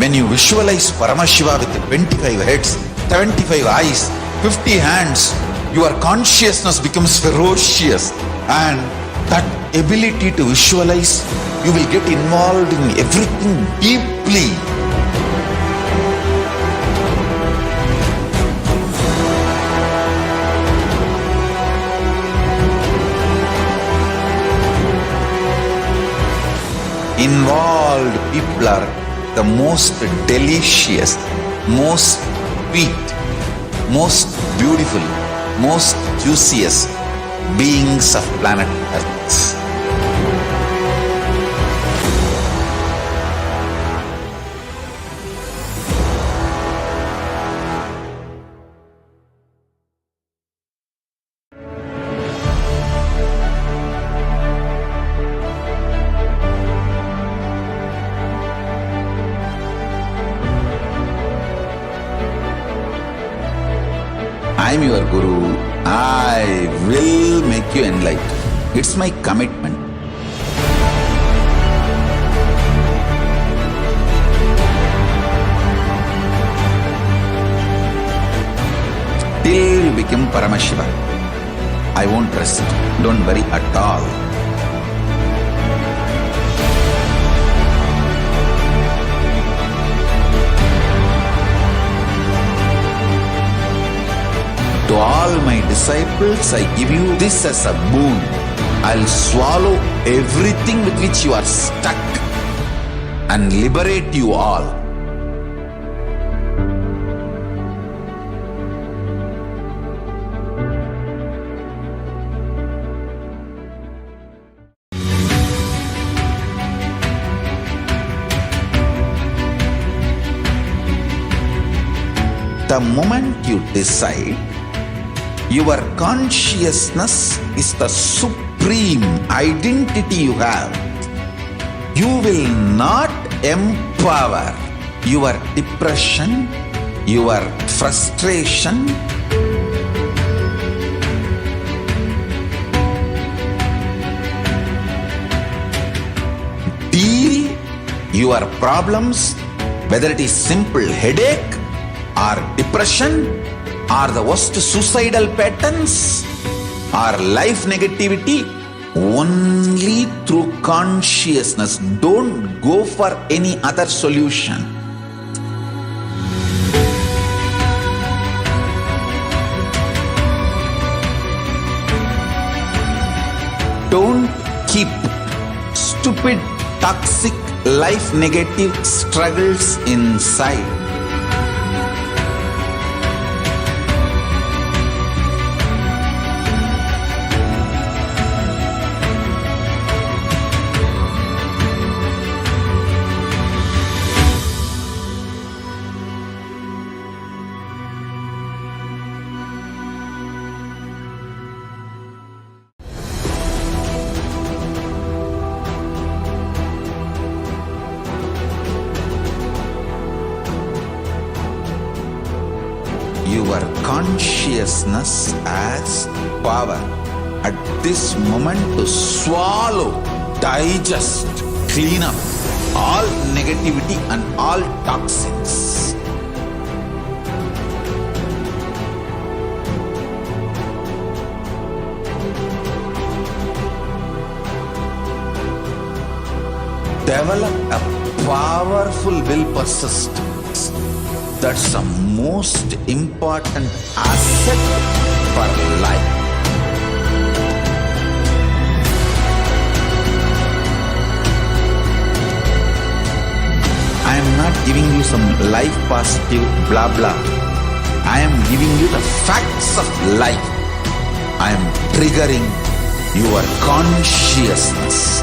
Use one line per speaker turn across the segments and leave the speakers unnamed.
When you visualize Paramashiva with 25 heads, 75 eyes, 50 hands, your consciousness becomes ferocious, and that ability to visualize, you will get involved in everything deeply. Involved people are the most delicious, most sweet, most beautiful, most juiciest beings of planet Earth. I am your Guru. I will make you enlightened. It's my commitment. Till you become Paramashiva, I won't rest. Don't worry at all. To all my disciples, I give you this as a boon. I'll swallow everything with which you are stuck and liberate you all. The moment you decide, your consciousness is the supreme identity you have. You will not empower your depression, your frustration, deal your problems, whether it is simple headache or depression, or the worst suicidal patterns, or life negativity, only through consciousness. Don't go for any other solution. Don't keep stupid, toxic, life negative struggles inside. Your consciousness has power at this moment to swallow, digest, clean up all negativity and all toxins. Develop a powerful will persistence. That's the most important asset for life. I am not giving you some life positive blah blah. I am giving you the facts of life. I am triggering your consciousness.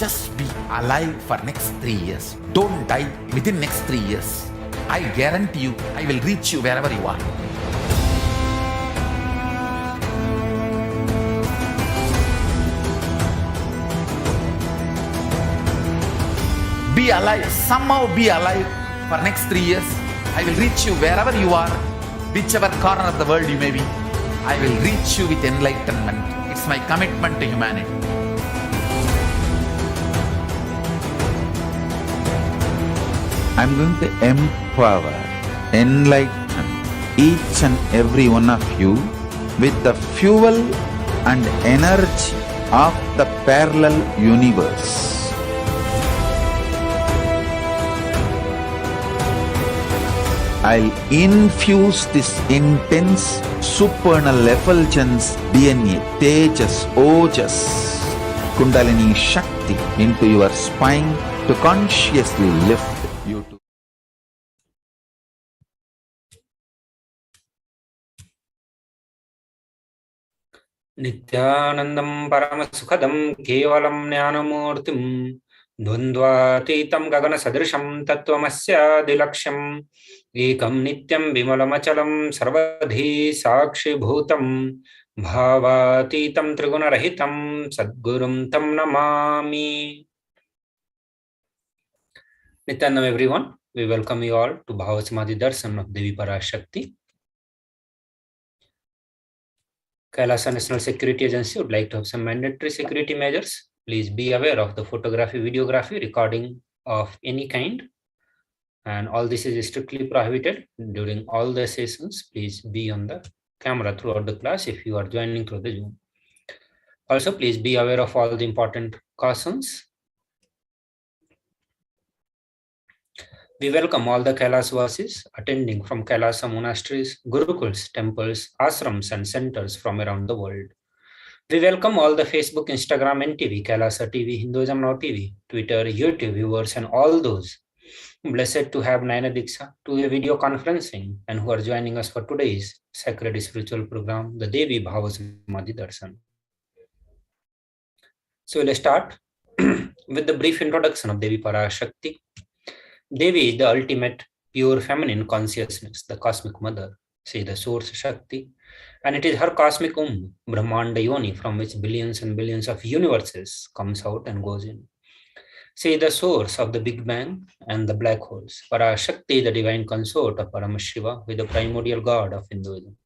just be alive for next 3 years. Don't die within next 3 years. I guarantee you, I will reach you wherever you are. Be alive, somehow be alive for next 3 years. I will reach you wherever you are, whichever corner of the world you may be. I will reach you with enlightenment. It's my commitment to humanity. I'm going to empower, enlighten each and every one of you with the fuel and energy of the parallel universe. I'll infuse this intense supernal effulgence DNA, Tejas, Ojas, Kundalini Shakti into your spine to consciously lift you to.
Nithyanandam Paramashivoham Kevalam Jnanamurtim Dvandvatītam Gagana Sadrisham Tattvamasya Dilaksham Ekam Nityam Vimalamachalam Sarvadhi Sakshi Bhutam Bhavatītam Trigunarahitam Sadgurum Tam Namami. Nityanam everyone, we welcome you all to Bhava Samadhi Darshan of Devi Parashakti. KAILASA National Security Agency would like to have some mandatory security measures. Please be aware of the photography, videography, recording of any kind. And all this is strictly prohibited during all the sessions. Please be on the camera throughout the class if you are joining through the Zoom. Also, please be aware of all the important cautions. We welcome all the Kailasvasis attending from Kailasa monasteries, gurukuls, temples, ashrams, and centers from around the world. We welcome all the Facebook, Instagram, and TV, Kailasa TV, Hinduism Now TV, Twitter, YouTube viewers, and all those blessed to have Naina Diksha to a video conferencing and who are joining us for today's sacred spiritual program, the Devi Bhava Samadhi Darshan. So let's start with the brief introduction of Devi Parashakti. Devi is the ultimate pure feminine consciousness, the cosmic mother. She is the source Shakti, and it is her cosmic Brahmanda Yoni, from which billions and billions of universes comes out and goes in. She is the source of the Big Bang and the black holes. Parashakti is the divine consort of Paramashiva, with the primordial god of Hinduism.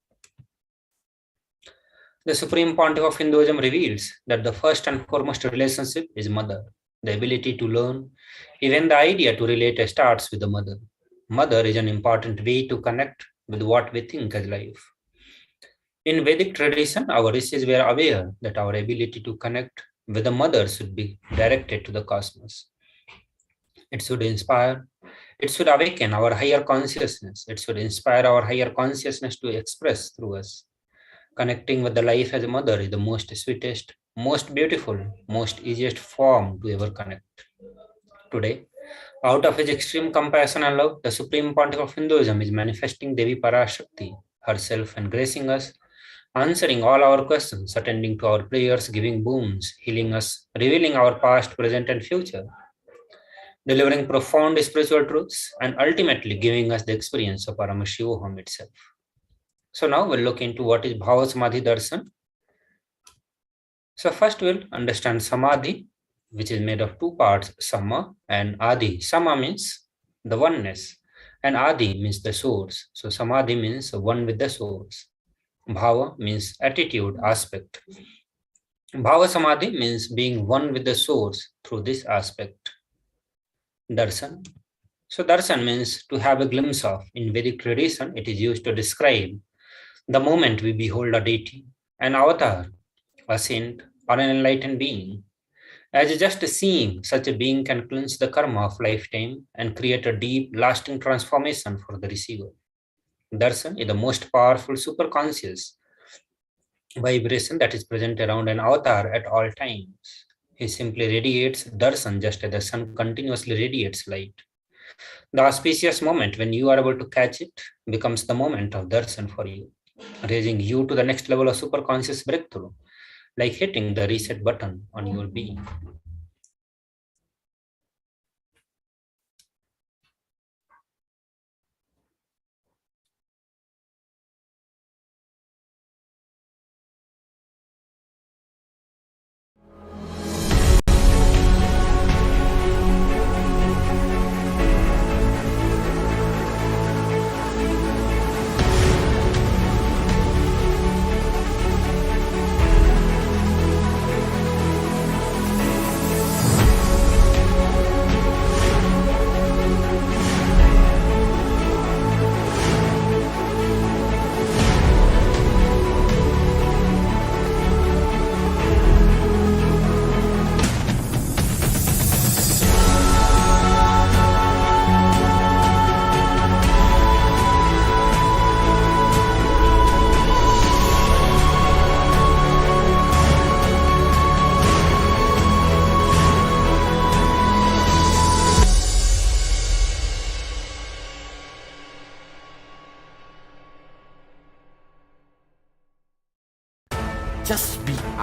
The Supreme Pontiff of Hinduism reveals that the first and foremost relationship is mother. The ability to learn, even the idea to relate starts with the mother. Mother is an important way to connect with what we think as life. In Vedic tradition, our rishis were aware that our ability to connect with the mother should be directed to the cosmos. It should inspire, it should awaken our higher consciousness. It should inspire our higher consciousness to express through us. Connecting with the life as a mother is the most sweetest, most beautiful, most easiest form to ever connect. Today, out of his extreme compassion and love, the Supreme Pontiff of Hinduism is manifesting Devi Parashakti herself and gracing us, answering all our questions, attending to our prayers, giving boons, healing us, revealing our past, present, and future, delivering profound spiritual truths, and ultimately giving us the experience of Paramashivoham itself. So now we'll look into what is Bhava Samadhi Darshan. So first we'll understand Samadhi, which is made of two parts, Sama and Adi. Sama means the oneness, and Adi means the source. So Samadhi means one with the source. Bhava means attitude, aspect. Bhava Samadhi means being one with the source through this aspect. Darshan. So darshan means to have a glimpse of. In Vedic tradition, it is used to describe the moment we behold a deity, an avatar, a saint, or an enlightened being. As just seeing, such a being can cleanse the karma of lifetime and create a deep, lasting transformation for the receiver. Darshan is the most powerful superconscious vibration that is present around an avatar at all times. He simply radiates darshan just as the sun continuously radiates light. The auspicious moment when you are able to catch it becomes the moment of darshan for you, raising you to the next level of superconscious breakthrough, like hitting the reset button on your being.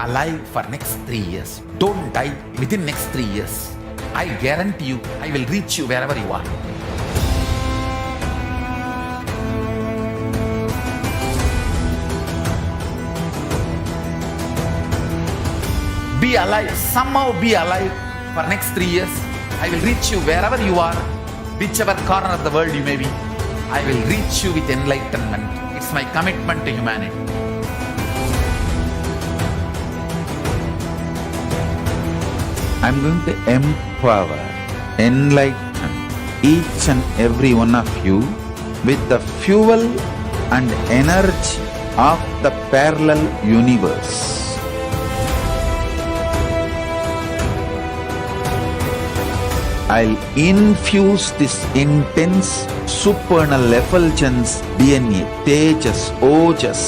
alive for next 3 years. Don't die within next 3 years. I guarantee you, I will reach you wherever you are. Be alive, somehow be alive for next 3 years. I will reach you wherever you are, whichever corner of the world you may be. I will reach you with enlightenment. It's my commitment to humanity. I'm going to empower, enlighten each and every one of you with the fuel and energy of the parallel universe. I'll infuse this intense supernal effulgence DNA, Tejas, Ojas,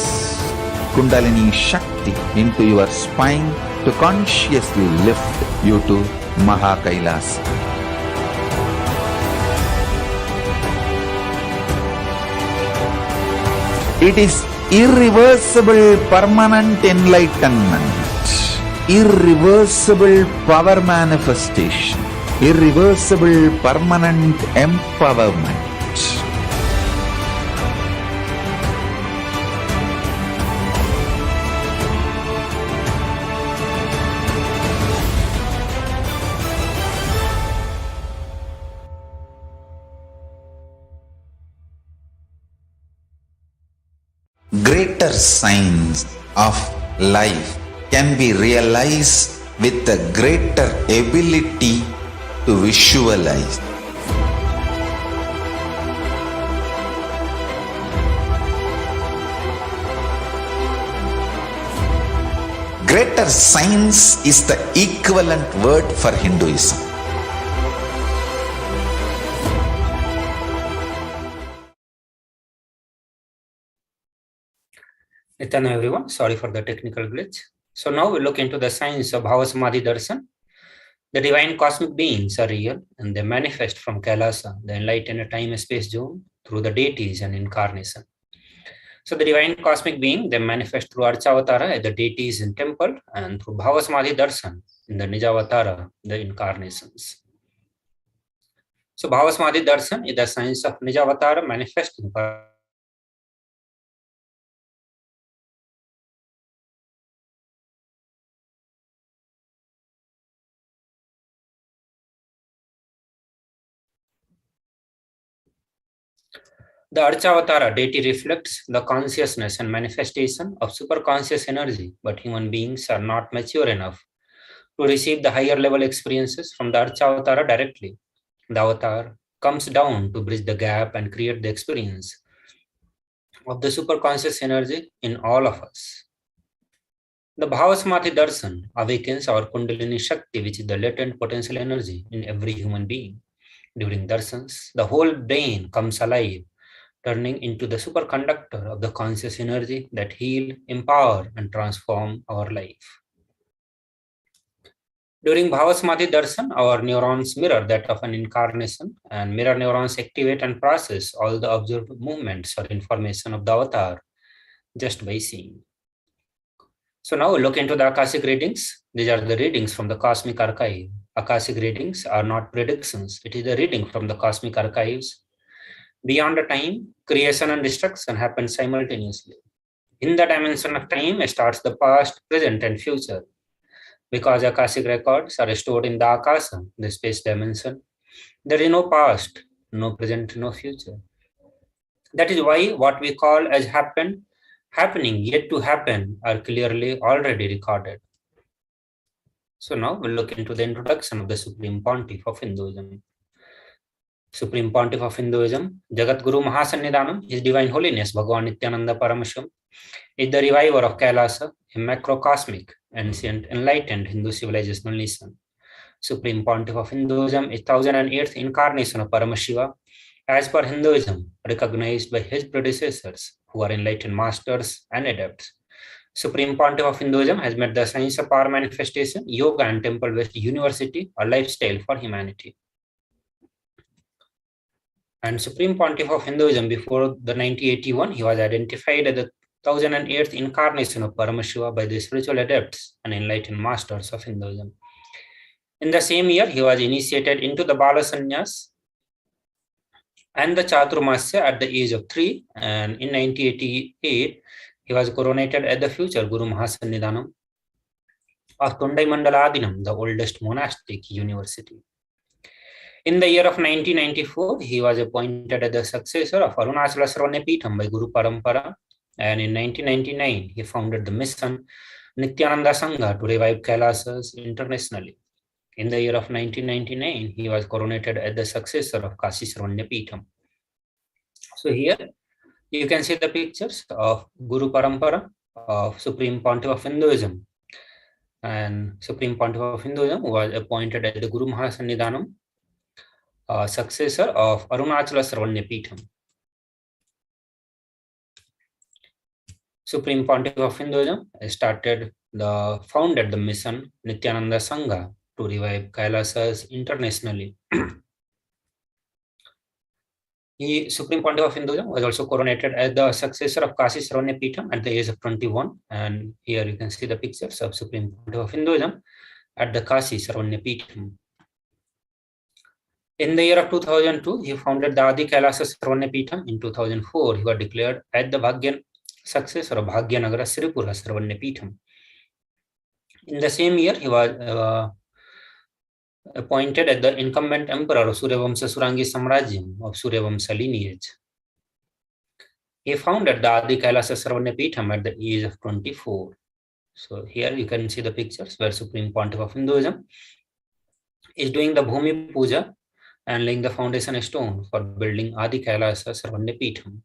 Kundalini Shakti into your spine to consciously lift you to KAILASA. It is irreversible permanent enlightenment, irreversible power manifestation, irreversible permanent empowerment. Greater signs of life can be realized with a greater ability to visualize. Greater science is the equivalent word for Hinduism.
Nithyananda everyone, sorry for the technical glitch. So now we look into the science of Bhava Samadhi Darshan. The divine cosmic beings are real and they manifest from KAILASA, the enlightened time-space zone, through the deities and incarnation. So the divine cosmic being, they manifest through Archavatara at the deities in temple and through Bhava Samadhi Darshan in the Nijavatara, the incarnations. So Bhava Samadhi Darshan is the science of Nijavatara manifesting. The Archavatara deity reflects the consciousness and manifestation of superconscious energy, but human beings are not mature enough to receive the higher level experiences from the Archavatara directly. The avatar comes down to bridge the gap and create the experience of the superconscious energy in all of us. The Bhavasamadhi Darshan awakens our Kundalini Shakti, which is the latent potential energy in every human being. During darshans, the whole brain comes alive, turning into the superconductor of the conscious energy that heal, empower, and transform our life. During Bhavasamadhi Darshan, our neurons mirror that of an incarnation, and mirror neurons activate and process all the observed movements or information of the avatar just by seeing. So now we look into the Akashic readings. These are the readings from the Cosmic Archive. Akashic readings are not predictions. It is a reading from the Cosmic Archives. Beyond the time, creation and destruction happen simultaneously. In the dimension of time starts the past, present, and future. Because Akashic records are stored in the Akasa, the space dimension, there is no past, no present, no future. That is why what we call as happening, yet to happen, are clearly already recorded. So now we'll look into the introduction of the Supreme Pontiff of Hinduism. Supreme Pontiff of Hinduism, Jagat Guru Mahasannidhanam, His Divine Holiness Bhagavan Nithyananda Paramashivam, is the reviver of KAILASA, a macrocosmic, ancient, enlightened Hindu civilizational nation. Supreme Pontiff of Hinduism is 1008th incarnation of Paramashiva, as per Hinduism, recognized by his predecessors, who are enlightened masters and adepts. Supreme Pontiff of Hinduism has made the science of power manifestation, yoga, and temple-based university a lifestyle for humanity. And Supreme Pontiff of Hinduism, before the 1981, he was identified as the 1008th incarnation of Paramashiva by the spiritual adepts and enlightened masters of Hinduism. In the same year, he was initiated into the Bala Sannyas and the Chaturmasya at the age of 3, and in 1988, he was coronated as the future Guru Mahasannidhanam of Tondai Mandaladinam, the oldest monastic university. In the year of 1994, he was appointed as the successor of Arunachala Sravanyapeetham by Guru Parampara, and in 1999, he founded the mission Nithyananda Sangha to revive KAILASAs internationally. In the year of 1999, he was coronated as the successor of Kashi Sravanyapeetham. So here you can see the pictures of Guru Parampara of Supreme Pontiff of Hinduism. And Supreme Pontiff of Hinduism was appointed as the Guru Mahasannidhanam, successor of Arunachala Sravanyapeetham. Supreme Pontiff of Hinduism founded the mission Nithyananda Sangha to revive KAILASAs internationally. Supreme Pontiff of Hinduism was also coronated as the successor of Kashi Sravanyapeetham at the age of 21. And here you can see the pictures of Supreme Pontiff of Hinduism at the Kashi Sravanyapeetham. In the year of 2002, he founded the Adi KAILASA Sravanyapeetham. In 2004, he was declared as the successor of Bhagyanagara Sripura Sravanyapeetham. In the same year, he was appointed as the incumbent emperor of Suryavamsa Surangi Samrajyam of Suryavamsa lineage. He founded the Adi KAILASA Sravanyapeetham at the age of 24. So here you can see the pictures where Supreme Pontiff of Hinduism is doing the Bhumi Puja and laying the foundation stone for building Adi KAILASA Sravanyapeetham.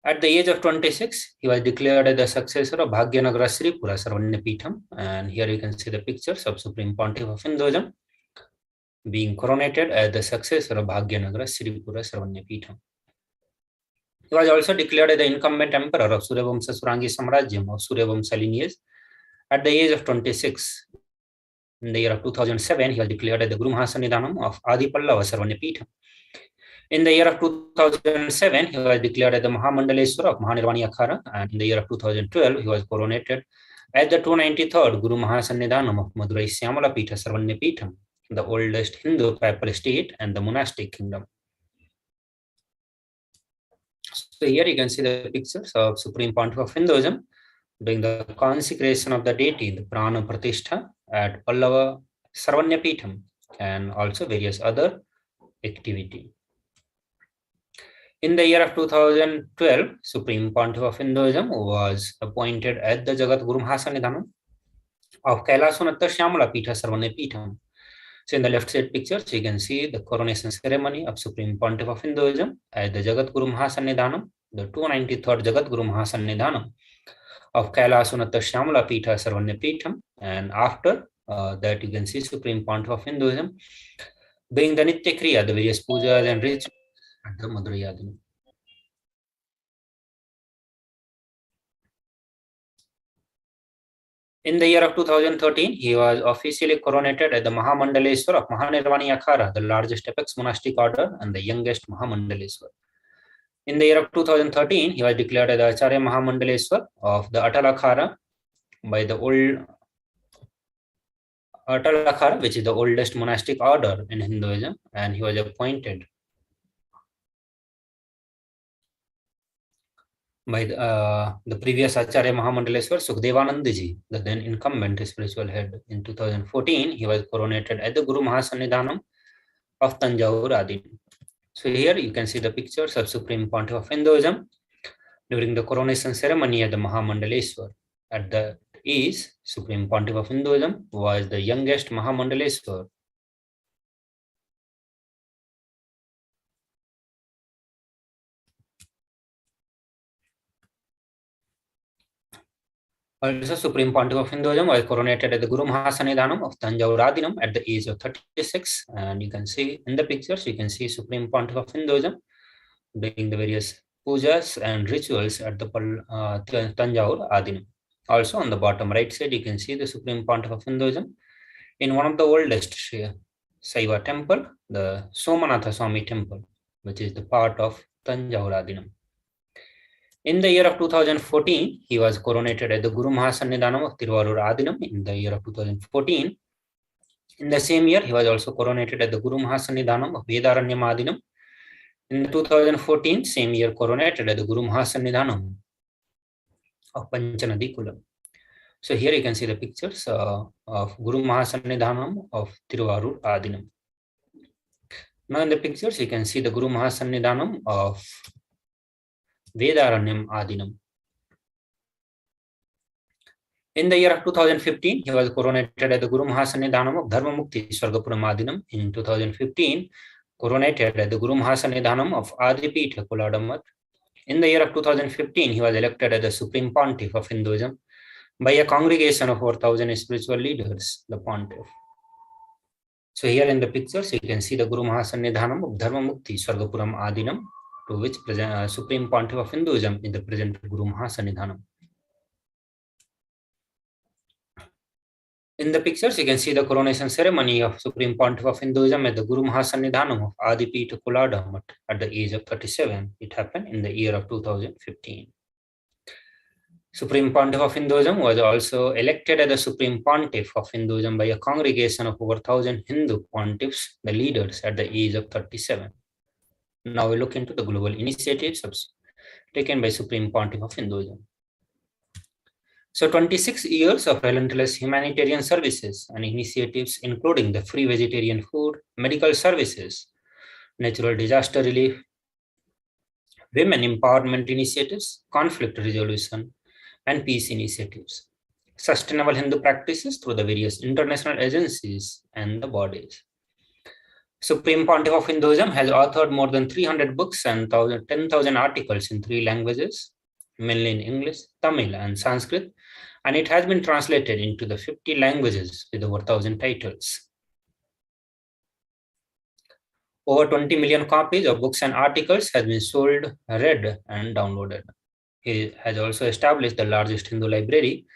At the age of 26, he was declared as the successor of Bhagyanagara Sripura Sravanyapeetham, and here you can see the pictures of Supreme Pontiff of Hinduism being coronated as the successor of Bhagyanagara Sripura Sravanyapeetham. He was also declared as the incumbent emperor of Suryavamsa Surangi Samrajyam of Suryavamsa lineage at the age of 26. In the year of 2007, he was declared as the Guru Mahasannidhanam of Adi Pallava Sravanyapeetham. In the year of 2007, he was declared as the Mahamandaleswara of Mahanirvani Akhara, and in the year of 2012, he was coronated as the 293rd Guru Mahasannidhanam of Madurai Syamala Peetha Sravanyapeetham, the oldest Hindu papal state and the monastic kingdom. So here you can see the pictures of Supreme Pontiff of Hinduism doing the consecration of the deity, the Prana Pratishtha at Pallava Sravanyapeetham, and also various other activity. In the year of 2012, Supreme Pontiff of Hinduism was appointed as the Jagat Guru Mahasannidhanam of Kailasanatta Shyamala Peetha Sravanyapeetham. So in the left side pictures, you can see the coronation ceremony of Supreme Pontiff of Hinduism as the Jagat Guru Mahasannidhanam, the 293rd Jagat Guru Mahasannidhanam of Kailasanatta Shyamala Peetha Sravanyapeetham. And after that, you can see Supreme Pontiff of Hinduism doing the Nitya Kriya, the various pujas and rituals at the Madurai Adinam. In the year of 2013, he was officially coronated as the Mahamandaleswara of Mahanirvani Akhara, the largest apex monastic order and the youngest Mahamandaleswara. In the year of 2013, he was declared as the Acharya Mahamandaleswara of the Atal Akhara by the old Atal Akhara, which is the oldest monastic order in Hinduism, and he was appointed by the previous Acharya Mahamandaleswar Sukhdevanandaji, the then incumbent spiritual head. In 2014, he was coronated as the Guru Mahasannidhanam of Tanjavur Adinam. So here you can see the pictures of Supreme Pontiff of Hinduism during the coronation ceremony at the Mahamandaleswar. At the age, Supreme Pontiff of Hinduism was the youngest Mahamandaleswar. Also, Supreme Pontiff of Hinduism was coronated as the Guru Mahasannidhanam of Tanjavur Adinam at the age of 36. And you can see in the pictures, you can see Supreme Pontiff of Hinduism doing the various pujas and rituals at the Tanjavur Adinam. Also, on the bottom right side, you can see the Supreme Pontiff of Hinduism in one of the oldest Saiva temple, the Somanatha Swami temple, which is the part of Tanjavur Adinam. In the year of 2014, he was coronated at the Guru Mahasannidhanam of Tiruvarur Adinam in the year of 2014. In the same year, he was also coronated at the Guru Mahasannidhanam of Vedaranyam Adinam. In 2014, same year, coronated at the Guru Mahasannidhanam of Panchanadi Kulam. So here you can see the pictures of Guru Mahasannidhanam of Tiruvarur Adinam. Now in the pictures, you can see the Guru Mahasannidhanam of Vedaranyam Adinam. In the year of 2015, he was coronated at the Guru Mahasannidhanam of Dharmamukti Swargapuram Adinam. In 2015, coronated at the Guru Mahasannidhanam of Adipitha Kuladamat. In the year of 2015, he was elected as the Supreme Pontiff of Hinduism by a congregation of over 1,000 spiritual leaders, the Pontiff. So here in the pictures, you can see the Guru Mahasannidhanam of Dharmamukti Swargapuram Adinam, to which Supreme Pontiff of Hinduism is the present Guru Mahasannidhanam. In the pictures, you can see the coronation ceremony of Supreme Pontiff of Hinduism at the Guru Mahasannidhanam of Adipitha Kuladamat at the age of 37. It happened in the year of 2015. Supreme Pontiff of Hinduism was also elected as the Supreme Pontiff of Hinduism by a congregation of over 1,000 Hindu pontiffs, the leaders, at the age of 37. Now we look into the global initiatives taken by Supreme Pontiff of Hinduism. So 26 years of relentless humanitarian services and initiatives, including the free vegetarian food, medical services, natural disaster relief, women empowerment initiatives, conflict resolution, and peace initiatives, sustainable Hindu practices through the various international agencies and the bodies. Supreme Pontiff of Hinduism has authored more than 300 books and 10,000 articles in 3 languages, mainly in English, Tamil, and Sanskrit, and it has been translated into the 50 languages with over 1,000 titles. Over 20 million copies of books and articles has been sold, read, and downloaded. He has also established the largest Hindu library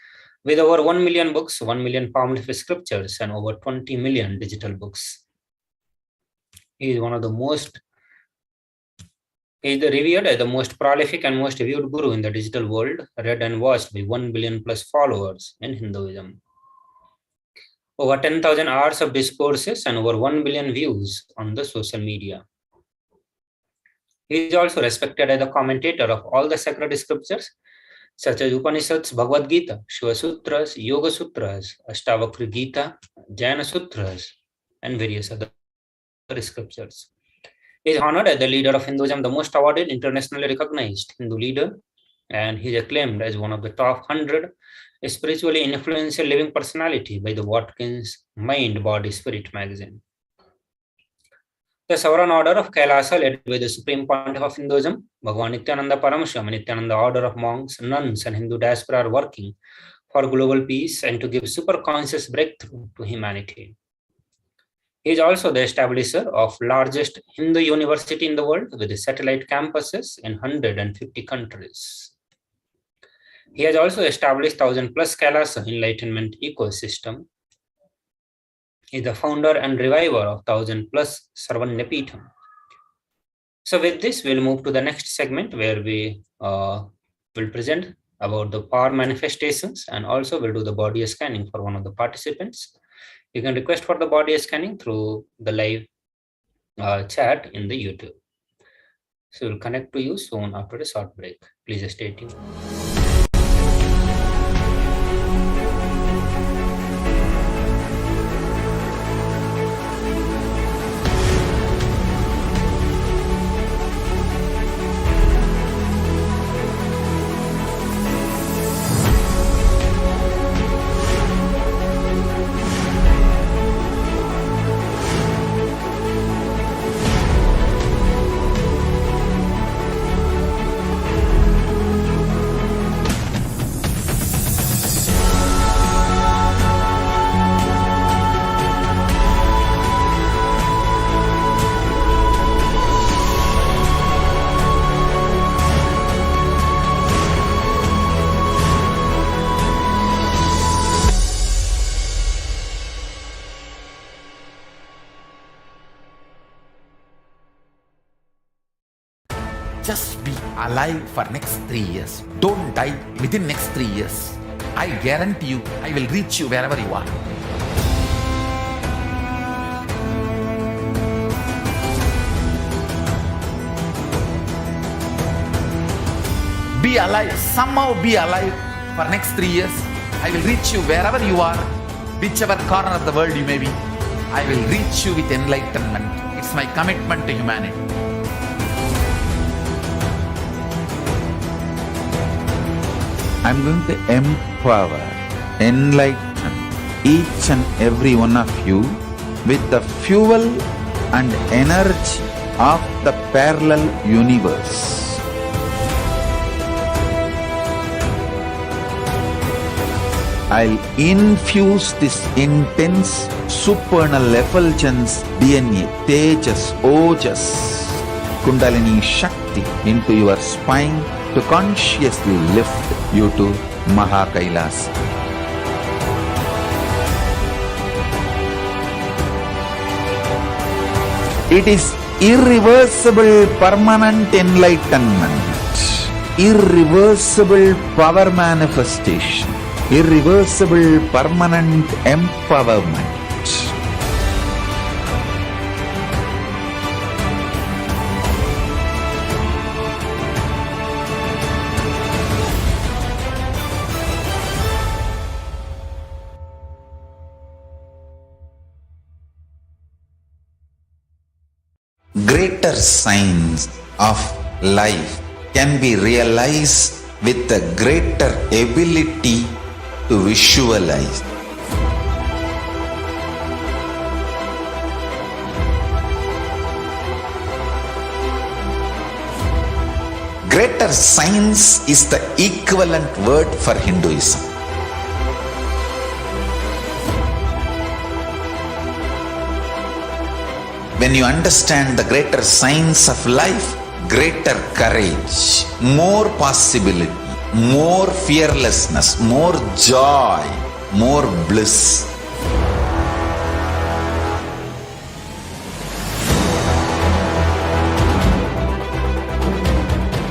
with over 1 million books, 1 million palm-leaf scriptures, and over 20 million digital books. He is one of the most revered as the most prolific and most viewed guru in the digital world, read and watched by 1 billion plus followers in Hinduism. Over 10,000 hours of discourses and over 1 billion views on the social media. He is also respected as a commentator of all the sacred scriptures, such as Upanishads, Bhagavad Gita, Shiva Sutras, Yoga Sutras, Ashtavakra Gita, Jaina Sutras, and various other scriptures. He is honored as the leader of Hinduism, the most awarded, internationally recognized Hindu leader, and he is acclaimed as one of the top 100 spiritually influential living personality by the Watkins Mind, Body, Spirit magazine. The Sovereign Order of KAILASA, led by the Supreme Pontiff of Hinduism, Bhagavan Nithyananda Paramashivam, and Nithyananda Order of monks, nuns, and Hindu diaspora are working for global peace and to give super-conscious breakthrough to humanity. He is also the establisher of largest Hindu university in the world with satellite campuses in 150 countries. He has also established 1,000 plus KAILASA Enlightenment ecosystem. He is the founder and reviver of 1,000 plus Sarvanyapitham. So with this, we'll move to the next segment where we will present about the power manifestations, and also we'll do the body scanning for one of the participants. You can request for the body scanning through the live chat in the YouTube. So we'll connect to you soon after a short break. Please stay tuned.
Just be alive for next 3 years. Don't die within next 3 years. I guarantee you, I will reach you wherever you are. Be alive, somehow be alive for next 3 years. I will reach you wherever you are, whichever corner of the world you may be. I will reach you with enlightenment. It's my commitment to humanity. I'm going to empower, enlighten each and every one of you with the fuel and energy of the parallel universe. I'll infuse this intense supernal effulgence DNA, Tejas, Ojas, Kundalini Shakti into your spine to consciously lift you to KAILASA. It is irreversible permanent enlightenment, irreversible power manifestation, irreversible permanent empowerment. Greater signs of life can be realized with a greater ability to visualize. Greater science is the equivalent word for Hinduism. When you understand the greater science of life, greater courage, more possibility, more fearlessness, more joy, more bliss.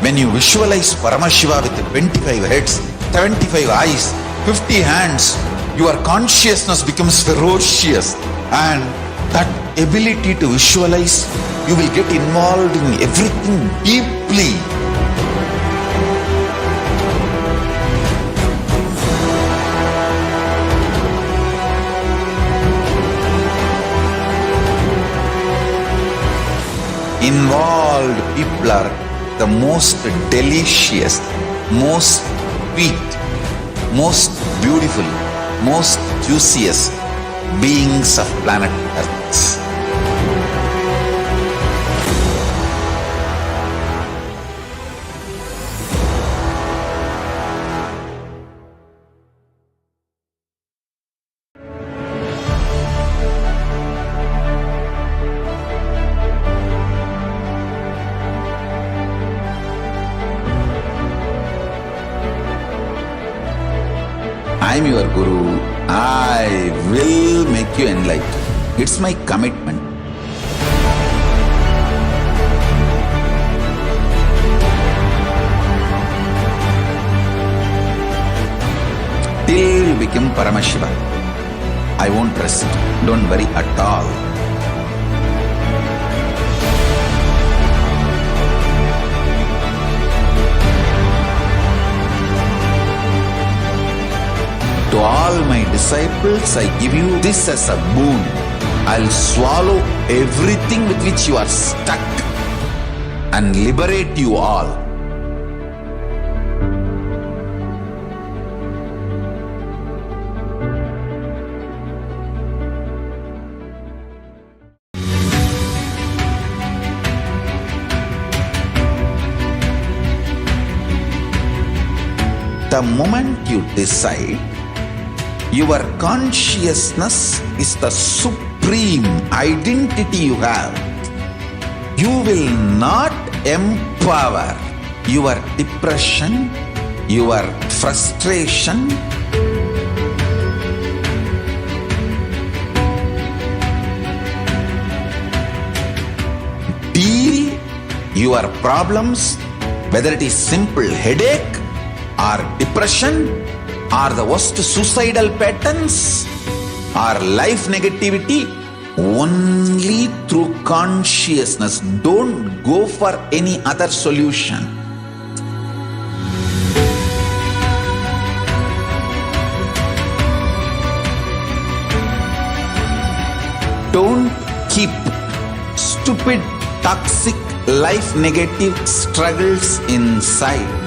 When you visualize Paramashiva with 25 heads, 75 eyes, 50 hands, your consciousness becomes ferocious, and that ability to visualize, you will get involved in everything deeply. Involved people are the most delicious, most sweet, most beautiful, most juiciest beings of planet Earth. I'm your Guru. I will make you enlightened. It's my commitment. Till you become Paramashiva, I won't rest. Don't worry at all. To all my disciples, I give you this as a boon. I'll swallow everything with which you are stuck and liberate you all. The moment you decide, your consciousness is the supreme identity you have. You will not empower your depression, your frustration, deal your problems whether it is simple headache or depression or the worst suicidal patterns or life negativity, only through consciousness. Don't go for any other solution. Don't keep stupid, toxic, life negative struggles inside.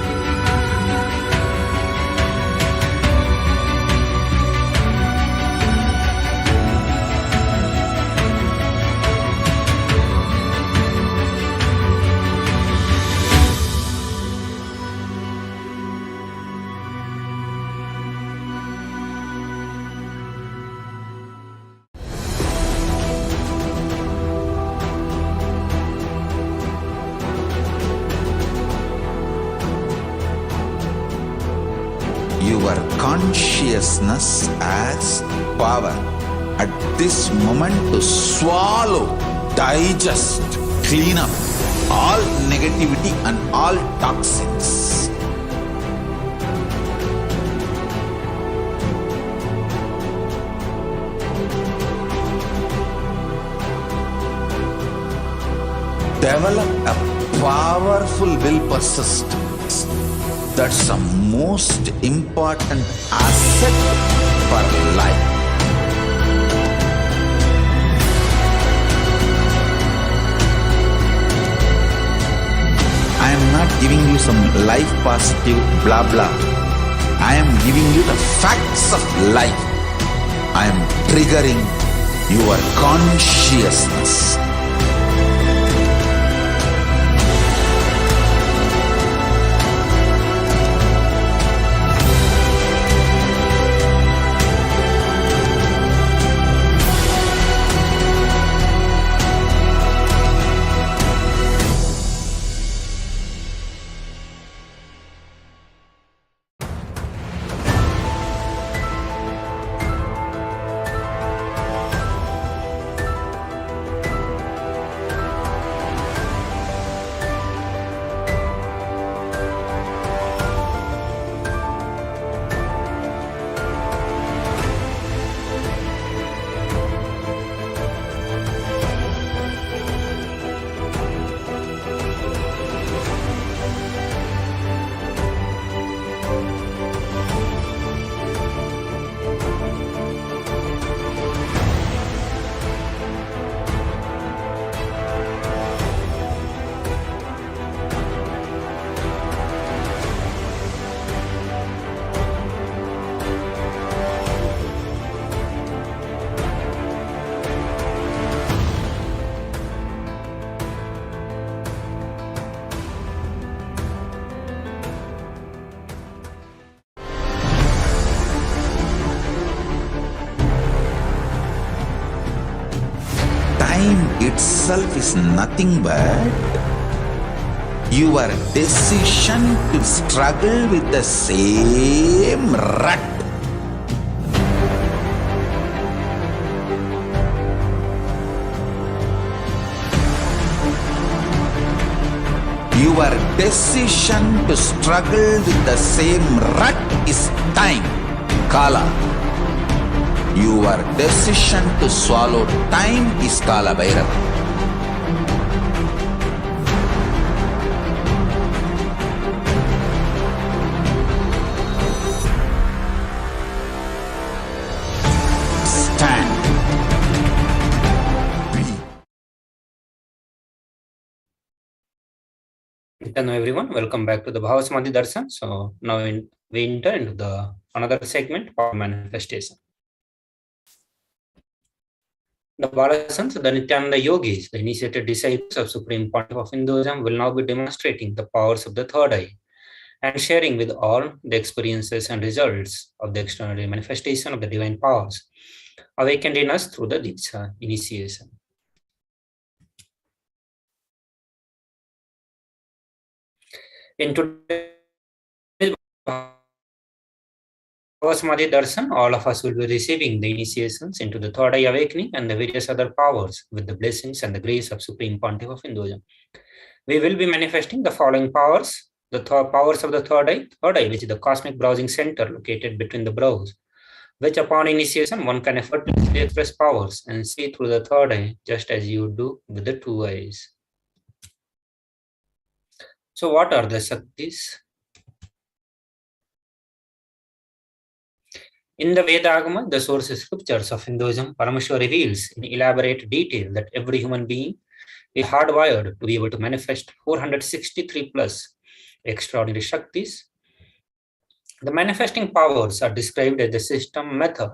Your consciousness as power at this moment to swallow, digest, clean up all negativity and all toxins. Develop a powerful will persistence. That's the most important asset for life. I am not giving you some life positive blah blah. I am giving you the facts of life. I am triggering your consciousness. Itself is nothing but your decision to struggle with the same rut. Your decision to struggle with the same rut is time, Kala. Your decision to swallow time is Kala Bhairava. Stand.
Hello everyone, welcome back to the Bhavasamadhi Darshan. So now we enter into the another segment of manifestation. The Balasans, the Nithyananda yogis, the initiated disciples of Supreme Pontiff of Hinduism, will now be demonstrating the powers of the third eye and sharing with all the experiences and results of the extraordinary manifestation of the divine powers awakened in us through the Diksha initiation. In today's Bhavasamadhi Darshan, all of us will be receiving the initiations into the third eye awakening and the various other powers with the blessings and the grace of Supreme Pontiff of Hinduism. We will be manifesting the following powers the powers of the third eye, which is the cosmic browsing center located between the brows, which upon initiation one can effortlessly express powers and see through the third eye, just as you do with the two eyes. So what are the Shaktis? In the Veda Agama, the source scriptures of Hinduism, Paramashiva reveals in elaborate detail that every human being is hardwired to be able to manifest 463 plus extraordinary Shaktis. The manifesting powers are described as the system, method,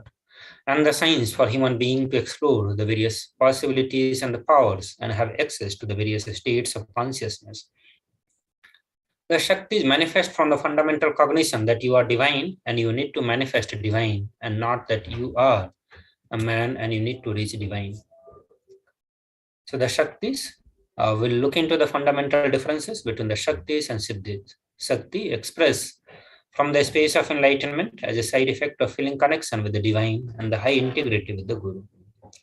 and the science for human being to explore the various possibilities and the powers and have access to the various states of consciousness. The Shaktis manifest from the fundamental cognition that you are divine and you need to manifest divine, and not that you are a man and you need to reach divine. So the Shaktis, will look into the fundamental differences between the Shaktis and Siddhis. Shakti express from the space of enlightenment as a side effect of feeling connection with the divine and the high integrity with the Guru.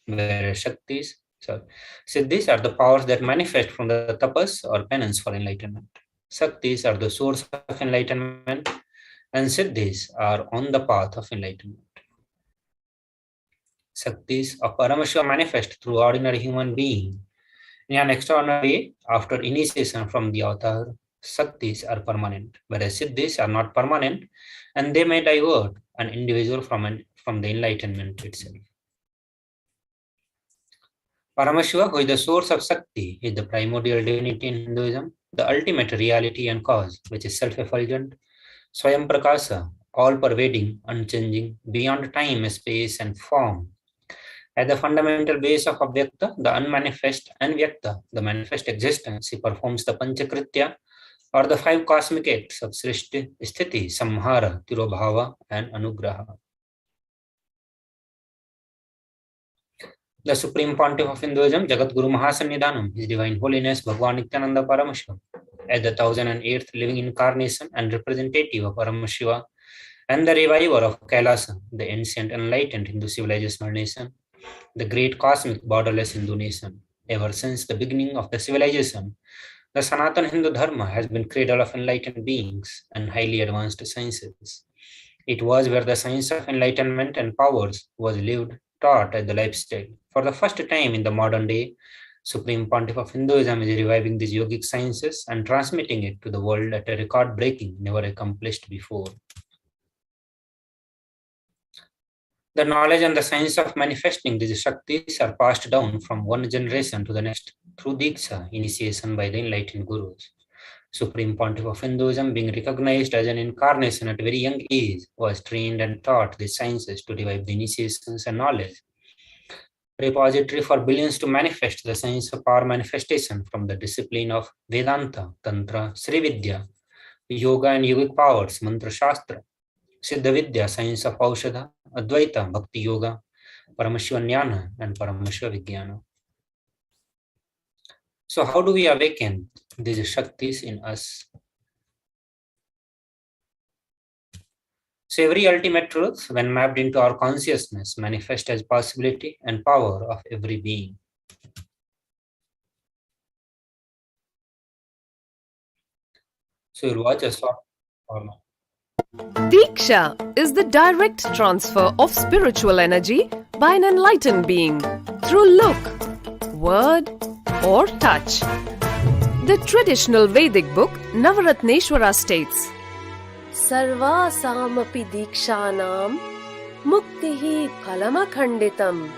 Whereas Siddhis are the powers that manifest from the tapas or penance for enlightenment. Shaktis are the source of enlightenment, and Siddhis are on the path of enlightenment. Shaktis of Paramashiva manifest through ordinary human being in an extraordinary way after initiation from the avatar. Shaktis are permanent, whereas Siddhis are not permanent, and they may divert an individual from the enlightenment itself. Paramashiva, who is the source of Shakti, is the primordial divinity in Hinduism, the ultimate reality and cause, which is self-effulgent, Swayam Prakasa, all-pervading, unchanging, beyond time, space, and form. At the fundamental base of Avyakta, the unmanifest, and Vyakta, the manifest existence, he performs the Panchakritya, or the 5 cosmic acts of Srishti, Sthiti, Samhara, Tirobhava, and Anugraha. The Supreme Pontiff of Hinduism, Jagat Guru Mahasannidhanam, His Divine Holiness Bhagwan Nithyananda Paramashivam, as the 1008th living incarnation and representative of Paramashiva, and the reviver of KAILASA, the ancient enlightened Hindu civilizational nation, the great cosmic borderless Hindu nation. Ever since the beginning of the civilization, the Sanatana Hindu Dharma has been cradle of enlightened beings and highly advanced sciences. It was where the science of enlightenment and powers was lived, taught as the lifestyle. For the first time in the modern day, Supreme Pontiff of Hinduism is reviving these yogic sciences and transmitting it to the world at a record-breaking, never accomplished before. The knowledge and the science of manifesting these Shaktis are passed down from one generation to the next through Diksha, initiation by the enlightened Gurus. Supreme Pontiff of Hinduism, being recognized as an incarnation at a very young age, was trained and taught these sciences to revive the initiations and knowledge. Repository for billions to manifest the science of power manifestation from the discipline of Vedanta, Tantra, Sri Vidya, Yoga and Yogic powers, Mantra Shastra, Siddha Vidya, science of Aushadha, Advaita, Bhakti Yoga, Paramashiva Jnana, and Paramashiva Vijnana. So how do we awaken these Shaktis in us? So every ultimate truth, when mapped into our consciousness, manifests as possibility and power of every being. So you'll watch a short format.
Diksha is the direct transfer of spiritual energy by an enlightened being through look, word, or touch. The traditional Vedic book Navaratneshwara states, Sarvasamapi dikshanam muktihi phalamakhanditam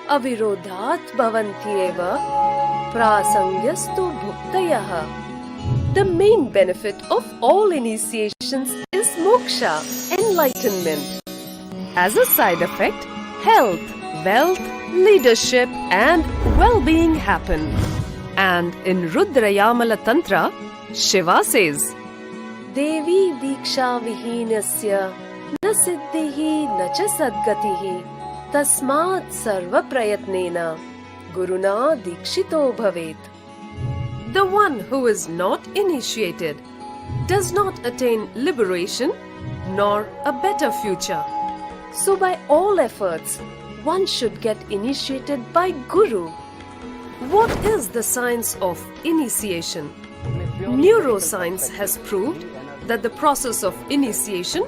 avirodhat bhavantyeva prasangyastu bhuktayah. The main benefit of all initiations is moksha, enlightenment. As a side effect, health, wealth, leadership, and well-being happen. And in Rudrayamala Tantra, Shiva says, Devi diksha vihinasya na siddhihi na cha sadgatihi tasmat sarva prayatnena guruna dikshito bhavet. The one who is not initiated does not attain liberation nor a better future. So by all efforts, one should get initiated by Guru. What is the science of initiation? Neuroscience has proved that the process of initiation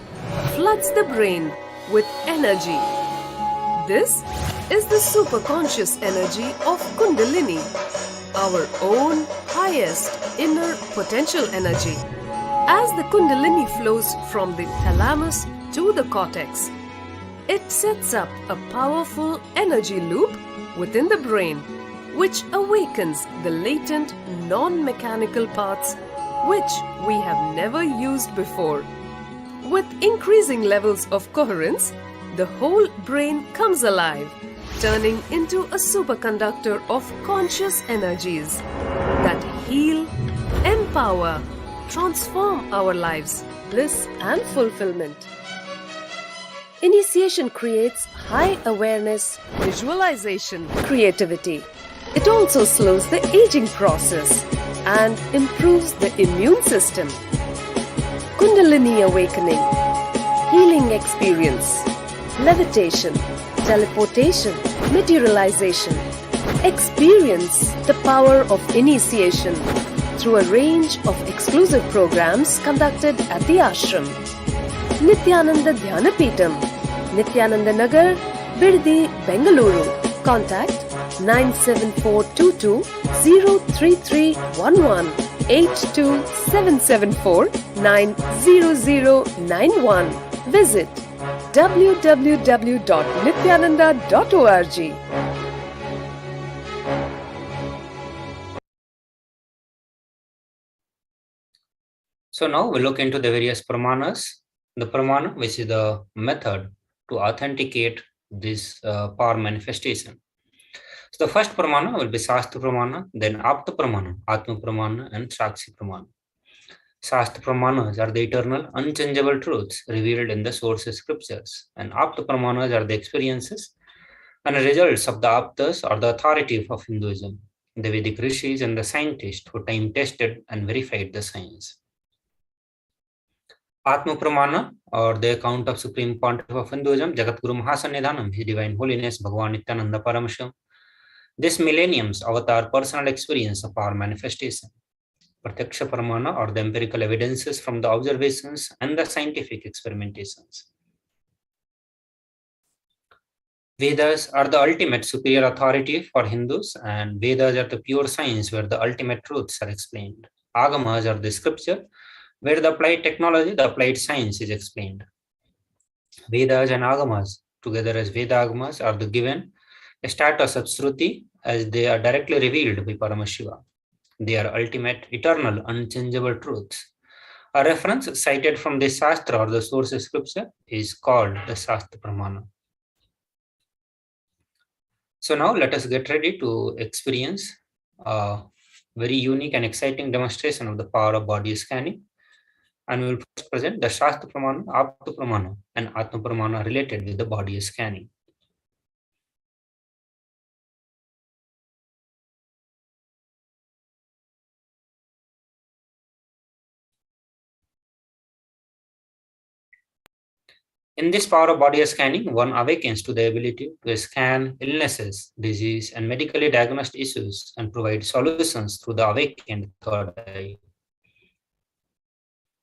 floods the brain with energy. This is the superconscious energy of Kundalini, our own highest inner potential energy. As the Kundalini flows from the thalamus to the cortex, it sets up a powerful energy loop within the brain, which awakens the latent non-mechanical parts which we have never used before. With increasing levels of coherence, the whole brain comes alive, turning into a superconductor of conscious energies that heal, empower, transform our lives, bliss and fulfillment. Initiation creates high awareness, visualization, creativity. It also slows the aging process and improves the immune system. Kundalini awakening, healing experience, levitation, teleportation, materialization. Experience the power of initiation through a range of exclusive programs conducted at the ashram. Nithyananda Dhyanapitham, Nithyananda Nagar, Biddi, Bengaluru. Contact 97422 03311 82774 90091. Visit www.nithyananda.org.
So now we look into the various pramanas. The pramana, which is the method to authenticate this power manifestation. So the first pramana will be Shastra pramana, then Apta pramana, Atma pramana, and Sakshi pramana. Shastra pramanas are the eternal, unchangeable truths revealed in the source scriptures, and Apta pramanas are the experiences and results of the Aptas or the authority of Hinduism, the Vedic rishis and the scientists who time tested and verified the science. Atma Pramana, or the account of Supreme Pontiff of Hinduism, Jagatguru Mahasannidhanam, His Divine Holiness Bhagavan Nithyananda Paramashivam. This millennium's avatar personal experience of power manifestation. Pratyaksha Pramana, or the empirical evidences from the observations and the scientific experimentations. Vedas are the ultimate superior authority for Hindus, and Vedas are the pure science where the ultimate truths are explained. Agamas are the scripture where the applied technology, the applied science is explained. Vedas and Agamas, together as Veda Agamas, are the given status of Shruti as they are directly revealed by Paramashiva. They are ultimate, eternal, unchangeable truths. A reference cited from the Shastra or the source of scripture is called the Shastra Pramana. So now let us get ready to experience a very unique and exciting demonstration of the power of body scanning. And we will first present the Shastra Pramana, Apta Pramana, and Atma Pramana related with the body scanning. In this power of body scanning, one awakens to the ability to scan illnesses, disease, and medically diagnosed issues and provide solutions through the awakened third eye.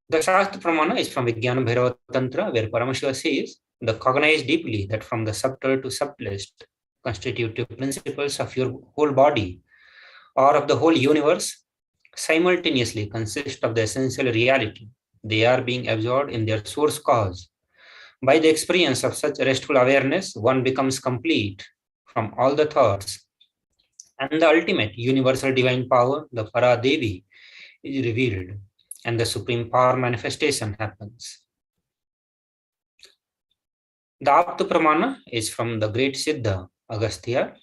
The Shastra Pramana is from Vijnana Bhairava Tantra, where Paramashiva says, the cognize deeply that from the subtle to subtlest constitutive principles of your whole body or of the whole universe simultaneously consist of the essential reality. They are being absorbed in their source cause. By the experience of such restful awareness, one becomes complete from all the thoughts, and the ultimate universal divine power, the Paradevi, is revealed, and the supreme power manifestation happens. The Apta Pramana is from the great Siddha, Agastya.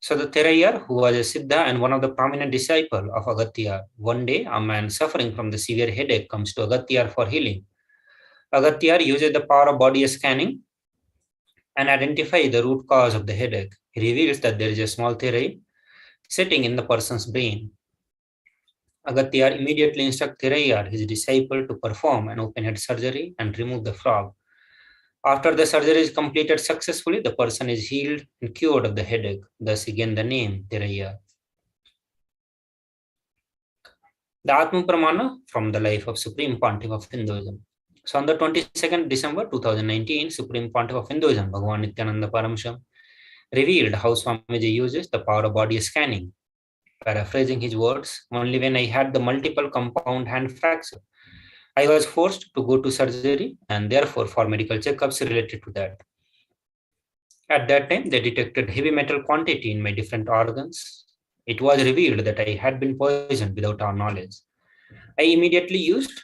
So the Therayar, who was a Siddha and one of the prominent disciples of Agastya, one day a man suffering from the severe headache comes to Agastya for healing. Agastya uses the power of body scanning and identify the root cause of the headache. He reveals that there is a small therai sitting in the person's brain. Agastya immediately instructs Thirayar, his disciple, to perform an open head surgery and remove the frog. After the surgery is completed successfully, the person is healed and cured of the headache. Thus again the name Thirayar. The Atma Pramana from the life of Supreme Pontiff of Hinduism. So on the 22nd December 2019, Supreme Pontiff of Hinduism, Bhagavan Nithyananda Paramashivam, revealed how Swamiji uses the power of body scanning. Paraphrasing his words, only when I had the multiple compound hand fracture, I was forced to go to surgery and therefore for medical checkups related to that. At that time, they detected heavy metal quantity in my different organs. It was revealed that I had been poisoned without our knowledge. I immediately used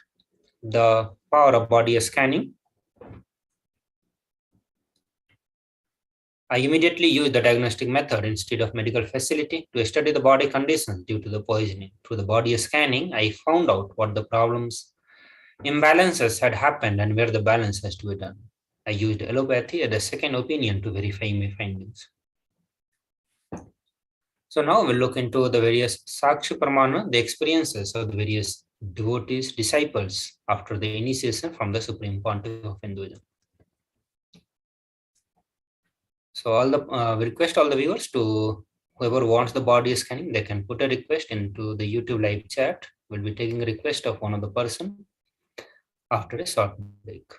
the power of body scanning. I immediately used the diagnostic method instead of medical facility to study the body conditions due to the poisoning. Through the body scanning, I found out what the problems, imbalances had happened and where the balance has to be done. I used allopathy as a second opinion to verify my findings. So now we'll look into the various Sakshi Pramana, the experiences of the various devotees, disciples after the initiation from the Supreme Pontiff of Hinduism. So we request all the viewers to, whoever wants the body scanning, they can put a request into the YouTube live chat. We'll be taking a request of one of the person after a short break.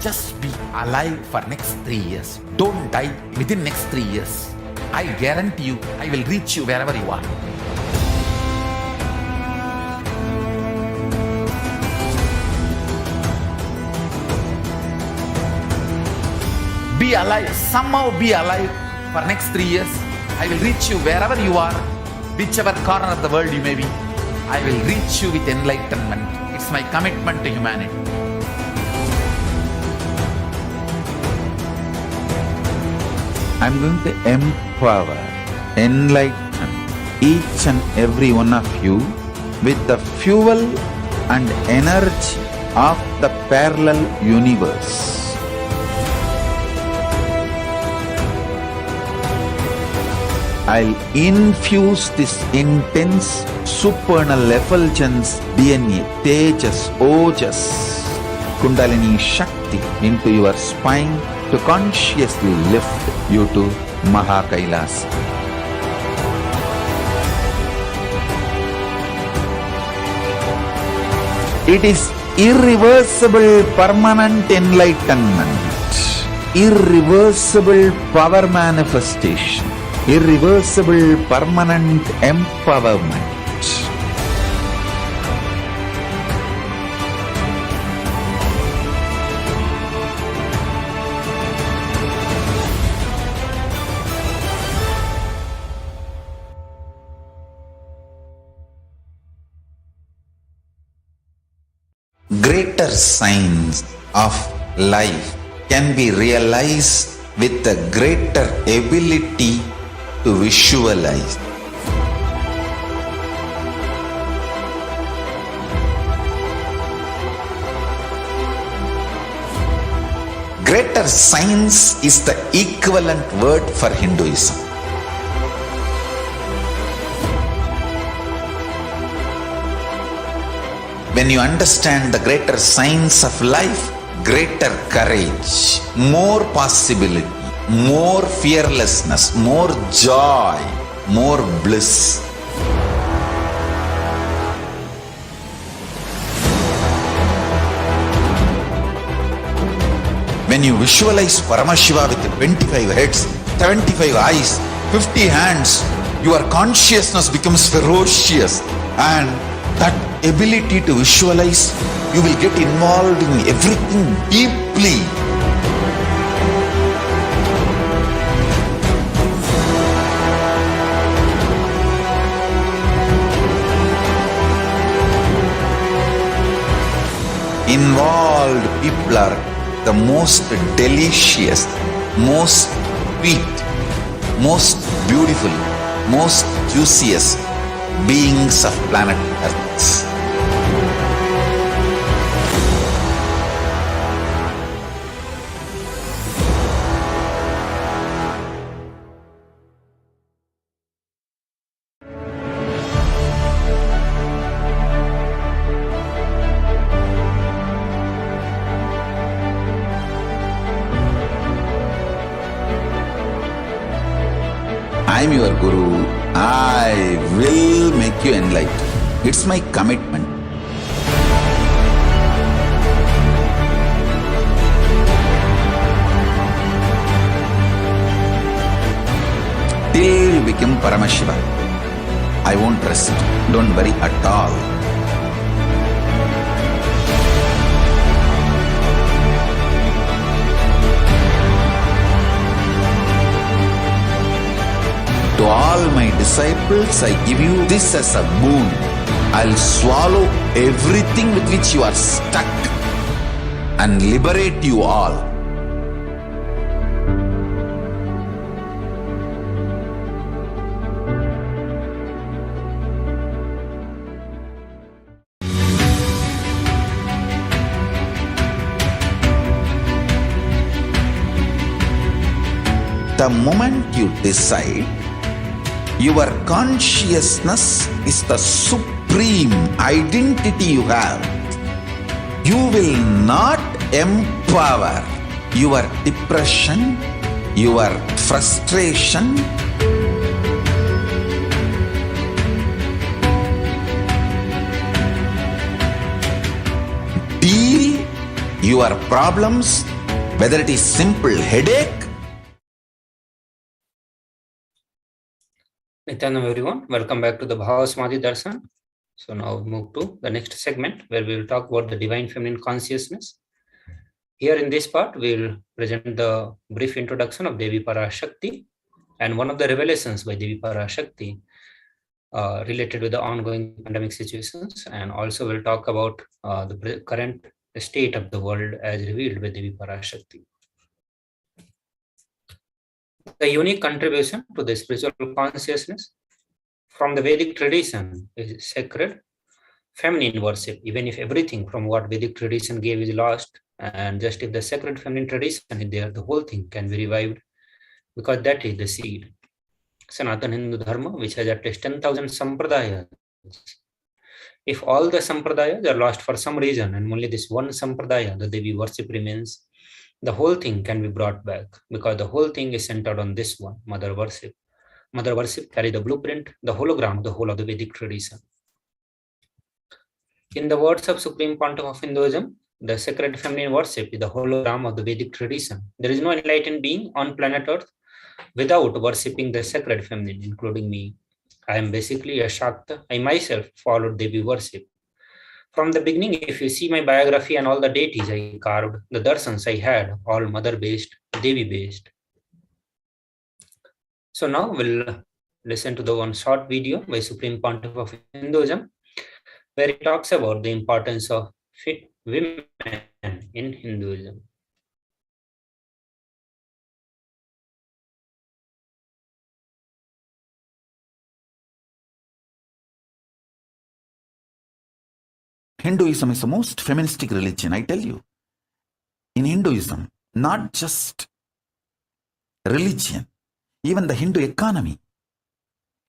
Just be alive for next 3 years. Don't die within next 3 years. I guarantee you, I will reach you wherever you are. Be alive, somehow be alive for next 3 years. I will reach you wherever you are, whichever corner of the world you may be. I will reach you with enlightenment. It's my commitment to humanity. I'm going to empower, enlighten each and every one of you with the fuel and energy of the parallel universe. I'll infuse this intense supernal effulgence DNA, Tejas, Ojas, Kundalini Shakti into your spine to consciously lift you to KAILASA. It is irreversible permanent enlightenment, irreversible power manifestation, irreversible permanent empowerment. Greater signs of life can be realized with a greater ability to visualize. Greater science is the equivalent word for Hinduism. When you understand the greater science of life, greater courage, more possibility, more fearlessness, more joy, more bliss. When you visualize Paramashiva with 25 heads, 75 eyes, 50 hands, your consciousness becomes ferocious and That ability to visualize, you will get involved in everything deeply. Involved people are the most delicious, most sweet, most beautiful, most juiciest beings of planet Earth. I am your Guru. I will make you enlightened. It's my commitment. Till you become Paramashiva, I won't rest. Don't worry at all. To all my disciples, I give you this as a boon. I'll swallow everything with which you are stuck and liberate you all. The moment you decide, your consciousness is the supreme identity you have. You will not empower your depression, your frustration, deal your problems, whether it is simple headache.
Nithyananda everyone, welcome back to the Bhavasamadhi Darshan. So now we move to the next segment where we will talk about the divine feminine consciousness. Here in this part, we will present the brief introduction of Devi Parashakti and one of the revelations by Devi Parashakti related with the ongoing pandemic situations, and also we'll talk about the current state of the world as revealed by Devi Parashakti. The unique contribution to the spiritual consciousness from the Vedic tradition is sacred feminine worship, even if everything from what Vedic tradition gave is lost, and just if the sacred feminine tradition is there, the whole thing can be revived, because that is the seed. Sanatana Hindu Dharma, which has at least 10,000 sampradayas. If all the sampradayas are lost for some reason and only this one sampradaya, the Devi worship remains, the whole thing can be brought back, because the whole thing is centered on this one, Mother worship. Mother worship carry the blueprint, the hologram, the whole of the Vedic tradition. In the words of Supreme Pontiff of Hinduism, the sacred feminine worship is the hologram of the Vedic tradition. There is no enlightened being on planet Earth without worshipping the sacred feminine, including me. I am basically a Shakta. I myself followed Devi worship. From the beginning, if you see my biography and all the deities I carved, the darshans I had, all mother-based, Devi-based. So now we'll listen to the one short video by Supreme Pontiff of Hinduism, where he talks about the importance of women in Hinduism.
Hinduism is the most feministic religion, I tell you. In Hinduism, not just religion, even the Hindu economy,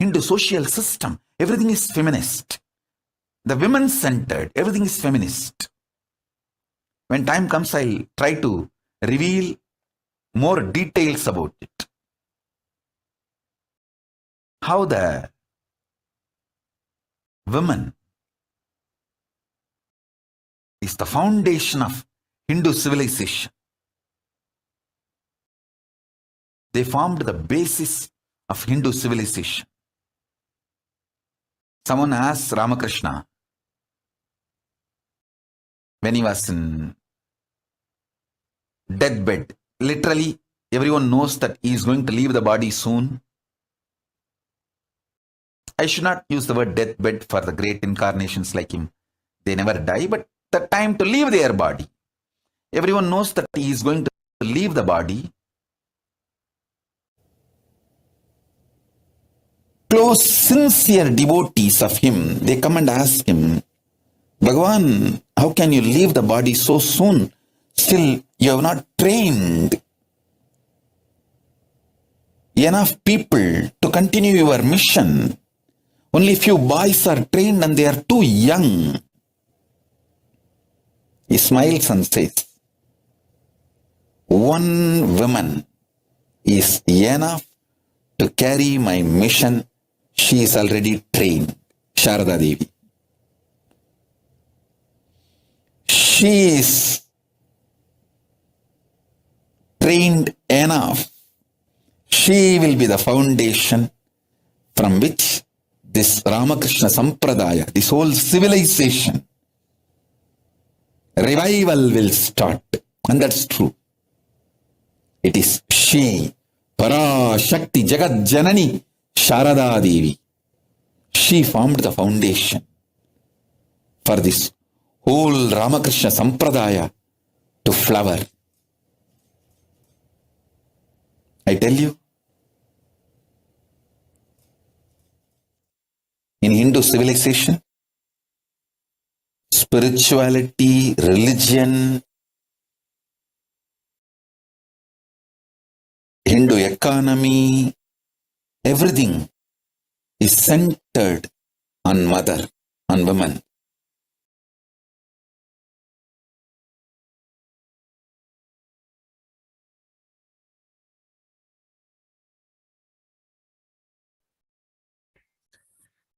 Hindu social system, everything is feminist. The women-centered, everything is feminist. When time comes, I'll try to reveal more details about it. How the women is the foundation of Hindu civilization. They formed the basis of Hindu civilization. Someone asked Ramakrishna, when he was in deathbed. Literally, everyone knows that he is going to leave the body soon. I should not use the word deathbed for the great incarnations like him. They never die, but the time to leave their body. Everyone knows that he is going to leave the body. Close, sincere devotees of him, they come and ask him, Bhagavan, how can you leave the body so soon? Still, you have not trained enough people to continue your mission. Only few boys are trained and they are too young. He smiles and says, one woman is enough to carry my mission. She is already trained, Sharada Devi. She is trained enough. She will be the foundation from which this Ramakrishna Sampradaya, this whole civilization, revival will start. And that's true. It is she, Parashakti Jagat Janani Sharada Devi. She formed the foundation for this whole Ramakrishna Sampradaya to flower. I tell you, in Hindu civilization, spirituality, religion, Hindu economy, everything is centered on mother, on women.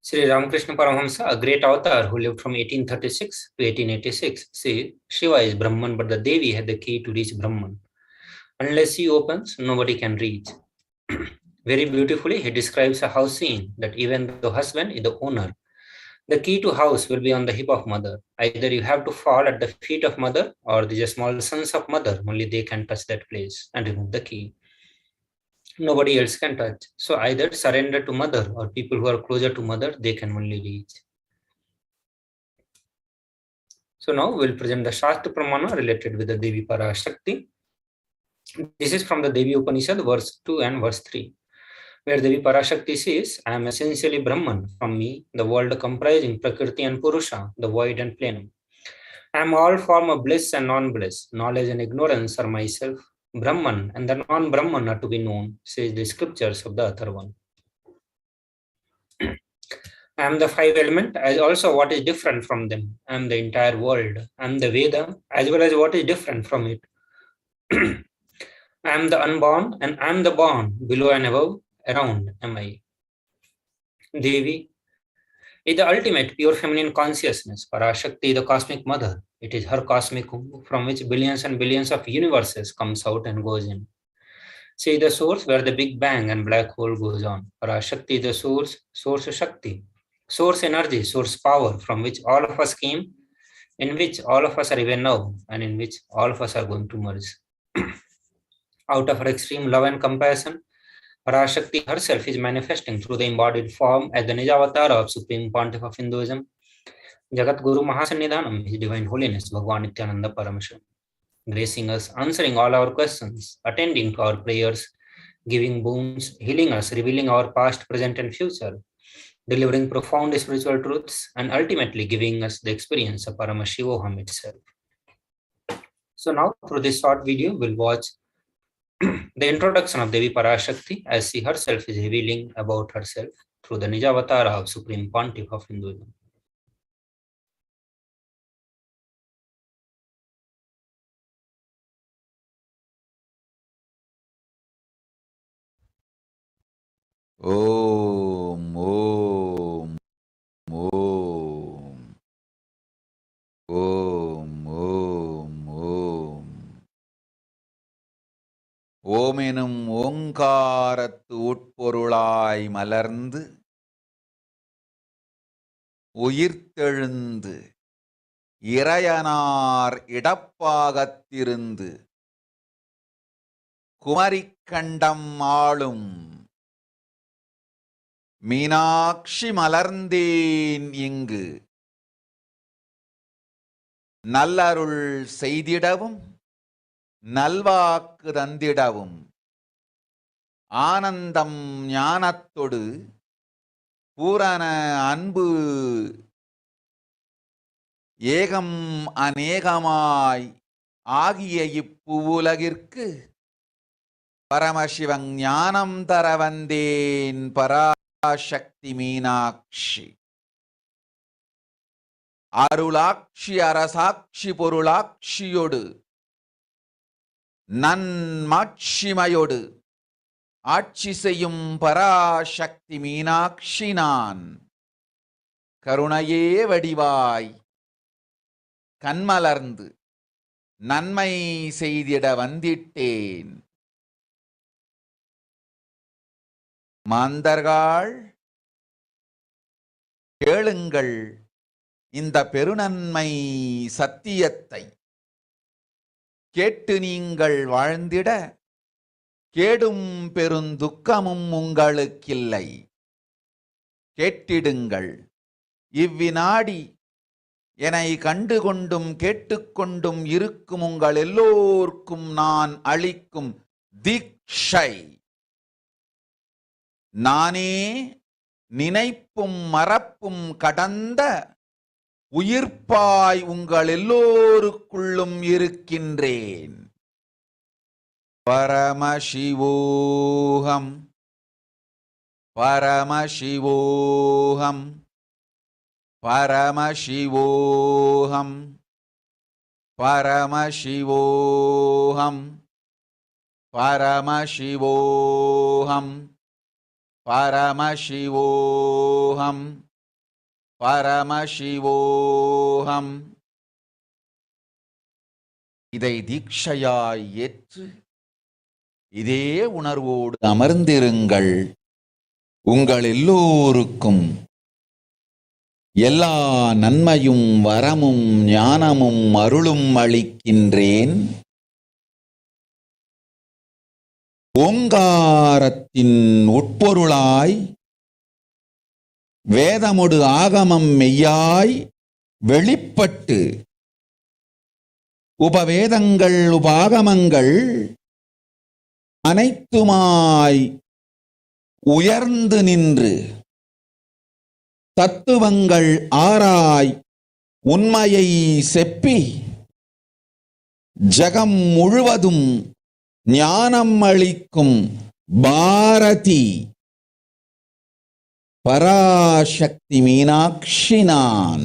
Sri Ramakrishna Paramahamsa, a great avatar who lived from 1836 to 1886, said, Shiva is Brahman, but the Devi had the key to reach Brahman. Unless he opens, nobody can reach. Very beautifully, he describes a house scene that even the husband is the owner, the key to house will be on the hip of mother. Either you have to fall at the feet of mother, or the small sons of mother, only they can touch that place and remove the key. Nobody else can touch. So either surrender to mother, or people who are closer to mother, they can only reach. So now we'll present the Shastra Pramana related with the Devi Parashakti. This is from the Devi Upanishad, verse 2 and verse 3, where Devi Parashakti says, I am essentially Brahman. From me, the world comprising Prakriti and Purusha, the void and plenum. I am all form of bliss and non-bliss. Knowledge and ignorance are myself. Brahman and the non-Brahman are to be known, says the scriptures of the other one. I am the five element as also what is different from them. I am the entire world. I am the Veda as well as what is different from it. I am the unborn and I am the born. Below and above, around am I. Devi is the ultimate pure feminine consciousness. Parashakti, the cosmic mother. It is her cosmic womb from which billions and billions of universes comes out and goes in. She is the source where the Big Bang and black hole goes on. Parashakti is the source Shakti, source energy, source power from which all of us came, in which all of us are even now, and in which all of us are going to merge. Out of her extreme love and compassion, Parashakti herself is manifesting through the embodied form as the Nijavatara of Supreme Pontiff of Hinduism, Jagat Guru Mahasannidhanam, His Divine Holiness, Bhagavan Nithyananda Paramashivam, gracing us, answering all our questions, attending to our prayers, giving boons, healing us, revealing our past, present, and future, delivering profound spiritual truths, and ultimately giving us the experience of Paramashivoham itself. So now, through this short video, we'll watch the introduction of Devi Parashakti as she herself is revealing about herself through the Nijavatara of Supreme Pontiff of Hinduism.
Om, Om, Om, Om, Om, Om. ஓம் எனும் ஓங்காரத்து உட்பொருளாய் மலர்ந்து உயிர்த்தெழுந்து இறையனார் இடப்பாகத்திருந்து குமரிக்கண்டம் ஆளும் மீனாட்சி மலர்ந்தேன் இங்கு நல்லருள் செய்திடவும் நல்வாக்கு தந்திடவும் ஆனந்தம் ஞானத்தொடு பூரண அன்பு ஏகம் அநேகமாய் ஆகிய இப்புவுலகிற்கு பரமசிவன் ஞானம் தர வந்தேன் பராசக்தி மீனாட்சி. அருளாட்சி அரசாட்சி பொருளாட்சியோடு நன்மாட்சிமையோடு ஆட்சி செய்யும் பராசக்தி மீனாட்சி நான். கருணையே வடிவாய் கண்மலர்ந்து நன்மை செய்திட வந்திட்டேன். மாந்தர்கள் கேளுங்கள் இந்த பெருநன்மை சத்தியத்தை. கேட்டு நீங்கள் வாழ்ந்திட கேடும் பெருந்துக்கமும் உங்களுக்கில்லை. கேட்டிடுங்கள். இவ்வினாடி என்னை கண்டுகொண்டும் கேட்டுக்கொண்டும் இருக்கும் உங்கள் எல்லோர்க்கும் நான் அளிக்கும் தீட்சை. நானே நினைப்பும் மறப்பும் கடந்த உயிர்ப்பாய் உங்கள் எல்லோருக்குள்ளும் இருக்கின்றேன். பரமசிவோஹம் பரமசிவோஹம் பரமசிவோஹம் பரமசிவோஹம் பரமசிவோஹம் பரமசிவோஹம் பரமசிவோஹம். இதை தீட்சையாய் ஏற்று இதே உணர்வோடு அமர்ந்திருங்கள். உங்கள் எல்லோருக்கும் எல்லா நன்மையும் வரமும் ஞானமும் அருளும் அளிக்கின்றேன். ஓங்காரத்தின் உட்பொருளாய் வேதமொடு ஆகமம் மெய்யாய் வெளிப்பட்டு உபவேதங்கள் உபாகமங்கள் அனைத்துமாய் உயர்ந்து நின்று தத்துவங்கள் ஆராய் உண்மையை செப்பி ஜகம் முழுவதும் ஞானம் அளிக்கும் பாரதி பராசக்தி மீனாட்சி நான்.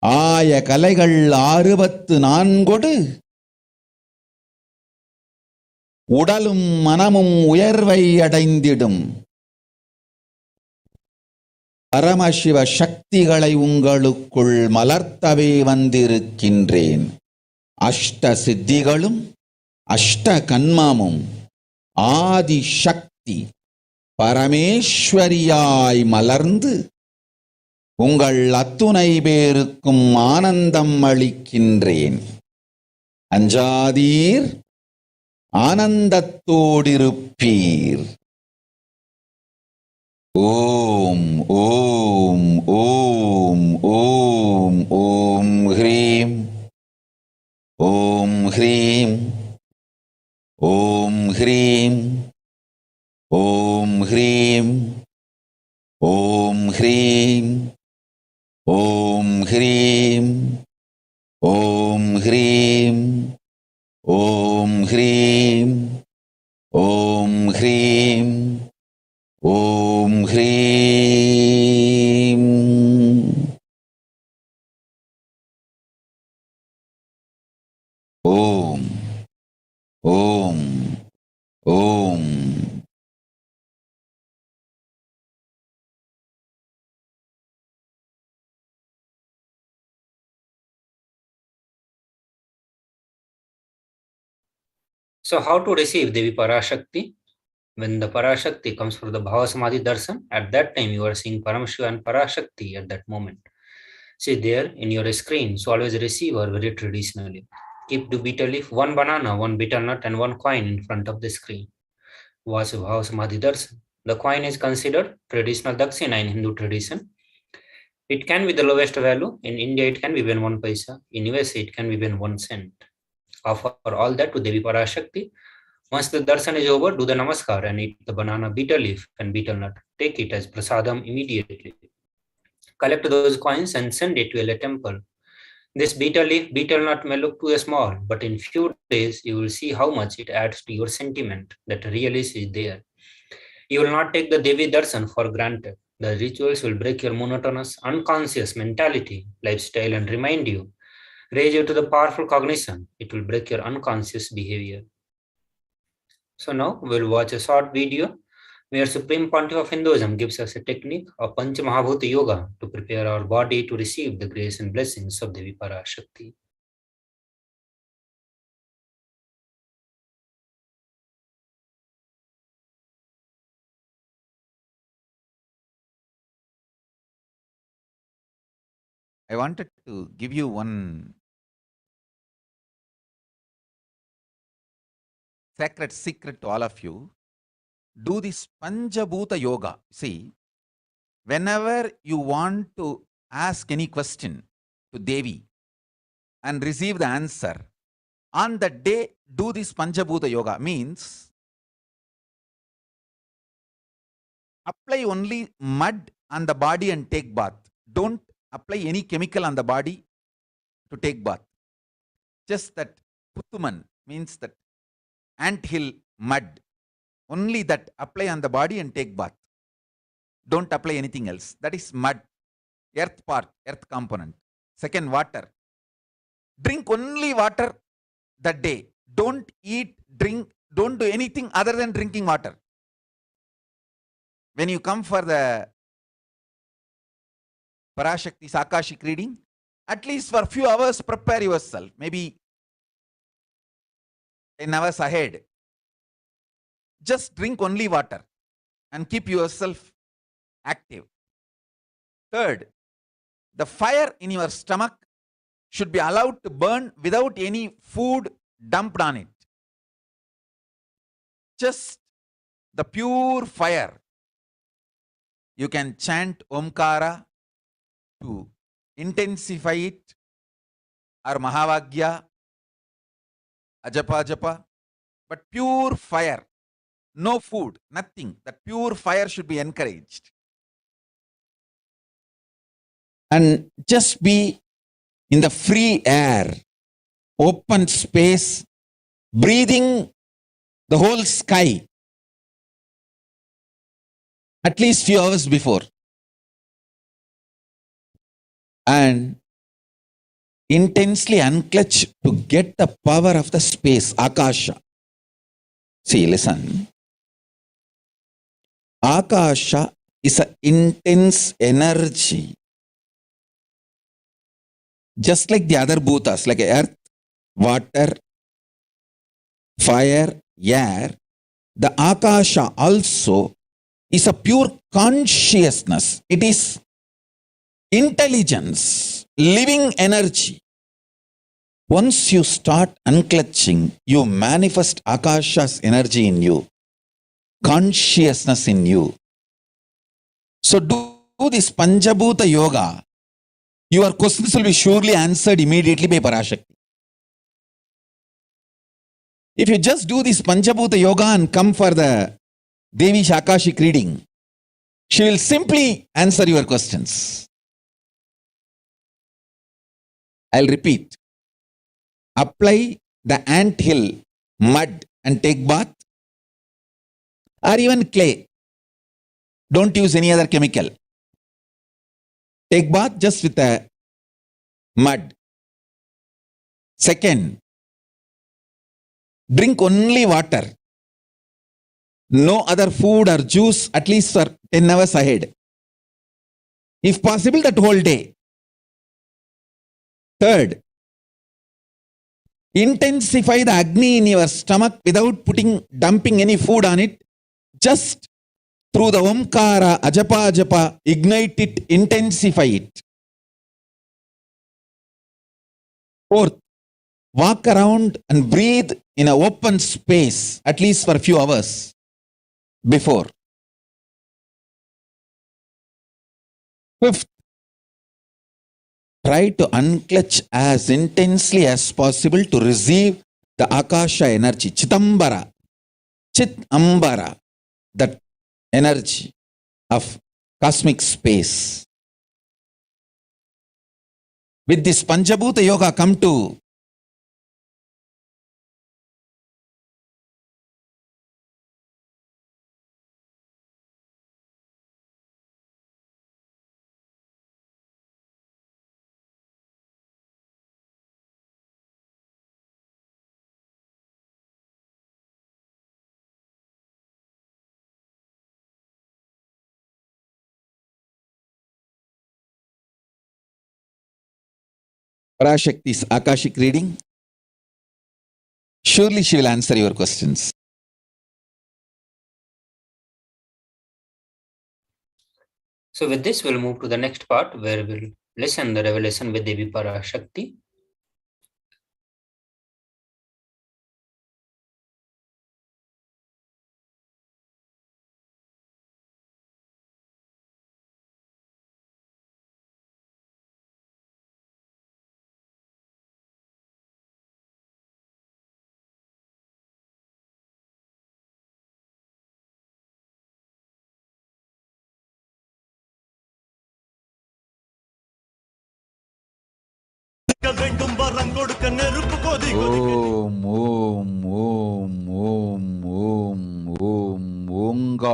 ஆய கலைகள் 64 உடலும் மனமும் உயர்வை அடைந்திடும். பரமசிவ சக்திகளை உங்களுக்குள் மலர்த்தவே வந்திருக்கின்றேன். அஷ்ட சித்திகளும் அஷ்ட கன்மமும் ஆதி சக்தி பரமேஸ்வரியாய் மலர்ந்து உங்கள் அத்துணை பேருக்கும் ஆனந்தம் அளிக்கின்றேன். அஞ்சாதீர், ஆனந்தத்தோடிருப்பீர். ஓம் ஓம் ஓம் ஓம் ஓம் ஹ்ரீம் ஓம் ஹ்ரீம் ஓம் ஹ்ரீம் ஓம் ஹ்ரீம் ஓம் ஹ்ரீம் ஓம் ஹ்ரீம் ஓம் ஹ்ரீம் ஓம் ஹ்ரீம் ஓம் ஹ்ரீம் ஓம் ஹ்ரீம். ஓம் ஓம் ஓம்.
So how to receive Devi Parashakti? When the Parashakti comes for the Bhava Samadhi Darshan, at that time you are seeing Paramashiva and Parashakti at that moment. See there in your screen, so always receive or very traditionally. Keep two bitter leaf, one banana, one bitter nut, and one coin in front of the screen. Vasubhav Samadhi Darshan. The coin is considered traditional Dakshina in Hindu tradition. It can be the lowest value. In India, it can be even 1 paisa. In USA, it can be even 1 cent. Offer all that to Devi Parashakti. Once the darshan is over, do the namaskar and eat the banana bitter leaf and bitter nut. Take it as prasadam immediately. Collect those coins and send it to a temple. This bitter leaf, bitter nut may look too small, but in few days you will see how much it adds to your sentiment that really is there. You will not take the Devi darshan for granted. The rituals will break your monotonous, unconscious mentality, lifestyle, and remind you, raise you to the powerful cognition. It will break your unconscious behavior. So now we'll watch a short video where Supreme Pontiff of Hinduism gives us a technique of Panch Mahabhuta Yoga to prepare our body to receive the grace and blessings of Devi Parashakti.
I wanted to give you one sacred secret to all of you. Do this Panchabhuta Yoga. See, whenever you want to ask any question to Devi and receive the answer, on that day, do this Panchabhuta Yoga. Means, apply only mud on the body and take bath. Don't apply any chemical on the body to take bath. Just that Puttuman means that anthill mud. Only that apply on the body and take bath. Don't apply anything else. That is mud. Earth part, earth component. Second, water. Drink only water that day. Don't eat, drink, don't do anything other than drinking water. When you come for the Parashakti's Akashic reading, at least for a few hours, prepare yourself. Maybe 10 hours ahead. Just drink only water and keep yourself active. Third, the fire in your stomach should be allowed to burn without any food dumped on it. Just the pure fire. You can chant Omkara to intensify it, or Mahavagya, Ajapa Japa, but pure fire. No food, nothing. That pure fire should be encouraged. And just be in the free air, open space, breathing the whole sky. At least few hours before. And intensely unclutch to get the power of the space, Akasha. See, listen. Akasha is an intense energy. Just like the other bhutas, like earth, water, fire, air, the Akasha also is a pure consciousness. It is intelligence, living energy. Once you start unclutching, you manifest Akasha's energy in you. Consciousness in you. So do this Panchabhuta Yoga. Your questions will be surely answered immediately by Parashakti. If you just do this Panchabhuta Yoga and come for the Devi Akashic reading, she will simply answer your questions. I'll repeat. Apply the anthill mud and take bath, or even clay. Don't use any other chemical. Take bath just with the mud. Second, drink only water. No other food or juice at least for 10 hours ahead. If possible, that whole day. Third, intensify the Agni in your stomach without dumping any food on it. Just through the Omkara, Ajapa Ajapa, ignite it, intensify it. Fourth, walk around and breathe in an open space at least for a few hours before. Fifth, try to unclutch as intensely as possible to receive the Akasha energy, Chitambara, that energy of cosmic space. With this Panchabhuta Yoga come to Parashakti's Akashic reading. Surely she will answer your questions.
So with this, we'll move to the next part where we'll listen the revelation with Devi Parashakti.
ஓம் ஓம் ஓம் ஓம் ஓம் ஓம் ஓங்காரத்துயர்ந்து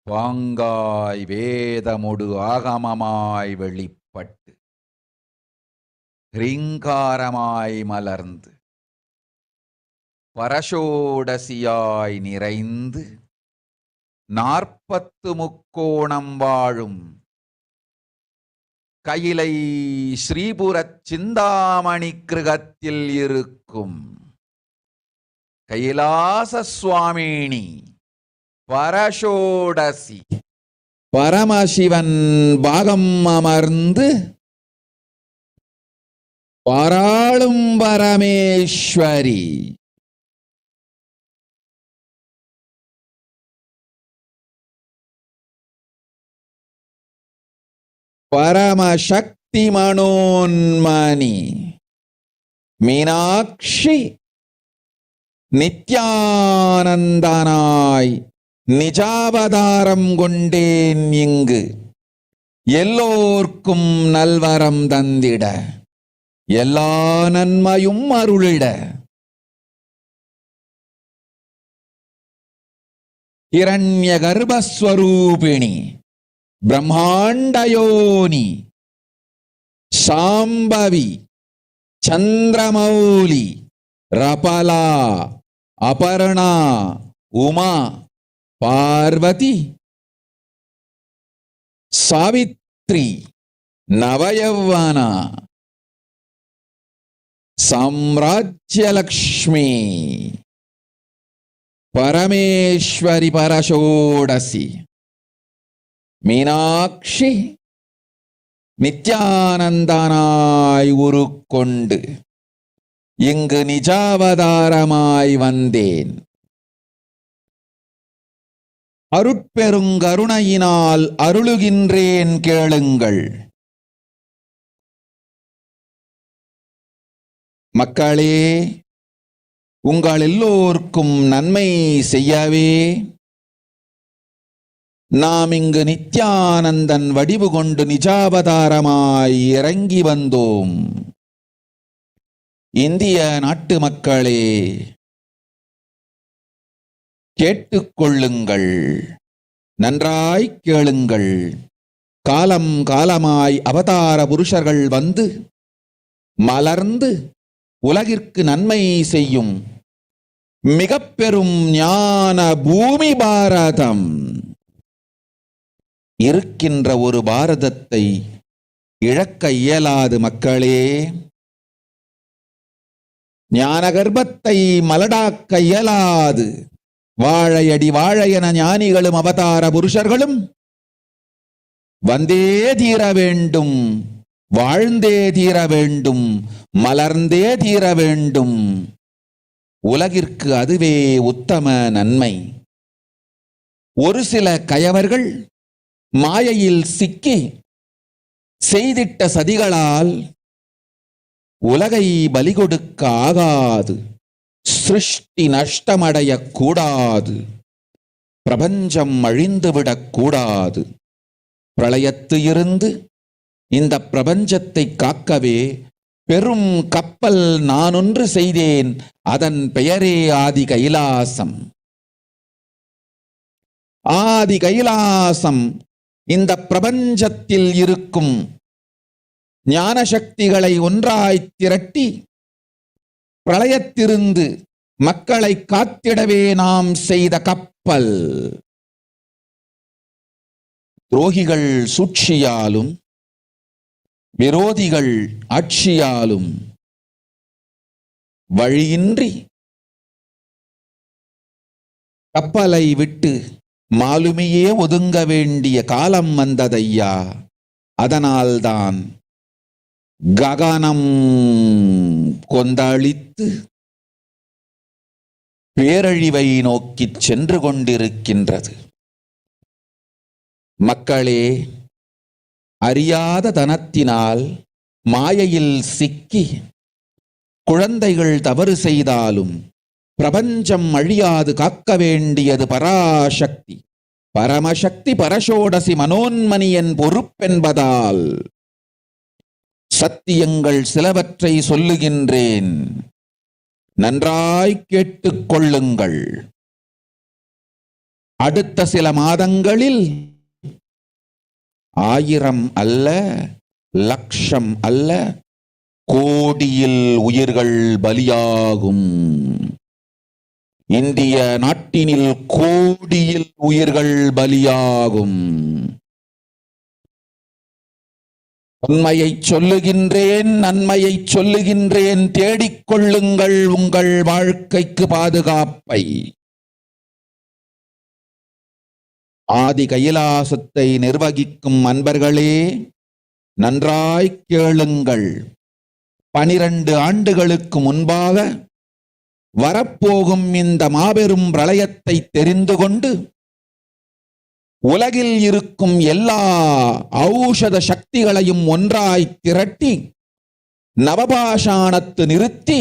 பாங்காய் வேதமொடு ஆகமமாய் வெளிப்பட்டு ரீங்காரமாய் மலர்ந்து பரஷோடசியாய் நிறைந்து 40 முக்கோணம் வாழும் கையிலை ஸ்ரீபுரச் சிந்தாமணி கிருகத்தில் இருக்கும் கைலாச சுவாமினி பரஷோடசி பரமசிவன் பாகம் அமர்ந்து பாராளும் பரமேஸ்வரி பரமசக்தி மனோன்மணி மீனாட்சி நித்யானந்தனாய் நிஜாவதாரம் கொண்டேன் இங்கு எல்லோர்க்கும் நல்வரம் தந்திட எல்லா நன்மையும் அருளிட இரண்ய கர்ப்பஸ்வரூபிணி பிரம்மாண்டயோனி சாம்பவி சந்திரமௌலி ரபலா அபர்ணா உமா பார்வதி சாவித்ரி நவயௌவனா சாம்ராஜ்யலக்ஷ்மி பரமேஸ்வரி பரஷோடசி மீனாட்சி நித்யானந்தனாய் உருக்கொண்டு இங்கு நிஜாவதாரமாய் வந்தேன். அருட்பெருங்கருணையினால் அருளுகின்றேன் கேளுங்கள். மக்களே, உங்கள் எல்லோருக்கும் நன்மை செய்யவே நாம் இங்கு நித்யானந்தன் வடிவு கொண்டு நிஜாவதாரமாய் இறங்கி வந்தோம். இந்திய நாட்டு மக்களே, கேட்டுக்கொள்ளுங்கள், நன்றாய் கேளுங்கள். காலம் காலமாய் அவதார புருஷர்கள் வந்து மலர்ந்து உலகிற்கு நன்மை செய்யும் மிக பெரும் ஞான பூமி பாரதம். இருக்கின்ற ஒரு பாரதத்தை இழக்க இயலாது மக்களே. ஞான கர்ப்பத்தை மலடாக்க இயலாது. வாழையடி வாழையென ஞானிகளும் அவதார புருஷர்களும் வந்தே தீர வேண்டும். வாழ்ந்தே தீர வேண்டும், மலர்ந்தே தீர வேண்டும். உலகிற்கு அதுவே உத்தம நன்மை. ஒரு சில கயவர்கள் மாயையில் சிக்கி செய்திட்ட சதிகளால் உலகை பலி கொடுக்க ஆகாது. சிருஷ்டி நஷ்டமடையக் கூடாது. பிரபஞ்சம் அழிந்துவிடக் கூடாது. பிரளயத்து இருந்து இந்த பிரபஞ்சத்தை காக்கவே பெரும் கப்பல் நானொன்று செய்தேன். அதன் பெயரே ஆதி கைலாசம். ஆதி கைலாசம் இந்த பிரபஞ்சத்தில் இருக்கும் ஞான சக்திகளை ஒன்றாய் திரட்டி பிரளயத்திலிருந்து மக்களை காத்திடவே நாம் செய்த கப்பல். துரோகிகள் சூழ்ச்சியாலும் விரோதிகள் ஆட்சியாலும் வழியின்றி கப்பலை விட்டு மாலுமியே ஒதுங்க வேண்டிய காலம் வந்ததையா. அதனால்தான் ககனம் கொந்தளித்து பேரழிவை நோக்கி சென்று கொண்டிருக்கின்றது. மக்களே, அறியாத தனத்தினால் மாயையில் சிக்கி குழந்தைகள் தவறு செய்தாலும் பிரபஞ்சம் அழியாது காக்க வேண்டியது பராசக்தி. பரமசக்தி பரஷோடசி மனோன்மணியன் பொறுப்பென்பதால் சத்தியங்கள் சிலவற்றை சொல்லுகின்றேன், நன்றாய் கேட்டுக் கொள்ளுங்கள். அடுத்த சில மாதங்களில் 1000 அல்ல, லட்சம் அல்ல, கோடியில் உயிர்கள் பலியாகும். இந்திய நாட்டினில் கோடியில் உயிர்கள் பலியாகும். உண்மையை சொல்லுகின்றேன், நன்மையை சொல்லுகின்றேன். தேடிக்கொள்ளுங்கள் உங்கள் வாழ்க்கைக்கு பாதுகாப்பை. ஆதி கைலாசத்தை நிர்வகிக்கும் அன்பர்களே, நன்றாய் கேளுங்கள். 12 ஆண்டுகளுக்கு முன்பாக வரப்போகும் இந்த மாபெரும் பிரளயத்தை தெரிந்து கொண்டு உலகில் இருக்கும் எல்லா ஔஷத சக்திகளையும் ஒன்றாய் திரட்டி நவபாஷாணத்து நிறுத்தி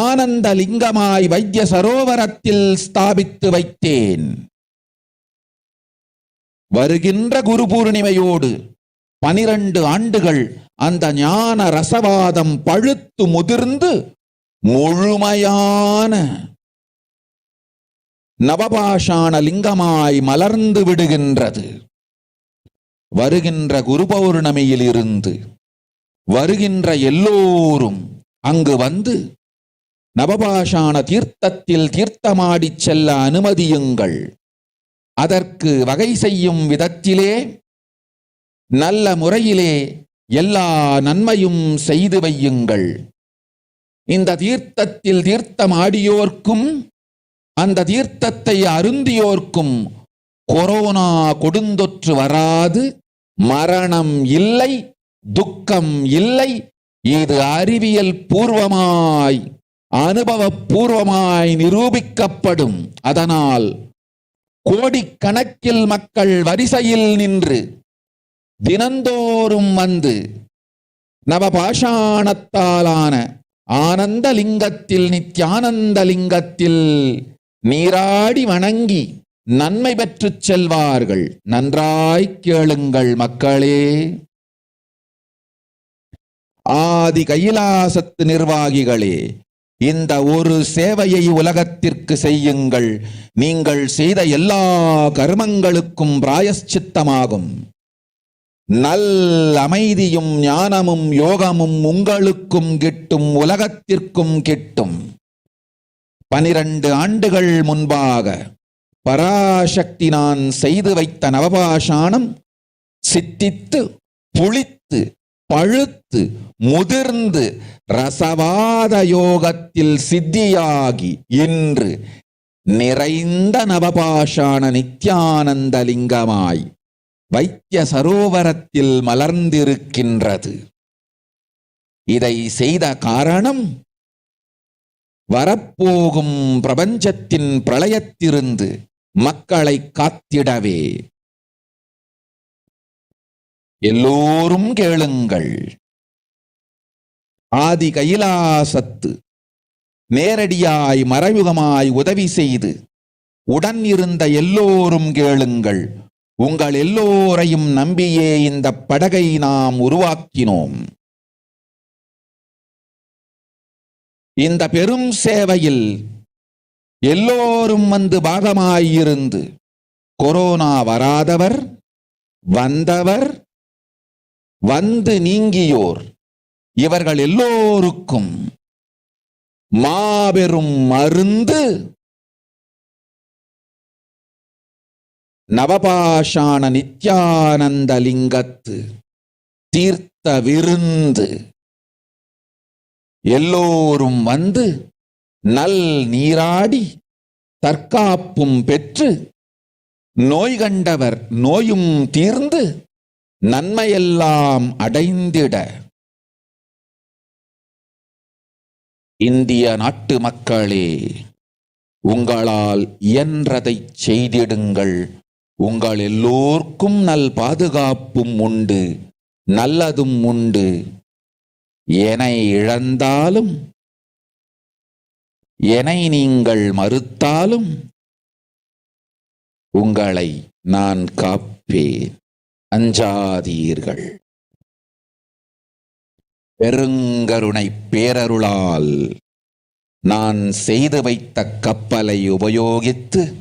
ஆனந்த லிங்கமாய் வைத்திய சரோவரத்தில் ஸ்தாபித்து வைத்தேன். வருகின்ற குரு பூர்ணிமையோடு 12 ஆண்டுகள் அந்த ஞான ரசவாதம் பழுத்து முதிர்ந்து முழுமையான நவபாஷாண லிங்கமாய் மலர்ந்து விடுகின்றது. வருகின்ற குரு பௌர்ணமியில் இருந்து வருகின்ற எல்லோரும் அங்கு வந்து நவபாஷாண தீர்த்தத்தில் தீர்த்தமாடி செல்ல அனுமதியுங்கள். அதற்கு வகை செய்யும் விதத்திலே நல்ல முறையிலே எல்லா நன்மையும் செய்து வையுங்கள். இந்த தீர்த்தத்தில் தீர்த்தமாடியோர்க்கும் அந்த தீர்த்தத்தை அருந்தியோர்க்கும் கொரோனா கொடுந்தொற்று வராது, மரணம் இல்லை, துக்கம் இல்லை. இது அறிவியல் பூர்வமாய் அனுபவபூர்வமாய் நிரூபிக்கப்படும். அதனால் கோடிக்கணக்கில் மக்கள் வரிசையில் நின்று தினந்தோறும் வந்து நவபாஷாணத்தாலான ஆனந்த லிங்கத்தில், நித்யானந்த லிங்கத்தில் நீராடி வணங்கி நன்மை பெற்றுச் செல்வார்கள். நன்றாய் கேளுங்கள் மக்களே. ஆதி கைலாசத்து நிர்வாகிகளே, இந்த ஒரு சேவையை உலகத்திற்கு செய்யுங்கள். நீங்கள் செய்த எல்லா கர்மங்களுக்கும் பிராயஷ்சித்தமாகும். நல் அமைதியும் ஞானமும் யோகமும் உங்களுக்கும் கிட்டும், உலகத்திற்கும் கிட்டும். 12 ஆண்டுகள் முன்பாக பராசக்தி நான் செய்து வைத்த நவபாஷாணம் சித்தித்து புளித்து பழுத்து முதிர்ந்து ரசவாத யோகத்தில் சித்தியாகி இன்று நிறைந்த நவபாஷாண நித்யானந்த லிங்கமாய் வைத்திய சரோவரத்தில் மலர்ந்திருக்கின்றது. இதை செய்த காரணம் வரப்போகும் பிரபஞ்சத்தின் பிரளயத்திலிருந்து மக்களை காத்திடவே. எல்லோரும் கேளுங்கள். ஆதி கைலாசத்து நேரடியாய் மறைமுகமாய் உதவி செய்து உடன் இருந்த எல்லோரும் கேளுங்கள். உங்கள் எல்லோரையும் நம்பியே இந்த படகை நாம் உருவாக்கினோம். இந்த பெரும் சேவையில் எல்லோரும் வந்து பாகமாயிருந்து கொரோனா வராதவர், வந்தவர், வந்து நீங்கியோர் இவர்கள் எல்லோருக்கும் மாபெரும் மருந்து நவபாஷாண நித்யானந்த லிங்கத்து தீர்த்த விருந்து. எல்லோரும் வந்து நல் நீராடி தற்காப்பும் பெற்று நோய் கண்டவர் நோயும் தீர்ந்து நன்மையெல்லாம் அடைந்திட இந்திய நாட்டு மக்களே, உங்களால் இயன்றதை செய்திடுங்கள். உங்கள் எல்லோர்க்கும் நல் பாதுகாப்பும் உண்டு, நல்லதும் உண்டு. என்னை இழந்தாலும் என்னை நீங்கள் மறுத்தாலும் உங்களை நான் காப்பேன். அஞ்சாதீர்கள். பெருங்கருணை பேரருளால் நான் செய்து வைத்த கப்பலை உபயோகித்து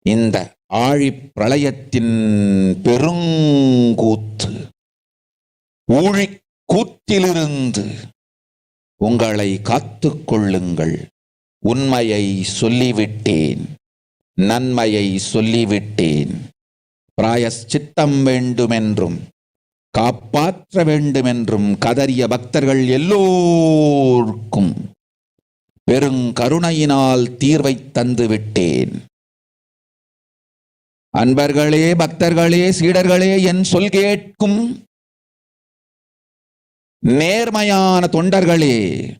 இந்த ஆழிப் பிரளயத்தின் பெருங்கூத்து ஊழிக் கூத்திலிருந்து உங்களை காத்துக் கொள்ளுங்கள். உண்மையை சொல்லிவிட்டேன், நன்மையை சொல்லிவிட்டேன். பிராயஷ்சித்தம் வேண்டுமென்றும் காப்பாற்ற வேண்டுமென்றும் கதறிய பக்தர்கள் எல்லோருக்கும் பெருங்கருணையினால் தீர்வை தந்து விட்டேன். அன்பர்களே, பக்தர்களே, சீடர்களே, என் சொல் கேட்கும் நேர்மையான தொண்டர்களே,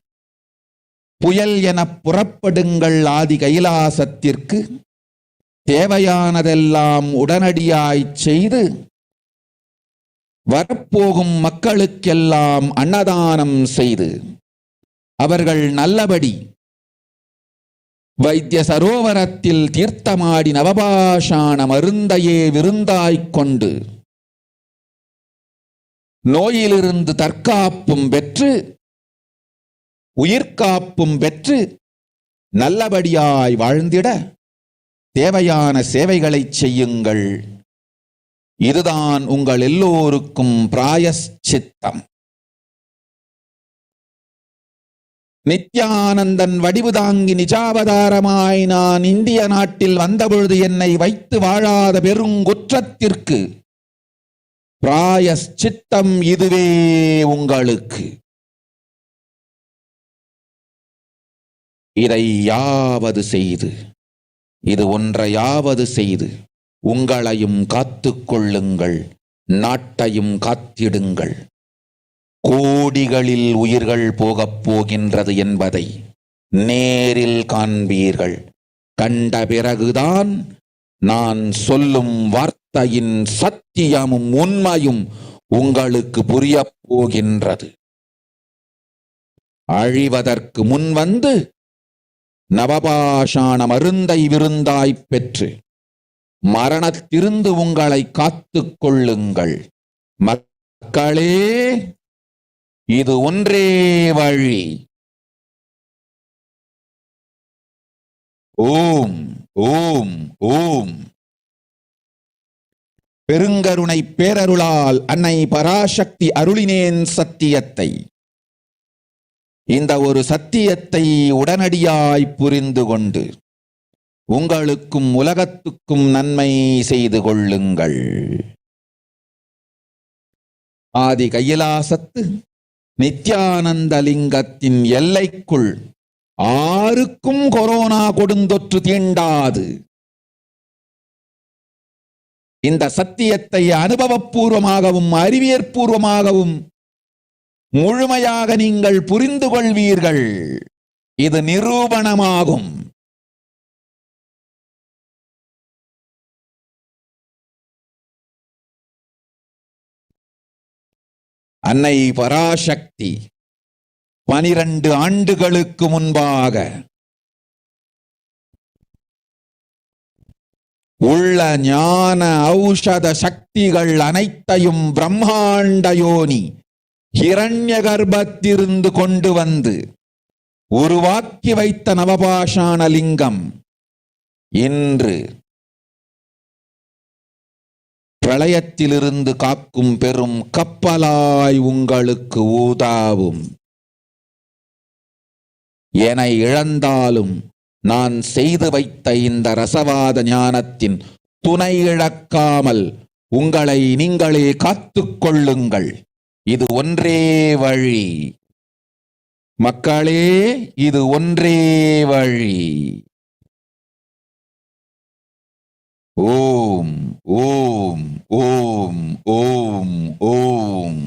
புயல் என புறப்படுங்கள். ஆதி கைலாசத்திற்கு தேவையானதெல்லாம் உடனடியாய் செய்து வரப்போகும் மக்களுக்கெல்லாம் அன்னதானம் செய்து அவர்கள் நல்லபடி வைத்திய சரோவரத்தில் தீர்த்தமாடி நவபாஷாண மருந்தையே விருந்தாய்க் கொண்டு நோயிலிருந்து தற்காப்பும் பெற்று உயிர்காப்பும் பெற்று நல்லபடியாய் வாழ்ந்திட தேவையான சேவைகளை செய்யுங்கள். இதுதான் உங்கள் எல்லோருக்கும் பிராயஷ்சித்தம். நித்யானந்தன் வடிவு தாங்கி நிஜாவதாரமாய் நான் இந்திய நாட்டில் வந்தபொழுது என்னை வைத்து வாழாத பெருங்குற்றத்திற்கு பிராயஷ்சித்தம் இதுவே உங்களுக்கு. இதை யாவது செய்து, இது ஒன்றையாவது செய்து உங்களையும் காத்துக் கொள்ளுங்கள், நாட்டையும் காத்திடுங்கள். கோடிகளில் உயிர்கள் போகப் போகின்றது என்பதை நேரில் காண்பீர்கள். கண்ட பிறகுதான் நான் சொல்லும் வார்த்தையின் சத்தியமும் உண்மையும் உங்களுக்கு புரியப் போகின்றது. அழிவதற்கு முன் வந்து நவபாஷாண மருந்தை விருந்தாய்ப் பெற்று மரணத்திலிருந்து உங்களை காத்துக் கொள்ளுங்கள். மக்களே, இது ஒன்றே வழி. ஓம் ஓம் ஓம். பெருங்கருணை பேரருளால் அன்னை பராசக்தி அருளினேன் சத்தியத்தை. இந்த ஒரு சத்தியத்தை உடனடியாய் புரிந்து கொண்டு உங்களுக்கும் உலகத்துக்கும் நன்மை செய்து கொள்ளுங்கள். ஆதி கைலாசத்து நித்யானந்த லிங்கத்தின் எல்லைக்குள் ஆருக்கும் கொரோனா கொடுந்தொற்று தீண்டாது. இந்த சத்தியத்தை அனுபவபூர்வமாகவும் அறிவியற்பூர்வமாகவும் முழுமையாக நீங்கள் புரிந்து கொள்வீர்கள். இது நிரூபணமாகும். அன்னை பராசக்தி 12 ஆண்டுகளுக்கு முன்பாக உள்ள ஞான ஔஷத சக்திகள் அனைத்தையும் பிரம்மாண்ட யோனி ஹிரண்ய கர்ப்பத்திலிருந்து கொண்டு வந்து உருவாக்கி வைத்த நவபாஷாண லிங்கம் இன்று பிரளயத்திலிருந்து காக்கும் பெரும் கப்பலாய் உங்களுக்கு ஊதாவும். என இழந்தாலும் நான் செய்து வைத்த இந்த ரசவாத ஞானத்தின் துணை இழக்காமல் உங்களை நீங்களே காத்துக் கொள்ளுங்கள். இது ஒன்றே வழி மக்களே, இது ஒன்றே வழி. ஓம் ஓம் ஓம் ஓம் ஓம்.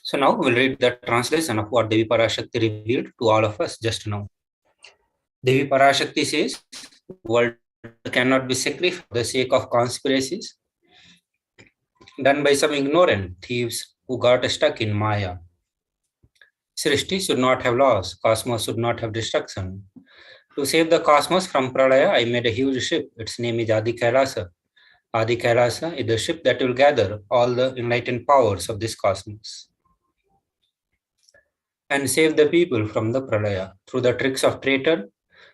So now we'll read the translation of what Devi Parashakti revealed to all of us just now. Devi Parashakti says, the world cannot be sacrificed for the sake of conspiracies done by some ignorant thieves who got stuck in Maya. Srishti should not have loss, cosmos should not have destruction. To save the cosmos from Pralaya, I made a huge ship. Its name is Adi KAILASA. Adi KAILASA is the ship that will gather all the enlightened powers of this cosmos and save the people from the Pralaya. Through the tricks of traitor,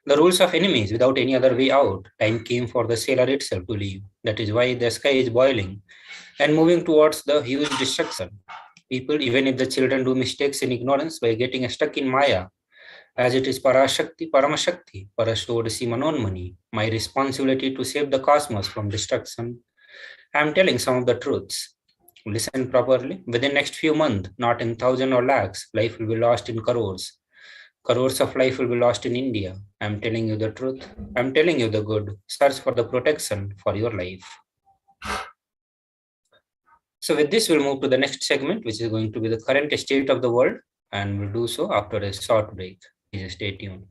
the rules of enemies, without any other way out, time came for the sailor itself to leave. That is why the sky is boiling and moving towards the huge destruction. People, even if the children do mistakes in ignorance by getting stuck in Maya, as it is Parashakti, Paramashakti, Parashod Simanonmani, my responsibility to save the cosmos from destruction. I am telling some of the truths. Listen properly. Within next few months, not in thousands or lakhs, life will be lost in crores. Crores of life will be lost in India. I am telling you the truth. I am telling you the good. Search for the protection for your life. So with this, we'll move to the next segment, which is going to be the current state of the world, and we'll do so after a short break. Please stay tuned.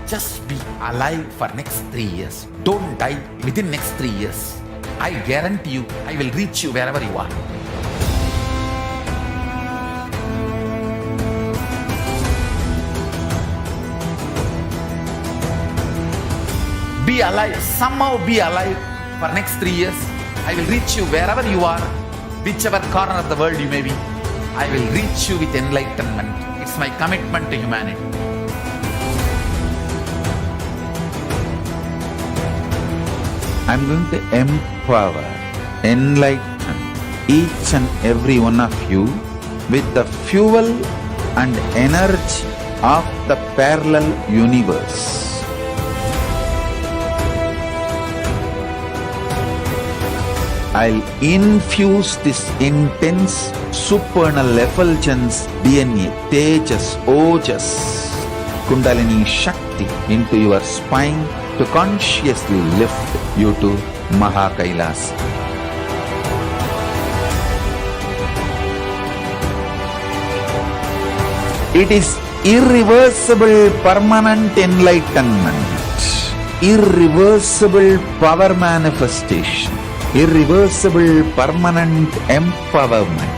Just be alive for next 3 years. Don't die within next 3 years. I guarantee you, I will reach you wherever you are. Be alive, somehow be alive for next 3 years. I will reach you wherever you are, whichever corner of the world you may be. I will reach you with enlightenment. It's my commitment to humanity. I'm going to empower, enlighten each and every one of you with the fuel and energy of the parallel universe. I'll infuse this intense supernal effulgence DNA, Tejas, Ojas, Kundalini Shakti into your spine to consciously lift you to KAILASA. It is irreversible permanent enlightenment, irreversible power manifestation, irreversible permanent empowerment.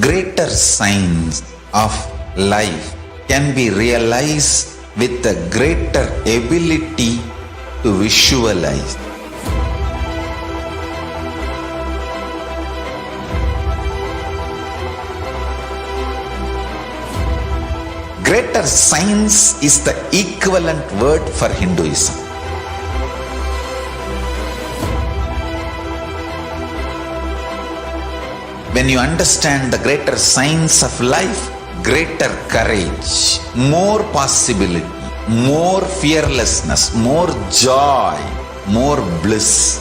Greater signs of life can be realized with a greater ability to visualize. Greater science is the equivalent word for Hinduism. When you understand the greater science of life, greater courage, more possibility, more fearlessness, more joy, more bliss.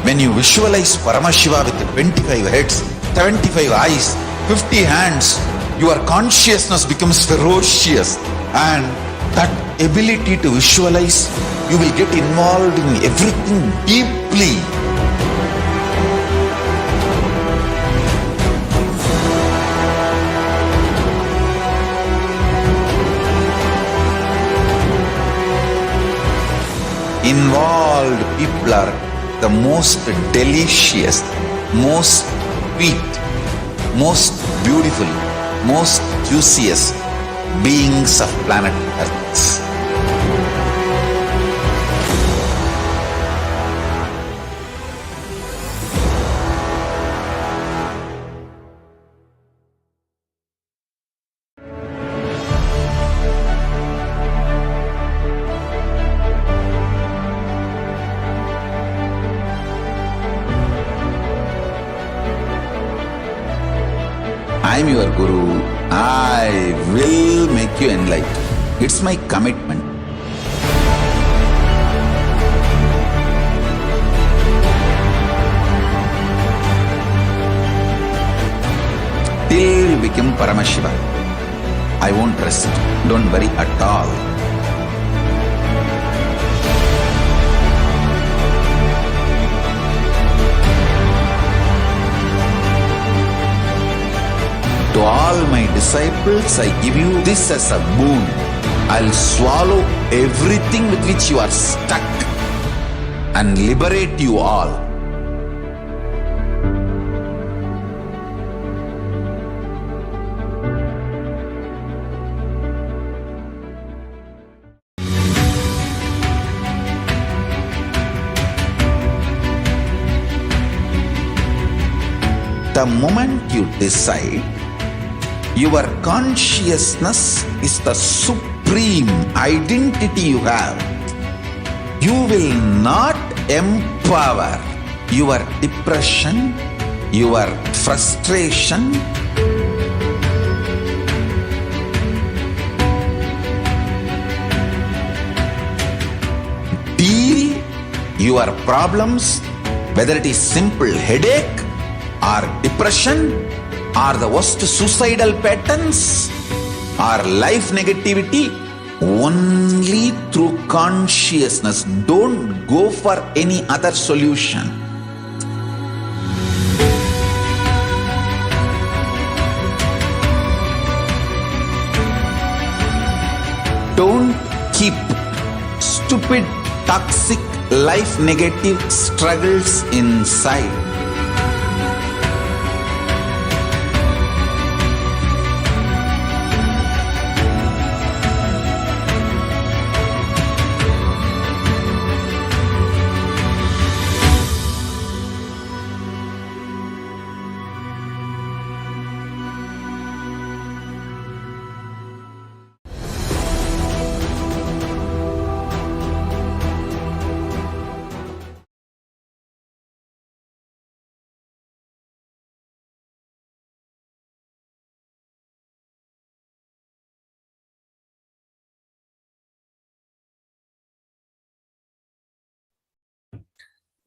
When you visualize Paramashiva with 25 heads, 75 eyes, 50 hands, your consciousness becomes ferocious, and that ability to visualize, you will get involved in everything deeply. Involved people are the most delicious, most sweet, most beautiful, most juiciest beings of planet Earth. I am your Guru. I will make you enlightened. It's my commitment. Till you become Paramashiva, I won't rest. Don't worry at all. To all my disciples, I give you this as a boon. I'll swallow everything with which you are stuck and liberate you all. The moment you decide, your consciousness is the supreme identity you have. You will not empower your depression, your frustration, deal your problems, whether it is simple headache or depression, or the worst suicidal patterns, or life negativity, only through consciousness. Don't go for any other solution. Don't keep stupid, toxic, life negative struggles inside.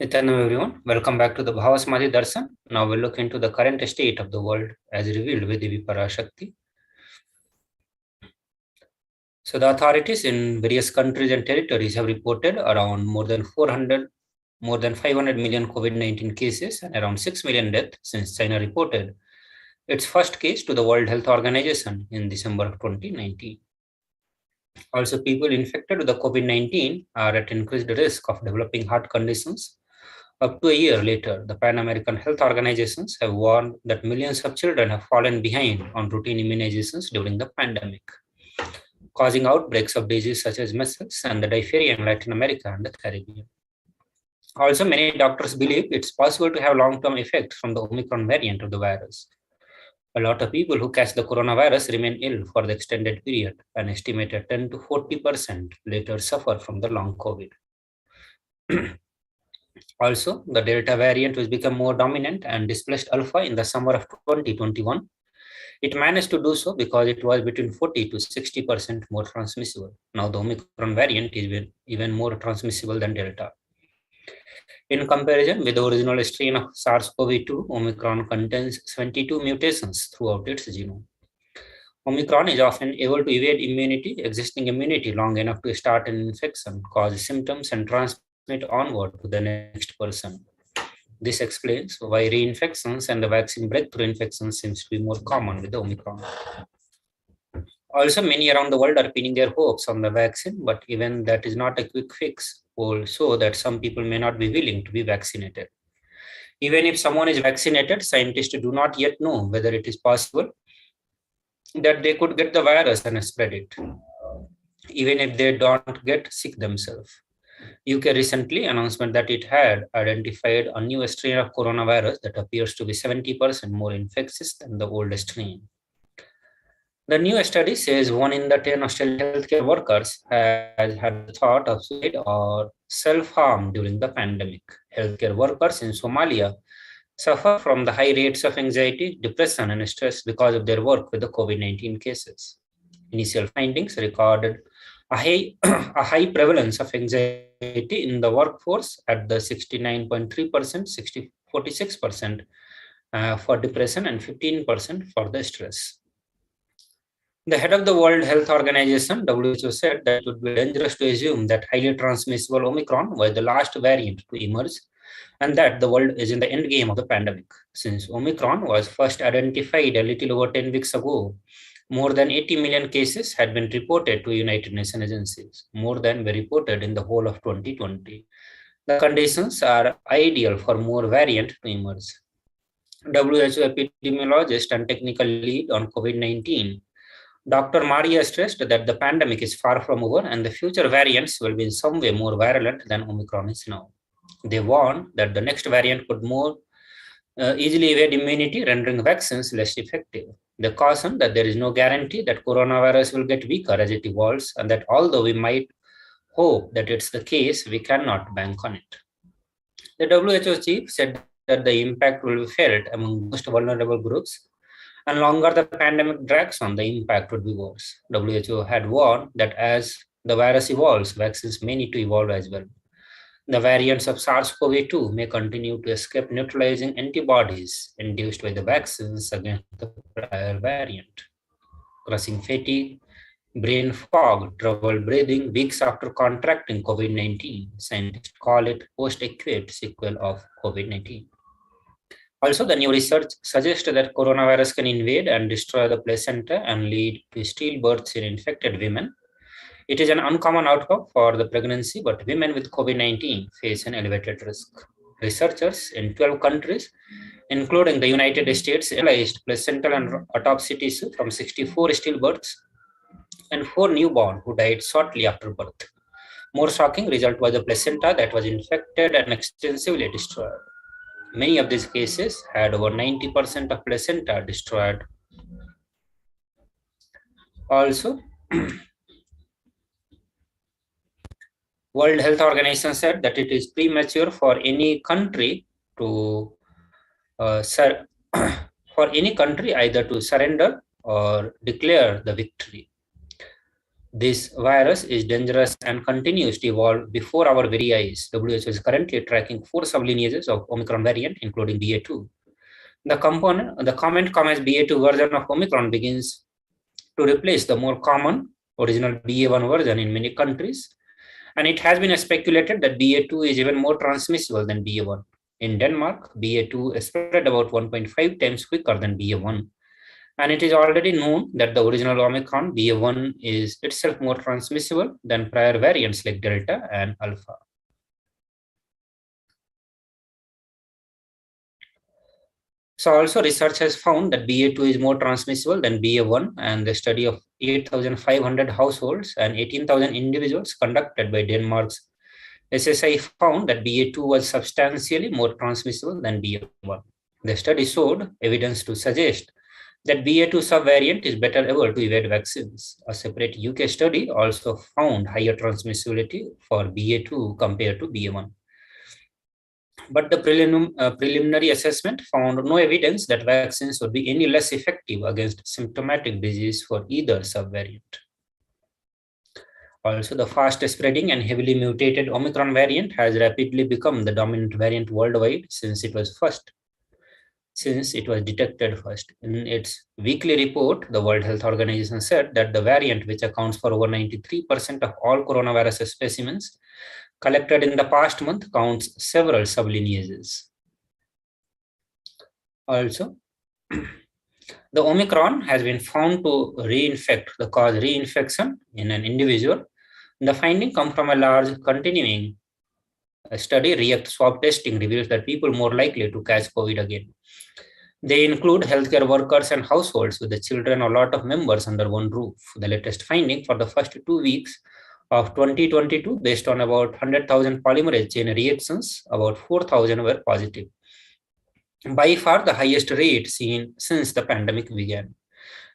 Nityananda everyone, welcome back to the Bhavasamadhi Darshan. Now we'll look into the current state of the world as revealed with Devi Parashakti. So the authorities in various countries and territories have reported around more than 500 million COVID-19 cases and around 6 million deaths since China reported its first case to the World Health Organization in December of 2019. Also, people infected with the COVID-19 are at increased risk of developing heart conditions. Up to a year later, the Pan American Health Organizations have warned that millions of children have fallen behind on routine immunizations during the pandemic, causing outbreaks of diseases such as measles and the diphtheria in Latin America and the Caribbean. Also, many doctors believe it's possible to have long-term effects from the Omicron variant of the virus. A lot of people who catch the coronavirus remain ill for the extended period. An estimated 10 to 40% later suffer from the long COVID. Also, the Delta variant, which became more dominant and displaced Alpha in the summer of 2021, it managed to do so because it was between 40 to 60% more transmissible. Now, the Omicron variant is even more transmissible than Delta. In comparison with the original strain of SARS-CoV-2, Omicron contains 72 mutations throughout its genome. Omicron is often able to evade existing immunity long enough to start an infection, cause symptoms, and transmit onward to the next person. This explains why reinfections and the vaccine breakthrough infections seems to be more common with the Omicron. Also, many around the world are pinning their hopes on the vaccine, but even that is not a quick fix. Also, that some people may not be willing to be vaccinated. Even if someone is vaccinated, scientists do not yet know whether it is possible that they could get the virus and spread it, even if they don't get sick themselves. UK recently announced that it had identified a new strain of coronavirus that appears to be 70% more infectious than the old strain. The new study says 1 in the 10 Australian healthcare workers has had the thought of suicide or self-harm during the pandemic. Healthcare workers in Somalia suffer from the high rates of anxiety, depression, and stress because of their work with the COVID-19 cases. Initial findings recorded a high prevalence of anxiety in the workforce at the 69.3%, 46% for depression, and 15% for the stress. The head of the World Health Organization, WHO, said that it would be dangerous to assume that highly transmissible Omicron was the last variant to emerge and that the world is in the end game of the pandemic. Since Omicron was first identified a little over 10 weeks ago, more than 80 million cases had been reported to United Nations agencies, more than were reported in the whole of 2020. The conditions are ideal for more variant to emerge. WHO epidemiologist and technical lead on COVID-19, Dr. Maria stressed that the pandemic is far from over and the future variants will be in some way more virulent than Omicron is now. They warned that the next variant could more easily evade immunity, rendering vaccines less effective. They cautioned that there is no guarantee that coronavirus will get weaker as it evolves, and that although we might hope that it's the case, we cannot bank on it. The WHO chief said that the impact will be felt among most vulnerable groups, and longer the pandemic drags on, the impact would be worse. WHO had warned that as the virus evolves, vaccines may need to evolve as well. The variants of SARS-CoV-2 may continue to escape neutralizing antibodies induced by the vaccines against the prior variant. Crushing fatigue, brain fog, trouble breathing weeks after contracting COVID-19. Scientists call it post-acute sequel of COVID-19. Also, the new research suggests that coronavirus can invade and destroy the placenta and lead to stillbirths in infected women. It is an uncommon outcome for the pregnancy, but women with COVID-19 face an elevated risk. Researchers in 12 countries, including the United States, analyzed placental and autopsy tissue from 64 stillbirths and 4 newborns who died shortly after birth. More shocking result was the placenta that was infected and extensively destroyed. Many of these cases had over 90% of placenta destroyed. Also, World Health Organization said that it is premature for any country to either to surrender or declare the victory. This virus is dangerous and continues to evolve before our very eyes. WHO is currently tracking 4 sublineages of Omicron variant, including BA2. The comment comes BA2 version of Omicron begins to replace the more common original BA1 version in many countries. And it has been speculated that BA2 is even more transmissible than BA1. In Denmark, BA2 spread about 1.5 times quicker than BA1. And it is already known that the original Omicron BA1 is itself more transmissible than prior variants like Delta and Alpha. So also research has found that BA2 is more transmissible than BA1, and the study of 8,500 households and 18,000 individuals conducted by Denmark's SSI found that BA2 was substantially more transmissible than BA1. The study showed evidence to suggest that BA2 subvariant is better able to evade vaccines. A separate UK study also found higher transmissibility for BA2 compared to BA1. But the preliminary assessment found no evidence that vaccines would be any less effective against symptomatic disease for either subvariant. Also, the fast-spreading and heavily mutated Omicron variant has rapidly become the dominant variant worldwide since it was detected first. In its weekly report, the World Health Organization said that the variant, which accounts for over 93% of all coronavirus specimens collected in the past month, counts several sublineages. Also, the Omicron has been found to cause reinfection in an individual. The finding come from a large continuing study. React swab testing reveals that people more likely to catch COVID again. They include healthcare workers and households with the children or lot of members under one roof. The latest finding for the first 2 weeks of 2022, based on about 100,000 polymerase chain reactions, about 4,000 were positive. By far the highest rate seen since the pandemic began.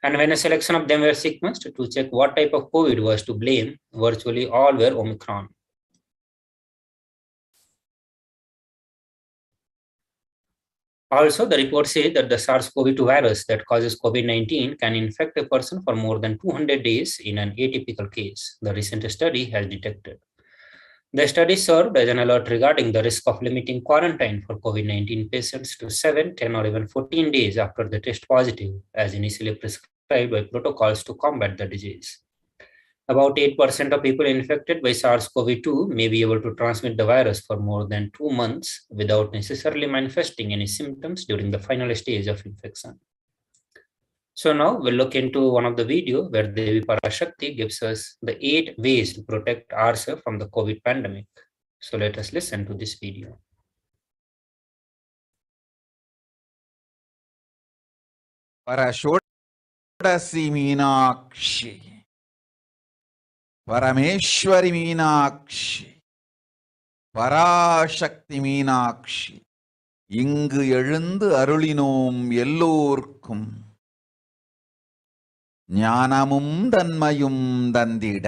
And when a selection of them were sequenced to check what type of COVID was to blame, virtually all were Omicron. Also, the report says that the SARS-CoV-2 virus that causes COVID-19 can infect a person for more than 200 days in an atypical case, the recent study has detected. The study served as an alert regarding the risk of limiting quarantine for COVID-19 patients to 7, 10, or even 14 days after the test positive, as initially prescribed by protocols to combat the disease. About 8% of people infected by SARS-CoV-2 may be able to transmit the virus for more than 2 months without necessarily manifesting any symptoms during the final stage of infection. So now we'll look into one of the video where Devi Parashakti gives us the 8 ways to protect ourselves from the COVID pandemic. So let us listen to this video.
Parashakti Meenakshi, Parameshwari Meenakshi, Parashakti Meenakshi, இங்கு எழுந்து அருளினோம் எல்லோர்க்கும் ஞானமும் தன்மையும் தந்திட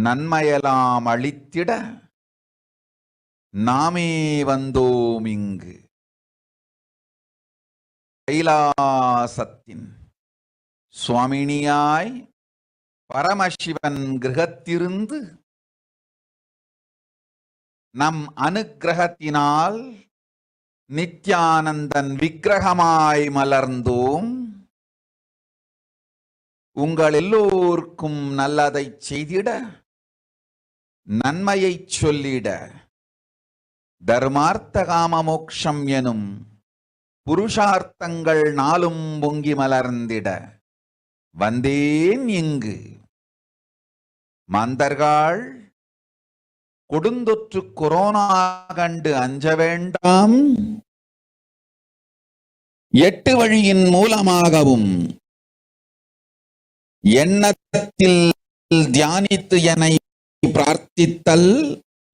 நன்மையெல்லாம் அளித்திட நாமே வந்தோம் இங்கு கைலாசத்தின் சுவாமினியாய் பரமசிவன் கிரகத்திருந்து நம் அனுக்கிரகத்தினால் நித்யானந்தன் விக்கிரகமாய் மலர்ந்தோம். உங்கள் எல்லோருக்கும் நல்லதை செய்திட நன்மையை சொல்லிட தர்மார்த்த காம மோக்ஷம் எனும் புருஷார்த்தங்கள் நாளும் பொங்கி மலர்ந்திட வந்தேன் இங்கு. மாந்தர்கள் கொடுந்தொற்று கொரோனா கண்டு அஞ்ச வேண்டாம். 8 வழியின் மூலமாகவும் எண்ணத்தில் தியானித்து என்னை பிரார்த்தித்தல்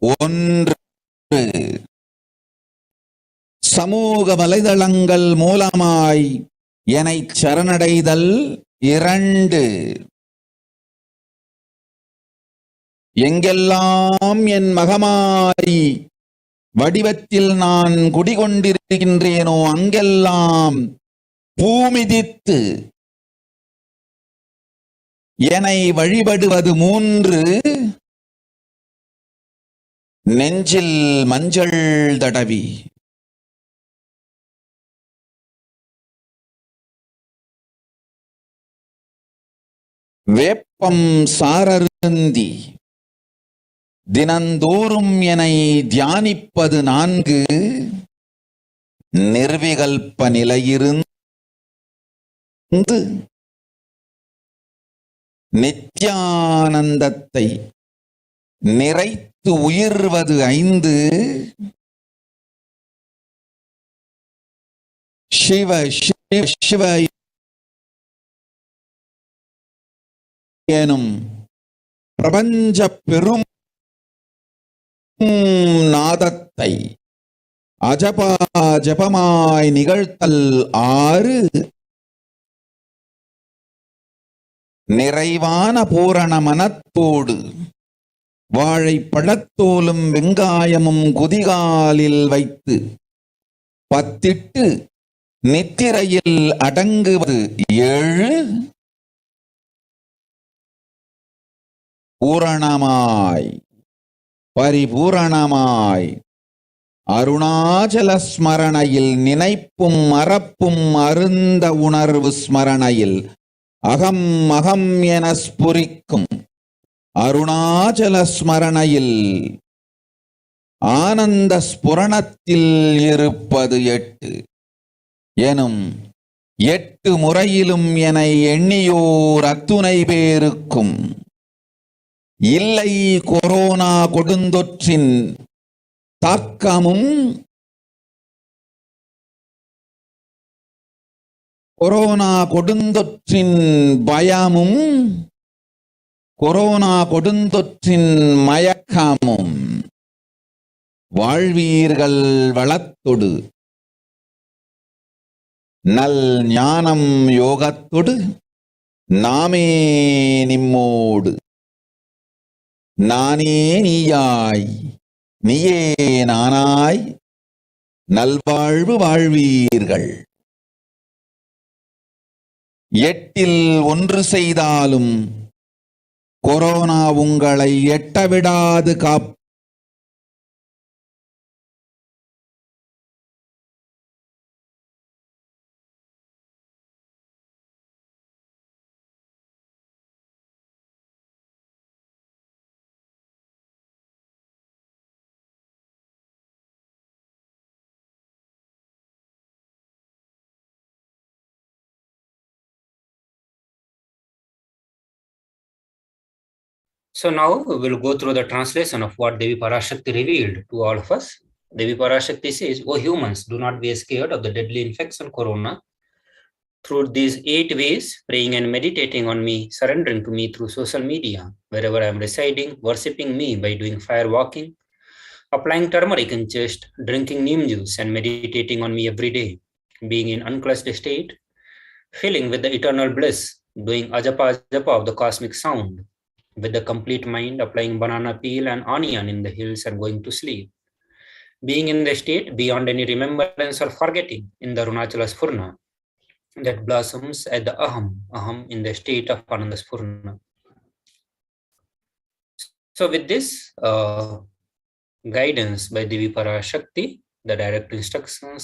1, சமூக வலைதளங்கள் மூலமாய் என்னை சரணடைதல் 2, எங்கெல்லாம் என் மகமாரி வடிவத்தில் நான் குடிகொண்டிருக்கின்றேனோ அங்கெல்லாம் பூமிதித்து என்னை வழிபடுவது 3, நெஞ்சில் மஞ்சள் தடவி. வேப்பம் சாரருந்தி தினந்தோறும் என்னை தியானிப்பது 4, நிர்விகல்ப நிலையிருந்து நித்யானந்தத்தை நிறைத்து உயிர்வது 5, சிவ சிவ சிவ எனும் பிரபஞ்ச பெரும் நாதத்தை அஜபா ஜபமாய் நிகழ்த்தல் 6, நிறைவான பூரண மனத்தோடு வாழைப்பழத்தோலும் வெங்காயமும் குதிகாலில் வைத்து பத்திட்டு நித்திரையில் அடங்குவது 7, பூரணமாய் பரிபூரணமாய் அருணாச்சல ஸ்மரணையில் நினைப்பும் மறப்பும் அருந்த உணர்வு ஸ்மரணையில் அகம் அகம் என ஸ்புரிக்கும் அருணாச்சல ஸ்மரணையில் ஆனந்த ஸ்புரணத்தில் இருப்பது 8 எனும் 8 முறையிலும் என எண்ணியோர் அத்துணை பேருக்கும் இல்லை கொரோனா கொடுந்தொற்றின் தாக்கமும் கொரோனா கொடுந்தொற்றின் பயமும் கொரோனா கொடுந்தொற்றின் மயக்கமும் வாழ்வீர்கள் வளத்தொடு நல் ஞானம் யோகத்தொடு நாமே நிம்மோடு நானே நீயாய் நீயே நானாய் நல்வாழ்வு வாழ்வீர்கள். 8இல் 1 செய்தாலும் கொரோனா உங்களை எட்டவிடாது காப்.
So now we will go through the translation of what Devi Parashakti revealed to all of us. Devi Parashakti says, "O humans, do not be scared of the deadly infection corona. Through these 8 ways, praying and meditating on me, surrendering to me through social media, wherever I am residing, worshipping me by doing fire walking, applying turmeric in chest, drinking neem juice and meditating on me every day, being in unclutched state, filling with the eternal bliss, doing ajapa ajapa of the cosmic sound, with the complete mind, applying banana peel and onion in the hills and going to sleep, being in the state beyond any remembrance or forgetting in the Arunachala Spurna that blossoms at the aham in the state of Ananda Spurna." So with this guidance by Devi Parashakti, the direct instructions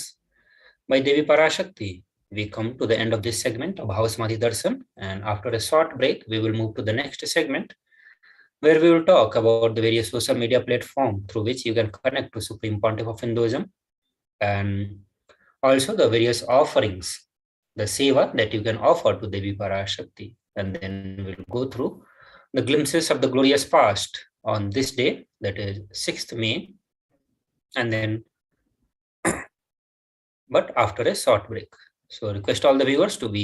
by Devi Parashakti, we come to the end of this segment of Bhavasamadhi Darshan, and after a short break, we will move to the next segment where we will talk about the various social media platforms through which you can connect to Supreme Pontiff of Hinduism, and also the various offerings, the seva that you can offer to Devi Parashakti. And then we'll go through the glimpses of the glorious past on this day, that is 6th May, and then but after a short break. So request all the viewers to be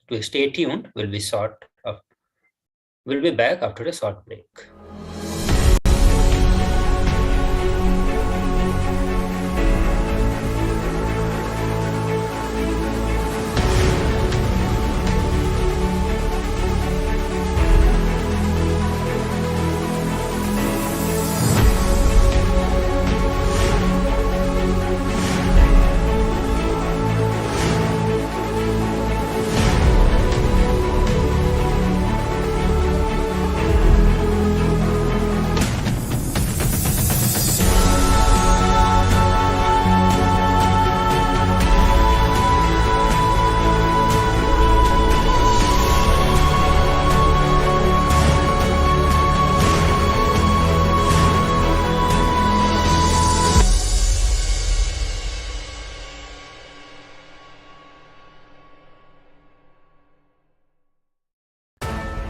to stay tuned. We'll be back after a short break.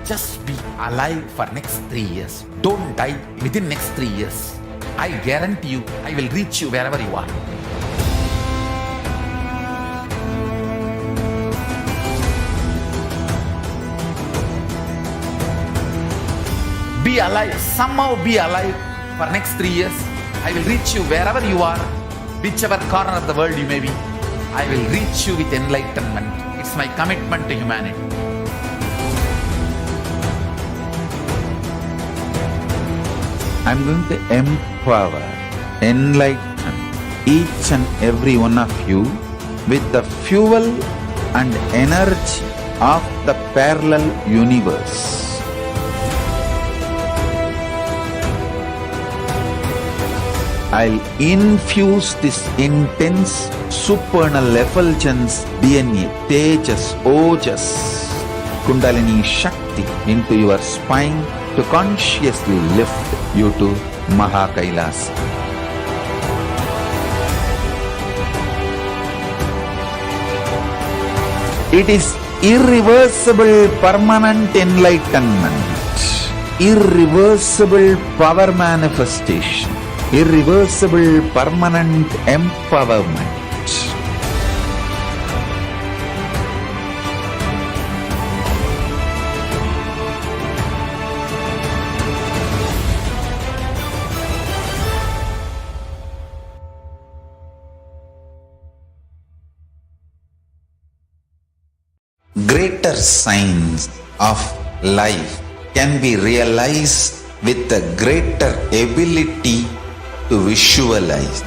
Just be alive for next 3 years. Don't die within next 3 years. I guarantee you, I will reach you wherever you are. Be alive, somehow be alive for next 3 years. I will reach you wherever you are, whichever corner of the world you may be. I will reach you with enlightenment. It's my commitment to humanity. I'm going to empower, enlighten each and every one of you with the fuel and energy of the parallel universe. I'll infuse this intense supernal effulgence DNA, Tejas, Ojas, Kundalini Shakti into your spine to consciously lift you to KAILASA. It is irreversible permanent enlightenment, irreversible power manifestation, irreversible permanent empowerment. Greater signs of life can be realized with a greater ability to visualize.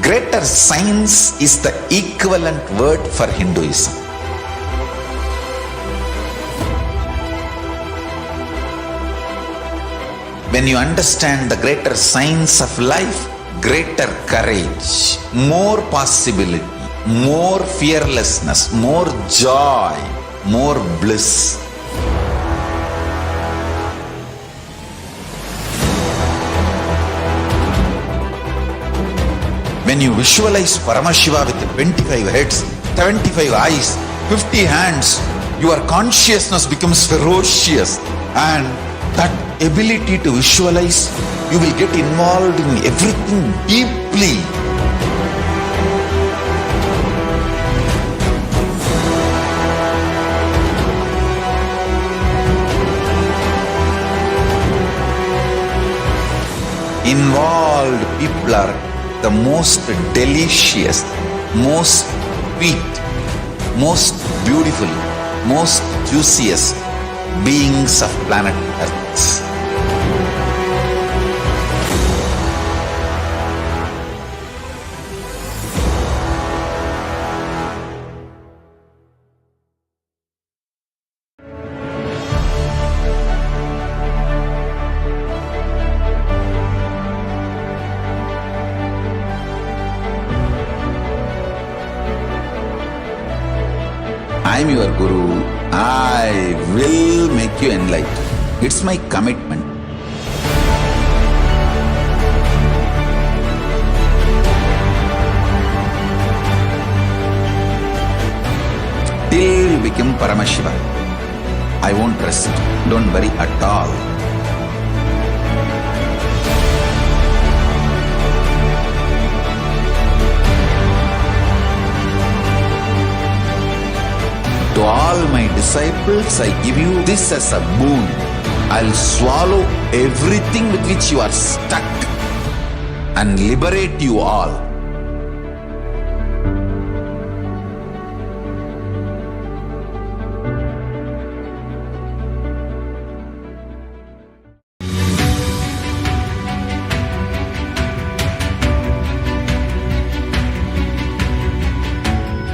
Greater science is the equivalent word for Hinduism. When you understand the greater science of life, greater courage, more possibility, more fearlessness, more joy, more bliss. When you visualize Paramashiva with 25 heads, 75 eyes, 50 hands, your consciousness becomes ferocious, and that ability to visualize, you will get involved in everything deeply. Involved people are the most delicious, most sweet, most beautiful, most juiciest beings of planet Earth. I am your Guru. I will make you enlightened. It's my commitment. Till you become Paramashiva, I won't rest. Don't worry at all. To all my disciples, I give you this as a boon. I'll swallow everything with which you are stuck and liberate you all.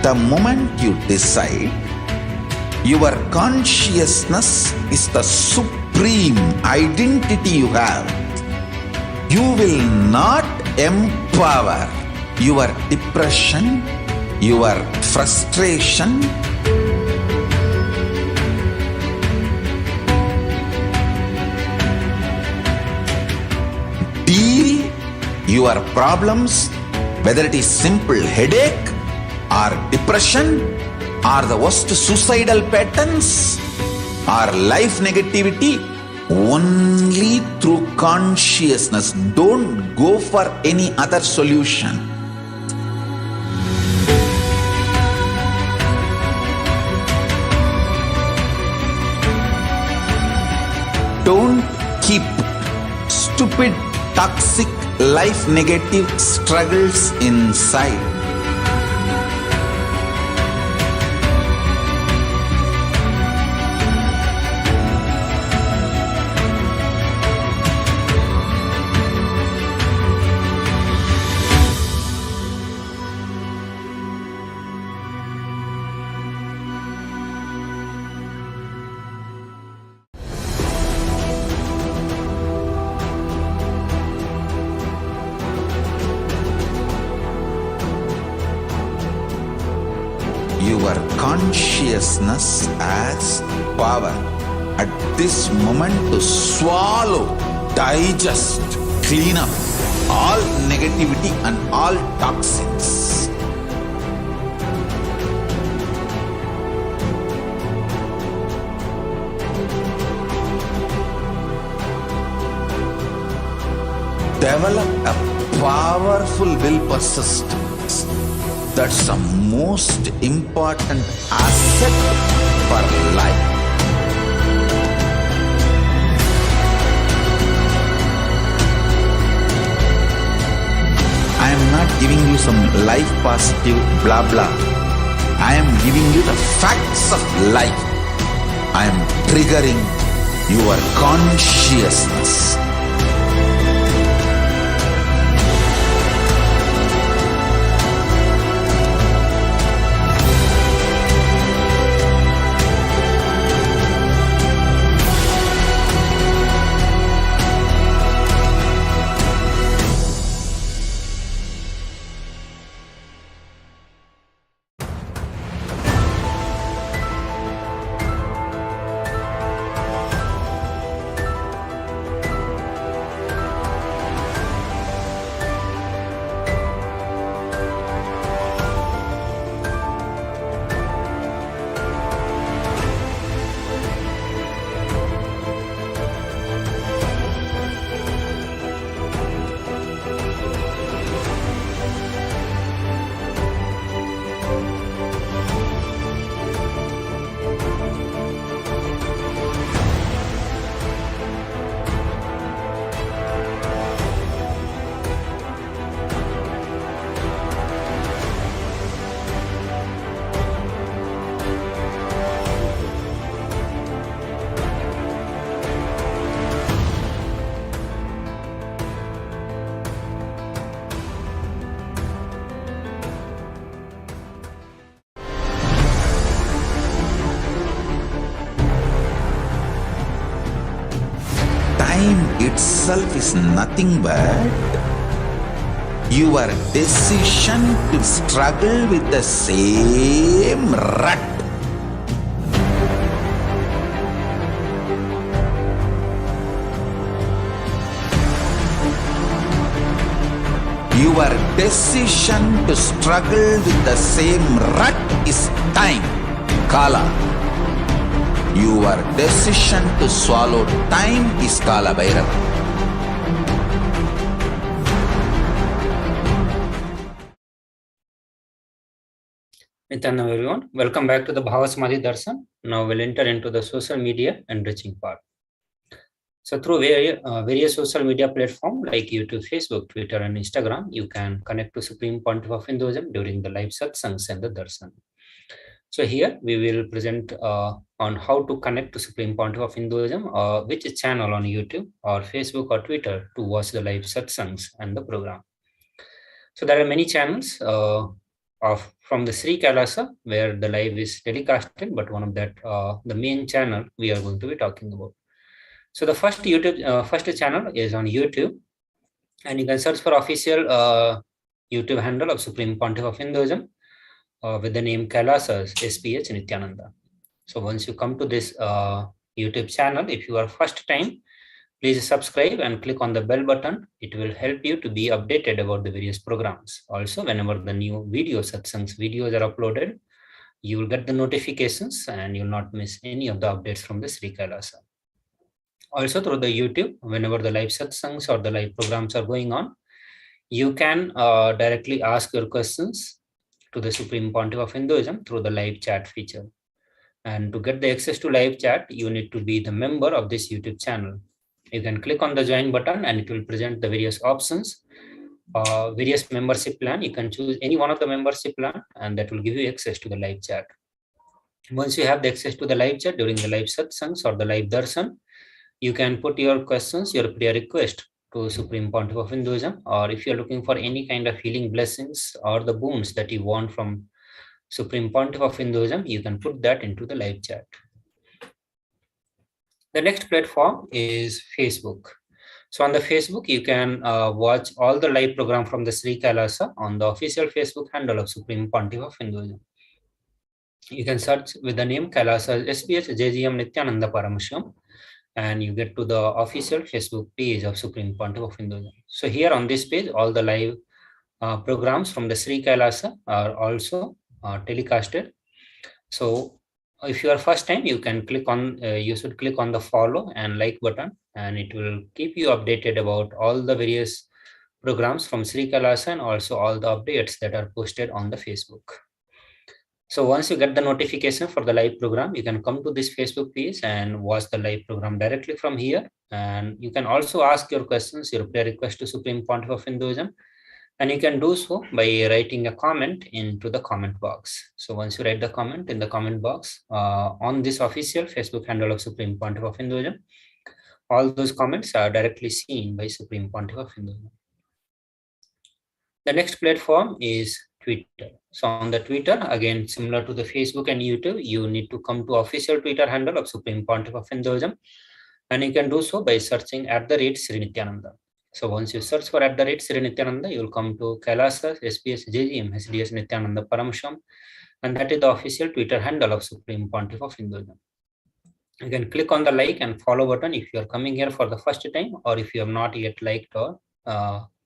The moment you decide, your consciousness is the supreme identity you have. You will not empower your depression, your frustration, deal your problems, whether it is simple headache or depression or the worst suicidal patterns or life negativity, only through consciousness. Don't go for any other solution. Don't keep stupid, toxic, life negative struggles inside. Your consciousness has power at this moment to swallow, digest, clean up all negativity and all toxins. Develop a powerful will persistence. That's the most important asset for life. I am not giving you some life positive blah blah. I am giving you the facts of life. I am triggering your consciousness. Time itself is nothing but your decision to struggle with the same rut. Your decision to struggle with the same rut is time, Kala. Your decision to swallow time is Kala Bhairava.
Nithyananda everyone, welcome back to the Bhavasamadhi Darshan. Now we'll enter into the social media enriching part. So through various social media platforms like YouTube, Facebook, Twitter, and Instagram, you can connect to Supreme Pontiff of Hinduism during the live satsangs and the darshan. So here we will present on how to connect to Supreme Pontiff of Hinduism, which channel on YouTube or Facebook or Twitter to watch the live satsangs and the program. So there are many channels from the Sri KAILASA where the live is telecasted, but one of that, the main channel we are going to be talking about. So the first channel is on YouTube, and you can search for official YouTube handle of Supreme Pontiff of Hinduism with the name KAILASA's HDH Nithyananda. So once you come to this YouTube channel, if you are first time, Please subscribe and click on the bell button. It will help you to be updated about the various programs. Also, whenever the new satsangs videos are uploaded, you will get the notifications and you will not miss any of the updates from the Sri Kailasa. Also, through the YouTube, whenever the live satsangs or the live programs are going on, you can directly ask your questions to the Supreme Pontiff of Hinduism through the live chat feature. And to get the access to live chat, you need to be the member of this YouTube channel. You can click on the join button and it will present the various options, various membership plan. You can choose any one of the membership plan and that will give you access to the live chat. Once you have the access to the live chat during the live satsangs or the live darshan, you can put your questions, your prayer request to Supreme Pontiff of Hinduism, or if you're looking for any kind of healing blessings or the boons that you want from Supreme Pontiff of Hinduism, you can put that into the live chat. The next platform is Facebook. So on the Facebook, you can watch all the live program from the Sri Kailasa on the official Facebook handle of Supreme Pontiff of Hinduism. You can search with the name KAILASA HDH Nithyananda Paramashivam, and you get to the official Facebook page of Supreme Pontiff of Hinduism. So here on this page, all the live programs from the Sri Kailasa are also telecasted. So if you are first time, you can click on, you should click on the follow and like button, and it will keep you updated about all the various programs from Sri Kailasa and also all the updates that are posted on the Facebook. So once you get the notification for the live program, you can come to this Facebook page and watch the live program directly from here. And you can also ask your questions, your prayer request to Supreme Pontiff of Hinduism. And you can do so by writing a comment into the comment box. So once you write the comment in the comment box on this official Facebook handle of Supreme Pontiff of Hinduism, all those comments are directly seen by Supreme Pontiff of Hinduism. The next platform is Twitter. So on the Twitter, again, similar to the Facebook and YouTube, you need to come to official Twitter handle of Supreme Pontiff of Hinduism. And you can do so by searching @Sri Nithyananda. So once you search for @Sri Nithyananda, you will come to KAILASA SPS JGM HDH Nithyananda Paramashivam, and that is the official Twitter handle of Supreme Pontiff of Hinduism. You can click on the like and follow button if you are coming here for the first time, or if you have not yet liked or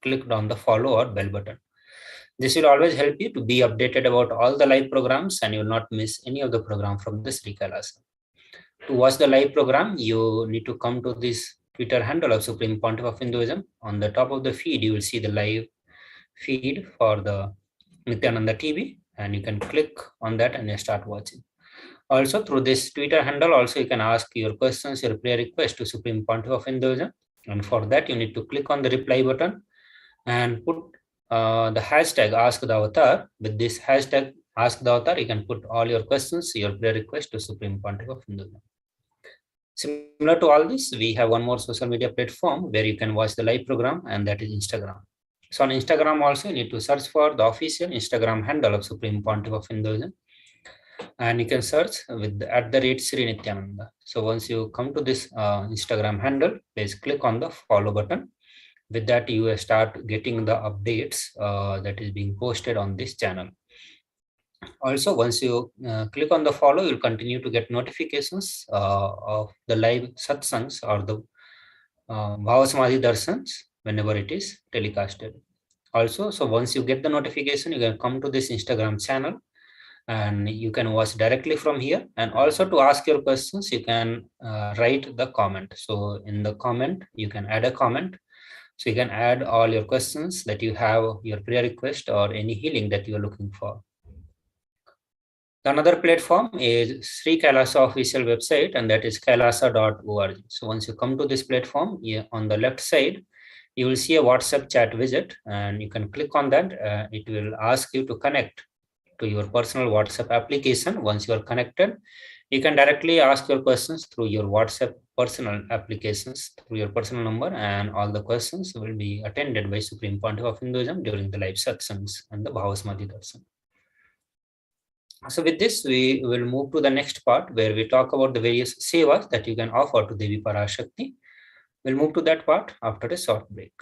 clicked on the follow or bell button. This will always help you to be updated about all the live programs and you will not miss any of the program from the Sri Kailasa. To watch the live program, you need to come to this Twitter handle of Supreme Pontiff of Hinduism. On the top of the feed, you will see the live feed for the Nithyananda TV, and you can click on that and you start watching. Also, through this Twitter handle, also you can ask your questions, your prayer request to Supreme Pontiff of Hinduism. And for that, you need to click on the reply button and put the hashtag Ask the Avatar. With this hashtag Ask the Avatar, you can put all your questions, your prayer request to Supreme Pontiff of Hinduism. Similar to all this, we have one more social media platform where you can watch the live program, and that is Instagram. So on Instagram also, you need to search for the official Instagram handle of Supreme Pontiff of Hinduism. And you can search with @Sri Nithyananda. So once you come to this Instagram handle, please click on the follow button. With that, you will start getting the updates that is being posted on this channel. Also, once you click on the follow, you'll continue to get notifications of the live satsangs or the Bhavasamadhi darshans whenever it is telecasted. Also, so once you get the notification, you can come to this Instagram channel and you can watch directly from here. And also to ask your questions, you can write the comment. So in the comment, you can add a comment. So you can add all your questions that you have, your prayer request or any healing that you're looking for. Another platform is Sri Kailasa official website, and that is kailasa.org. So once you come to this platform, on the left side, you will see a WhatsApp chat widget, and you can click on that. It will ask you to connect to your personal WhatsApp application. Once you are connected, you can directly ask your questions through your WhatsApp personal applications, through your personal number, and all the questions will be attended by Supreme Pontiff of Hinduism during the live satsangs and the Bhavasamadhi darshan. So with this, we will move to the next part where we talk about the various sevas that you can offer to Devi Parashakti. We'll move to that part after a short break.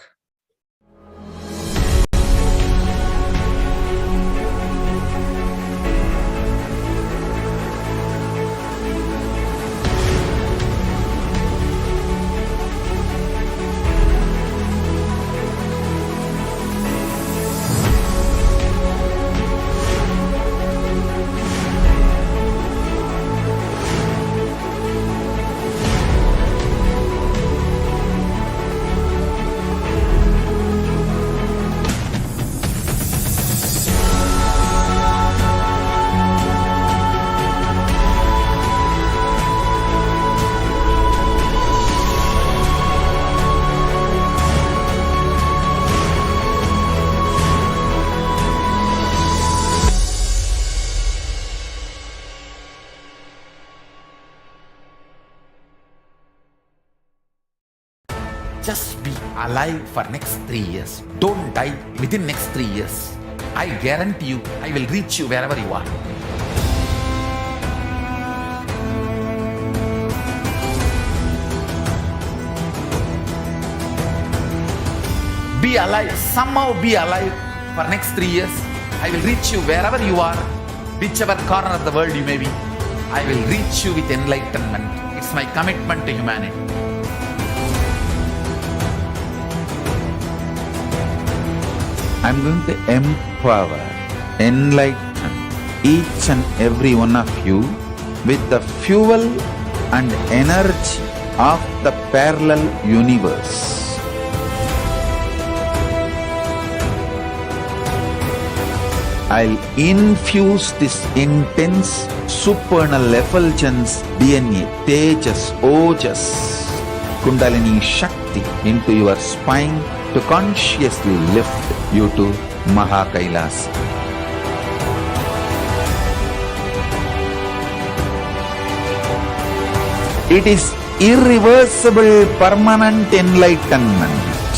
Just be alive for next 3 years. Don't die within next 3 years. I guarantee you, I will reach you wherever you are. Be alive, somehow be alive for next 3 years. I will reach you wherever you are, whichever corner of the world you may be. I will reach you with enlightenment. It's my commitment to humanity. I'm going to empower, enlighten each and every one of you with the fuel and energy of the parallel universe. I'll infuse this intense supernal effulgence DNA, Tejas, Ojas, Kundalini Shakti into your spine to consciously lift you to KAILASA. It is irreversible permanent enlightenment,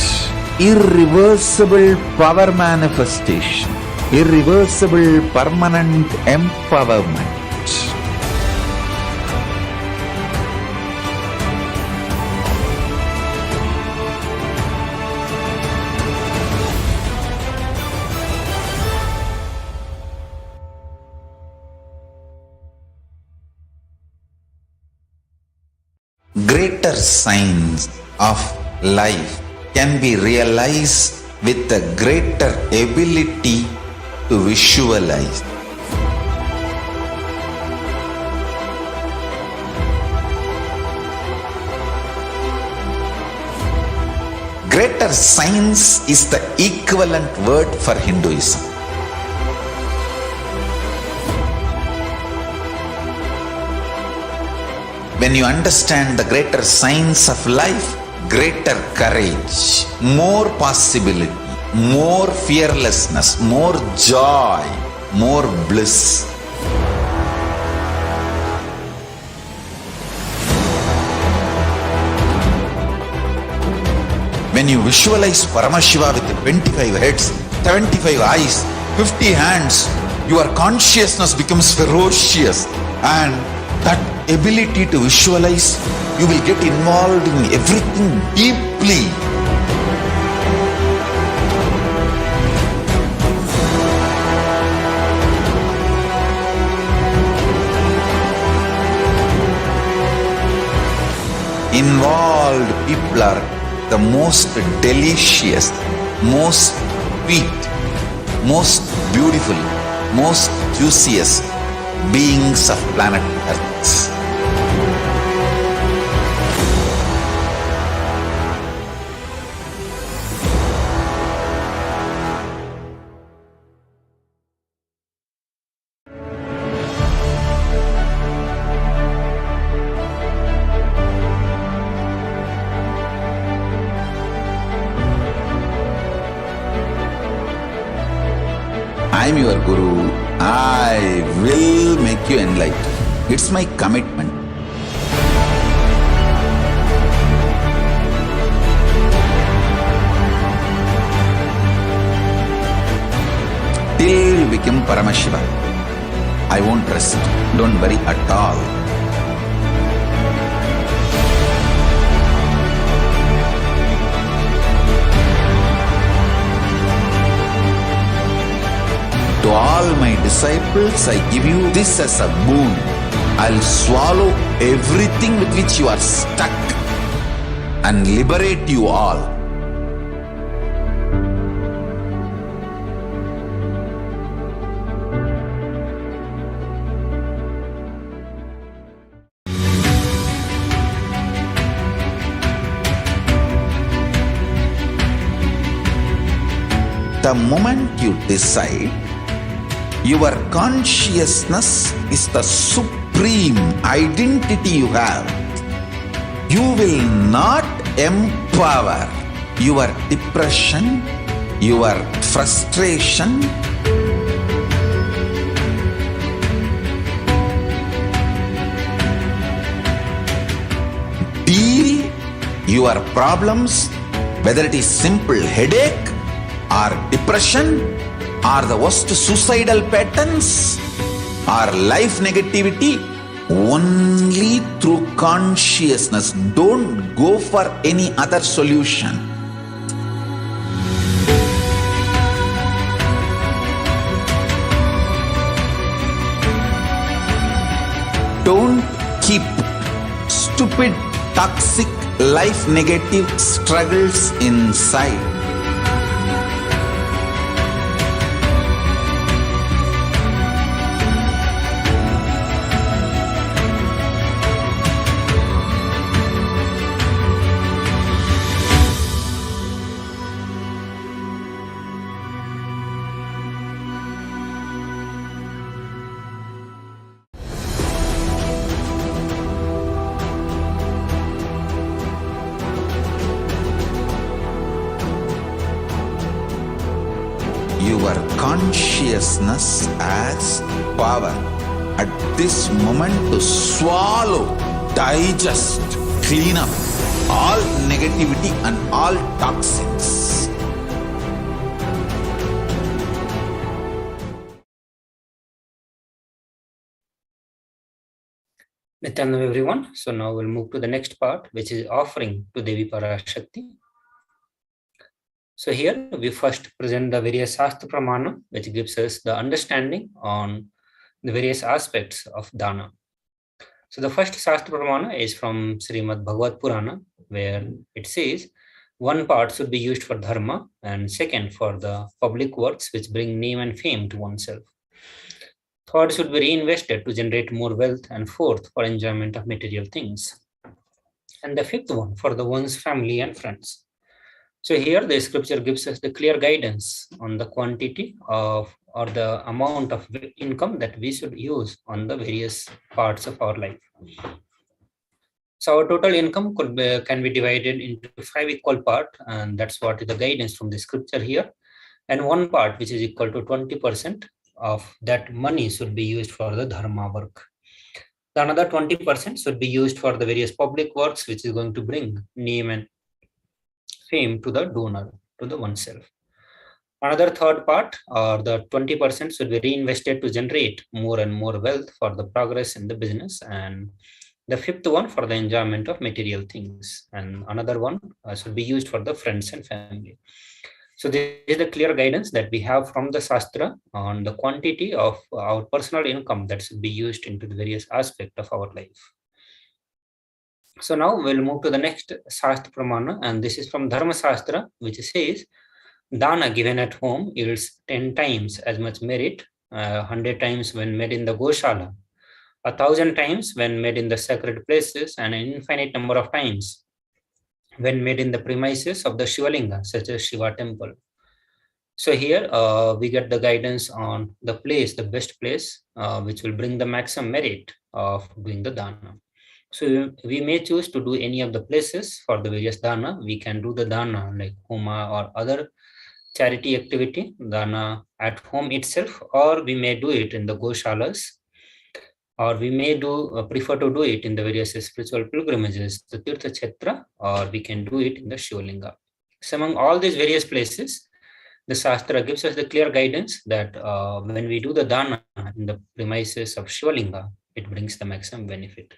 irreversible power manifestation, irreversible permanent empowerment. Greater signs of life can be realized with a greater ability to visualize. Greater science is the equivalent word for Hinduism. When you understand the greater science of life, greater courage, more possibility, more fearlessness, more joy, more bliss. When you visualize Paramashiva with 25 heads, 75 eyes, 50 hands, your consciousness becomes ferocious, and that ability to visualize, you will get involved in everything deeply. Involved people are the most delicious, most sweet, most beautiful, most juiciest beings of planet Earth. I am your Guru. I will make you enlightened. It's my commitment. Till you become Paramashiva, I won't rest. Don't worry at all. To all my disciples, I give you this as a boon. I'll swallow everything with which you are stuck and liberate you all. The moment you decide, your consciousness is the supreme identity you have. You will not empower your depression, your frustration, deal your problems whether it is simple headache or depression or the worst suicidal patterns or life negativity, only through consciousness. Don't go for any other solution. Don't keep stupid, toxic, life negative struggles inside. Your consciousness as power at this moment to swallow, digest, clean up all negativity and all toxins.
Nithyananda everyone. So now we'll move to the next part, which is offering to Devi Parashakti. So here we first present the various Shastra Pramana, which gives us the understanding on the various aspects of Dana. So the first Shastra Pramana is from Srimad Bhagavad Purana, where it says one part should be used for dharma and second for the public works which bring name and fame to oneself. Third should be reinvested to generate more wealth, and fourth for enjoyment of material things. And the fifth one for the one's family and friends. So here the scripture gives us the clear guidance on the quantity of or the amount of income that we should use on the various parts of our life. So our total income can be divided into 5 equal parts, and that's what is the guidance from the scripture here. And one part which is equal to 20% of that money should be used for the dharma work. The another 20% should be used for the various public works which is going to bring name and fame to the donor, to the oneself. Another third part, or the 20%, should be reinvested to generate more and more wealth for the progress in the business, and the fifth one for the enjoyment of material things, and another one should be used for the friends and family. So this is the clear guidance that we have from the Shastra on the quantity of our personal income that should be used into the various aspects of our life. So now we'll move to the next Shastra Pramana, and this is from Dharma Shastra, which says, Dana given at home yields 10 times as much merit, 100 times when made in the Goshala, 1,000 times when made in the sacred places, and an infinite number of times when made in the premises of the Shivalinga, such as Shiva temple. So here we get the guidance on the place, the best place, which will bring the maximum merit of doing the dana. So we may choose to do any of the places for the various dana. We can do the dana like homa or other charity activity, dana at home itself, or we may do it in the Goshalas, or we may prefer to do it in the various spiritual pilgrimages, the Tirtha Kshetra, or we can do it in the Shivalinga. So among all these various places, the Shastra gives us the clear guidance that when we do the dana in the premises of Shivalinga, it brings the maximum benefit.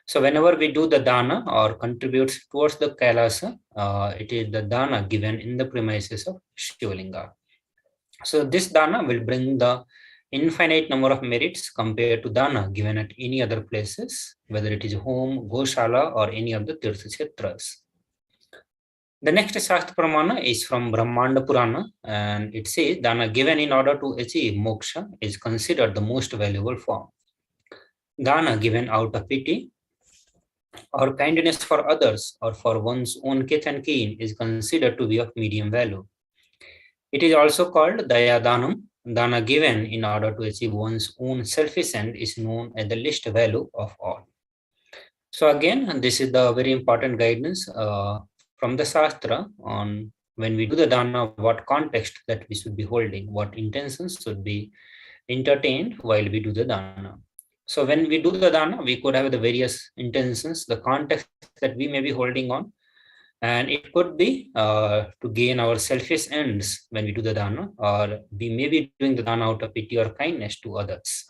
So whenever we do the dana or contributes towards the Kailasa, it is the dana given in the premises of Shivalinga. So this dana will bring the infinite number of merits compared to dana given at any other places, whether it is home, Goshala, or any of the Tirtha Kshetras. The next Shastra Pramana is from Brahmanda Purana, and it says dana given in order to achieve moksha is considered the most valuable form. Dana given out of pity or kindness for others or for one's own kith and kin is considered to be of medium value. It is also called Daya Danam. Dana given in order to achieve one's own selfish end is known as the least value of all. So again, this is the very important guidance from the Shastra on when we do the dana, what context that we should be holding, what intentions should be entertained while we do the dana. So when we do the dana, we could have the various intentions, the context that we may be holding on. And it could be to gain our selfish ends when we do the dana, or we may be doing the dana out of pity or kindness to others.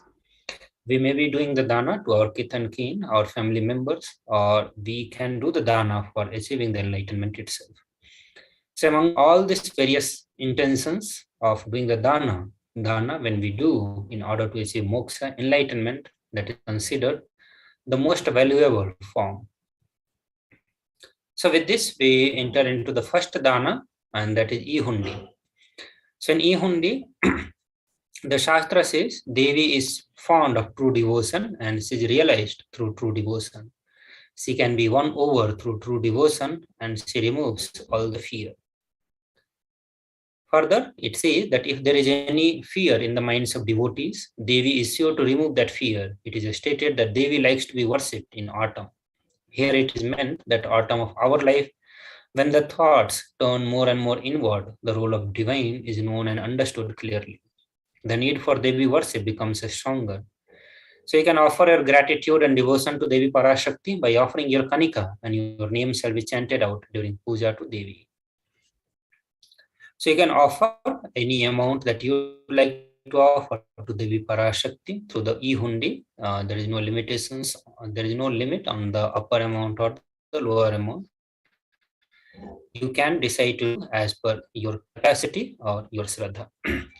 We may be doing the dana to our kith and kin, our family members, or we can do the dana for achieving the enlightenment itself. So among all these various intentions of doing the dana when we do in order to achieve moksha, enlightenment, that is considered the most valuable form. So with this, we enter into the first dana, and that is Ihundi. So in Ihundi, the Shastra says Devi is fond of true devotion and she is realized through true devotion. She can be won over through true devotion and she removes all the fear. Further, it says that if there is any fear in the minds of devotees, Devi is sure to remove that fear. It is stated that Devi likes to be worshipped in autumn. Here it is meant that autumn of our life, when the thoughts turn more and more inward, the role of divine is known and understood clearly. The need for Devi worship becomes stronger. So you can offer your gratitude and devotion to Devi Parashakti by offering your kanika, and your name shall be chanted out during puja to Devi. So you can offer any amount that you like to offer to Devi Parashakti through the Ihundi. There is no limitations. There is no limit on the upper amount or the lower amount. You can decide to as per your capacity or your shraddha.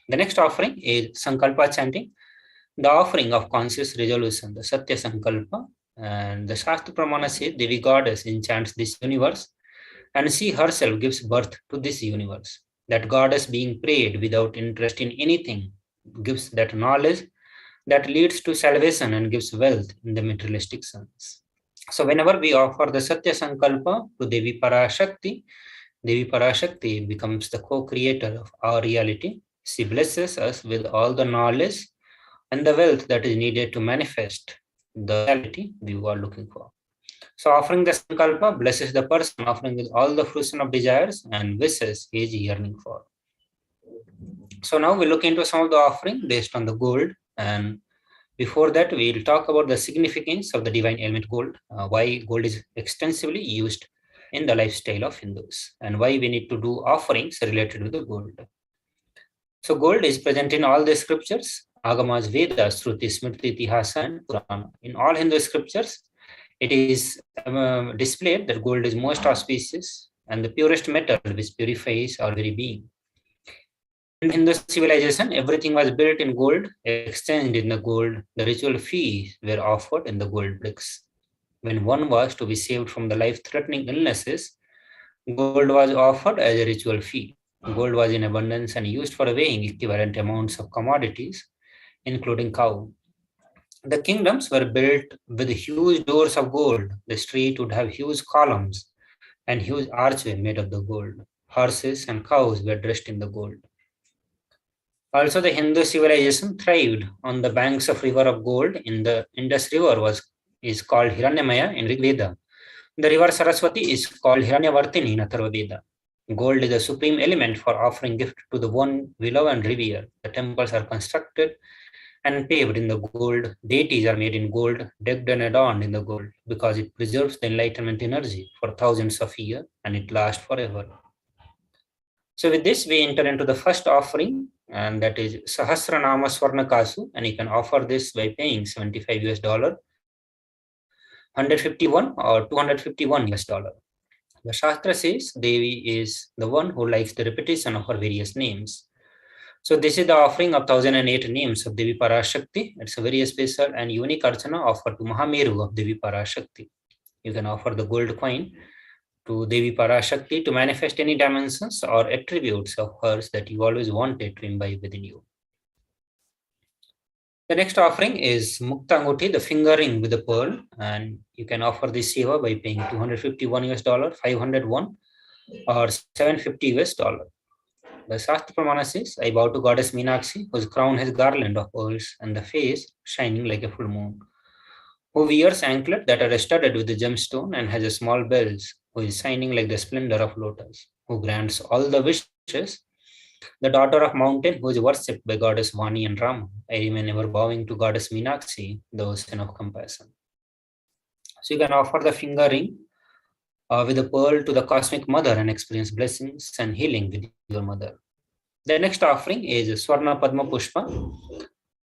The next offering is Sankalpa chanting, the offering of conscious resolution, the Satya Sankalpa. And the Shastra Pramana says Devi Goddess enchants this universe and she herself gives birth to this universe. That Goddess being prayed without interest in anything gives that knowledge that leads to salvation and gives wealth in the materialistic sense. So whenever we offer the Satya Sankalpa to Devi Parashakti becomes the co-creator of our reality. She blesses us with all the knowledge and the wealth that is needed to manifest the reality we are looking for. So offering the Sankalpa blesses the person offering with all the fruition of desires and wishes he is yearning for. So now we look into some of the offering based on the gold, and before that we will talk about the significance of the divine element gold, why gold is extensively used in the lifestyle of Hindus, and why we need to do offerings related with the gold. So gold is present in all the scriptures, Agamas, Vedas, Shruti, Smriti, Itihasa, and Purana. In all Hindu scriptures, it is displayed that gold is most auspicious and the purest metal which purifies our very being. In Hindu civilization, everything was built in gold, exchanged in the gold. The ritual fees were offered in the gold bricks. When one was to be saved from the life-threatening illnesses, gold was offered as a ritual fee. Gold was in abundance and used for weighing equivalent amounts of commodities, including cow. The kingdoms were built with huge doors of gold. The street would have huge columns and huge archway made of the gold. Horses and cows were dressed in the gold. Also, the Hindu civilization thrived on the banks of river of gold. In the Indus River is called Hiranyamaya in Rig Veda. The river Saraswati is called Hiranyavartini in Atharva Veda. Gold is the supreme element for offering gift to the one we love and revere. The temples are constructed and paved in the gold. Deities are made in gold, decked and adorned in the gold, because it preserves the enlightenment energy for thousands of years and it lasts forever. So with this, we enter into the first offering, and that is Sahasranama Swarnakasu, and you can offer this by paying $75, 151 or 251 US dollar. The Shastra says Devi is the one who likes the repetition of her various names. So this is the offering of 1008 names of Devi Parashakti. It's a very special and unique archana offered to Mahameru of Devi Parashakti. You can offer the gold coin to Devi Parashakti to manifest any dimensions or attributes of hers that you always wanted to imbibe within you. The next offering is Mukta Anguti, the finger ring with the pearl, and you can offer this seva by paying 251 US dollar, 501 or 750 US dollar. The Shastra Pramana says, I bow to Goddess Meenakshi, whose crown has garland of pearls and the face shining like a full moon, who wears anklet that are studded with the gemstone and has a small bells, who is shining like the splendor of lotus, who grants all the wishes, the daughter of mountain, who is worshipped by Goddess Vani and Rama. I remain ever bowing to Goddess Meenakshi, the ocean of compassion. So you can offer the finger ring with a pearl to the cosmic mother and experience blessings and healing with your mother. The next offering is Swarna Padma Pushpa,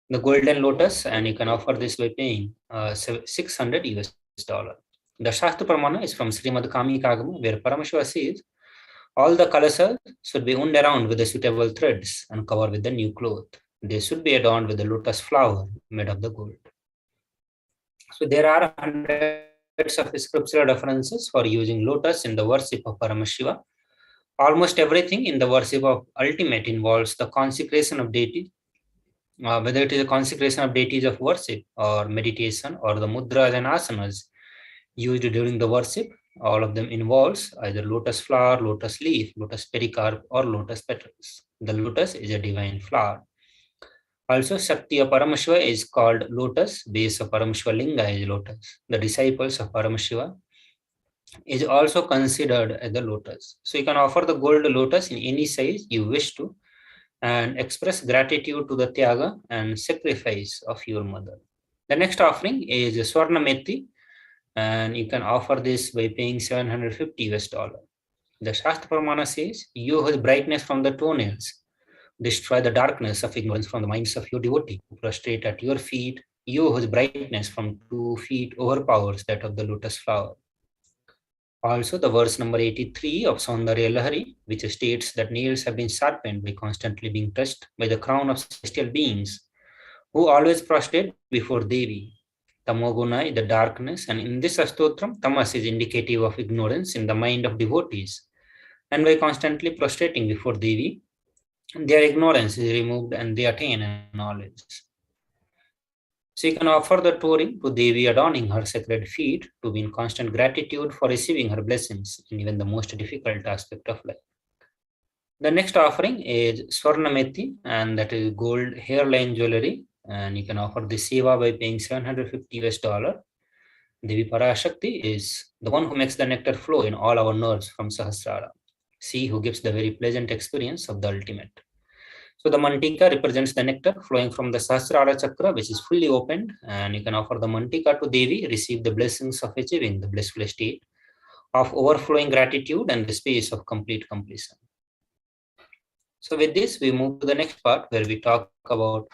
the golden lotus, and you can offer this by paying $600. The Shastra Pramana is from Srimad Kamikagama, where Paramashiva says all the kalasas should be wound around with the suitable threads and covered with the new cloth. They should be adorned with the lotus flower made of the gold. So there are hundreds of scriptural references for using lotus in the worship of Paramashiva. Almost everything in the worship of ultimate involves the consecration of deity, whether it is a consecration of deities of worship or meditation or the mudras and asanas used during the worship. All of them involves either lotus flower, lotus leaf, lotus pericarp, or lotus petals. The lotus is a divine flower. Also, Shakti of Paramashiva is called lotus, base of Paramashiva Linga is lotus. The disciples of Paramashiva is also considered as the lotus. So you can offer the gold lotus in any size you wish to and express gratitude to the Tyaga and sacrifice of your mother. The next offering is Swarna Methi, and you can offer this by paying $750. The Shastra Pramana says, you whose brightness from the toenails destroy the darkness of ignorance from the minds of your devotee who prostrate at your feet, you whose brightness from 2 feet overpowers that of the lotus flower. Also, the verse number 83 of Saundarya Lahari, which states that nails have been sharpened by constantly being touched by the crown of celestial beings who always prostrate before Devi. Tamoguna is the darkness, and in this astotram, tamas is indicative of ignorance in the mind of devotees. And by constantly prostrating before Devi, their ignorance is removed and they attain knowledge. So you can offer the touring to Devi, adorning her sacred feet to be in constant gratitude for receiving her blessings in even the most difficult aspect of life. The next offering is Swarnamethi, and that is gold hairline jewelry, and you can offer the seva by paying $750. Devi Parashakti is the one who makes the nectar flow in all our nerves from Sahasrara. She who gives the very pleasant experience of the ultimate. So the mantika represents the nectar flowing from the Sahasrara chakra, which is fully opened, and you can offer the mantika to Devi, receive the blessings of achieving the blissful state of overflowing gratitude and the space of complete completion. So with this, we move to the next part where we talk about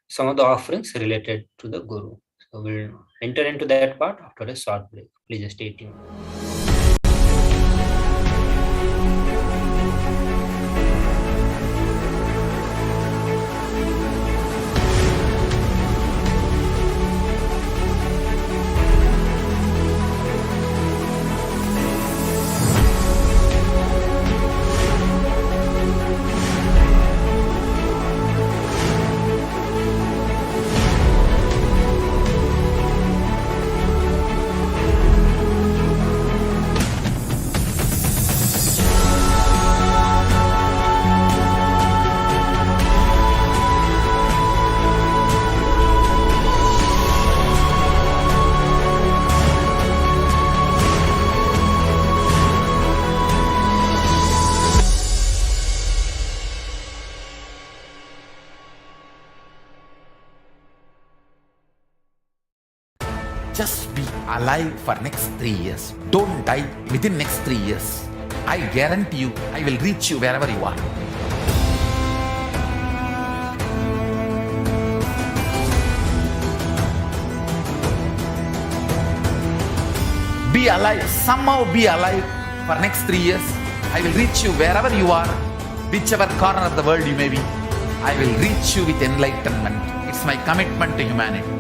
some of the offerings related to the Guru. So we'll enter into that part after a short break. Please stay tuned.
Just be alive for next 3 years. Don't die within next 3 years. I guarantee you, I will reach you wherever you are. Be alive, somehow be alive for next 3 years. I will reach you wherever you are, whichever corner of the world you may be. I will reach you with enlightenment. It's my commitment to humanity.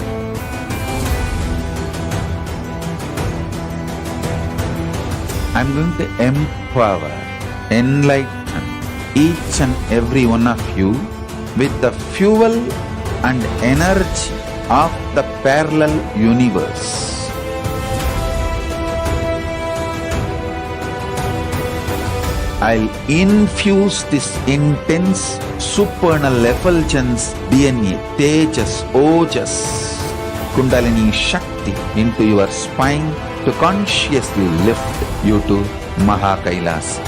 I'm going to empower, enlighten each and every one of you with the fuel and energy of the parallel universe. I'll infuse this intense supernal effulgence DNA, Tejas, Ojas, Kundalini Shakti into your spine to consciously lift you to KAILASA.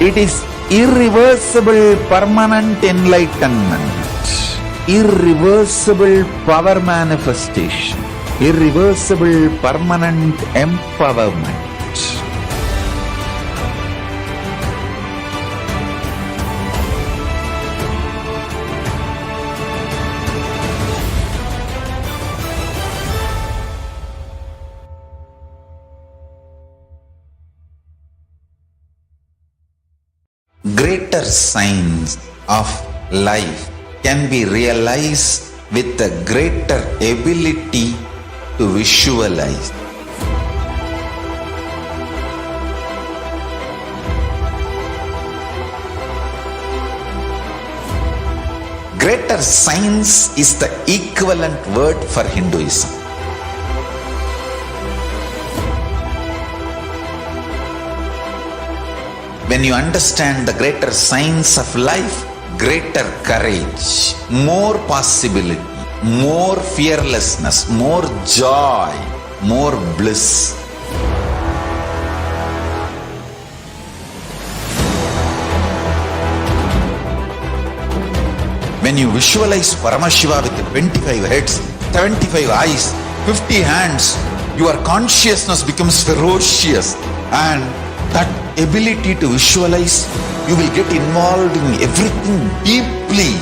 It is irreversible permanent enlightenment. irreversible power manifestation, irreversible permanent empowerment. Greater signs of life can be realized with a greater ability to visualize. Greater science is the equivalent word for Hinduism. When you understand the greater science of life, greater courage, more possibility, more fearlessness, more joy, more bliss. When you visualize Paramashiva with 25 heads, 75 eyes, 50 hands, your consciousness becomes ferocious, and that ability to visualize, you will get involved in everything deeply.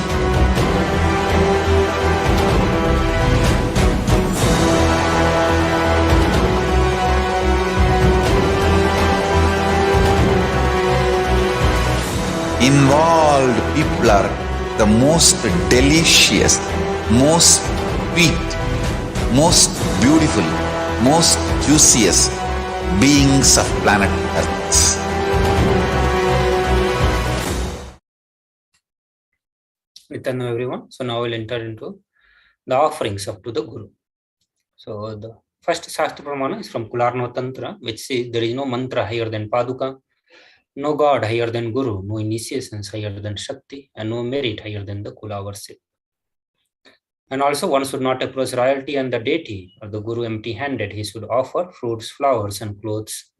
Involved people are the most delicious, most sweet, most beautiful, most juiciest beings of planet Earth.
Nithyananda everyone. So now we'll enter into the offerings up to the Guru. So the first Shastra Pramana is from Kularno Tantra, which says there is no mantra higher than Paduka, no God higher than Guru, no initiations higher than Shakti, and no merit higher than the Kula worship. And also one should not approach royalty and the deity or the Guru empty-handed. He should offer fruits, flowers, and clothes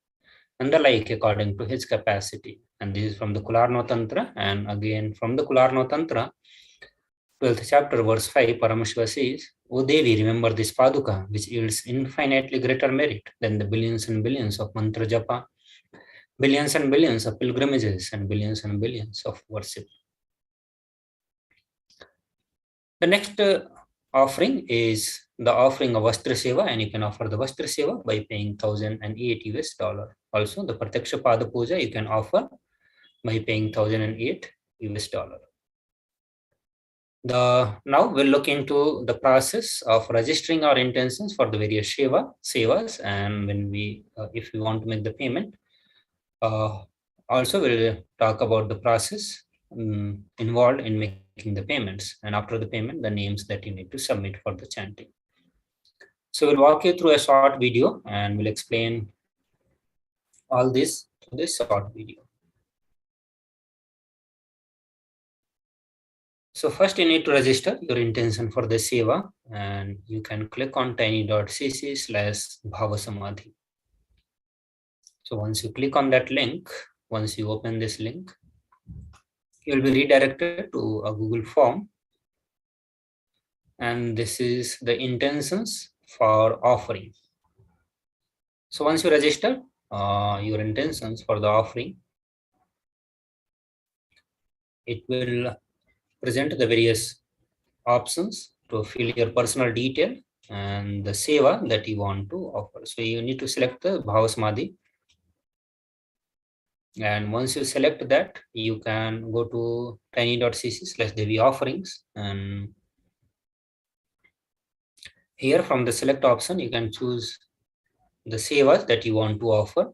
and the like according to his capacity. And this is from the Kularno Tantra. And again from the Kularno Tantra, 12th chapter, verse 5, Paramashiva says, O Devi, remember this Paduka, which yields infinitely greater merit than the billions and billions of mantra japa, billions and billions of pilgrimages, and billions of worship. The next offering is the offering of Vastra Seva, and you can offer the Vastra Seva by paying $1,008 US. Also, the Pratyaksha Pada Puja you can offer by paying $1,008 US. Now we'll look into the process of registering our intentions for the various sevas, and when we, if we want to make the payment, also we'll talk about the process involved in making the payments, and after the payment, the names that you need to submit for the chanting. So we'll walk you through a short video, and we'll explain all this through this short video. So first you need to register your intention for the seva, and you can click on tiny.cc/bhavasamadhi. So once you click on that link, once you open this link, you will be redirected to a Google form, and this is the intentions for offering. So once you register your intentions for the offering, it will present the various options to fill your personal detail and the seva that you want to offer. So you need to select the Bhavasamadhi, and once you select that, you can go to tiny.cc/Devi offerings, and here from the select option you can choose the sevas that you want to offer.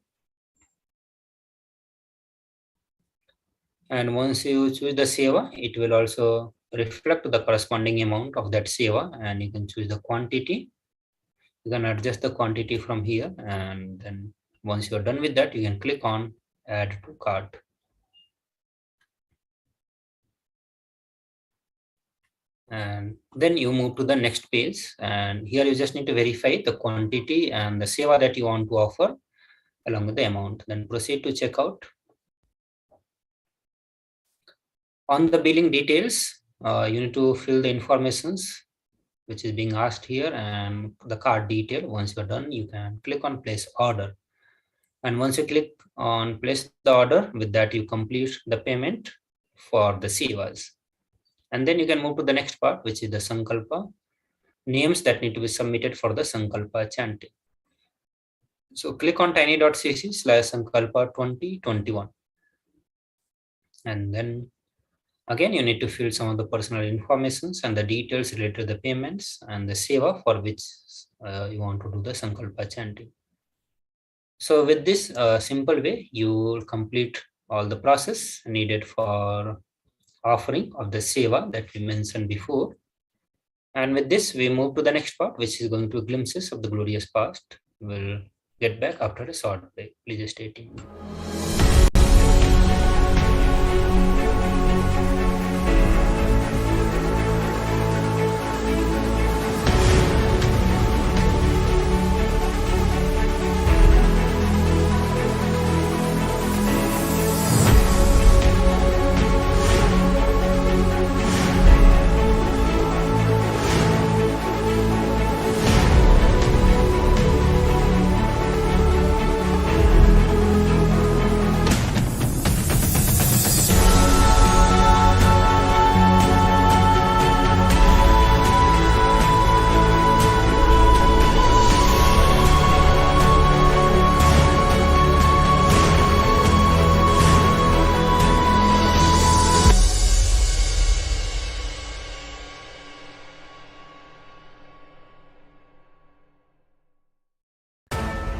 And once you choose the seva, it will also reflect the corresponding amount of that seva, and you can choose the quantity. You can adjust the quantity from here, and then once you're done with that, you can click on add to cart. And then you move to the next page, and here you just need to verify the quantity and the seva that you want to offer along with the amount. Then proceed to checkout. On the billing details, You need to fill the informations which is being asked here and the card detail. Once you're done, you can click on place order. And once you click on place the order, with that you complete the payment for the sevas. And then you can move to the next part, which is the Sankalpa, names that need to be submitted for the Sankalpa chanting. So click on tiny.cc/Sankalpa 2021. And then again, you need to fill some of the personal informations and the details related to the payments and the seva for which you want to do the Sankalpa chanting. So with this simple way, you will complete all the process needed for offering of the seva that we mentioned before. And with this, we move to the next part, which is going to glimpses of the glorious past. We'll get back after a short break. Please stay tuned.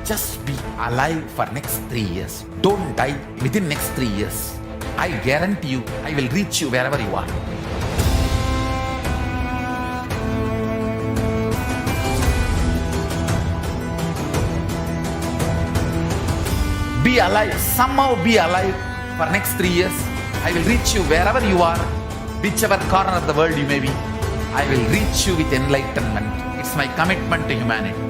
Just be alive for next 3 years. Don't die within next 3 years. I guarantee you, I will reach you wherever you are. Be alive, somehow be alive for next 3 years. I will reach you wherever you are, whichever corner of the world you may be. I will reach you with enlightenment. It's my commitment to humanity.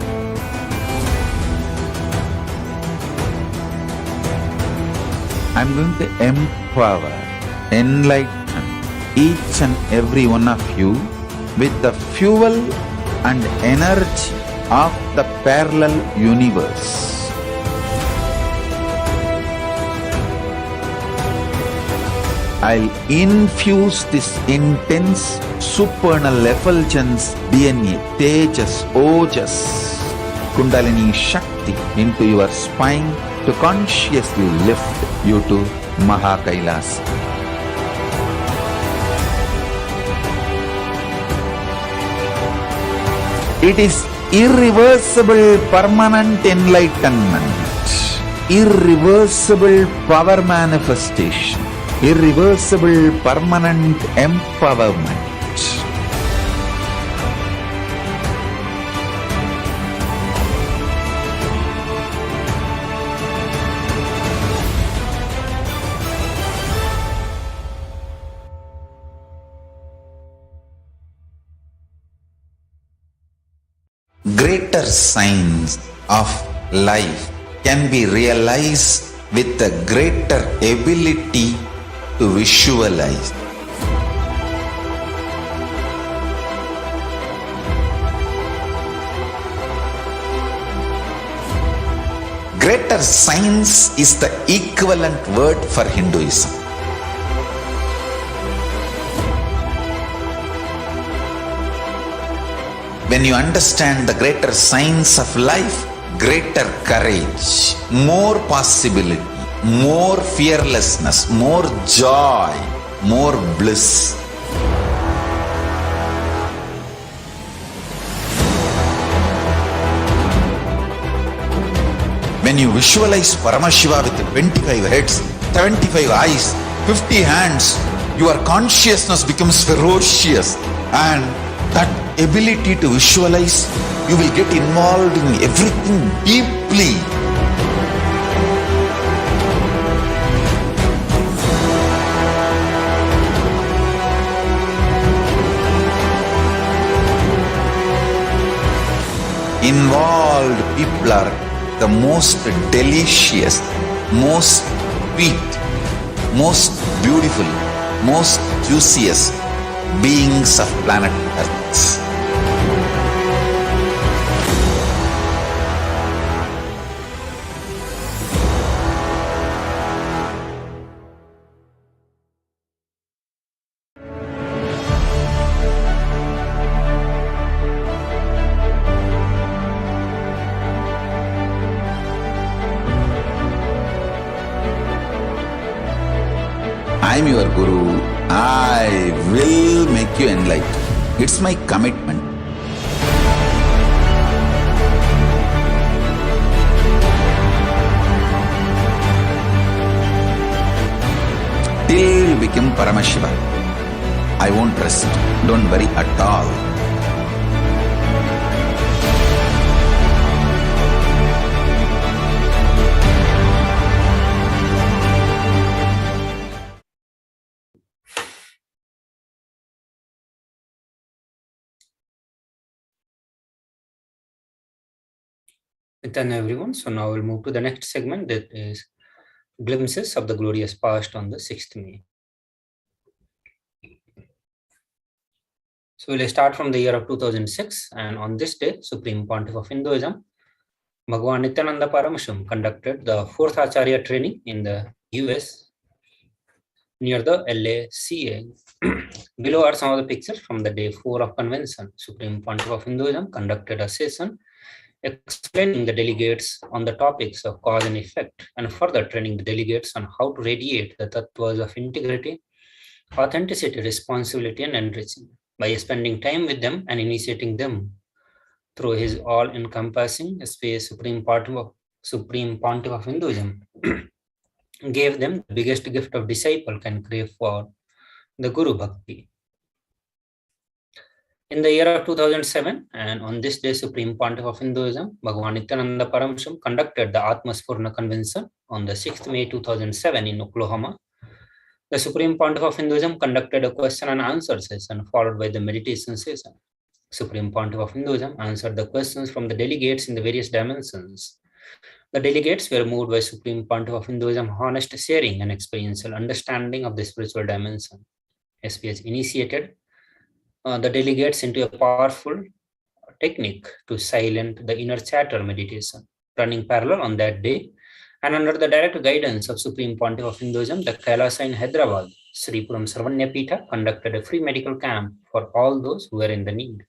I'm going to empower, enlighten each and every one of you with the fuel and energy of the parallel universe. I'll infuse this intense supernal effulgence DNA, Tejas, Ojas, Kundalini Shakti into your spine to consciously lift you to KAILASA. It is irreversible permanent enlightenment, irreversible power manifestation, irreversible permanent empowerment. Greater signs of life can be realized with a greater ability to visualize. Greater science is the equivalent word for Hinduism. When you understand the greater science of life, greater courage, more possibility, more fearlessness, more joy, more bliss. When you visualize Paramashiva with 25 heads, 75 eyes, 50 hands, your consciousness becomes ferocious, and that ability to visualize, you will get involved in everything deeply. Involved people are the most delicious, most sweet, most beautiful, most juiciest, beings of planet Earth. I am your Guru. I will make you enlightened. It's my commitment. Till you become Paramashiva, I won't rest. Don't worry at all.
Then everyone, so now we'll move to the next segment, that is glimpses of the glorious past on the 6th May. So we'll start from the year of 2006, and on this day, Supreme Pontiff of Hinduism, Bhagwan Nithyananda Paramashivam, conducted the 4th Acharya training in the US near the LACA. Below are some of the pictures from the day 4 of convention. Supreme Pontiff of Hinduism conducted a session explaining the delegates on the topics of cause and effect, and further training the delegates on how to radiate the tattvas of integrity, authenticity, responsibility, and enriching by spending time with them and initiating them through his all-encompassing space. Supreme Pontiff of Hinduism gave them the biggest gift of disciple can crave for, the Guru Bhakti. In the year of 2007, and on this day, Supreme Pontiff of Hinduism, Bhagwan Nithyananda Paramashivam, conducted the Atmaspurna Convention on the 6th May 2007 in Oklahoma. The Supreme Pontiff of Hinduism conducted a question and answer session followed by the meditation session. Supreme Pontiff of Hinduism answered the questions from the delegates in the various dimensions. The delegates were moved by Supreme Pontiff of Hinduism honest sharing and experiential understanding of the spiritual dimension. SPH initiated the delegates into a powerful technique to silence the inner chatter meditation, running parallel on that day, and under the direct guidance of Supreme Pontiff of Hinduism, the KAILASA in Hyderabad, Sri Puram Sarvanya Pitha, conducted a free medical camp for all those who were in the need,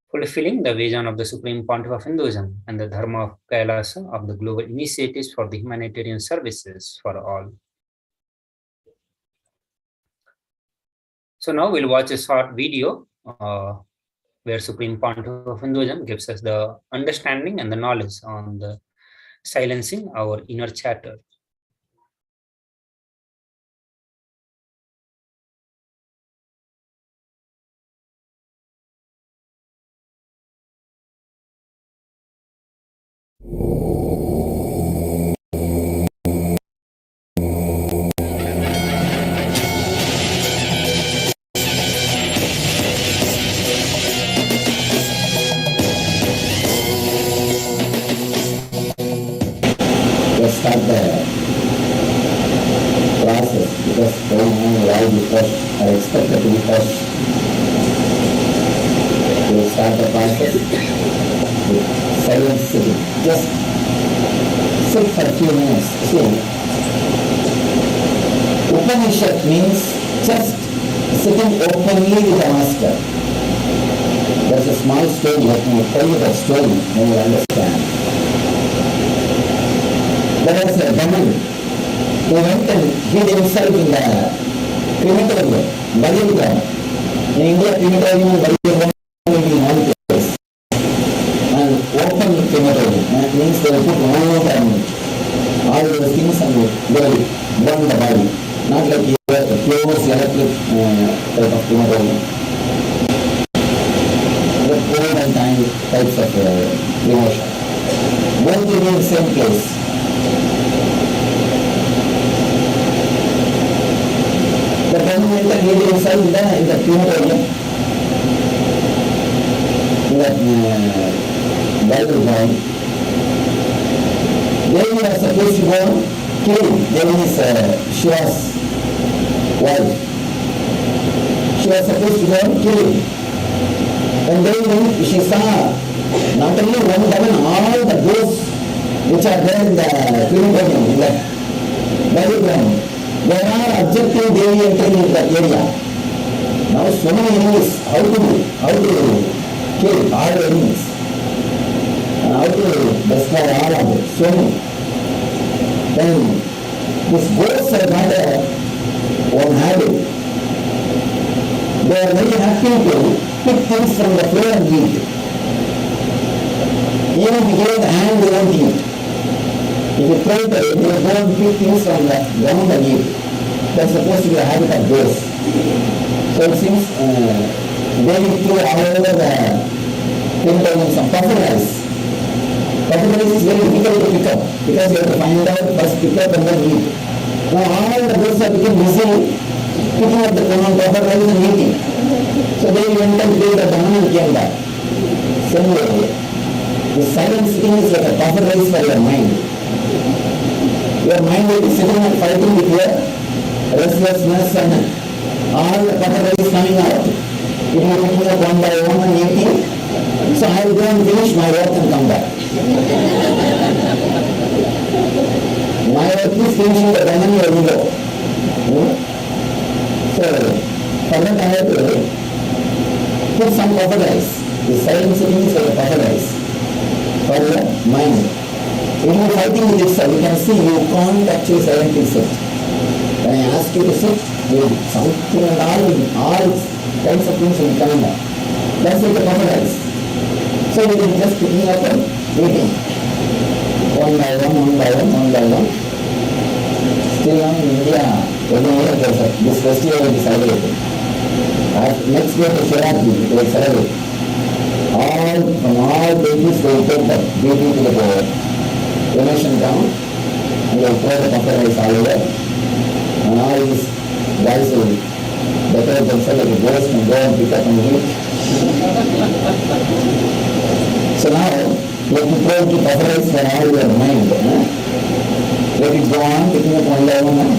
fulfilling the vision of the Supreme Pontiff of Hinduism and the Dharma of KAILASA of the global initiatives for the humanitarian services for all. So now we'll watch a short video where Supreme Pontiff of Hinduism gives us the understanding and the knowledge on the silencing our inner chatter.
Start the process because all while the first are expected to be first. We will start the process with silent sitting. Just sit for a few minutes. See, Upanishad means just sitting openly with a master. There's a small story, let me tell you that story, then you understand. There was a Brahmin who went and hid himself in the crematorium, burial ground. In India, crematorium and burial ground will be in one place. And open crematorium, that means they will put wood and all those things and they will burn the body. Not like a closed electric type of crematorium. The old and time types of cremation. Both will be in the same place. The Brahmin hid himself in the crematorium, in that burial ground. Then he was supposed to go kill. Then his Shiva's wife. she was supposed to go and kill him. And then she saw not only one demon, all the ghosts which are there in the crematorium, in the burial ground, they are objecting Devi entering into that area. Now so many enemies, how to kill all the enemies, and how to destroy all of them, so many. Then these ghosts are not one habit. They are very happy to pick things from the floor and eat. Even if you give the hand, they won't eat. If you throw it away, they will go and pick things from the ground and eat. That's supposed to be a habit of ghosts. So it seems they will throw all over the crematorium some puffer rice. Puffer rice is very difficult to pick up because you have to find out, first pick up and then eat. Now all the ghosts have become busy picking up the puffer rice and eating. So they went and played the banana and came back. Similarly, the silent sitting is like a puffer rice for your mind. Your mind will be sitting and fighting with your restlessness and all the puffer rice coming out. It will be picking up one by one and eating. So I will go and finish my work and come back. My work is finishing the banana or ego. So, for that I have to put some puffer rice. The silent sitting is like a puffer rice for the mind. It will be fighting with itself. You can see you can't actually silently sit. When I ask you to sit, something and all kinds of things will come up. That's like a puffer rice. So you will just picking up and eating. One by one. Still now in India, every year this festival will be celebrated. Next year to Shivratri, it will celebrate. From all places they will take the beauty to the cremation ground and they will pour the puffer rice all over. And all these guys will decorate themselves like a ghost and go and pick up and eat. So now, you have to throw the puffer rice for all your mind. Let it go on, picking up one by one.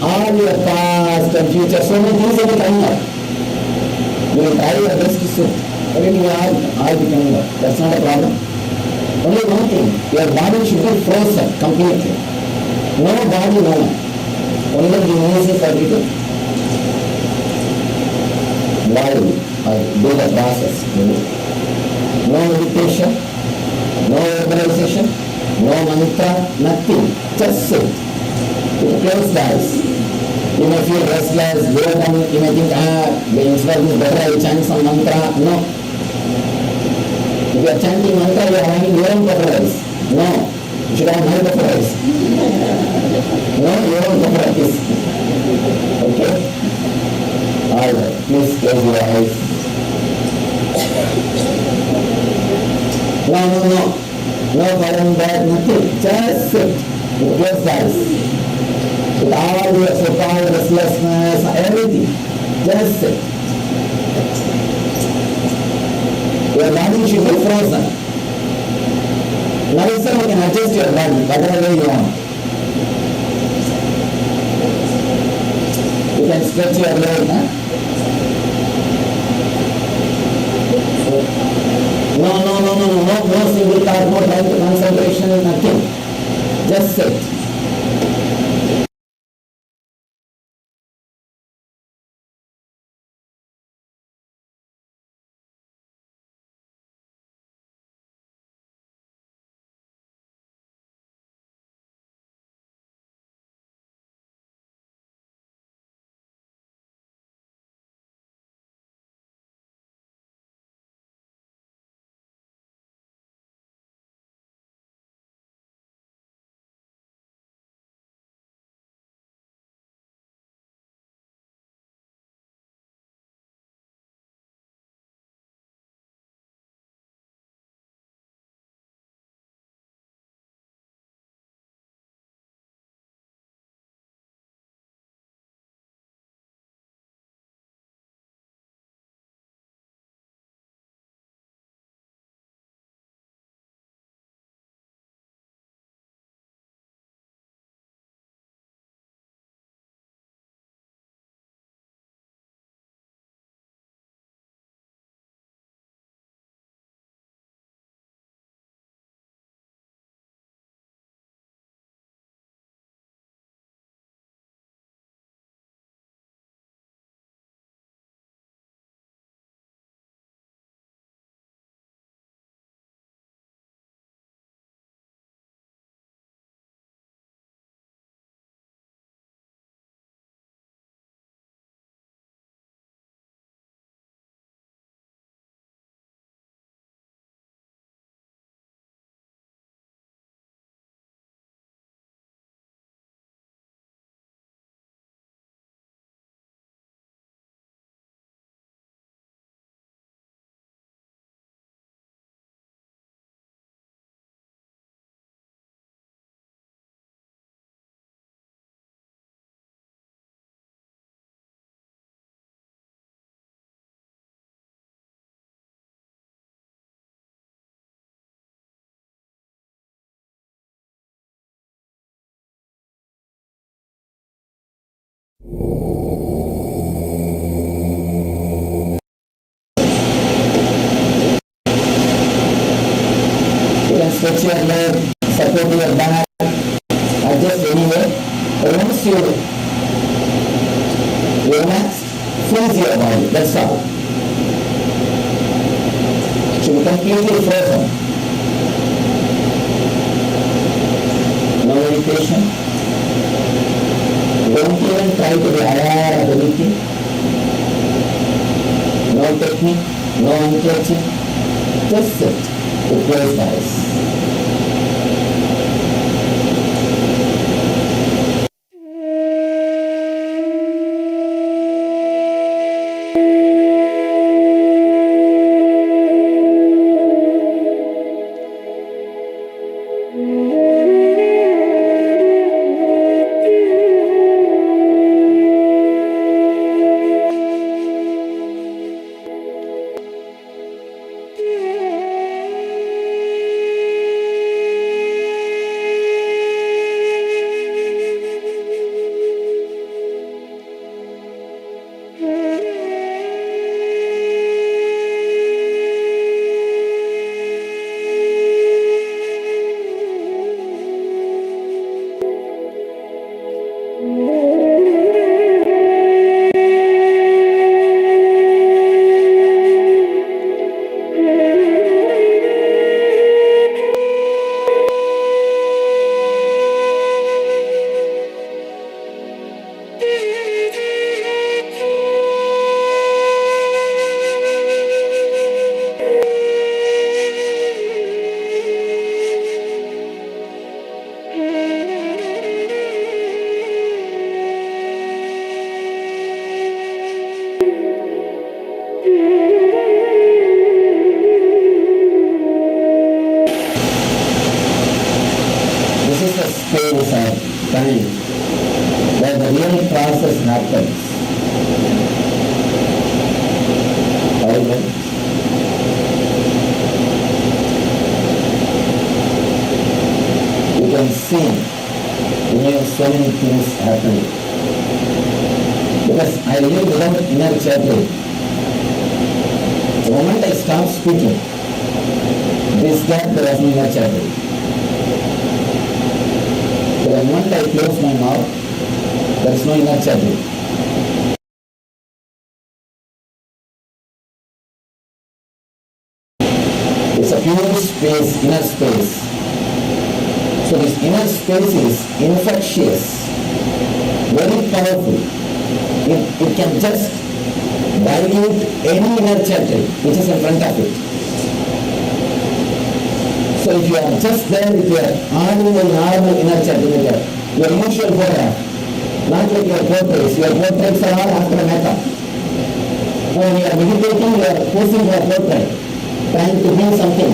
All your past and future, so many things will be coming up. You will try your best to sit. Everything will all be coming up. That's not a problem. Only one thing, your body should be frozen completely. No body movement. Only the knees is everything. Body, do the process. No meditation, no verbalization, no mantra, nothing. Just sit. You close the eyes. You may feel restless, go down, you may think, the instead is better, I will chant some mantra. No. If you are chanting mantra, you are having your own puffer rice. No. You should have my puffer rice. No, your own puffer rice. Okay? Alright, please close your eyes. No. No foreign bad, nothing. Just sit. You close the eyes. With all your so-called restlessness, everything. Just sit. Your body should be frozen. Now you can adjust your body whatever way you want. You can stretch your leg. No single thought, no time to concentration, nothing. Just sit. stretch your leg, support your back, adjust anyway. Once you relax, freeze your body, that's all. Should be completely frozen. No meditation. Don't even try to be aware of anything. No technique, no unclenching. Just sit with closed eyes. Time where the real process happens. Alright. You can see so many things happening. Because I live without inner chanting. The moment I stop speaking, this gap there was no inner chanting. The moment I close my mouth, there is no inner chanting. It's a pure space, inner space. So this inner space is infectious, very powerful. It can just dilute any inner chanting which is in front of it. So if you are just there with your ordinary, normal inner chanting, your usual photograph, not like your portraits. Your portraits are all after makeup. When you are meditating, you are posing your portrait, trying to be something.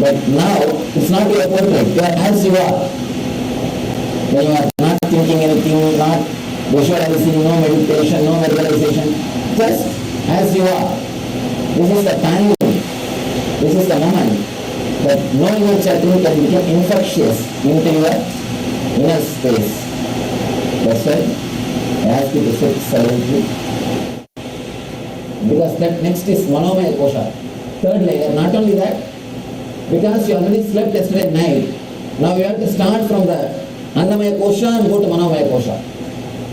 But now, it's not your portrait, you are as you are. When you are not thinking anything, not visualizing, no meditation, no visualization, just as you are. This is the time, this is the moment. But no inner chanting can become infectious into your inner space. That's why I ask you to sit silently. Because that next is Manomaya Kosha. Third layer, not only that, because you already slept yesterday night, now you have to start from the Annamaya Kosha and go to Manomaya Kosha.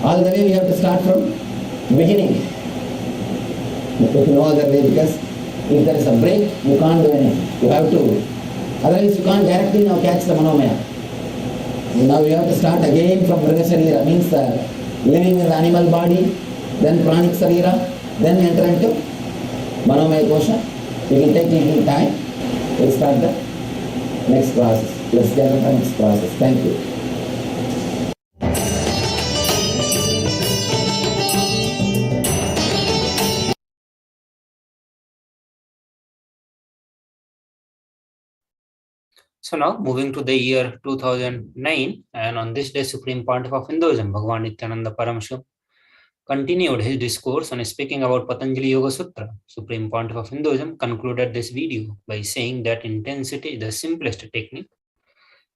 All the way we have to start from beginning. No other way, because if there is a break, you can't do anything. You have to. Otherwise, you can't directly now catch the Manomaya. Now you have to start again from Mriga Sharira, means living in the animal body, then Pranic Sharira, then enter into Manomaya Kosha. It will take a little time. We'll start the next process. Let's get into the next process. Thank you.
So now moving to the year 2009, and on this day, Supreme Pontiff of Hinduism, Bhagavan Nithyananda Paramashivam, continued his discourse on speaking about Patanjali Yoga Sutra. Supreme Pontiff of Hinduism concluded this video by saying that intensity is the simplest technique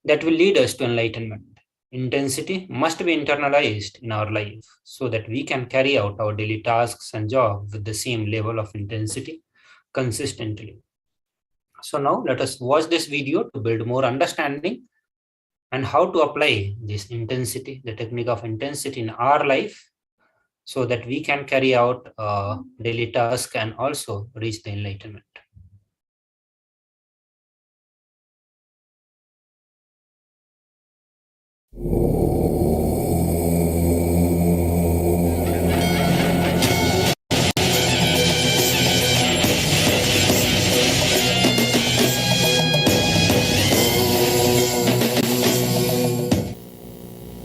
that will lead us to enlightenment. Intensity must be internalized in our life so that we can carry out our daily tasks and job with the same level of intensity consistently. So now let us watch this video to build more understanding and how to apply this intensity, the technique of intensity in our life, so that we can carry out daily task and also reach the enlightenment.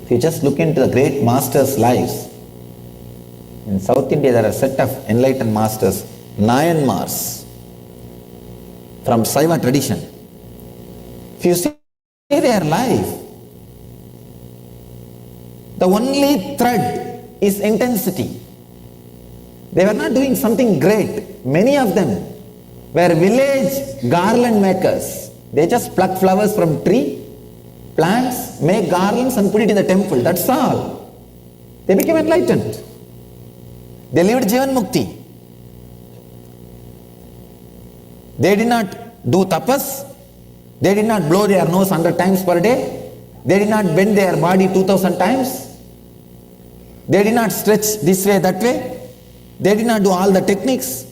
If you just look into the great masters' lives, in South India there are a set of enlightened masters, Nayanmars, from Saiva tradition. If you see their life, the only thread is intensity. They were not doing something great. Many of them were village garland makers. They just pluck flowers from tree, plants, make garlands and put it in the temple. That's all. They became enlightened. They lived Jivan Mukti. They did not do tapas. They did not blow their nose 100 times per day. They did not bend their body 2000 times. They did not stretch this way, that way. They did not do all the techniques.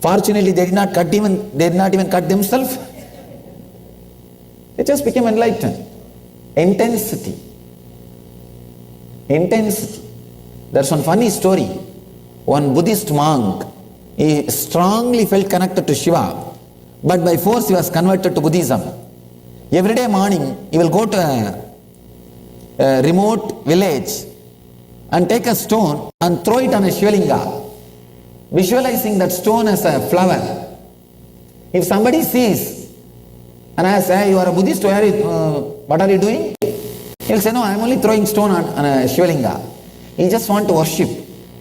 Fortunately, they did not even cut themselves. They just became enlightened. Intensity. Intensity. There's one funny story. One Buddhist monk, he strongly felt connected to Shiva, but by force he was converted to Buddhism. Every day morning, he will go to a remote village and take a stone and throw it on a Shivalinga, visualizing that stone as a flower. If somebody sees and asks, hey, you are a Buddhist, what are you doing? He will say, no, I am only throwing stone on a Shivalinga. He just want to worship.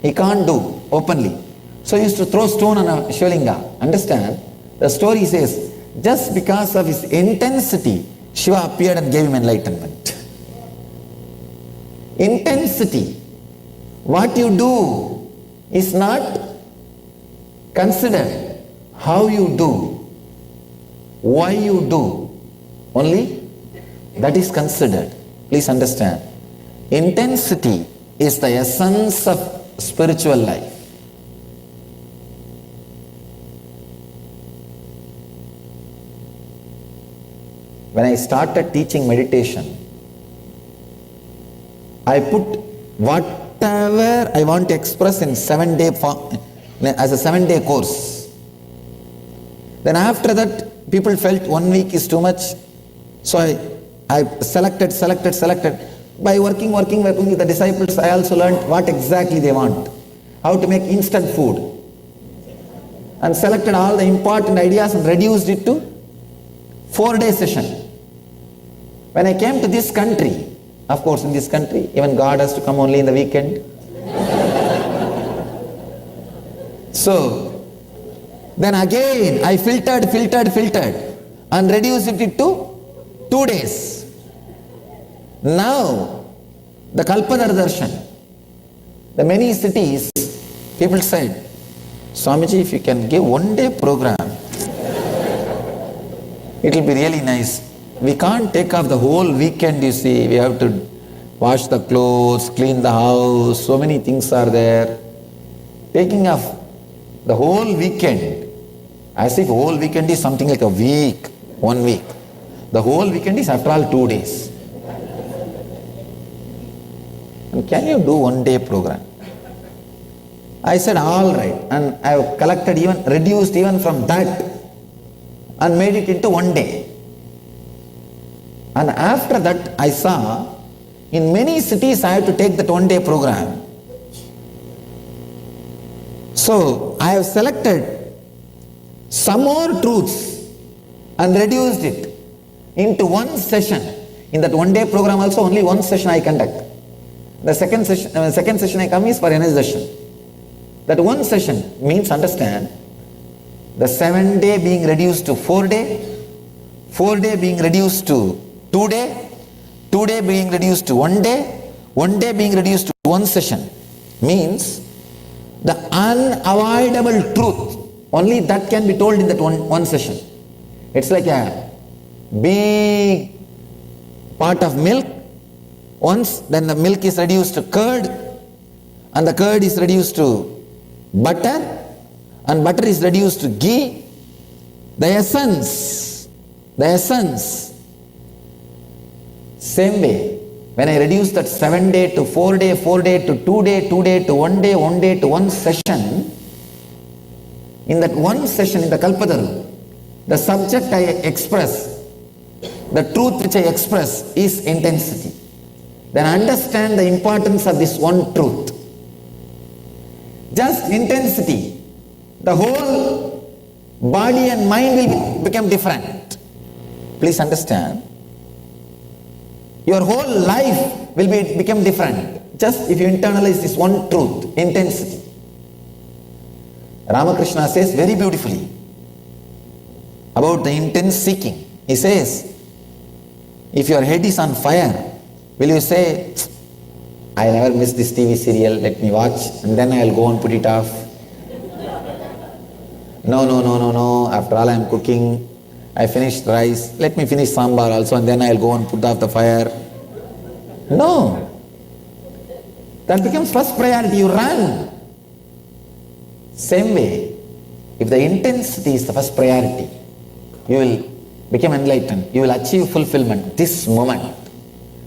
He can't do openly. So he used to throw stone on a Shivalinga. Understand? The story says, just because of his intensity, Shiva appeared and gave him enlightenment. Intensity. What you do is not considered. How you do, why you do, only that is considered. Please understand. Intensity is the essence of spiritual life. When I started teaching meditation, I put whatever I want to express in 7-day form, as a 7-day course. Then after that, people felt 1 week is too much. So I selected. By working with the disciples, I also learned what exactly they want. How to make instant food. And selected all the important ideas and reduced it to 4-day session. When I came to this country, of course in this country, even God has to come only in the weekend. So, then again I filtered and reduced it to 2 days. Now, the Kalpadar Darshan, the many cities, people said, Swamiji, if you can give 1-day program, it will be really nice. We can't take off the whole weekend, you see. We have to wash the clothes, clean the house, so many things are there. Taking off the whole weekend, as if whole weekend is something like a week, 1 week. The whole weekend is after all 2 days. And can you do 1-day program? I said, all right. And I have collected reduced even from that and made it into 1 day. And after that, I saw in many cities I have to take that 1-day program. So I have selected some more truths and reduced it into 1 session. In that 1-day program also only 1 session I conduct. The second session I come is for energization. That 1 session means, understand, the 7-day being reduced to 4-day, 4-day being reduced to 2-day, 2-day being reduced to 1 day, 1 day being reduced to 1 session, means the unavoidable truth, only that can be told in that one session.
It's like a big pot of milk. Once then the milk is reduced to curd, and the curd is reduced to butter, and butter is reduced to ghee. The essence, same way, when I reduce that 7 day to 4 day, 4 day to 2 day, 2 day to 1 day, 1 day to 1 session, in that one session in the Kalpataru, the subject I express, the truth which I express is intensity. Then understand the importance of this one truth. Just intensity, the whole body and mind will become different. Please understand. Your whole life will become different. Just if you internalize this one truth, intensity. Ramakrishna says very beautifully about the intense seeking. He says, if your head is on fire, will you say, I never miss this TV serial, let me watch, and then I will go and put it off? No. After all I am cooking, I finished rice, let me finish sambar also, and then I will go and put off the fire. No. That becomes first priority, you run. Same way, if the intensity is the first priority, you will become enlightened, you will achieve fulfillment this moment.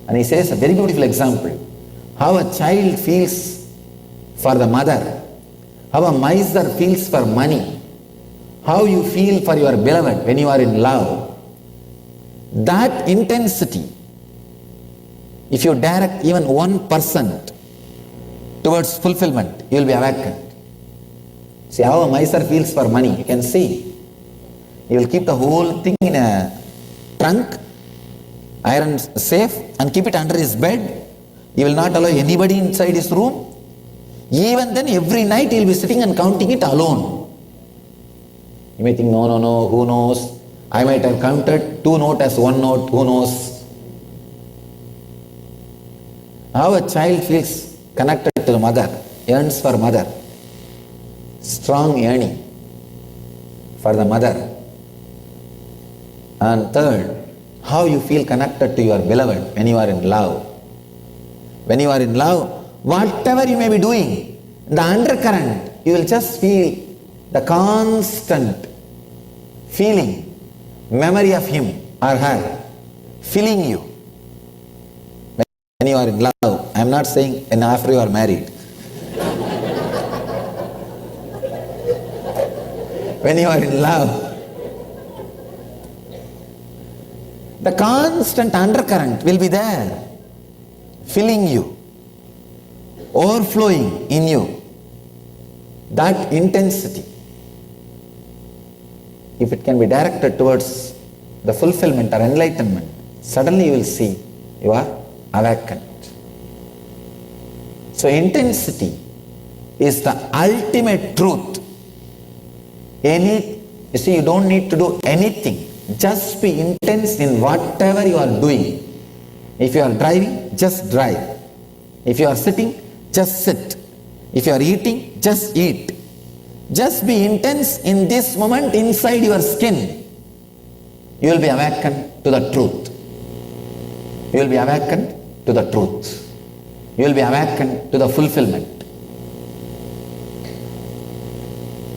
And he says a very beautiful example, how a child feels for the mother, how a miser feels for money, how you feel for your beloved when you are in love. That intensity, if you direct even 1% towards fulfillment, you will be awakened. See how a miser feels for money, you can see. He will keep the whole thing in a trunk, iron safe, and keep it under his bed. He will not allow anybody inside his room. Even then, every night he will be sitting and counting it alone. You may think, no, who knows? I might have counted 2 notes as 1 note, who knows? How a child feels connected to the mother, yearns for mother. Strong yearning for the mother. And third, how you feel connected to your beloved when you are in love. When you are in love, whatever you may be doing, the undercurrent, you will just feel the constant feeling, memory of him or her, filling you. When you are in love, I am not saying and after you are married. When you are in love, the constant undercurrent will be there, filling you, overflowing in you. That intensity, if it can be directed towards the fulfillment or enlightenment, suddenly you will see you are awakened. So intensity is the ultimate truth. You see, you don't need to do anything. Just be intense in whatever you are doing. If you are driving, just drive. If you are sitting, just sit. If you are eating, just eat. Just be intense in this moment inside your skin. You will be awakened to the truth. You will be awakened to the truth. You will be awakened to the fulfillment.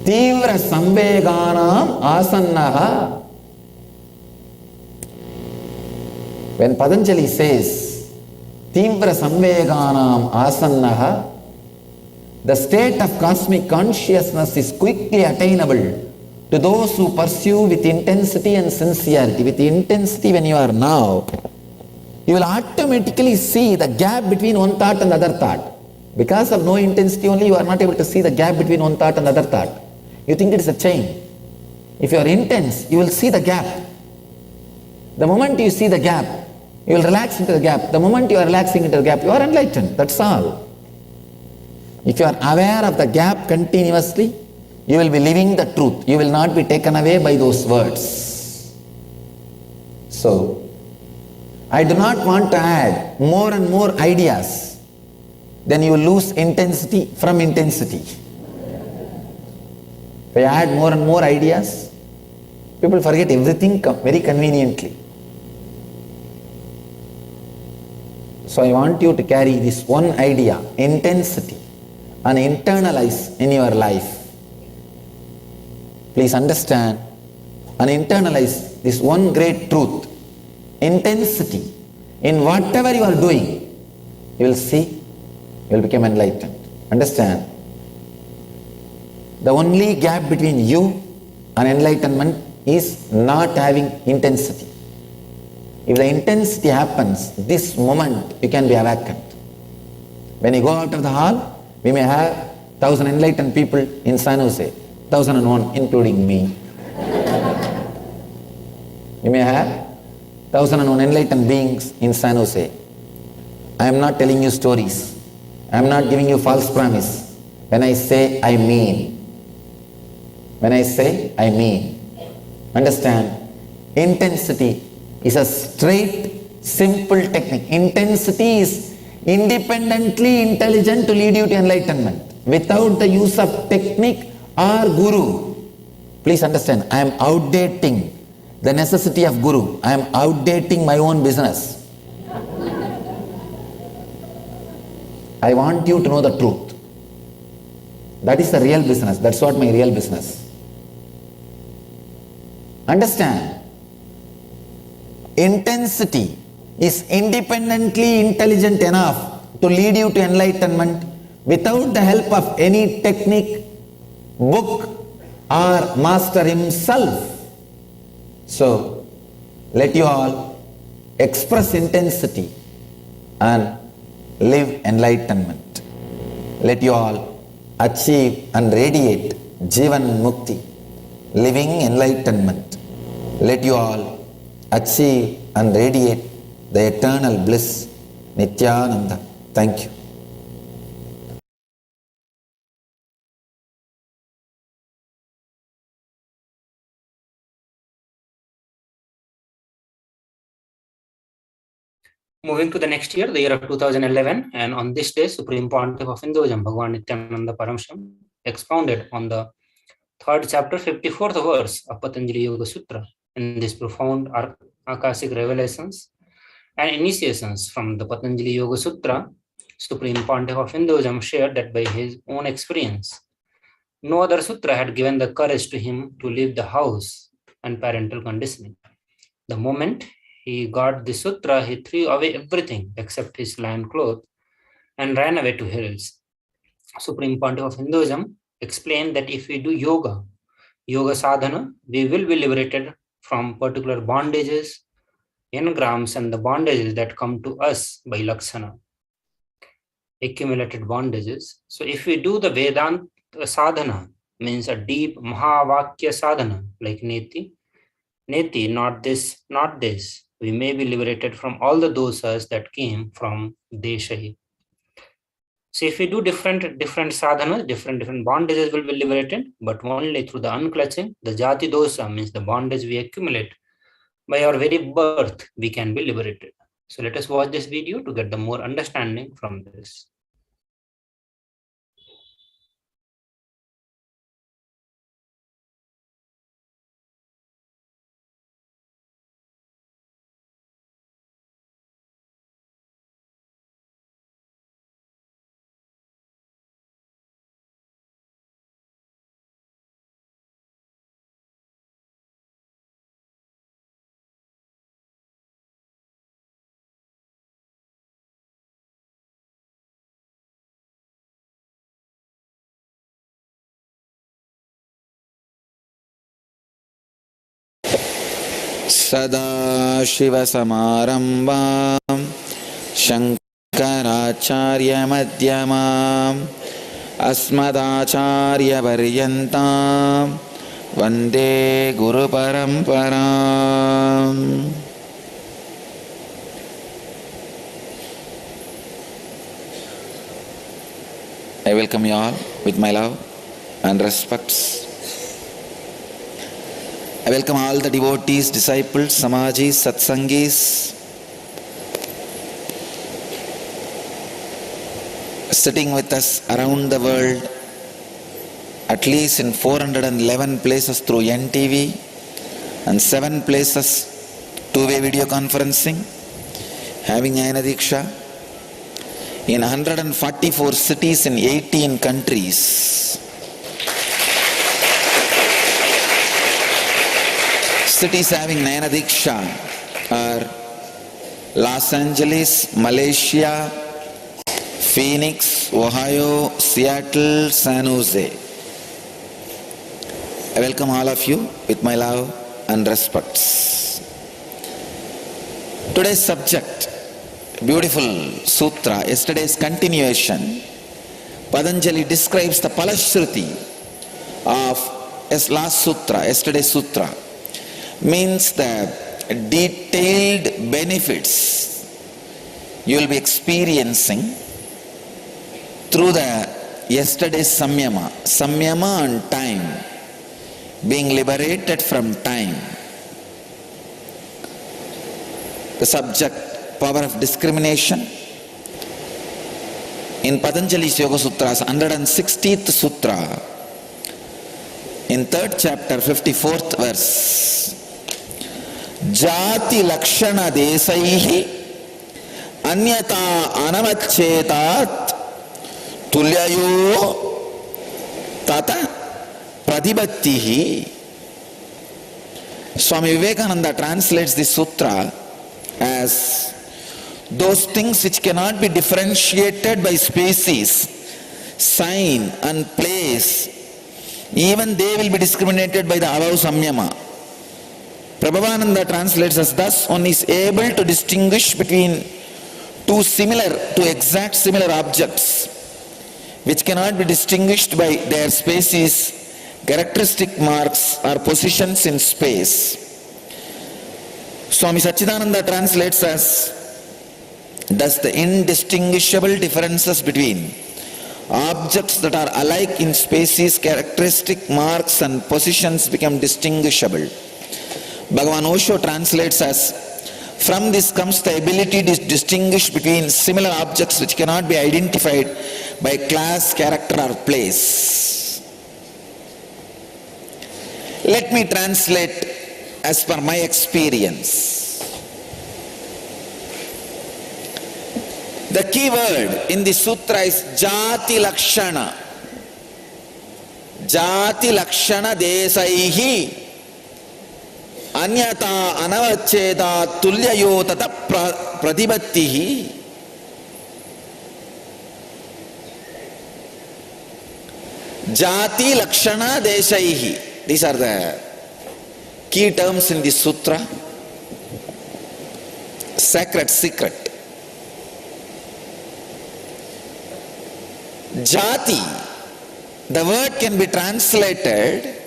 Tivra samveganam asannaha. When Patanjali says Tivra samveganam asannaha, the state of cosmic consciousness is quickly attainable to those who pursue with intensity and sincerity. With intensity when you are now, you will automatically see the gap between one thought and the other thought. Because of no intensity only, you are not able to see the gap between one thought and the other thought. You think it is a chain. If you are intense, you will see the gap. The moment you see the gap, you will relax into the gap. The moment you are relaxing into the gap, you are enlightened. That's all. If you are aware of the gap continuously, you will be living the truth. You will not be taken away by those words. So, I do not want to add more and more ideas. Then you will lose intensity from intensity. If I add more and more ideas,
People forget everything very conveniently. So I want you to carry this one idea, intensity, and internalize in your life. Please understand and internalize this one great truth. Intensity in whatever you are doing, you will see, you will become enlightened. Understand? The only gap between you and enlightenment is not having intensity. If the intensity happens, this moment you can be awakened. When you go out of the hall, we may have 1,000 enlightened people in San Jose, 1,001 including me. You may have 1,001 enlightened beings in San Jose. I am not telling you stories. I am not giving you false promise. When I say, I mean. When I say, I mean. Understand? Intensity is a straight, simple technique. Intensity is independently intelligent to lead you to enlightenment without the use of technique or guru. Please understand, I am outdating the necessity of guru. I am outdating my own business. I want you to know the truth. That is the real business. That's what my real business. Understand? Intensity is independently intelligent enough to lead you to enlightenment without the help of any technique, book, or master himself. So, let you all express intensity and live enlightenment. Let you all achieve and radiate Jivan Mukti, living enlightenment. Let you all achieve and radiate the eternal bliss, Nithyananda. Thank you.
Moving to the next year, the year of 2011, and on this day, Supreme Pontiff of Hinduism, Bhagavan Nithyananda Paramashivam, expounded on the third chapter, 54th verse of Patanjali Yoga Sutra. In this profound Akashic revelations and initiations from the Patanjali Yoga Sutra, Supreme Pontiff of Hinduism shared that by his own experience, no other sutra had given the courage to him to leave the house and parental conditioning. The moment he got the sutra, he threw away everything except his lion cloth and ran away to hills. Supreme Pontiff of Hinduism explained that if we do yoga sadhana, we will be liberated from particular bondages, engrams, and the bondages that come to us by lakshana, accumulated bondages. So if we do the Vedanta sadhana, means a deep Mahavakya sadhana, like Neti, not this, not this, we may be liberated from all the dosas that came from Deshahi. So if we do different sadhanas, different bondages will be liberated, but only through the unclutching, the jati dosa, means the bondage we accumulate by our very birth, we can be liberated. So let us watch this video to get the more understanding from this.
सदाशिवसमारम्भां शङ्कराचार्यमध्यमाम् अस्मदाचार्यपर्यन्तां वन्दे गुरुपरम्पराम्. I welcome you all with my love and respects. I welcome all the devotees, disciples, samajis, satsangis, sitting with us around the world, at least in 411 places through NTV, and 7 places two-way video conferencing, having Jnana Diksha in 144 cities in 18 countries. Cities having Jnana Diksha are Los Angeles, Malaysia, Phoenix, Ohio, Seattle, San Jose. I welcome all of you with my love and respects. Today's subject, beautiful sutra, yesterday's continuation. Patanjali describes the Parashakti of last sutra, yesterday's sutra. Means the detailed benefits you will be experiencing through the yesterday's samyama. Samyama and time, being liberated from time. The subject, power of discrimination. In Patanjali's Yoga Sutras, 160th Sutra, in 3rd chapter, 54th verse, Jati Lakshana Desaihi Anyata Anavachetat Tulyayo Tata Pradibhattihi. Swami Vivekananda translates this sutra as those things which cannot be differentiated by species, sign and place, even they will be discriminated by the above samyama. Prabhavananda translates as thus one is able to distinguish between two exact similar objects which cannot be distinguished by their species, characteristic marks or positions in space. Swami Satchidananda translates as thus the indistinguishable differences between objects that are alike in species, characteristic marks and positions become distinguishable. Bhagavan Osho translates as from this comes the ability to distinguish between similar objects which cannot be identified by class, character or place. Let me translate as per my experience. The key word in the sutra is Jati Lakshana. Jati Lakshana Desaihi Anyata Anavacheda Tulyayo Tata Pradibhattihi. Jati Lakshana Desaihi. These are the key terms in this sutra. Sacred secret. Jati, the word can be translated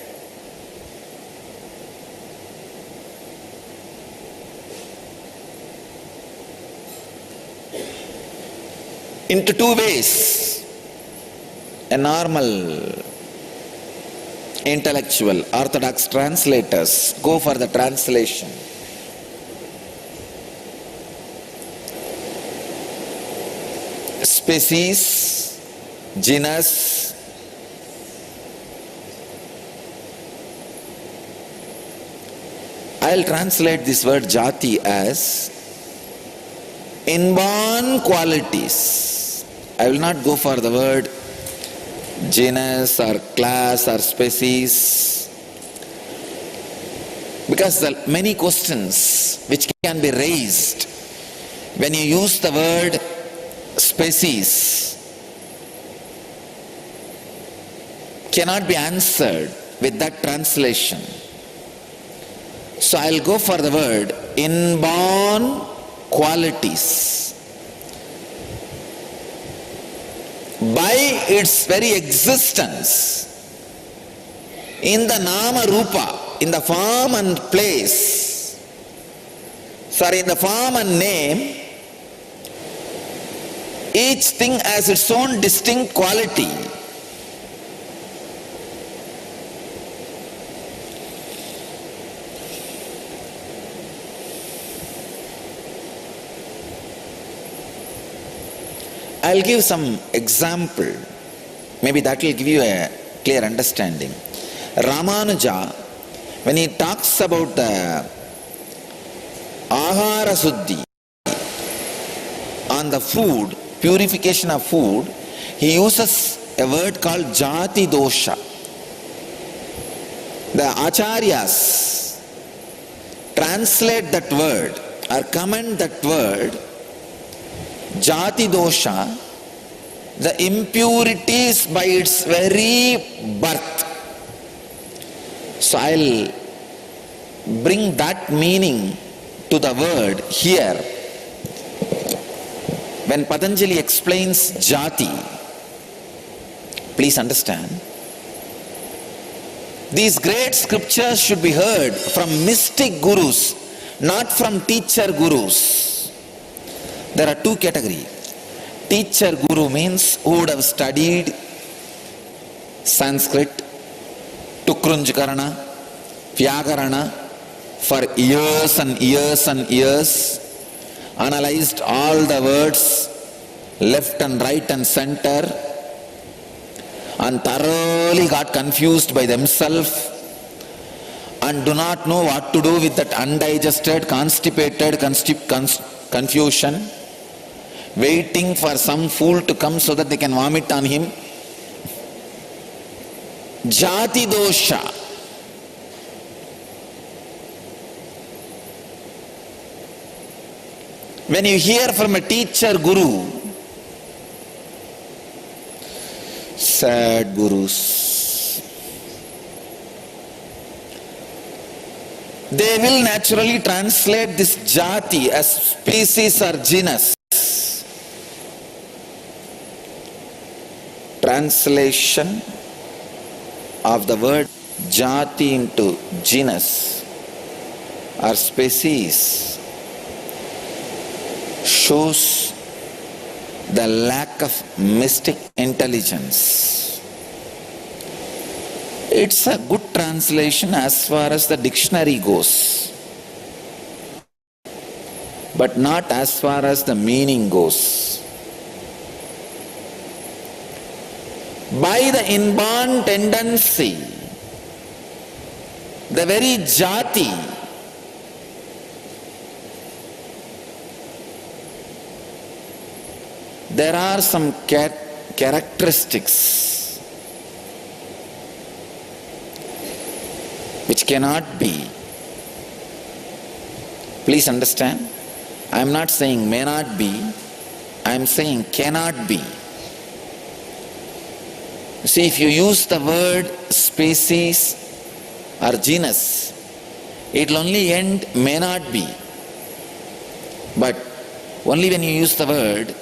into two ways. A normal intellectual orthodox translators go for the translation. Species, genus, I'll translate this word jati as inborn qualities. I will not go for the word genus or class or species, because there are many questions which can be raised when you use the word species cannot be answered with that translation. So I'll go for the word inborn qualities. By its very existence, in the nama rupa, in the form and place, in the form and name, each thing has its own distinct quality. I'll give some example. Maybe that will give you a clear understanding. Ramanuja When he talks about the ahara suddhi, on the food, purification of food, he uses a word called jati dosha. The acharyas translate that word or comment that word, jati dosha, the impurities by its very birth. So I'll bring that meaning to the word here. When Patanjali explains jati, please understand, these great scriptures should be heard from mystic gurus, not from teacher gurus. There are two categories. Teacher guru means who would have studied Sanskrit, Tukrunjkarana, Vyakarana for years and years and years, analyzed all the words left and right and center, and thoroughly got confused by themselves and do not know what to do with that undigested, constipated confusion, waiting for some fool to come so that they can vomit on him. Jati dosha. When you hear from a teacher guru, sad gurus, they will naturally translate this jati as species or genus. Translation of the word jati into genus or species shows the lack of mystic intelligence. It's a good translation as far as the dictionary goes, but not as far as the meaning goes. By the inborn tendency, the very jati there are some characteristics which cannot be. Please understand, I am not saying may not be, I am saying cannot be. See, if you use the word species or genus, it will only end may not be. But only when you use the word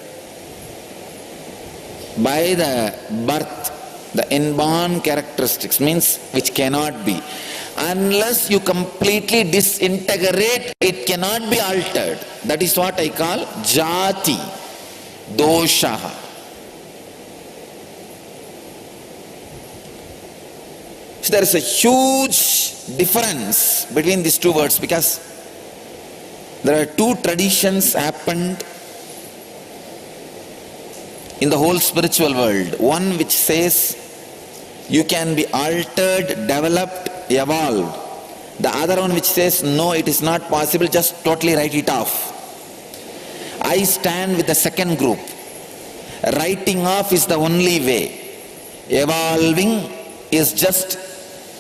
by the birth, the inborn characteristics, means which cannot be. Unless you completely disintegrate, it cannot be altered. That is what I call jati dosha. So there is a huge difference between these two words, because there are two traditions happened in the whole spiritual world. One which says you can be altered, developed, evolved. The other one which says no, it is not possible, just totally write it off. I stand with the second group. Writing off is the only way. Evolving is just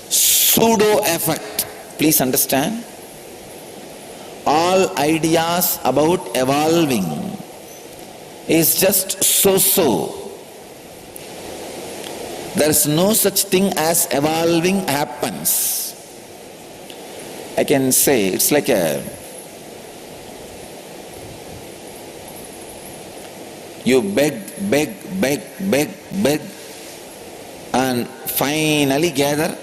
pseudo effect. Please understand, all ideas about evolving is just so. There is no such thing as evolving happens. I can say it's like you beg and finally gather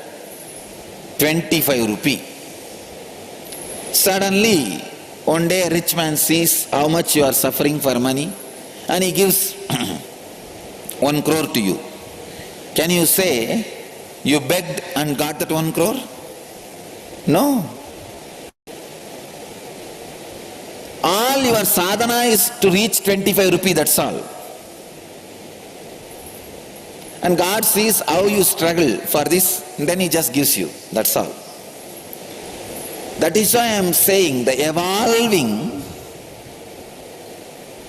25 rupee. Suddenly, one day a rich man sees how much you are suffering for money and he gives 1 crore to you. Can you say you begged and got that 1 crore? No. All your sadhana is to reach 25 rupee, that's all. And God sees how you struggle for this, and then He just gives you, that's all. That is why I am saying the evolving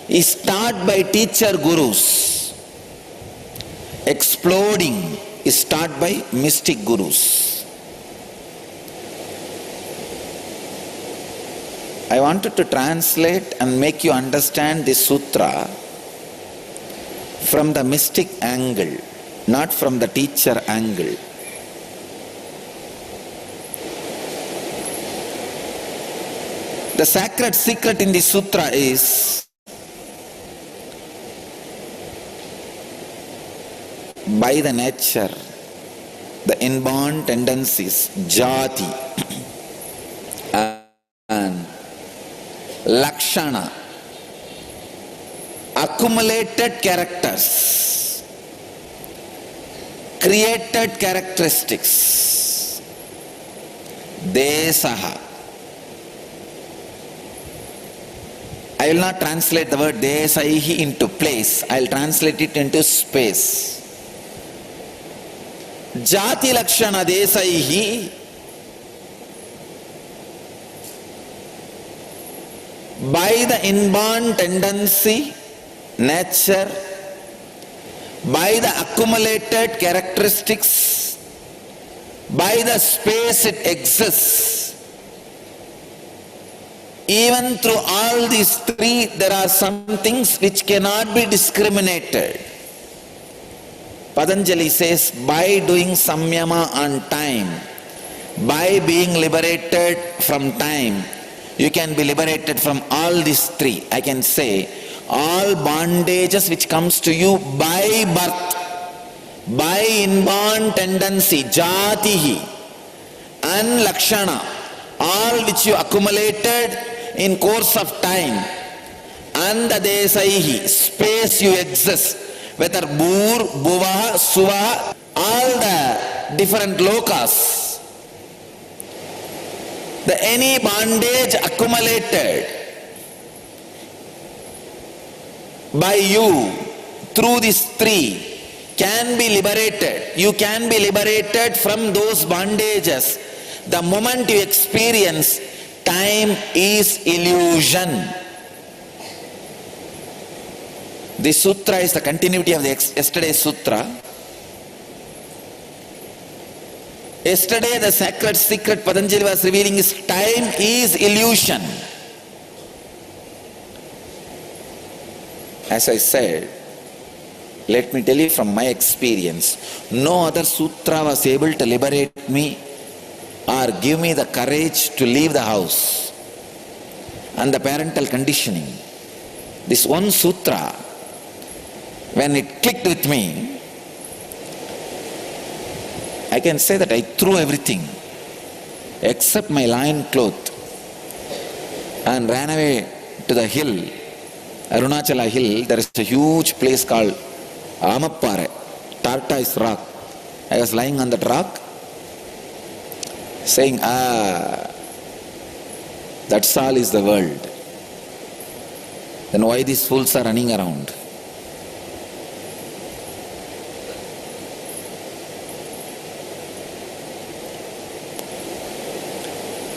is taught by teacher gurus. Exploding is taught by mystic gurus. I wanted to translate and make you understand this sutra from the mystic angle, not from the teacher angle. The sacred secret in this sutra is by the nature, the inborn tendencies, jati and lakshana, accumulated characters, created characteristics, desaha. I will not translate the word desaihi into place. I will translate it into space. Jati lakshana desaihi by the inborn tendency, nature, by the accumulated characteristics, by the space it exists. Even through all these three, there are some things which cannot be discriminated. Patanjali says, by doing samyama on time, by being liberated from time, you can be liberated from all these three. I can say, all bondages which comes to you by birth, by inborn tendency, jatihi, and lakshana, all which you accumulated in course of time, and the desaihi, space you exist, whether bur, bhuva, suva, all the different lokas, the any bondage accumulated by you through these three can be liberated. You can be liberated from those bondages the moment you experience time is illusion. This sutra is the continuity of the yesterday's sutra. Yesterday the sacred secret Patanjali was revealing is time is illusion. As I said, let me tell you from my experience, no other sutra was able to liberate me or give me the courage to leave the house and the parental conditioning. This one sutra, when it clicked with me, I can say that I threw everything except my lion cloth and ran away to the hill, Arunachala hill. There is a huge place called Amappare, tortoise rock. I was lying on that rock saying, that's all is the world. Then why these fools are running around?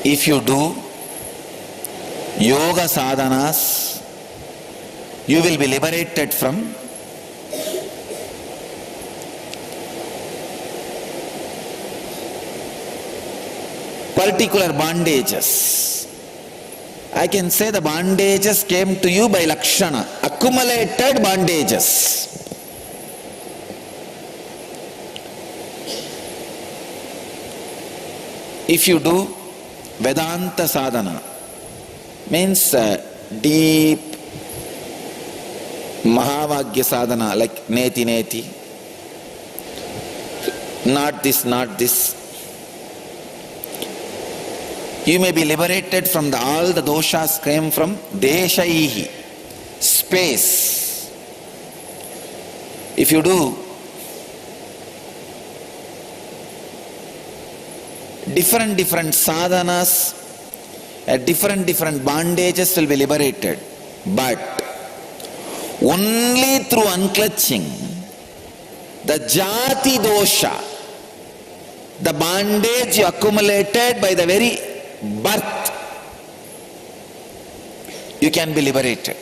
If you do yoga sadhanas, you will be liberated from particular bondages. I can say the bondages came to you by lakshana, accumulated bondages. If you do Vedanta sadhana, means deep Mahavagya sadhana, like neti neti, not this, not this. You may be liberated from all the doshas came from deshaihi, space. If you do different sadhanas, different bondages will be liberated. But only through unclutching the jati dosha, the bondage you accumulated by the very birth, you can be liberated.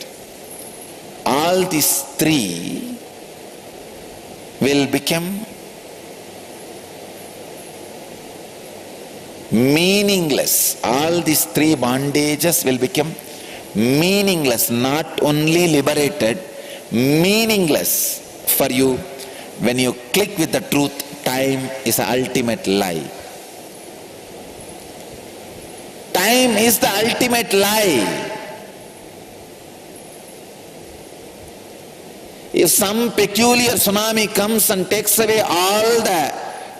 All these three will become meaningless. All these three bondages will become meaningless, not only liberated, meaningless for you when you click with the truth. Time is the ultimate lie. Time is the ultimate lie. If some peculiar tsunami comes and takes away all the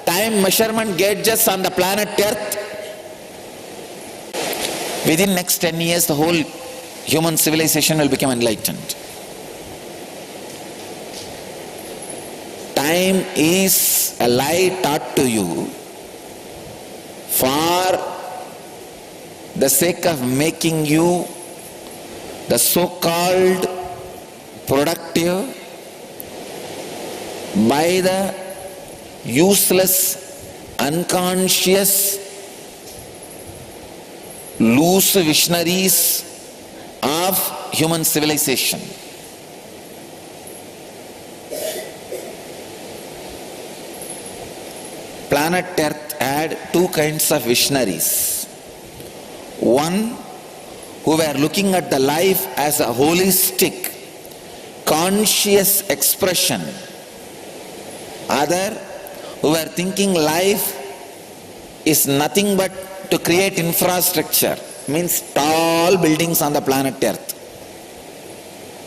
time measurement gauges on the planet Earth, within next 10 years the whole human civilization will become enlightened. Time is a lie taught to you for the sake of making you the so-called productive by the useless, unconscious, loose visionaries of human civilization. Planet Earth had two kinds of visionaries. One who were looking at the life as a holistic, conscious expression. Other who were thinking life is nothing but to create infrastructure, means tall buildings on the planet Earth.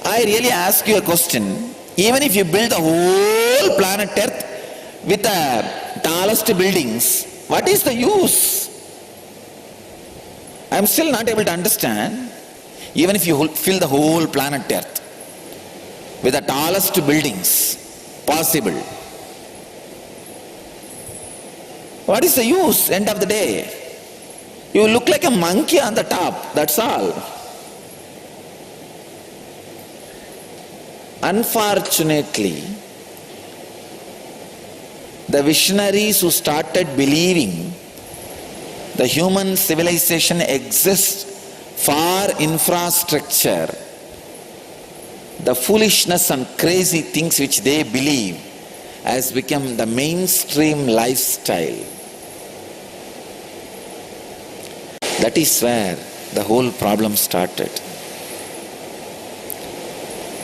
I really ask you a question. Even if you build the whole planet Earth with the tallest buildings, what is the use? I am still not able to understand. Even if you fill the whole planet Earth with the tallest buildings possible, what is the use end of the day? You look like a monkey on the top, that's all. Unfortunately, the visionaries who started believing the human civilization exists for infrastructure, the foolishness and crazy things which they believe has become the mainstream lifestyle. That is where the whole problem started.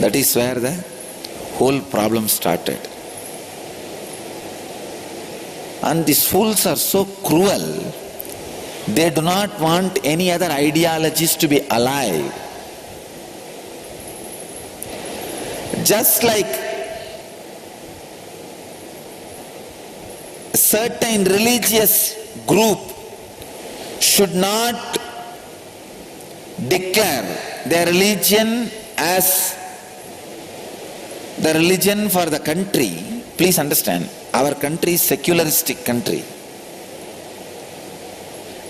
That is where the whole problem started. And these fools are so cruel, they do not want any other ideologies to be alive. Just like a certain religious group should not declare their religion as the religion for the country. Please understand, our country is secularistic country.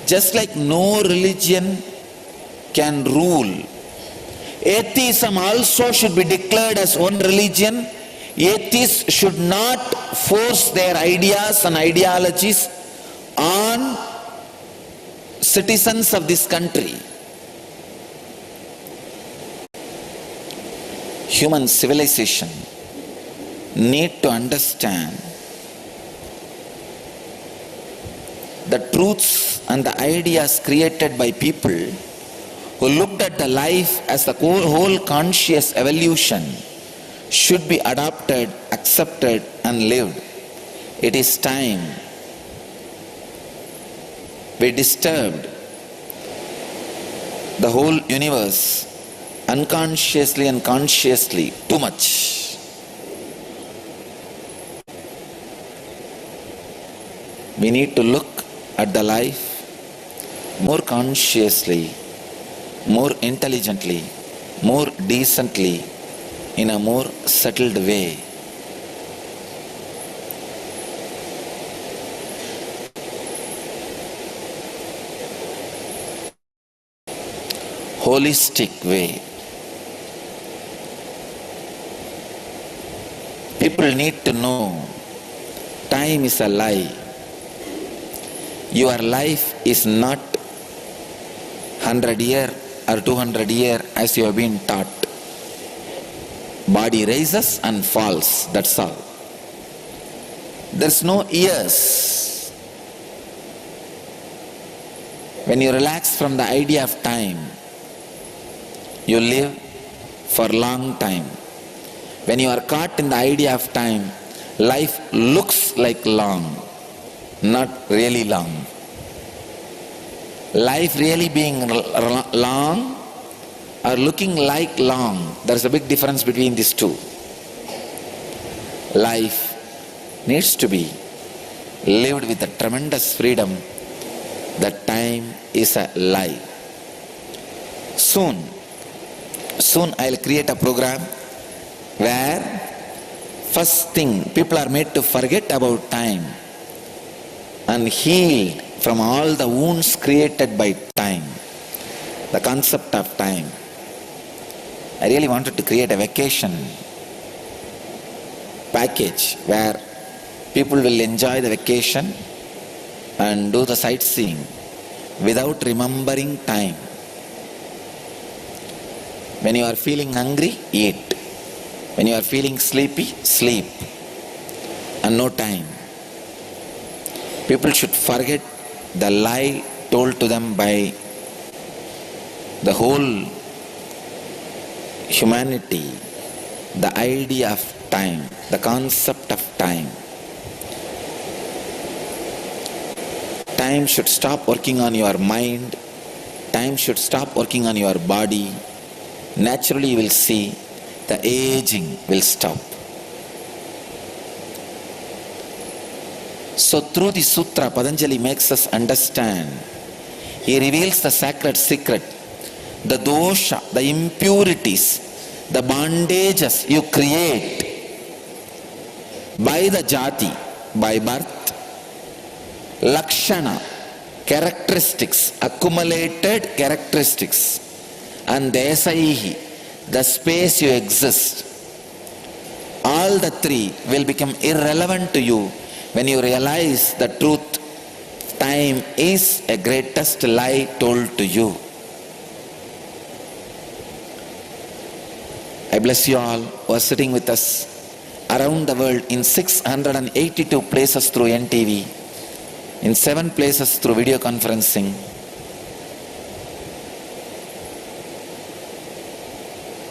Just like no religion can rule, atheism also should be declared as one religion. Atheists should not force their ideas and ideologies on citizens of this country. Human civilization need to understand the truths and the ideas created by people who looked at the life as the whole conscious evolution should be adopted, accepted and lived. It is time we disturbed the whole universe unconsciously and consciously too much. We need to look at the life more consciously, more intelligently, more decently, in a more settled way. Holistic way. People need to know time is a lie. Your life is not 100 year or 200 year as you have been taught. Body rises and falls, that's all. There's no years. When you relax from the idea of time, you live for long time. When you are caught in the idea of time, life looks like long, not really long. Life really being long or looking like long, there's a big difference between these two. Life needs to be lived with a tremendous freedom that time is a lie. Soon I'll create a program where first thing people are made to forget about time and healed from all the wounds created by time, the concept of time. I really wanted to create a vacation package where people will enjoy the vacation and do the sightseeing without remembering time. When you are feeling hungry, eat. When you are feeling sleepy, sleep. And no time. People should forget the lie told to them by the whole humanity, the idea of time, the concept of time. Time should stop working on your mind. Time should stop working on your body. Naturally you will see the aging will stop. So through the sutra, Patanjali makes us understand. He reveals the sacred secret, the dosha, the impurities, the bondages you create by the jati, by birth, lakshana, characteristics, accumulated characteristics, and desaihi, the space you exist. All the three will become irrelevant to you when you realize the truth. Time is a greatest lie told to you. I bless you all who are sitting with us around the world in 682 places through NTV, in 7 places through video conferencing,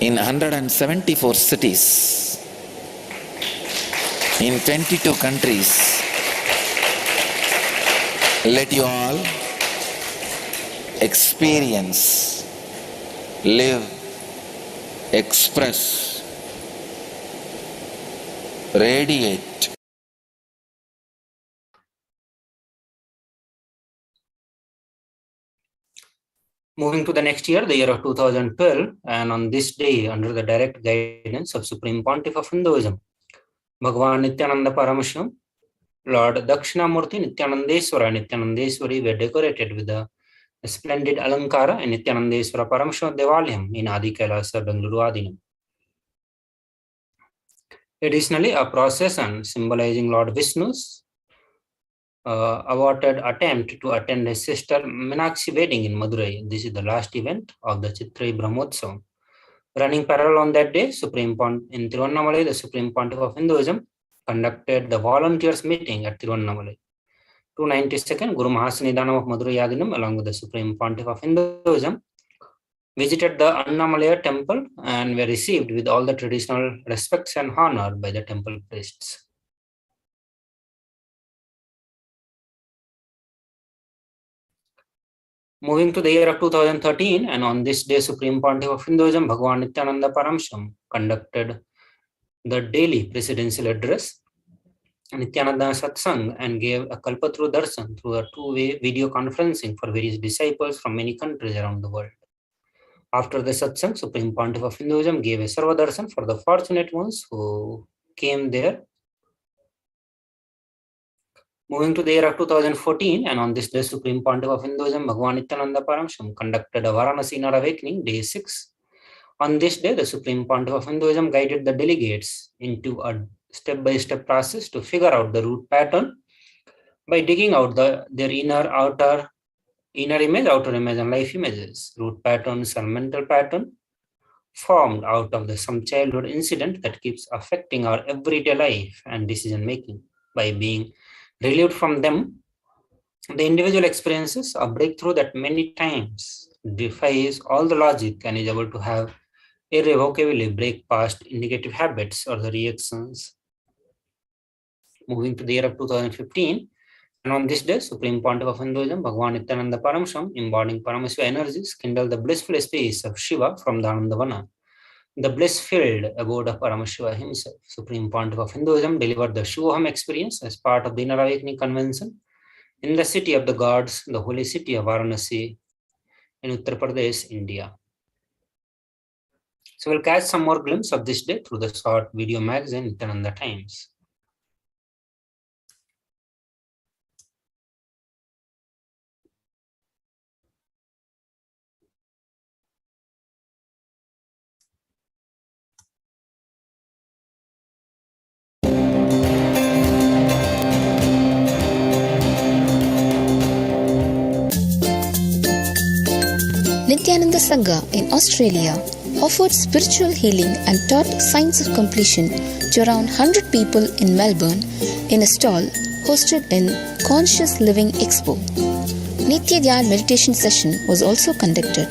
in 174 cities, in 22 countries. Let you all experience, live, express, radiate.
Moving to the next year, the year of 2012, and on this day, under the direct guidance of Supreme Pontiff of Hinduism, Bhagavan Nithyananda Paramashivam, Lord Dakshinamurti Nithyanandeswari were decorated with a splendid Alankara and Nithyanandeswara Paramashivam Devalayam in Adi KAILASA, Bengaluru Adinam. Additionally, a procession symbolizing Lord Vishnu's aborted attempt to attend his sister Meenakshi wedding in Madurai. This is the last event of the Chitrai Brahmotsavam. Running parallel on that day, in Tiruvannamalai, the Supreme Pontiff of Hinduism conducted the volunteers meeting at Tiruvannamalai. 292nd Guru Mahasanidhanam of Madurai Adinam, along with the Supreme Pontiff of Hinduism, visited the Annamalaya temple and were received with all the traditional respects and honor by the temple priests. Moving to the year of 2013, and on this day, Supreme Pontiff of Hinduism, Bhagavan Nithyananda Paramashivam, conducted the daily presidential address, Nithyananda Satsang, and gave a Kalpatru Darshan through a two-way video conferencing for various disciples from many countries around the world. After the Satsang, Supreme Pontiff of Hinduism gave a Sarva Darshan for the fortunate ones who came there. Moving to the year of 2014, and on this day, Supreme Pontiff of Hinduism, Bhagavan Nithyananda Paramashivam, conducted a Varanasi Inner Awakening, day 6. On this day, the Supreme Pontiff of Hinduism guided the delegates into a step-by-step process to figure out the root pattern by digging out their inner, outer, Inner image, outer image, and life images. Root patterns are mental pattern formed out of some childhood incident that keeps affecting our everyday life and decision making. By being relieved from them, the individual experiences a breakthrough that many times defies all the logic and is able to have irrevocably break past negative habits or the reactions. Moving to the year of 2015, and on this day, Supreme Pontiff of Hinduism, Bhagavan Nithyananda Paramashivam, embodying Paramashiva energies, kindled the blissful space of Shiva from the Anandavana. The bliss-filled abode of Paramashiva himself, Supreme Pontiff of Hinduism, delivered the Shivoham experience as part of the Inner Awakening Convention in the city of the gods, the holy city of Varanasi in Uttar Pradesh, India. So we'll catch some more glimpse of this day through the short video magazine Nityananda Times.
Nithyananda Sangha in Australia offered spiritual healing and taught science of completion to around 100 people in Melbourne in a stall hosted in Conscious Living Expo. Nitya Dhyan meditation session was also conducted.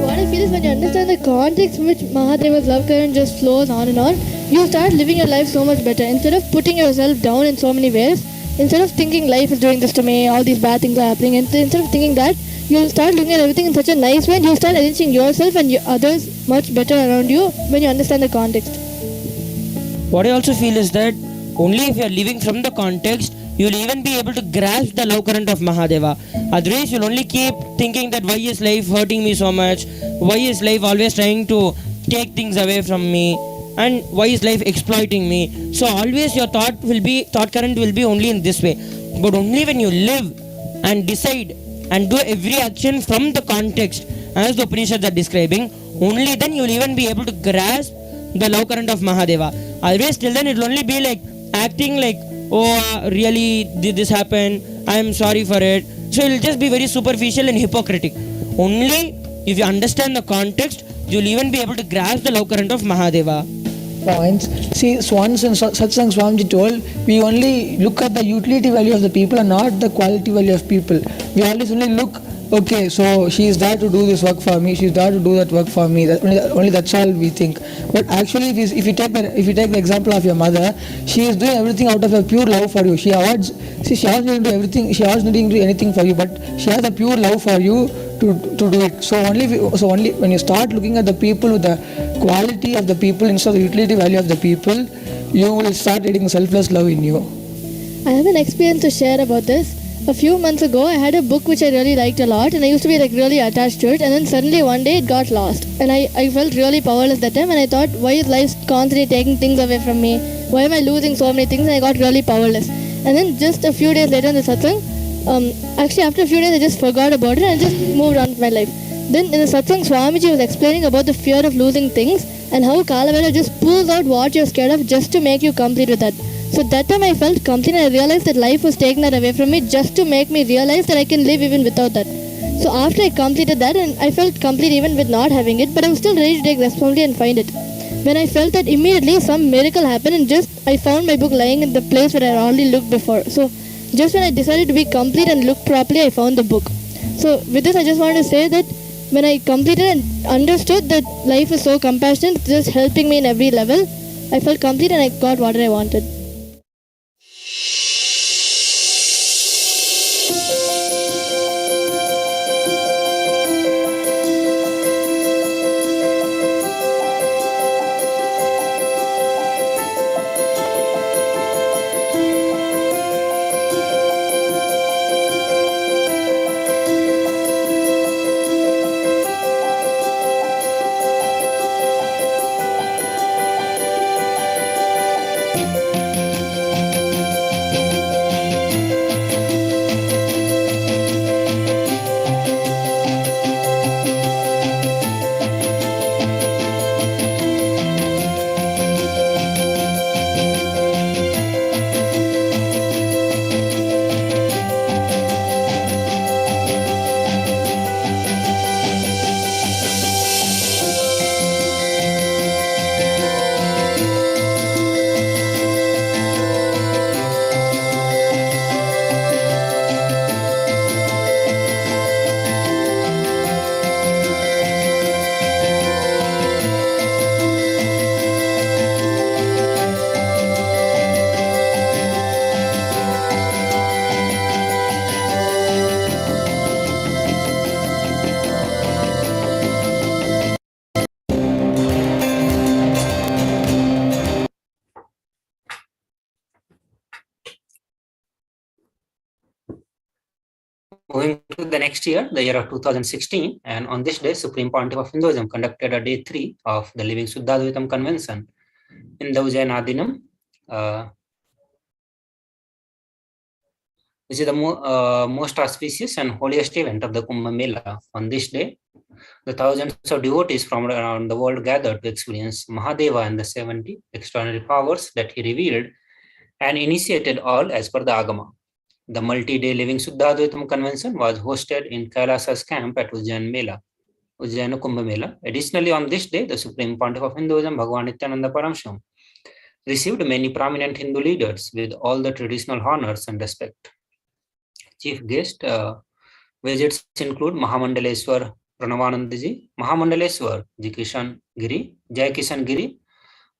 What I feel is when you understand the context in which Mahadeva's love current just flows on and on, you start living your life so much better. Instead of putting yourself down in so many ways, instead of thinking life is doing this to me, all these bad things are happening, and instead of thinking that, you'll start looking at everything in such a nice way and you'll start enriching yourself and others much better around you when you understand the context.
What I also feel is that only if you are living from the context, you will even be able to grasp the love current of Mahadeva. Otherwise, you'll only keep thinking that why is life hurting me so much? Why is life always trying to take things away from me? And why is life exploiting me? So always your thought current will be only in this way. But only when you live and decide and do every action from the context as the Upanishads are describing, only then you will even be able to grasp the love current of Mahadeva. Otherwise, till then it will only be like acting like, oh, really did this happen? I am sorry for it. So it will just be very superficial and hypocritic. Only if you understand the context, you will even be able to grasp the love current of Mahadeva.
Points. See, once in Satsang Swamiji told, we only look at the utility value of the people and not the quality value of people. We always only look, okay, so she is there to do this work for me, she is there to do that work for me. Only that's all we think. But actually, if you take the example of your mother, she is doing everything out of a pure love for you. She avoids needing to do everything. She avoids needing to do anything for you, but she has a pure love for you to do it. So only when you start looking at the people with the quality of the people instead of the utility value of the people, you will start getting selfless love in you.
I have an experience to share about this. A few months ago, I had a book which I really liked a lot and I used to be really attached to it, and then suddenly one day it got lost and I felt really powerless that time, and I thought, why is life constantly taking things away from me? Why am I losing so many things? And I got really powerless. And then just a few days later in the satsang, actually after a few days I just forgot about it and I just moved on with my life. Then in the satsang, Swamiji was explaining about the fear of losing things and how Kalavera just pulls out what you're scared of just to make you complete with that. So that time I felt complete and I realized that life was taking that away from me just to make me realize that I can live even without that. So after I completed that, and I felt complete even with not having it, but I was still ready to take responsibility and find it. When I felt that, immediately some miracle happened and just I found my book lying in the place where I already looked before. So just when I decided to be complete and look properly, I found the book. So with this I just want to say that when I completed and understood that life is so compassionate, just helping me in every level, I felt complete and I got what I wanted.
Moving to the next year, the year of 2016, and on this day, Supreme Pontiff of Hinduism conducted a day 3 of the Living Suddhadvaitam Convention in the Ujjainadinam, which is the most auspicious and holiest event of the Kumbh Mela. On this day, the thousands of devotees from around the world gathered to experience Mahadeva and the 70 extraordinary powers that he revealed and initiated all as per the Agama. The multi-day Living Suddhadvaitam Convention was hosted in KAILASA's camp at Ujjaina Kumbh Mela. Additionally, on this day, the Supreme Pontiff of Hinduism, Bhagavan Nithyananda Paramashivam, received many prominent Hindu leaders with all the traditional honors and respect. Chief guest visits include Mahamandaleshwar Pranavanandaji, Mahamandaleshwar Jai Kishan Giri,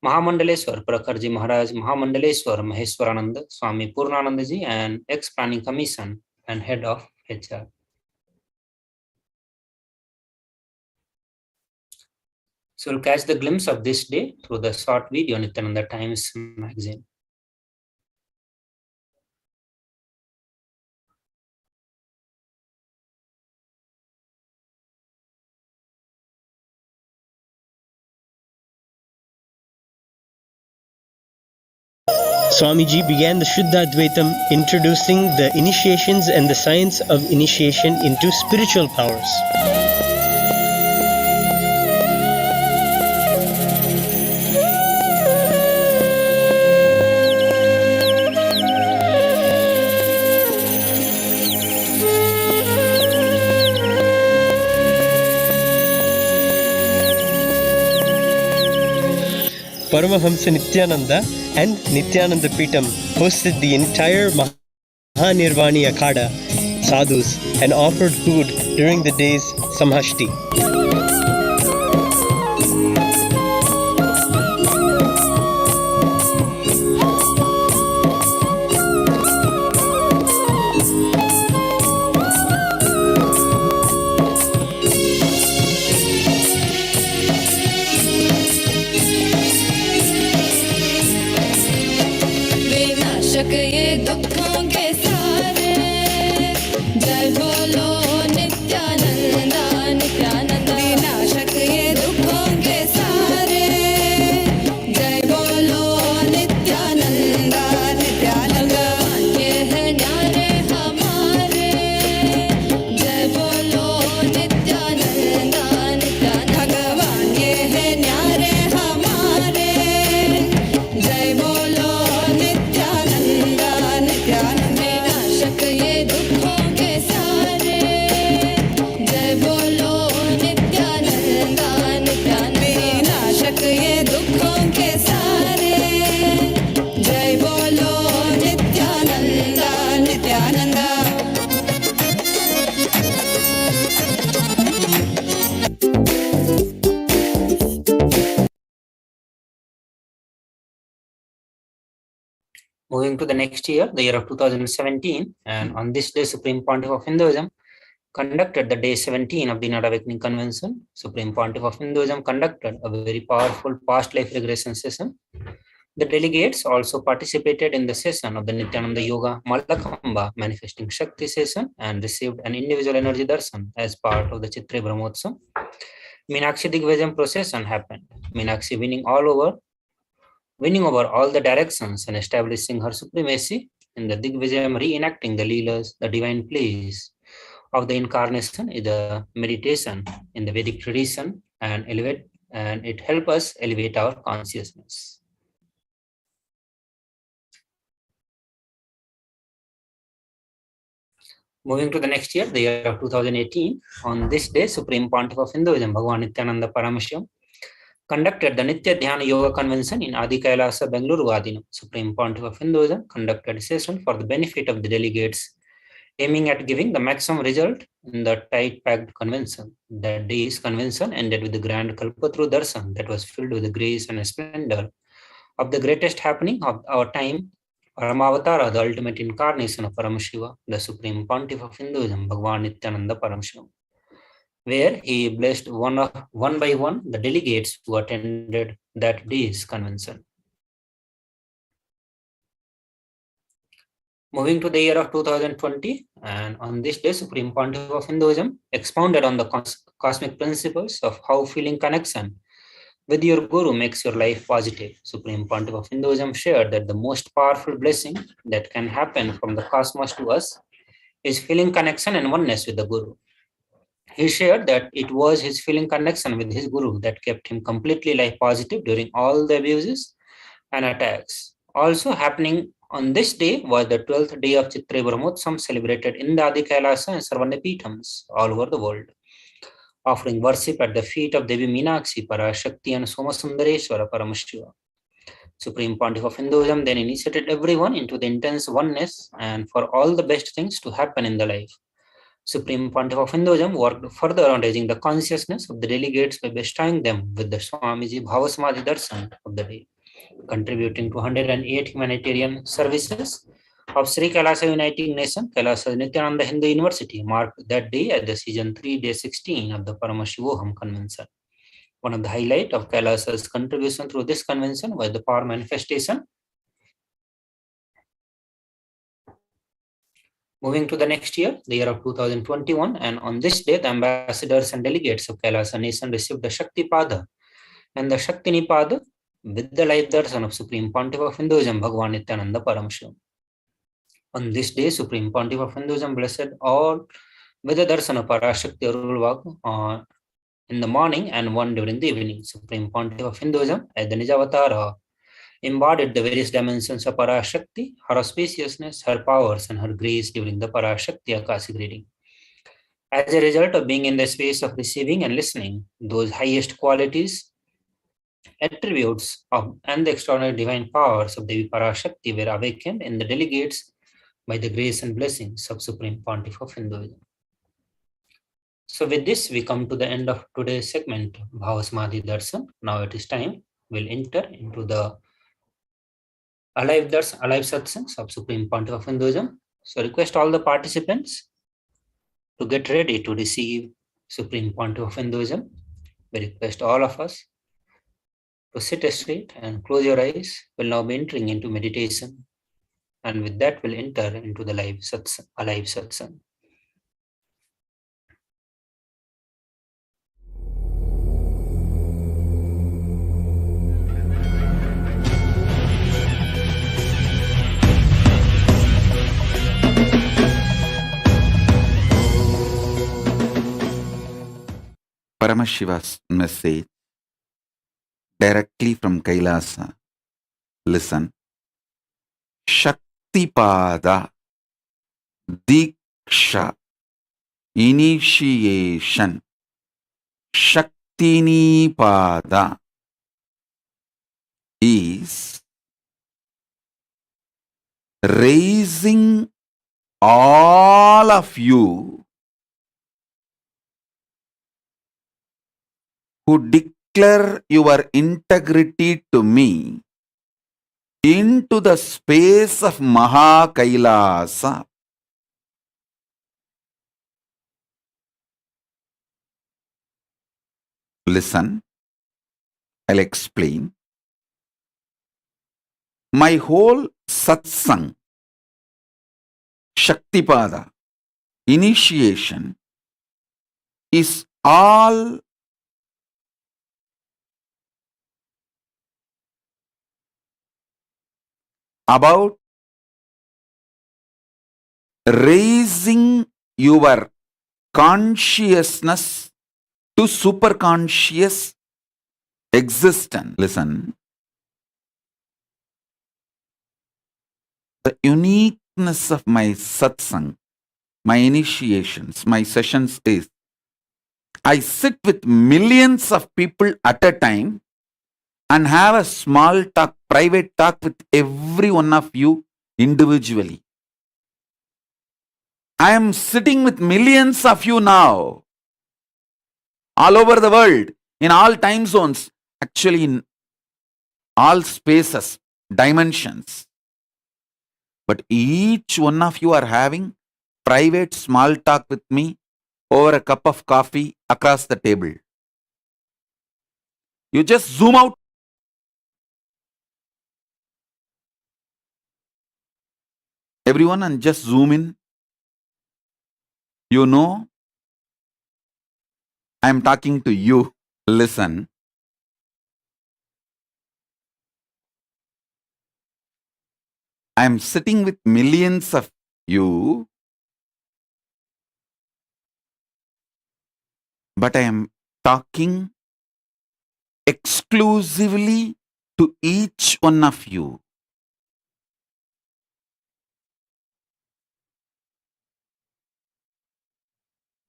Mahamandaleshwar Prakharji Maharaj, Mahamandaleshwar Maheshwarananda, Swami Purnanandaji, and ex-planning commission and head of HR. So we'll catch the glimpse of this day through the short video Nithyananda Times magazine.
Swamiji began the Shuddha Advaitam introducing the initiations and the science of initiation into spiritual powers. Paramahamsa Nithyananda and Nithyananda Peetam hosted the entire Mahanirvani Akhada sadhus and offered food during the day's Samhashti.
Moving to the next year, the year of 2017, and on this day, Supreme Pontiff of Hinduism conducted the day 17 of the Inner Awakening Convention. Supreme Pontiff of Hinduism conducted a very powerful past life regression session. The delegates also participated in the session of the Nityananda Yoga Malakamba Manifesting Shakti session and received an individual energy darshan as part of the Chitra Brahmotsav. Meenakshi Digvijayam procession happened. Meenakshi winning over all the directions and establishing her supremacy in the Digvijayam, reenacting the Leelas, the divine plays of the incarnation is a meditation in the Vedic tradition and it helps us elevate our consciousness. Moving to the next year, the year of 2018, on this day, Supreme Pontiff of Hinduism, Bhagavan Nithyananda Paramashivam, conducted the Nitya Dhyana Yoga Convention in Adi KAILASA, Bengaluru Adinam. Supreme Pontiff of Hinduism conducted a session for the benefit of the delegates, aiming at giving the maximum result in the tight-packed convention. That day's convention ended with the grand Kalpatru Darshan that was filled with the grace and splendor of the greatest happening of our time, Paramavatara, the ultimate incarnation of Paramashiva, the Supreme Pontiff of Hinduism, Bhagavan Nithyananda Paramashivam, where he blessed one by one the delegates who attended that day's convention. Moving to the year of 2020, and on this day, Supreme Pontiff of Hinduism expounded on the cosmic principles of how feeling connection with your Guru makes your life positive. Supreme Pontiff of Hinduism shared that the most powerful blessing that can happen from the cosmos to us is feeling connection and oneness with the Guru. He shared that it was his feeling connection with his Guru that kept him completely life positive during all the abuses and attacks. Also happening on this day was the 12th day of Chitra Brahmotsam celebrated in the Adi Kailasa and Sarvanya Peethams all over the world, offering worship at the feet of Devi Meenakshi, Parashakti and Somasundareshwara Paramashiva. Supreme Pontiff of Hinduism then initiated everyone into the intense oneness and for all the best things to happen in the life. Supreme Pontiff of Hinduism worked further on raising the consciousness of the delegates by bestowing them with the Swamiji Bhavasamadhi Darshan of the day, contributing to 108 humanitarian services of Sri Kailasa Uniting Nation. Kailasa Nithyananda Hindu University marked that day at the season 3, day 16 of the Paramashivoham convention. One of the highlights of Kailasa's contribution through this convention was the power manifestation. Moving to the next year, the year of 2021, and on this day, the ambassadors and delegates of Kailasa Nation received the Shakti Pada and the Shakti Nipada with the life darshan of Supreme Pontiff of Hinduism, Bhagavan Nithyananda Paramashivam. On this day, Supreme Pontiff of Hinduism blessed all with the darshan of Parashakti Arulvag in the morning and one during the evening. Supreme Pontiff of Hinduism, as the Nijavatara, embodied the various dimensions of Parashakti, her auspiciousness, her powers, and her grace during the Parashakti Akashic reading. As a result of being in the space of receiving and listening, those highest qualities, attributes of, and the extraordinary divine powers of Devi Parashakti were awakened in the delegates by the grace and blessings of Supreme Pontiff of Hinduism. So with this, we come to the end of today's segment, Bhavasamadhi Darshan. Now it is time we'll enter into the alive satsangs of Supreme Pontiff of Hinduism. So request all the participants to get ready to receive Supreme Pontiff of Hinduism. We request all of us to sit straight and close your eyes. We'll now be entering into meditation. And with that, we'll enter into the alive satsang.
Paramashiva's message directly from Kailasa. Listen. Shaktipada, Diksha, initiation. Shaktinipada is raising all of you who declare your integrity to me into the space of Maha Kailasa. Listen, I'll explain. My whole satsang, Shaktipada, initiation, is all about raising your consciousness to superconscious existence. Listen, the uniqueness of my satsang, my initiations, my sessions is I sit with millions of people at a time and have a small talk, private talk with every one of you individually. I am sitting with millions of you now, all over the world, in all time zones, actually in all spaces, dimensions. But each one of you are having private small talk with me over a cup of coffee across the table. You just zoom out Everyone, and just zoom in. You know, I'm talking to you. Listen. I'm sitting with millions of you, but I am talking exclusively to each one of you.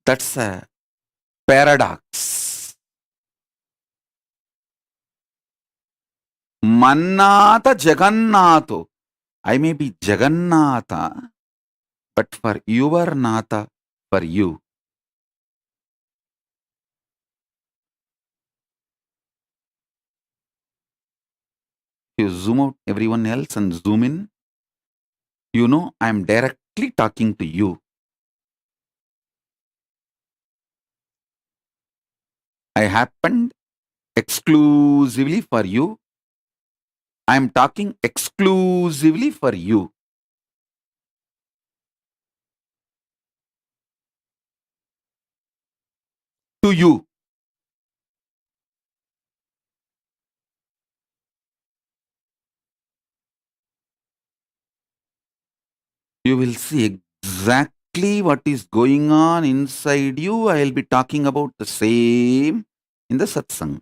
That's a paradox. Mannata Jagannatho. I may be Jagannatha, but for your Natha, for you. You zoom out everyone else and zoom in. You know, I'm directly talking to you. I happened exclusively for you. I'm talking exclusively for you. To you. You will see exactly what is going on inside you. I will be talking about the same in the satsang.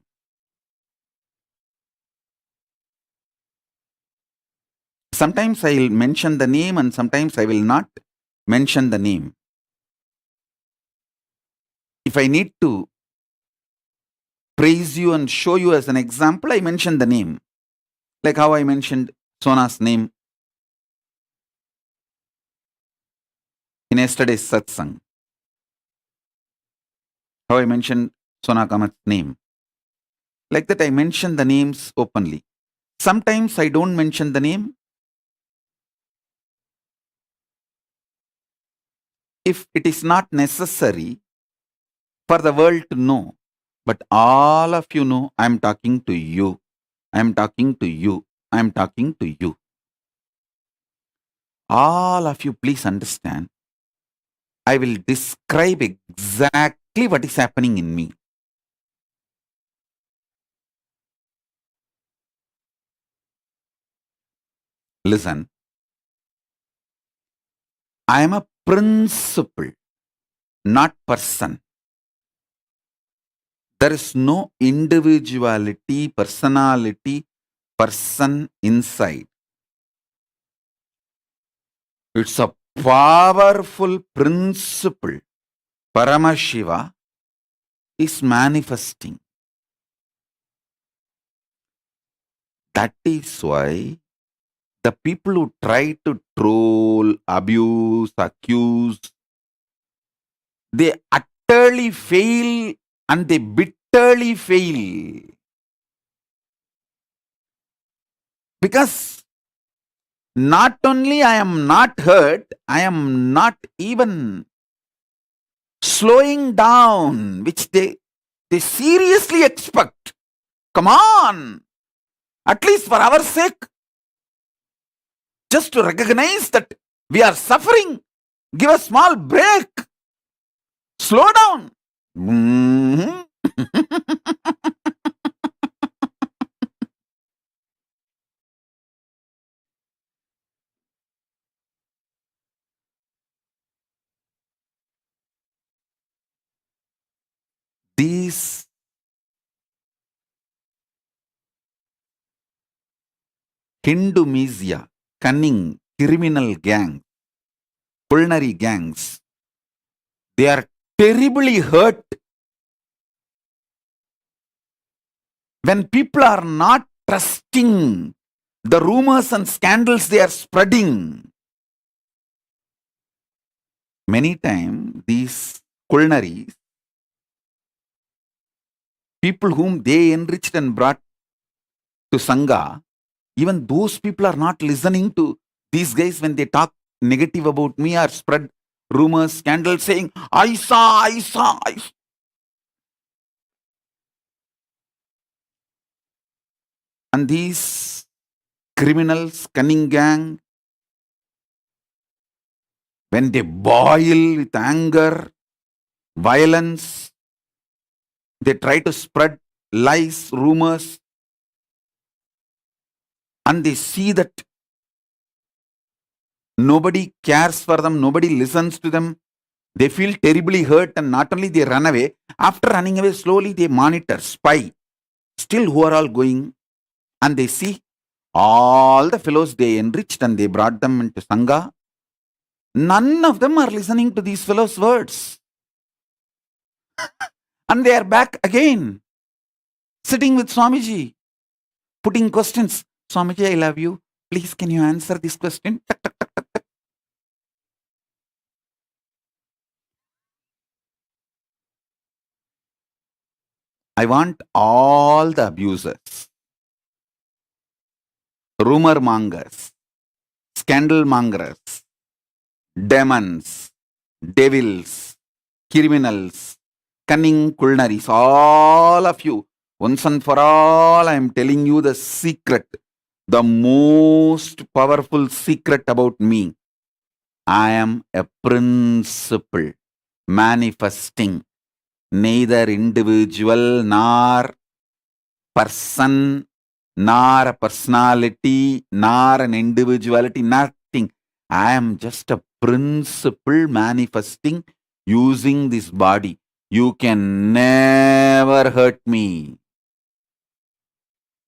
Sometimes I will mention the name and sometimes I will not mention the name. If I need to praise you and show you as an example, I mention the name. Like how I mentioned Sona's name in yesterday's satsang. How I mentioned Sona Kamat's name. Like that I mention the names openly. Sometimes I don't mention the name. If it is not necessary for the world to know, but all of you know I am talking to you. I am talking to you. I am talking to you. All of you, please understand. I will describe exactly what is happening in me. Listen, I am a principle, not person. There is no individuality, personality, person inside. It's a powerful principle. Paramashiva is manifesting. That is why the people who try to troll, abuse, accuse, they utterly fail and they bitterly fail. Because not only I am not hurt, I am not even slowing down, which they seriously expect. Come on, at least for our sake, just to recognize that we are suffering, give a small break, slow down. Mhm. These Hindumesia, cunning, criminal gangs, culinary gangs, they are terribly hurt when people are not trusting the rumors and scandals they are spreading. Many times, these culinaries, people whom they enriched and brought to Sangha, even those people are not listening to these guys when they talk negative about me or spread rumors, scandals, saying, I saw, I saw, I saw. And these criminals, cunning gang, when they boil with anger, violence, they try to spread lies, rumors, and they see that nobody cares for them, nobody listens to them. They feel terribly hurt, and not only they run away, after running away, slowly they monitor, spy, still who are all going, and they see all the fellows they enriched and they brought them into Sangha. None of them are listening to these fellows' words. And they are back again, sitting with Swamiji, putting questions. Swamiji, I love you. Please, can you answer this question? Tuck, tuck, tuck, tuck, tuck. I want all the abusers, rumor mongers, scandal mongers, demons, devils, criminals, cunning culinaries, all of you, once and for all, I am telling you the secret, the most powerful secret about me. I am a principle manifesting, neither individual nor person, nor a personality, nor an individuality, nothing. I am just a principle manifesting using this body. You can never hurt me.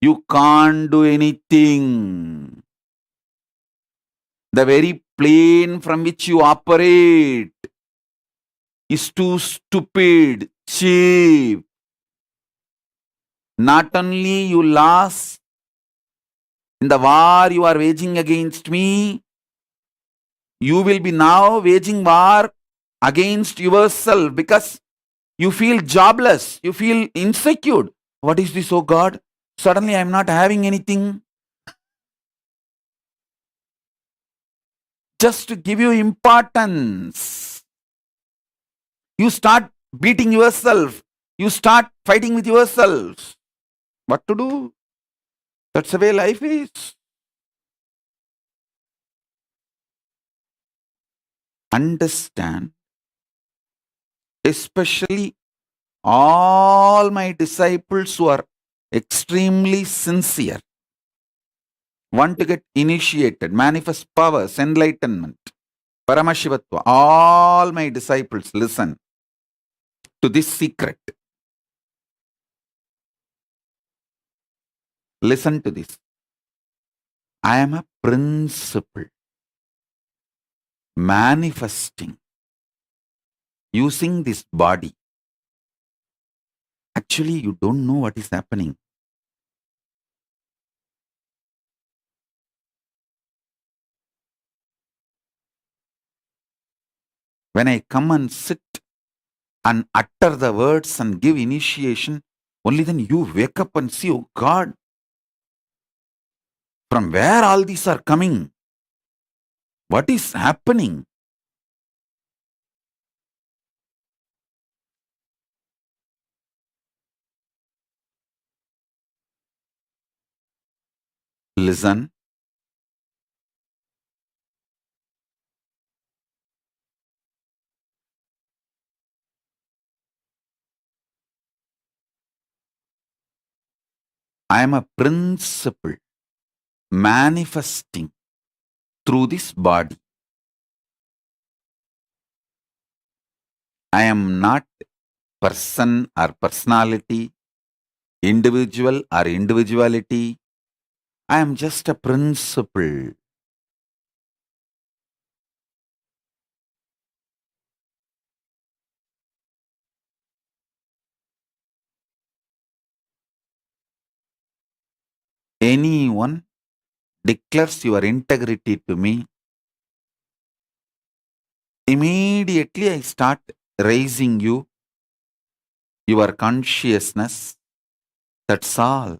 You can't do anything. The very plane from which you operate is too stupid, cheap. Not only you lost in the war you are waging against me, you will be now waging war against yourself because you feel jobless, you feel insecure. What is this, oh God? Suddenly I am not having anything. Just to give you importance, you start beating yourself, you start fighting with yourself. What to do? That's the way life is. Understand, especially all my disciples who are extremely sincere, want to get initiated, manifest powers, enlightenment, Paramashivatva. All my disciples, listen to this secret. Listen to this. I am a principle manifesting using this body. Actually, you don't know what is happening. When I come and sit and utter the words and give initiation, only then you wake up and see, oh God, from where all these are coming? What is happening? Listen. I am a principle manifesting through this body. I am not person or personality, individual or individuality. I am just a principle. Anyone declares your integrity to me, immediately I start raising you, your consciousness. That's all.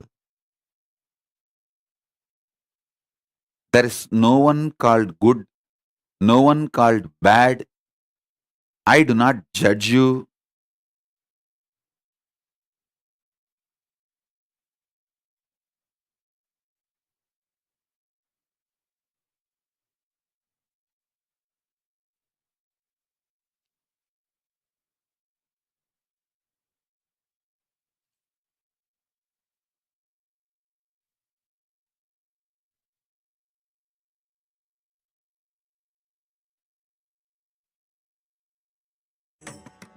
There is no one called good, no one called bad. I do not judge you.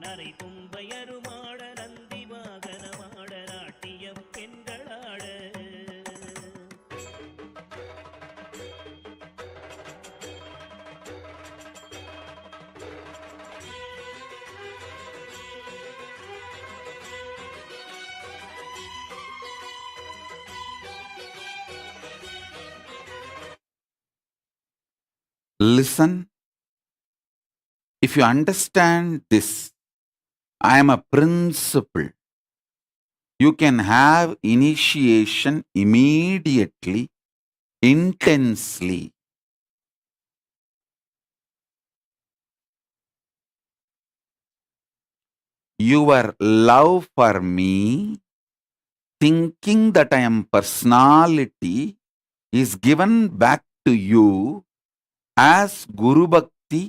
நரை தும்பையருமாட நந்தி வாகனமாட நாட்டியம் பெண்களாட
Listen, if you understand this, I am a principle. You can have initiation immediately, intensely. Your love for me, thinking that I am personality, is given back to you as Guru Bhakti,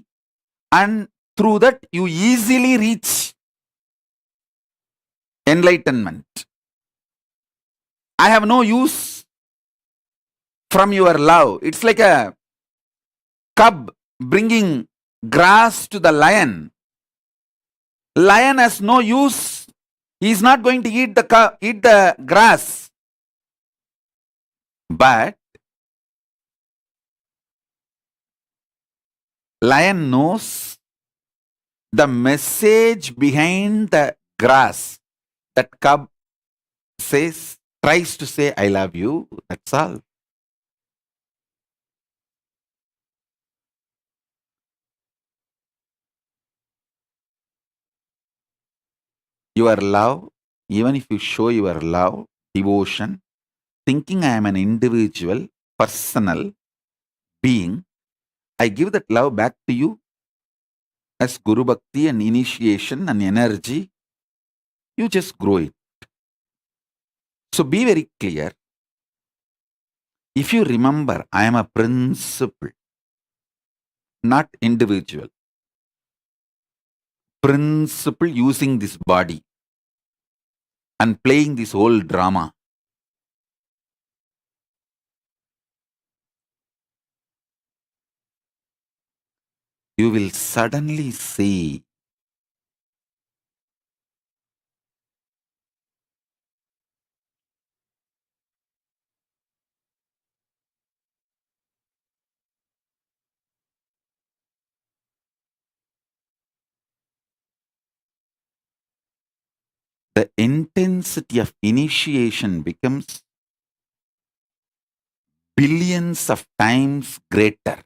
and through that you easily reach enlightenment. I have no use from your love. It's like a cub bringing grass to the lion. Lion has no use. He is not going to eat the grass. But lion knows the message behind the grass. That cub tries to say, I love you. That's all. Your love, even if you show your love, devotion, thinking I am an individual, personal being, I give that love back to you as Guru Bhakti and initiation and energy. You just grow it. So be very clear. If you remember, I am a principle, not individual. Principle using this body and playing this whole drama. You will suddenly see the intensity of initiation becomes billions of times greater.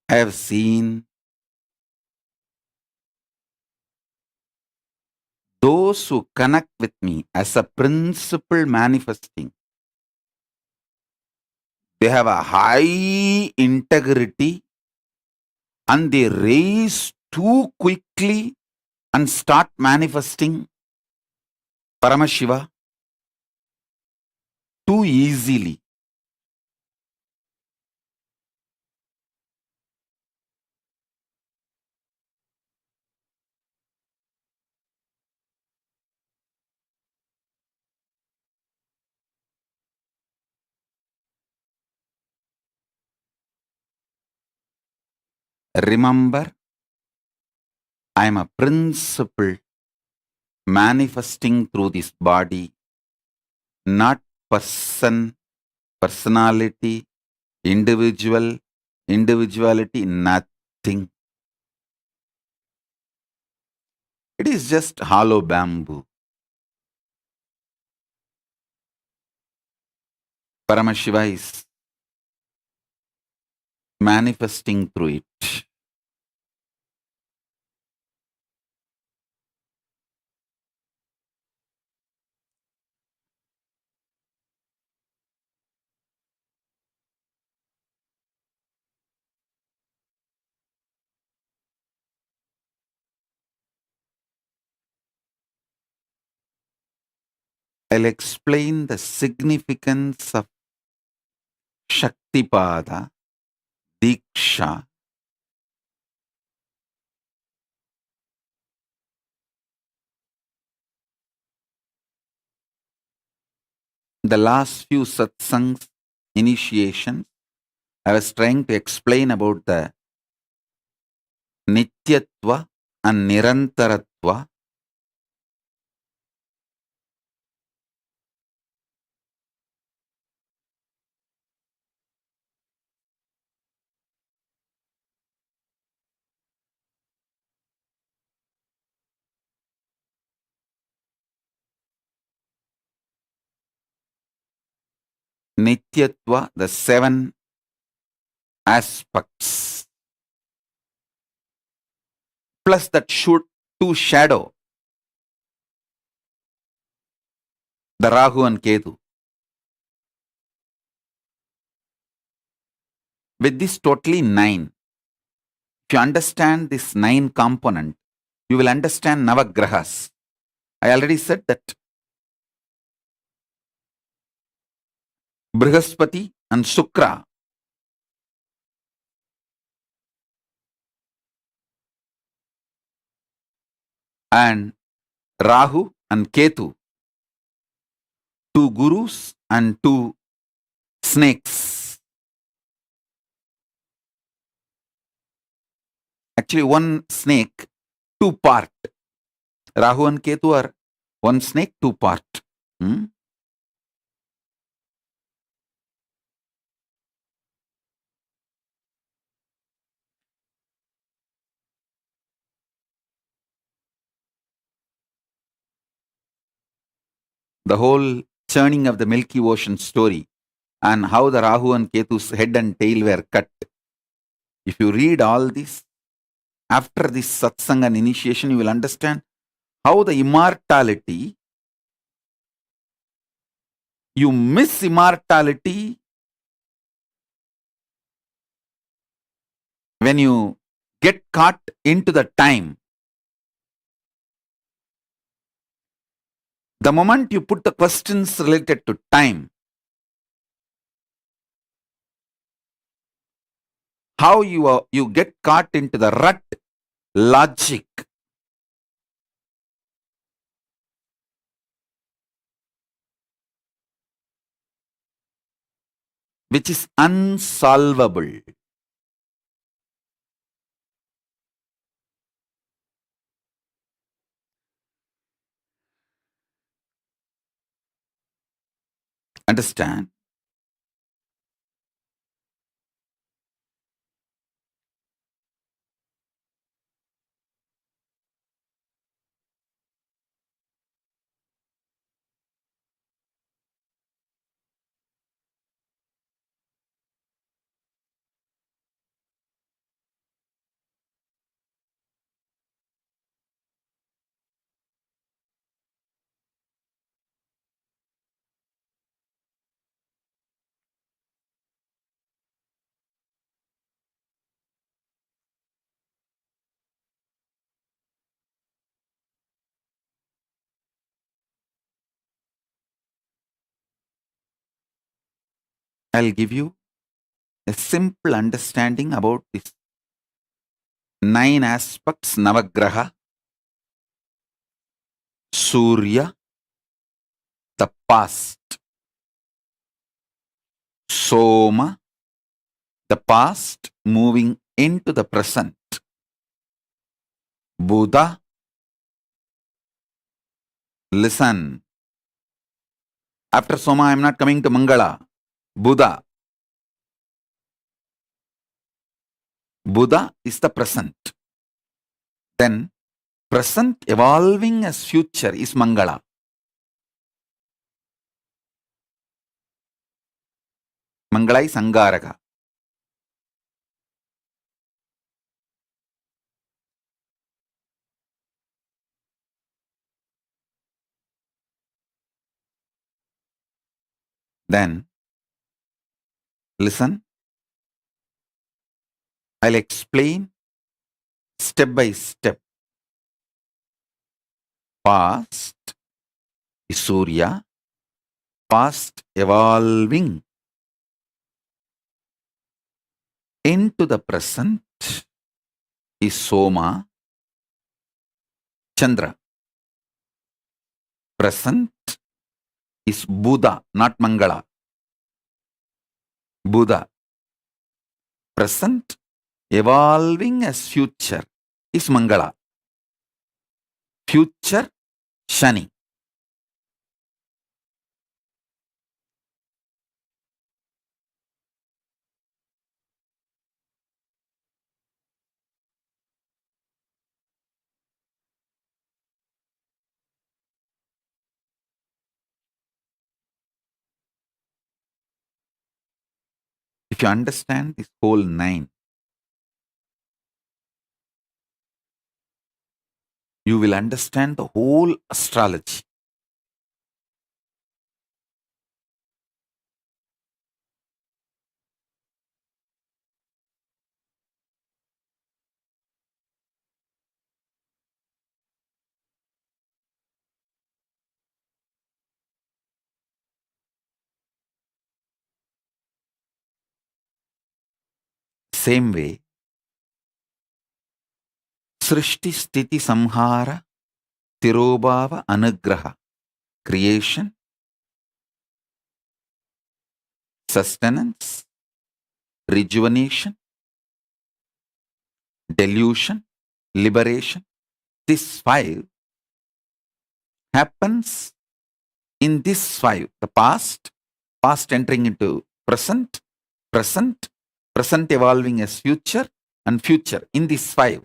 I have seen those who connect with me as a principle manifesting. They have a high integrity and they raise too quickly and start manifesting Paramashiva too easily. Remember, I am a principle manifesting through this body, not person, personality, individual, individuality, nothing. It is just hollow bamboo. Paramashiva is manifesting through it. I'll explain the significance of Shaktipada, Diksha, the last few satsangs, initiations, I was trying to explain about the Nityatva and Nirantaratva. Nityatva, the 7 aspects, plus that should two shadow, the Rahu and Ketu. With this totally 9, if you understand this 9 component, you will understand Navagrahas. I already said that Brihaspati and Sukra and Rahu and Ketu, 2 gurus and 2 snakes. Actually, 1 snake, 2 part. Rahu and Ketu are 1 snake, 2 part. The whole churning of the Milky Ocean story and how the Rahu and Ketu's head and tail were cut. If you read all this, after this satsang and initiation, you will understand how the immortality, you miss immortality when you get caught into the time. The moment you put the questions related to time, how you get caught into the rut logic, which is unsolvable. Understand? I'll give you a simple understanding about this 9 aspects: Navagraha, Surya, the past, Soma, the past moving into the present, Buddha, listen. After Soma, I am not coming to Mangala. Buddha. Buddha is the present. Then, present evolving as future is Mangala. Mangala is Angaraka. Then, listen. I'll explain step by step. Past is Surya, past evolving into the present is Soma, Chandra. Present is Buddha, not Mangala. Buddha. Present evolving as future is Mangala. Future, Shani. If you understand this whole 9, you will understand the whole astrology. Same way, Srishti Sthiti Samhara Tirobhava Anugraha, creation, sustenance, rejuvenation, delusion, liberation. This 5 happens in this 5. The past entering into present, present evolving as future, and future in this 5.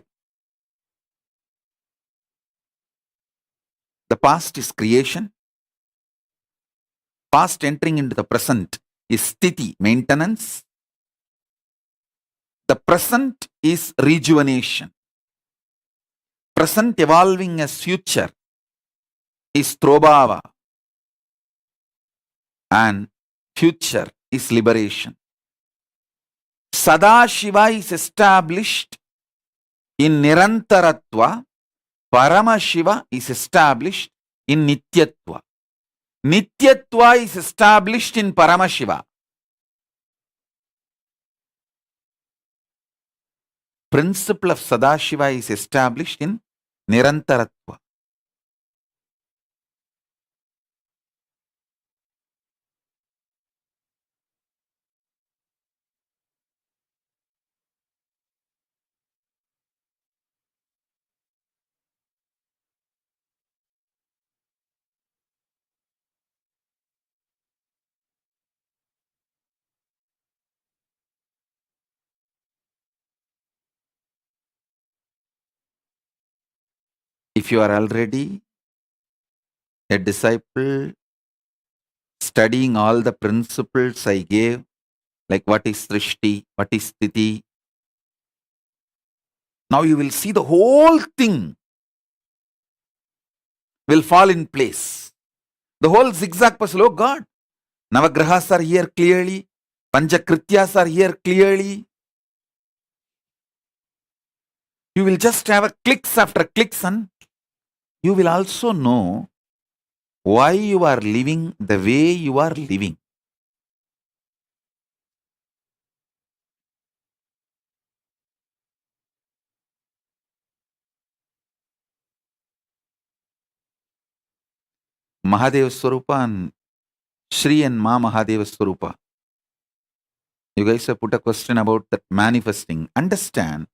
The past is creation. Past entering into the present is sthiti, maintenance. The present is rejuvenation. Present evolving as future is trobhava. And future is liberation. Sadashiva is established in Nirantaratva. Paramashiva is established in Nityatva. Nityatva is established in Paramashiva. Principle of Sadashiva is established in Nirantaratva. If you are already a disciple studying all the principles I gave, like what is Srishti, what is Sthiti, now you will see the whole thing will fall in place. The whole zigzag puzzle, oh God, Navagrahas are here clearly, Panchakrityas are here clearly. You will just have a clicks after clicks, and you will also know why you are living the way you are living. Mahadeva Swarupa and Shri and Ma Mahadeva Swarupa. You guys have put a question about that manifesting. Understand,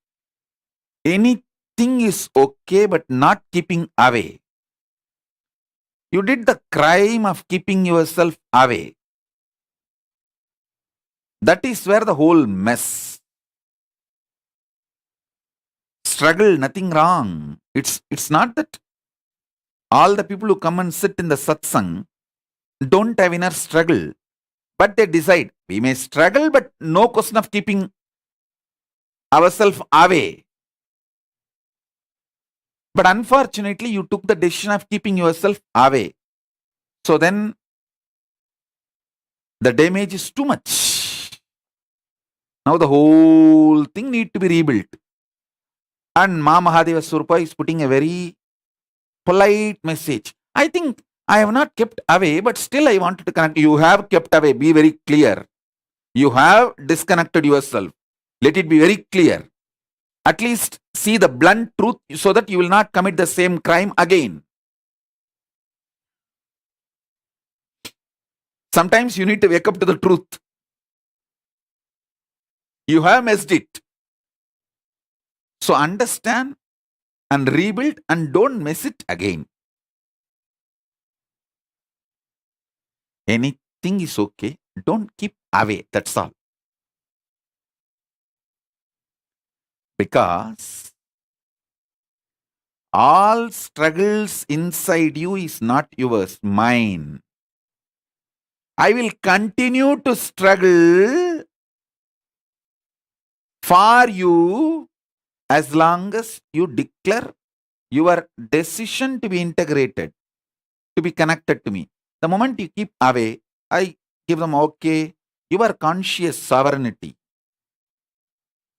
anything is okay but not keeping away. You did the crime of keeping yourself away. That is where the whole mess. Struggle, nothing wrong. It's not that all the people who come and sit in the satsang don't have inner struggle, but they decide we may struggle, but no question of keeping ourselves away. But unfortunately, you took the decision of keeping yourself away. So then the damage is too much. Now the whole thing needs to be rebuilt. And Ma Mahadeva Swarupa is putting a very polite message. I think I have not kept away, but still I wanted to connect. You have kept away. Be very clear. You have disconnected yourself. Let it be very clear. At least see the blunt truth so that you will not commit the same crime again. Sometimes you need to wake up to the truth. You have messed it. So understand and rebuild and don't mess it again. Anything is okay. Don't keep away. That's all. Because all struggles inside you is not yours, mine. I will continue to struggle for you as long as you declare your decision to be integrated, to be connected to me. The moment you keep away, I give them okay. Your conscious sovereignty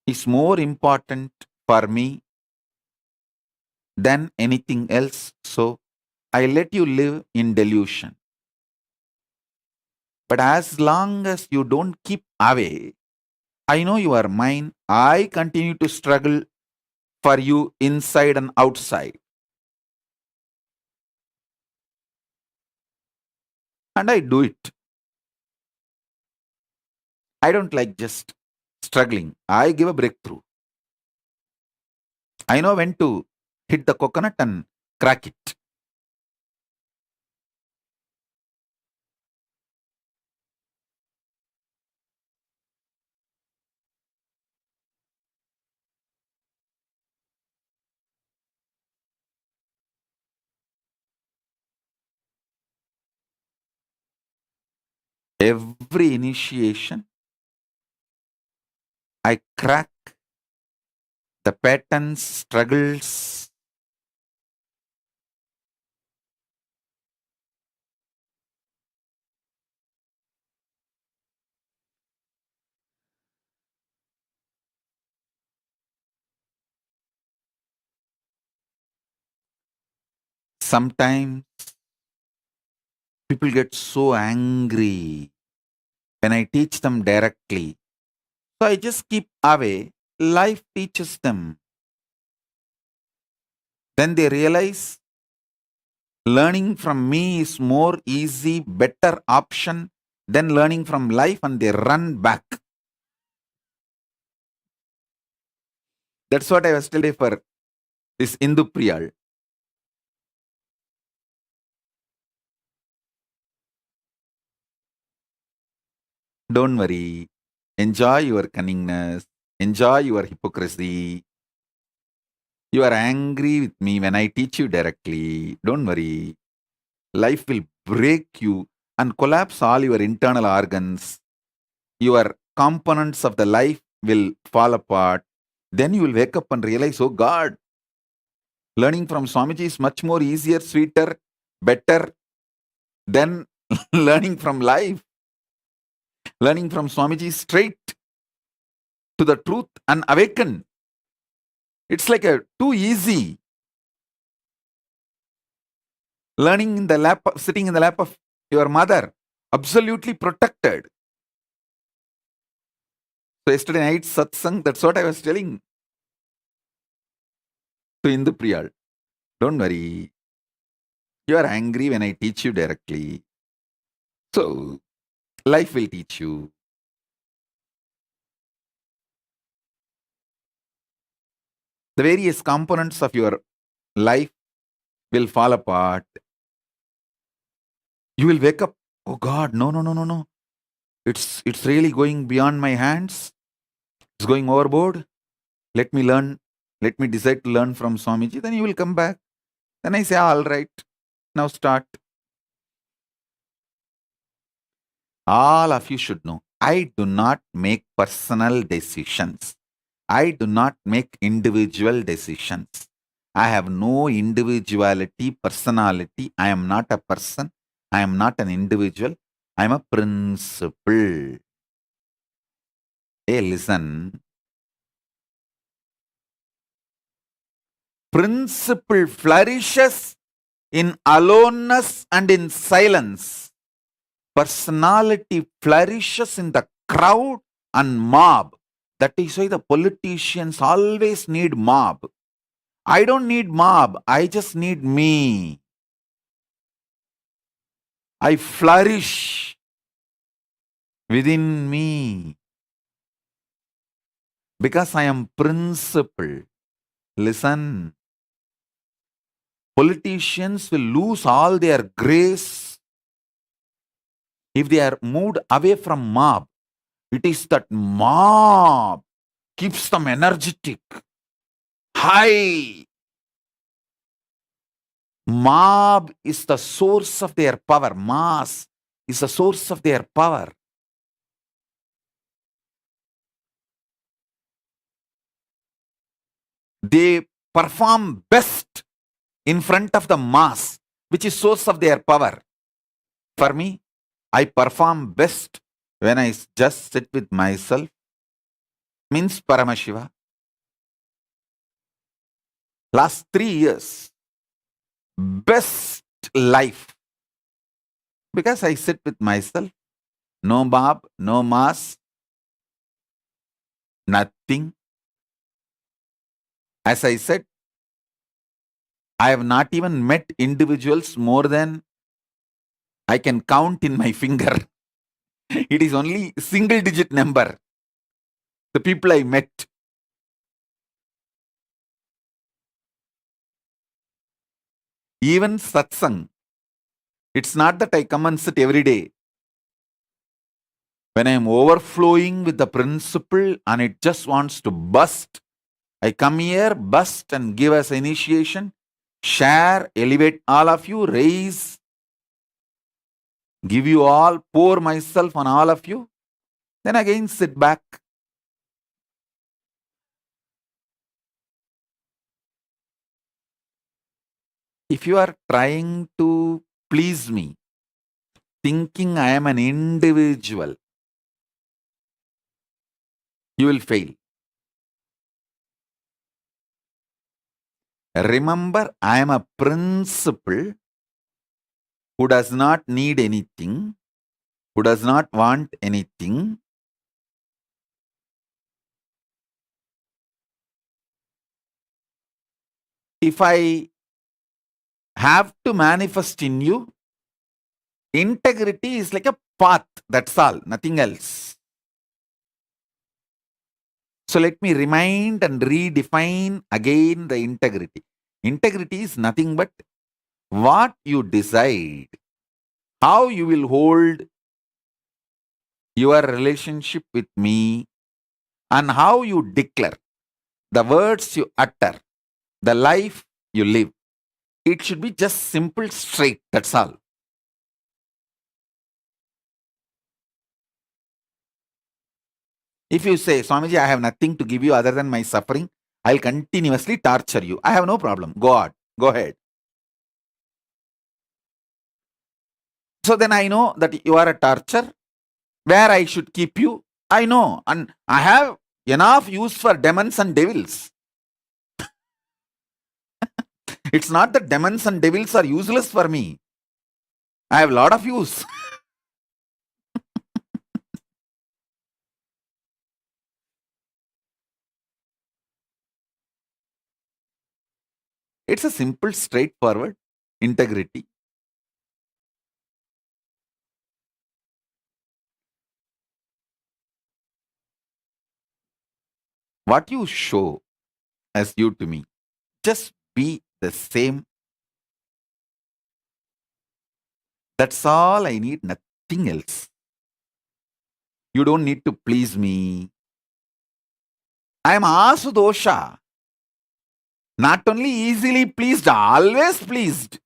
is more important for me than anything else. So I let you live in delusion. But as long as you don't keep away, I know you are mine. I continue to struggle for you inside and outside. And I do it. I don't like just struggling. I give a breakthrough. I know when to hit the coconut and crack it. Every initiation, I crack the patterns, struggles. Sometimes people get so angry when I teach them directly. So I just keep away. Life teaches them. Then they realize learning from me is more easy, better option than learning from life, and they run back. That's what I was telling for this Indu Priyal. Don't worry. Enjoy your cunningness. Enjoy your hypocrisy. You are angry with me when I teach you directly. Don't worry. Life will break you and collapse all your internal organs. Your components of the life will fall apart. Then you will wake up and realize, oh God, learning from Swamiji is much more easier, sweeter, better than learning from life. Learning from Swamiji is straight to the truth and awaken. It's like a too easy. Learning in the lap, sitting in the lap of your mother, absolutely protected. So yesterday night satsang, that's what I was telling to Indu Priyal. Don't worry. You are angry when I teach you directly. So life will teach you. The various components of your life will fall apart. You will wake up, oh God, no. It's really going beyond my hands. It's going overboard. Let me learn. Let me decide to learn from Swamiji. Then you will come back. Then I say, all right, now start. All of you should know, I do not make personal decisions. I do not make individual decisions. I have no individuality, personality. I am not a person. I am not an individual. I am a principle. Hey, listen. Principle flourishes In aloneness and in silence, personality flourishes in the crowd and mob. That is why the politicians always need mob. I don't need mob, I just need me. I flourish within me because I am principled. Listen, politicians will lose all their grace if they are moved away from mob. It is that mob keeps them energetic, high. Mob is the source of their power. Mass is the source of their power. They perform best in front of the mass, which is source of their power. For me, I perform best when I just sit with myself, means Paramashiva. Last 3 years, best life, because I sit with myself, no mob, no mass, nothing. As I said, I have not even met individuals more than I can count in my finger. It is only single digit number. The people I met. Even satsang. It's not that I come and sit every day. When I am overflowing with the principle and it just wants to burst, I come here, burst and give us initiation, share, elevate all of you, raise, give you all, pour myself on all of you, then again sit back. If you are trying to please me, thinking I am an individual, you will fail. Remember, I am a principle who does not need anything, who does not want anything. If I have to manifest in you, integrity is like a path, that's all, nothing else. So let me remind and redefine again the integrity. Integrity is nothing but what you decide, how you will hold your relationship with me, and how you declare, the words you utter, the life you live. It should be just simple, straight, that's all. If you say, Swamiji, I have nothing to give you other than my suffering, I'll continuously torture you. I have no problem. Go on. Go ahead. So then I know that you are a torture. Where I should keep you, I know. And I have enough use for demons and devils. It's not that demons and devils are useless for me. I have a lot of use. It's a simple, straightforward integrity. What you show as you to me, just be the same. That's all I need, nothing else. You don't need to please me. I am Asudosha. Not only easily pleased, always pleased.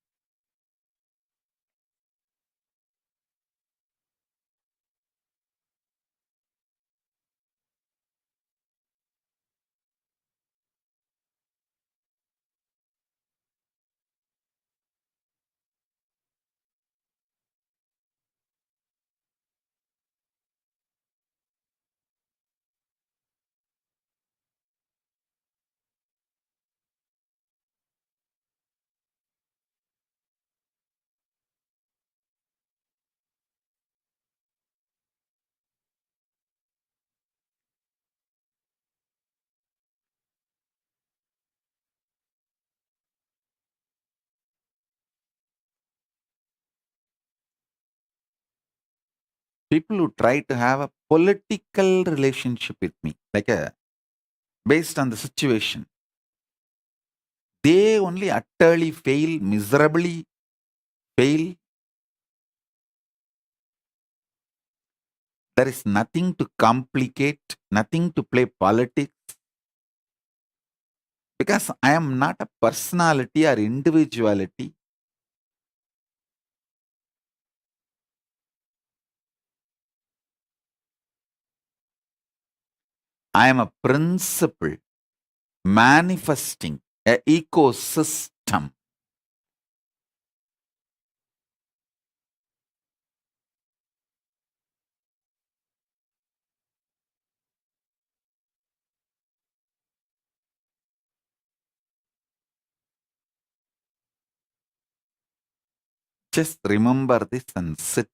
people who try to have a political relationship with me, based on the situation, they only utterly fail, miserably fail. There is nothing to complicate, nothing to play politics. Because I am not a personality or individuality. I am a principle manifesting an ecosystem. Just remember this and sit.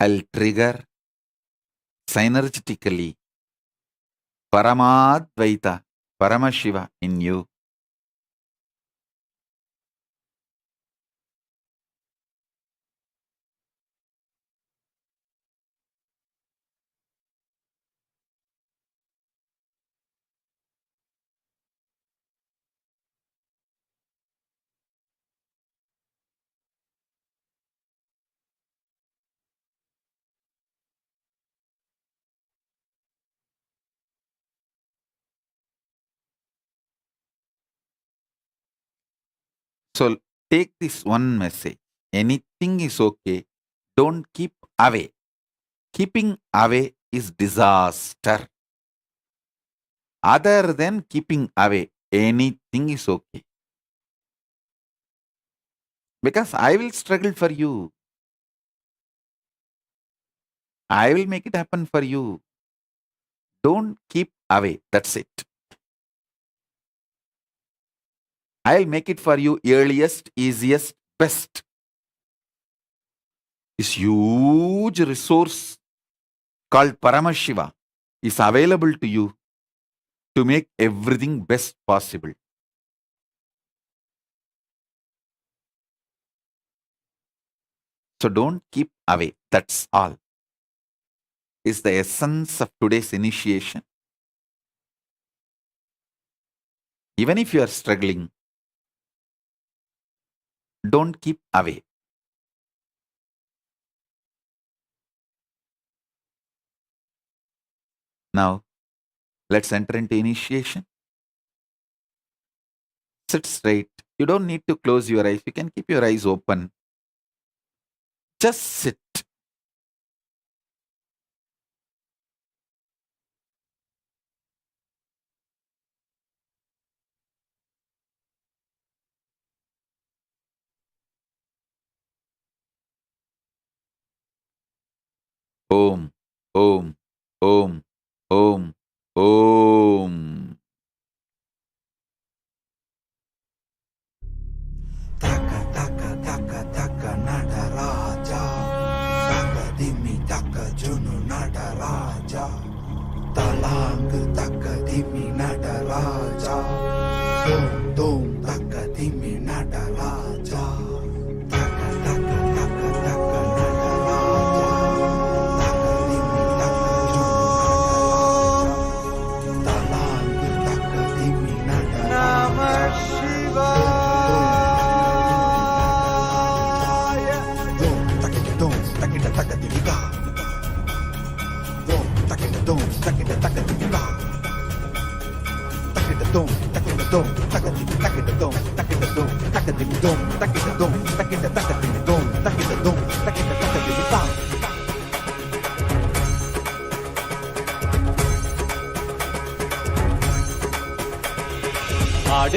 I'll trigger synergetically Paramadvaita, Paramashiva in you. So take this one message. Anything is okay. Don't keep away. Keeping away is disaster. Other than keeping away, anything is okay. Because I will struggle for you. I will make it happen for you. Don't keep away. That's it. I'll make it for you earliest, easiest, best. This huge resource called Paramashiva is available to you to make everything best possible. So don't keep away. That's all. Is the essence of today's initiation. Even if you are struggling, don't keep away. Now, let's enter into initiation. Sit straight. You don't need to close your eyes. You can keep your eyes open. Just sit. Om, Om, Om, Om, Om.
Taka taka taka taka Nataraja, taka dimi taka junu Nataraja, talang taka dimi Nataraja, dum dum taka dimi Nataraja, taka taka taka taka Nataraja, taka dimi taka junu Nataraja, talang taka dimi Nataraja.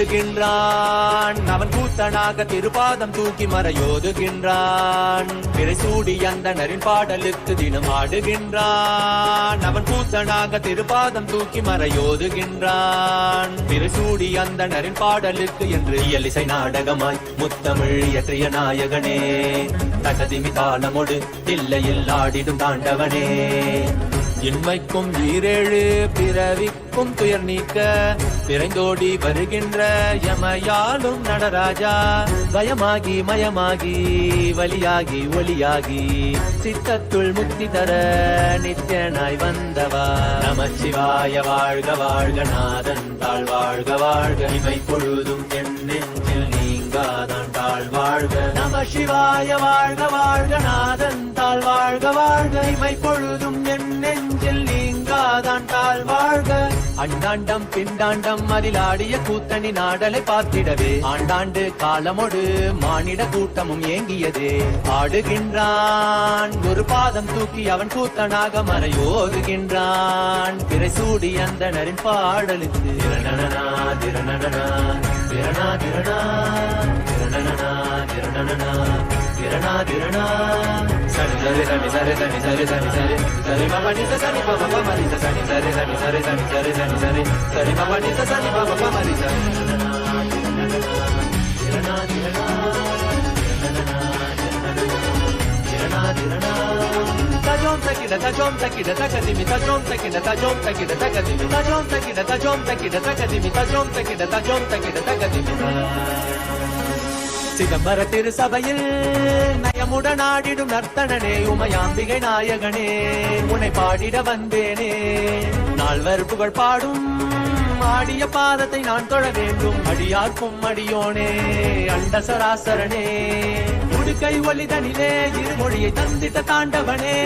ஆடுகின்றான். அவன் கூத்தனாக திருப்பாதம் தூக்கி மறையோதுகின்றான். பிறை சூடி அந்தணரின் பாடலுக்கு தினம் ஆடுகின்றான். அவன் கூத்தனாக திருப்பாதம் தூக்கி மறையோதுகின்றான். பிறை சூடி அந்தணரின் பாடலுக்கு என்று இயலிசை நாடகமாய் முத்தமிழ் இயற்றிய நாயகனே, தகதிமி தாளமொடு தில்லையில் ஆடிடும் தாண்டவனே. இன்மைக்கும் ஈரேழு பிறவிக்கும் துயர் நீக்க பிறைந்தோடி வருகின்ற யமயாலும் நடராஜா. பயமாகி மயமாகி வலியாகி ஒளியாகி சித்தத்துள் முக்தி தர நித்யனாய் வந்தவா. நமச்சிவாய வாழ்க வாழ்க நாதன் தாழ் வாழ்க வாழ்க. இமை பொழுதும் என் நெஞ்சில் நீங்காதான் தாழ் வாழ்க. நமசிவாய வாழ்க வாழ்க நாதன் தாழ் வாழ்க வாழ்க. இமை பொழுதும் என் நெஞ்சில் நீங்காதான் தாழ் வாழ்க. அண்டாண்டம் பிண்டாண்டம் அதிலாடிய கூத்தணி நாடலை பார்த்திடவே ஆண்டாண்டு காலமொடு மானிட கூட்டமும் ஏங்கியதே. ஆடுகின்றான் ஒரு பாதம் தூக்கி அவன் கூத்தனாக மறையோதுகின்றான். பிறை சூடி அந்தணரின் பாடலுக்கு திரணனா திரணனா திரணா திரணா திரணனா திரணனா திரணா திரணா. சரி சரி சரி சரி சரி சரி சரி சரி சரி மணி சரி பாபா மணி சரி சரி சரி சரி சரி சரி சரி சரி சரி மணி சரி பாபா மணி சரி திரணா திரணா திரணா திரணா. தஜோம் தக்கிட தஜோம் தக்கிட தகதிமி தஜோம் தக்கிட தஜோம் தக்கிட தகதிமி தஜோம் தக்கிட தஜோம் தக்கிட தகதிமி தஜோம் தக்கிட தஜோம் தக்கிட தகதிமி. சிதம்பர திருசபையில் நயமுடன் ஆடிடும் நர்த்தனனே, உமையாம்பிகை நாயகனே, உன்னை பாடிட வந்தேனே. நால்வர் புகழ் பாடும் ஆடிய பாதத்தை நான் தொழ வேண்டும். அடியார்க்கும் அடியோனே அண்ட சராசரனே, உடுக்கை ஒலிதனிலே இருமொழியை தந்திட்ட தாண்டவனே.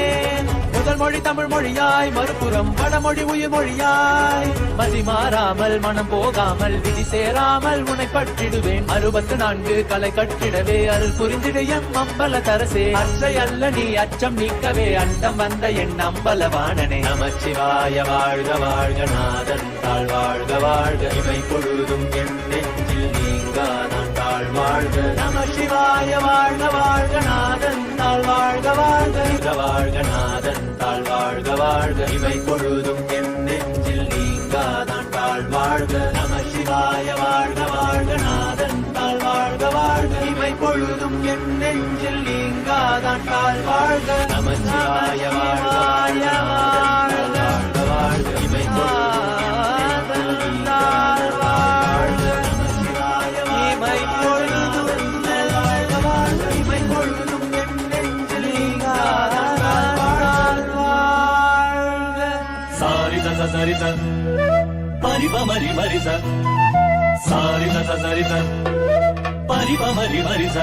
முதல் மொழி தமிழ் மொழியாய் மறுபுறம் வடமொழி உயிர் மொழியாய். மதி மாறாமல் மனம் போகாமல் விதி சேராமல் உன்னை பற்றிடுவேன். 64 கலை கட்டிடவே அருள் புரிந்திடு எம் அம்பல தரசே. அற்றை அல்ல நீ அச்சம் நீக்கவே அண்டம் வந்த என் அம்பலவாணனே. நமச்சிவாய வாழ்க வாழ்க நாதன் தாழ் வாழ்க வாழ்க. இமை பொழுதும் என் நெஞ்சில் நீங்காதான் தாழ் வாழ்க. நமசிவாய வாழ்க வாழ்க நாதன் தாழ் வாழ்க வாழ்க. வாழ்க நாதன் தாழ் வாழ்க வாழ்க. இமை பொழுதும் என் நெஞ்சில் நீங்காதான் தாழ் வாழ்க. நமசிவாய வாழ்க வாழ்க நாதன் தாழ் வாழ்க வாழ்க. இமை பொழுதும் என் நெஞ்சில் நீங்காதான் தாழ் வாழ்க. நமசிவாய வாழ்க வாழ்க வாழ்க வாழ்க. இமை சரித பரிப மரி மரிச சரித சரித பரிப மரி மரிச.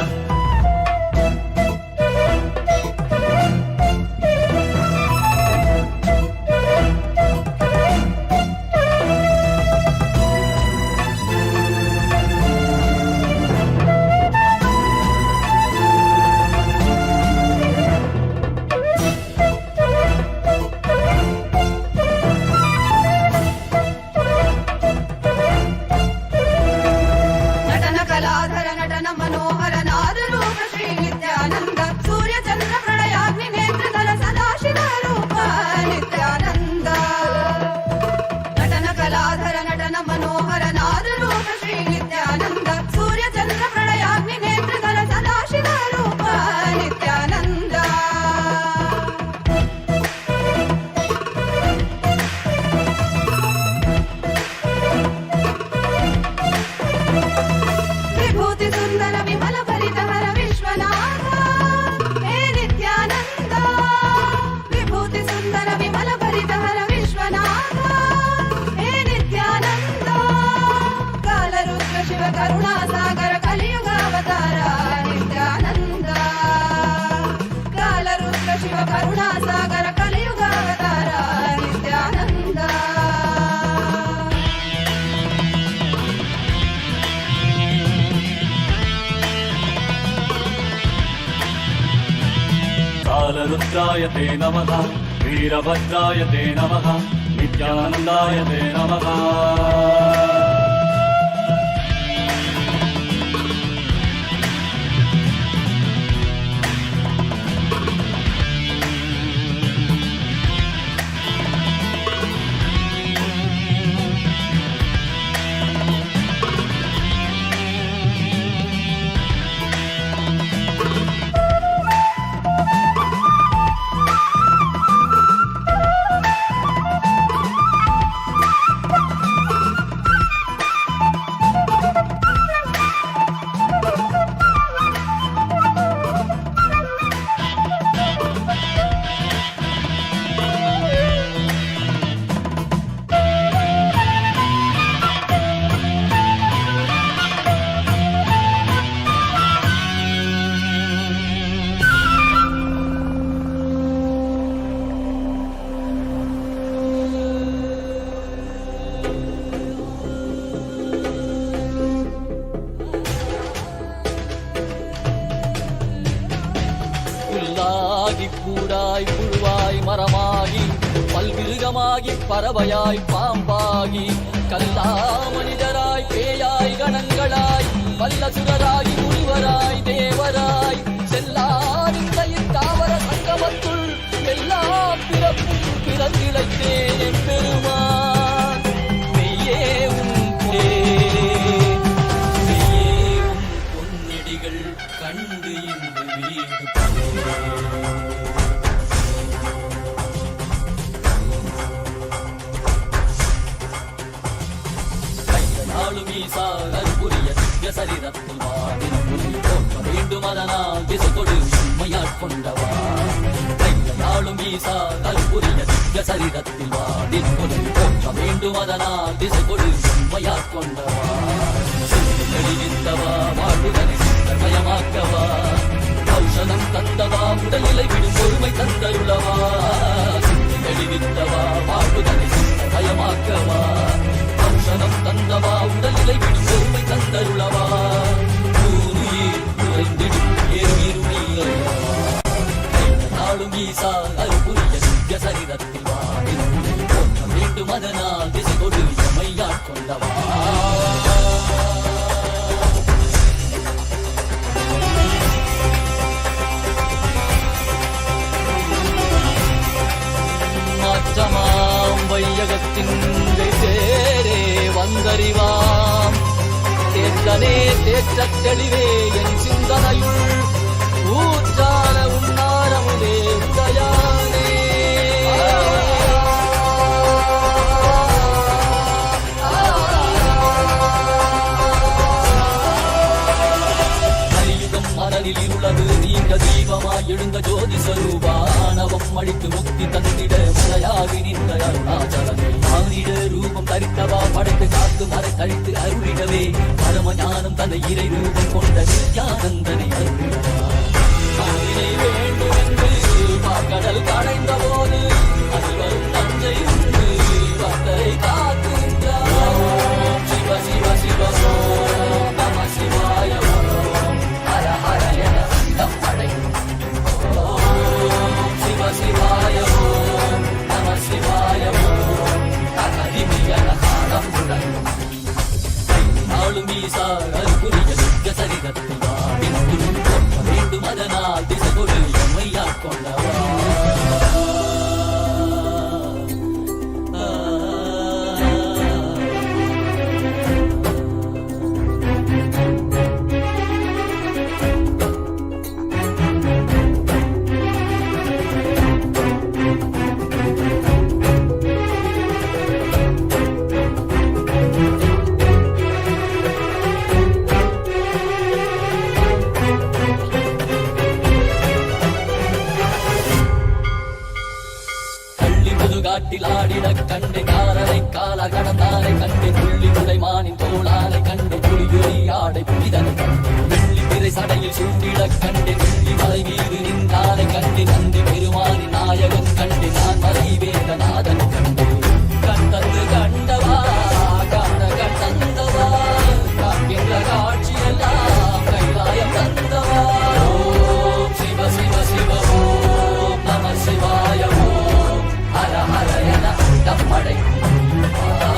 रुद्राय ते नमः वीरभद्राय ते नमः नित्यानन्दाय ते नमः
புல்லாகி பூடாய் புழுவாய் மரமாகி பல்விருகமாகி பறவையாய் பாம்பாகி கல்லா மனிதராய் பேயாய் கணங்களாய் வல்லசுரராய் முனிவராய் தேவராய் செல்லாதிந்த இத்தாவர சங்கமத்துள் எல்லா பிறப்பும் பிறந்திழைத்தேன் எம்பெருமான் மெய்யே உன் பொன்னடிகள் கண்டு இன்று வீடு நாளும் ஈசா அற்புரிய திவ்ய சரிதத்தில் வாடின் தோற்ற வேண்டும் அதனால் திசை கொடு உண்மையாட்கொண்டவா நாளும் ஈசா அற்புரிய திவ்ய சரிதத்தில் வாடின் தோற்ற வேண்டும் அதனால் திசை கொடு உண்மையாட்கொண்டவா வெளிவித்தவா வாழ்வுதனை சித்தமயமாக்கவா ஔஷதம் தந்தவா உடலிலை விடும் பொறுமை தந்தருளவா வெளிவித்தவா வாழ்வுதனை சித்தமயமாக்கவா ஔஷதம் தந்தவா உடலிலை விடும் பொறுமை தந்தருளவா குறைந்திடும் நாளும் ஈசா அற்புரிய திவ்ய சரிதத்தில் வாடி தோற்ற வேண்டும் அதனால் திசை கொடு எமையாட்கொண்டவா மாற்றமாம் வையகத்தின் தேரே வந்தறிவாம் தேற்றனே தேற்றத் தெளிவே என் சிந்தனையுள் ஊற்றான உன்னாரமுதே உடையானே கலியுகம் மணலில் இருளது நீங்க தீபமாய் எழுந்த ஜோதி ஸ்வரூபானவம் அழித்து முக்தி தந்திட மலையாகி நின்ற அருணாச்சலமே மானிட ரூபம் தரித்தவா படைத்து காத்து மறை கழித்து அருளிடவே பரம ஞானம் தன்னை இறை ரூபம் கொண்ட நித்யானந்தனை அருளிடவா வேண்டும் என்று கடல் கடைந்த போது அதில் வரும் நஞ்சை உண்டு பக்தரை காக்கின்றார் சிவ சிவ சிவ நம சிவாய ஹர ஹர என சிதம் அடையும் சிவ சிவாய நம சிவாய தகதிமியன காலம் உடனும் நாளும் ஈசா அற்புரிய திவ்ய சரிதத்தில் வாடின் தோற்ற வேண்டும் அதனால் திசை கொடு எம்மையாட்கொண்டவா காட்டில் ஆடிட கண்டு காரரை கால கடந்தாரை கண்டு புள்ளி முளைமானின் தோளாரை கண்டு புலியுரி ஆடை புலிதனை கண்டு வெள்ளி திரை சடையில் சூண்டிட கண்டு வெள்ளி மலை மீது நின்றாரை கண்டு நந்தி பெருமானின் நாயகன் கண்டு நான் மறை வேதநாதன் கண்டு கண்டது கண்டவா காண கண்டந்தவா காண்கின்ற காட்சியெல்லாம் கைலாயம் தந்தவா ஓம் சிவ சிவ சிவ ஓம் நம சிவாய ஹர ஹர என தம்மடை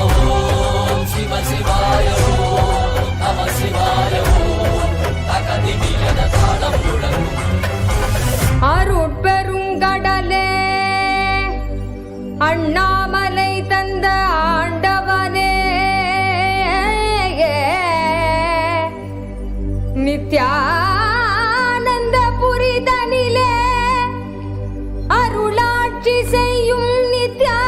ஓம் சிவ சிவாய ஓம் நம சிவாய ஓம் தகதிமியன தாளம் முழங்கும்
அருட்பெருங்கடலே அண்ணாமலை தந்த ஆண்டவனே நித்யானந்த புரிதனிலே அருளாட்சி செய்யும் நித்யானந்தனே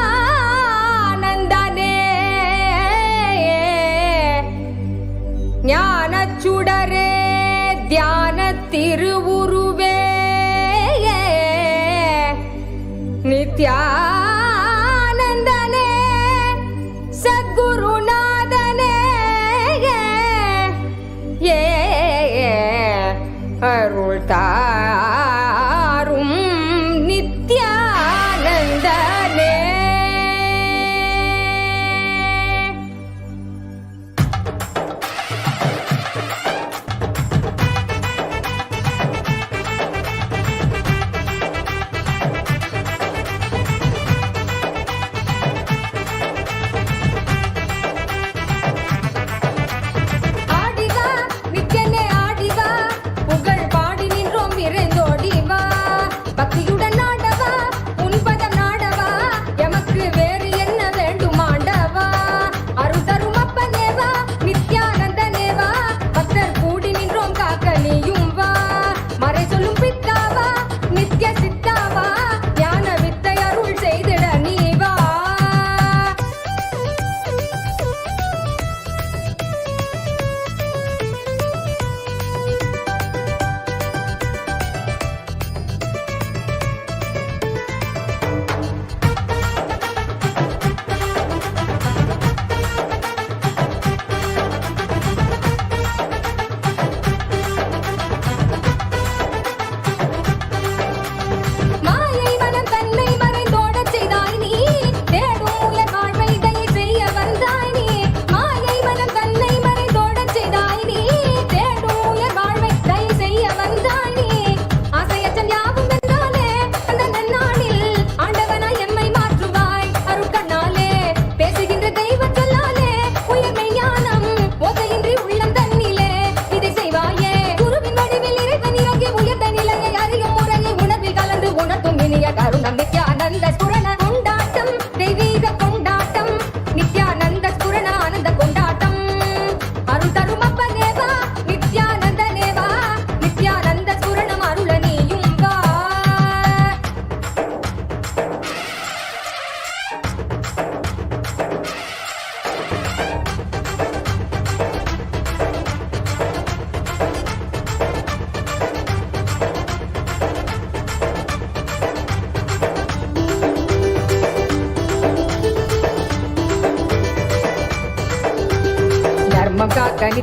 ஞானச்சுடரே தியான திருவுருவே நித்யானந்தனே சத்குருநாதனே அருள் தாரும் நித்யானந்தனே.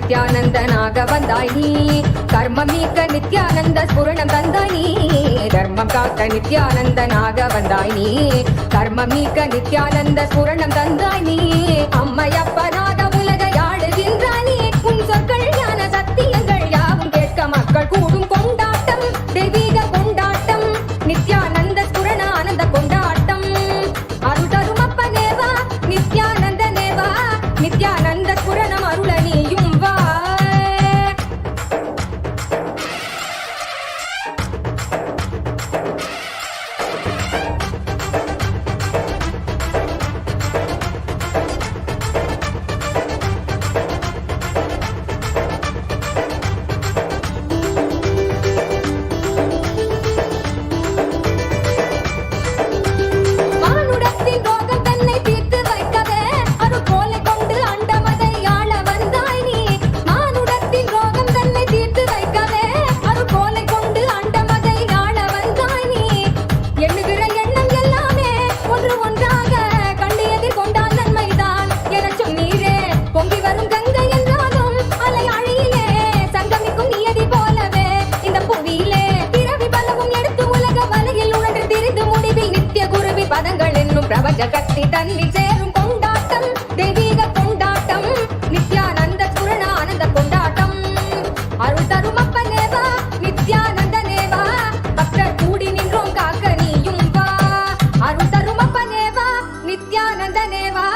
நித்யானந்தனாக வந்தாய் நீ. கர்மம் நீக்க நித்யானந்த ஸ்புரணம் தந்தாய் நீ. தர்மம் காக்க நித்யானந்தனாக வந்தாய் நீ. கர்மம் நீக்க நித்யானந்த ஸ்புரணம் தந்தாய் நீ. அம்மையப்பனாக உலகை ஆளுகின்றாய் நீ. உன் சொற்கள் ஞான சத்தியங்கள் யாவும் கேட்க மக்கள் கூடும் கொண்டாட்டம், தெய்வீக கொண்டாட்டம், நித்யானந்த ஸ்புரண ஆனந்த கொண்டாட்டம். அருள் தரும் அப்பனேவா நித்யானந்தனேவா, நித்யானந்த ஸ்புரணம் அருள நீயும் வா. மானுடத்தின் ரோகம் தன்னை தீர்த்து வைக்கவே அருள் கோலை கொண்டு அண்டமதை ஆள வந்தாய் நீ. மானுடத்தின் ரோகம் தன்னை தீர்த்து வைக்கவே அருள் கோலை கொண்டு அண்டமதை ஆள வந்தாய் நீ. எண்ணுகிற எண்ணம் எல்லாமே ஒன்று ஒன்றாக கண்டு எதிர்கொண்டால் நன்மைதான் என சொன்னீரே. பொங்கி வரும் கங்கை என்றாலும் அலை அழியிலே சங்கமிக்கும் நியதி போலவே இந்த புவியிலே பிறவி பலவும் எடுத்து உலக வலையில் உணர்ந்து திரிந்து முடிவில் நித்திய குருவி பதங்கள் என்னும் பிரபஞ்ச கத்தி தன்னில் சேரும் கொண்டாட்டம், தெய்வீக கொண்டாட்டம், நித்யானந்த ஸ்புரண ஆனந்த கொண்டாட்டம். அருள் தரும் அப்பனேவா நித்யானந்தனேவா, பக்தர் கூடி நின்றோம் காக்க நீயும் வா. அருள் தரும் அப்பனேவா நித்யானந்தனேவா,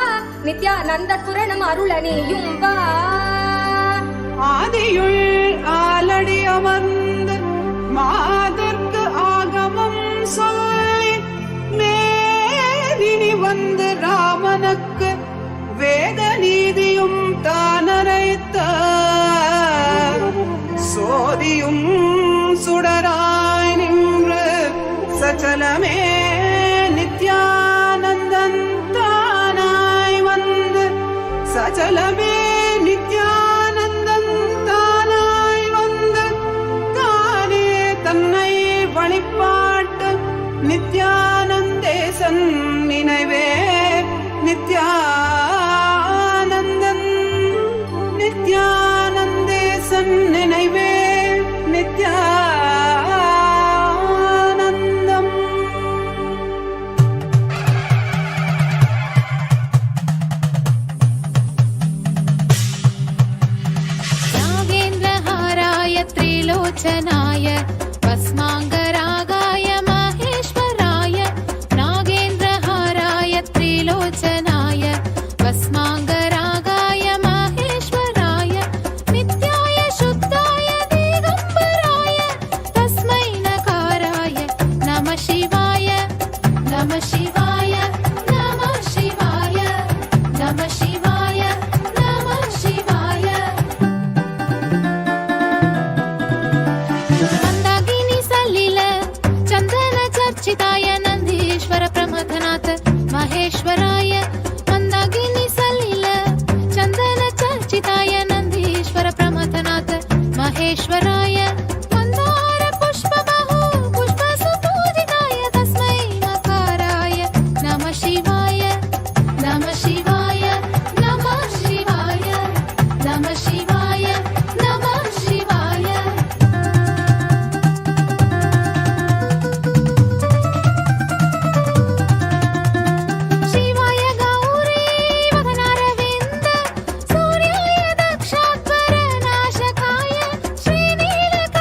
நித்யானந்த ஸ்புரணம் அருள நீயும் வா.
ஆதியுள் ஆலடி அமர்ந்து மாதர்க்கு ஆகமம் சொல்லி மேதினி வந்து ராமனுக்கு வேத நீதியும் தானரைத்த சோதியும் சுடராய் நின்று சச்சலமே நித்யானந்தன் தானாய் வந்து சச்சலமே நித்யானந்தன் தானாய் வந்து தானே தன்னை வழிபாட்டு நித்யானந்தேசன் நினைவே நித்யானந்தன் நித்யானந்தேசன் நினைவே நித்யானந்தம்.
नागेन्द्रहाराय त्रिलोचनाय भस्माङ्गरागाय माहेश्वराय. नागेन्द्रहाराय त्रिलोचनाय भस्माङ्गरागाय माहेश्वराय. नित्याय शुद्धाय दिगम्बराय तस्मै नकाराय नमः शिवाय. नमः शिवाय, नमः शिवाय, नमः शिवाय, नमः शिवाय. मन्दाकिनी सलिल चन्दन चर्चिताय नन्दीश्वर प्रमथनाथ महेश्वराय. मन्दाकिनी सलिल चन्दन चर्चिताय नन्दीश्वर प्रमथनाथ महेश्वराय. मन्दार पुष्प बहु पुष्प सुपूजिताय तस्मै नकाराय नमः शिवाय. नमः शिवाय, नमः शिवाय, नमः शिवाय, नमः शिवाय. शिवाय गौरी वदनारविन्द सूर्याय दक्षाध्वर नाशकाय श्रीनीलकण्ठाय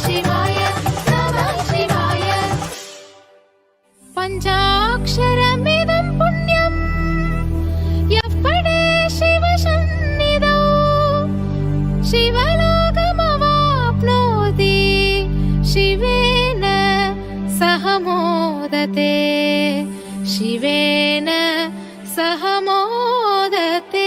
शिवाय नमः शिवाय पञ्चाक्षरमिदं पुण्यं यः पठे शिवसन्निधौ शिवलोकमवाप्नोति शिवेन सह मोदते शिवेन सह मोदते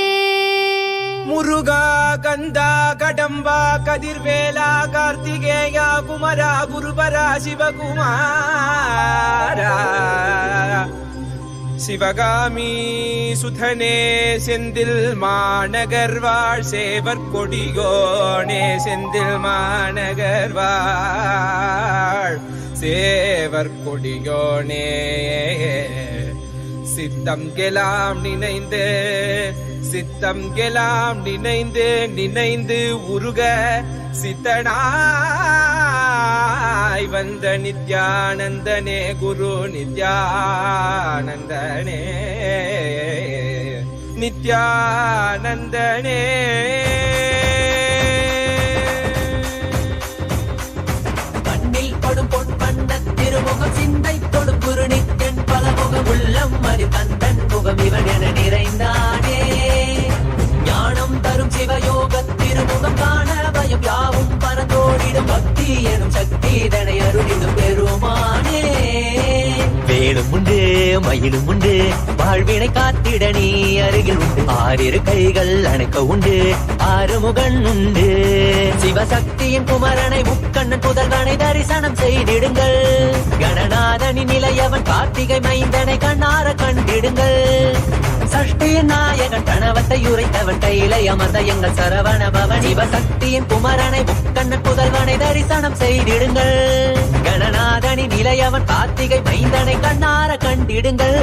முருகா கந்தா கடம்பா கதிர்வேலா கார்த்திகேயா குமரா குருபரா சிவகுமாரா சிவகாமி சுதனே செந்தில் மாநகர்வாழ் சேவர் கொடியோனே செந்தில் மாநகர்வாழ் சேவர் கொடியோனே சித்தம் கெலாம் நினைந்து சித்தம் கெலாம் நினைந்து நினைந்து உருக சித்தனாய் வந்த நித்யானந்தனே குரு நித்யானந்தனே நித்யானந்தனே
கண்ணில் படும் பொன் வண்ண திருமுகம் சிந்தை தொடும் குரு நித்யன் பலமுகம் உள்ளம் மறி தந்தன் முகம் இவன் என நிறைந்தானே ஞானம் தரும் சிவயோக திருமுகம் காண பயம் யாவும் பரந்தோடிடும் பக்தி எனும் சக்தி தனை அருளிடும் பெருமானே வேலும் உண்டு மயிலும் உண்டு வாழ்வினை காத்திட நீ அருகில் உண்டு ஆறிரு கைகள் அணைக்க உண்டு ஆறுமுகன் உண்டு சிவசக்தியின் குமரனை முக்கண்ணன் புதல்வனை தரிசனம் செய்திடுங்கள் கணநாதனின் நிலையவன் கார்த்திகை மைந்தனை கண்ணார கண்டிடுங்கள் சஷ்டியின் நாயகன் கணவத்தை உரைத்தவன் கையிலை அமர்ந்த எங்கள் சரவண பவன் சிவசக்தியின் குமரனை முக்கண்ணன் புதல்வனை தரிசனம் செய்திடுங்கள் கணநாதனின் நிலையவன் கார்த்திகை மைந்தனை கண்ணார கண்டிடுங்கள்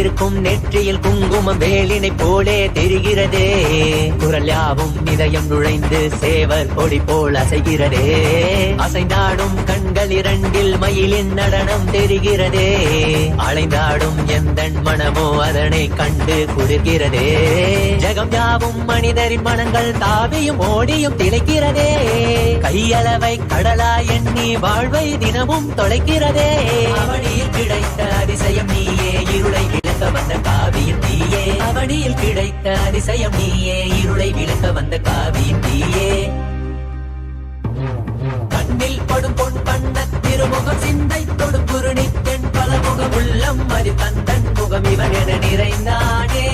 இருக்கும் நெற்றியில் குங்குமம் வேலினை போலே தெரிகிறதே குரல் யாவும் இதயம் நுழைந்து சேவர் கொடி போல் அசைகிறதே அசைந்தாடும் கண்கள் இரண்டில் மயிலின் நடனம் தெரிகிறதே அலைந்தாடும் எந்தன் மனமோ அதனை கண்டு குளிர்கிறதே ஜகம் யாவும் மனிதரின் மனங்கள் தாவியும் ஓடியும் திளைக்கிறதே கையளவை கடலா எண்ணி வாழ்வை தினமும் தொலைக்கிறதே அவனியில் கிடைத்த அதிசயம் நீயே இருளை விளக்க வந்த காவியம் நீயே அவனியில் கிடைத்த அதிசயம் நீயே இருளை விளக்க வந்த காவியம் நீயே கண்ணில் படும் பொன் வண்ண திருமுகம் சிந்தை தொடும் குரு நித்யன் பலமுகம் உள்ளம் மறி தந்தன் முகம் இவன் என நிறைந்தானே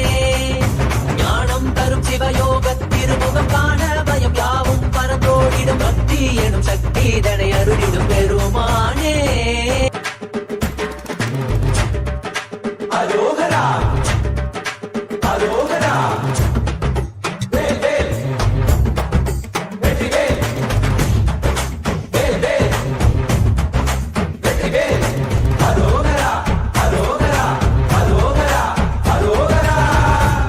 ஞானம் தரும் சிவயோக திருமுகம் காண பயம் யாவும் பரந்தோடிடும் பக்தி எனும் சக்தி தனை அருளிடும் பெருமானே
அரோகரா அரோகரா வேல் வேல் வெற்றி வேல் வேல் வேல் வெற்றி வேல் அரோகரா அரோகரா அரோகரா அரோகரா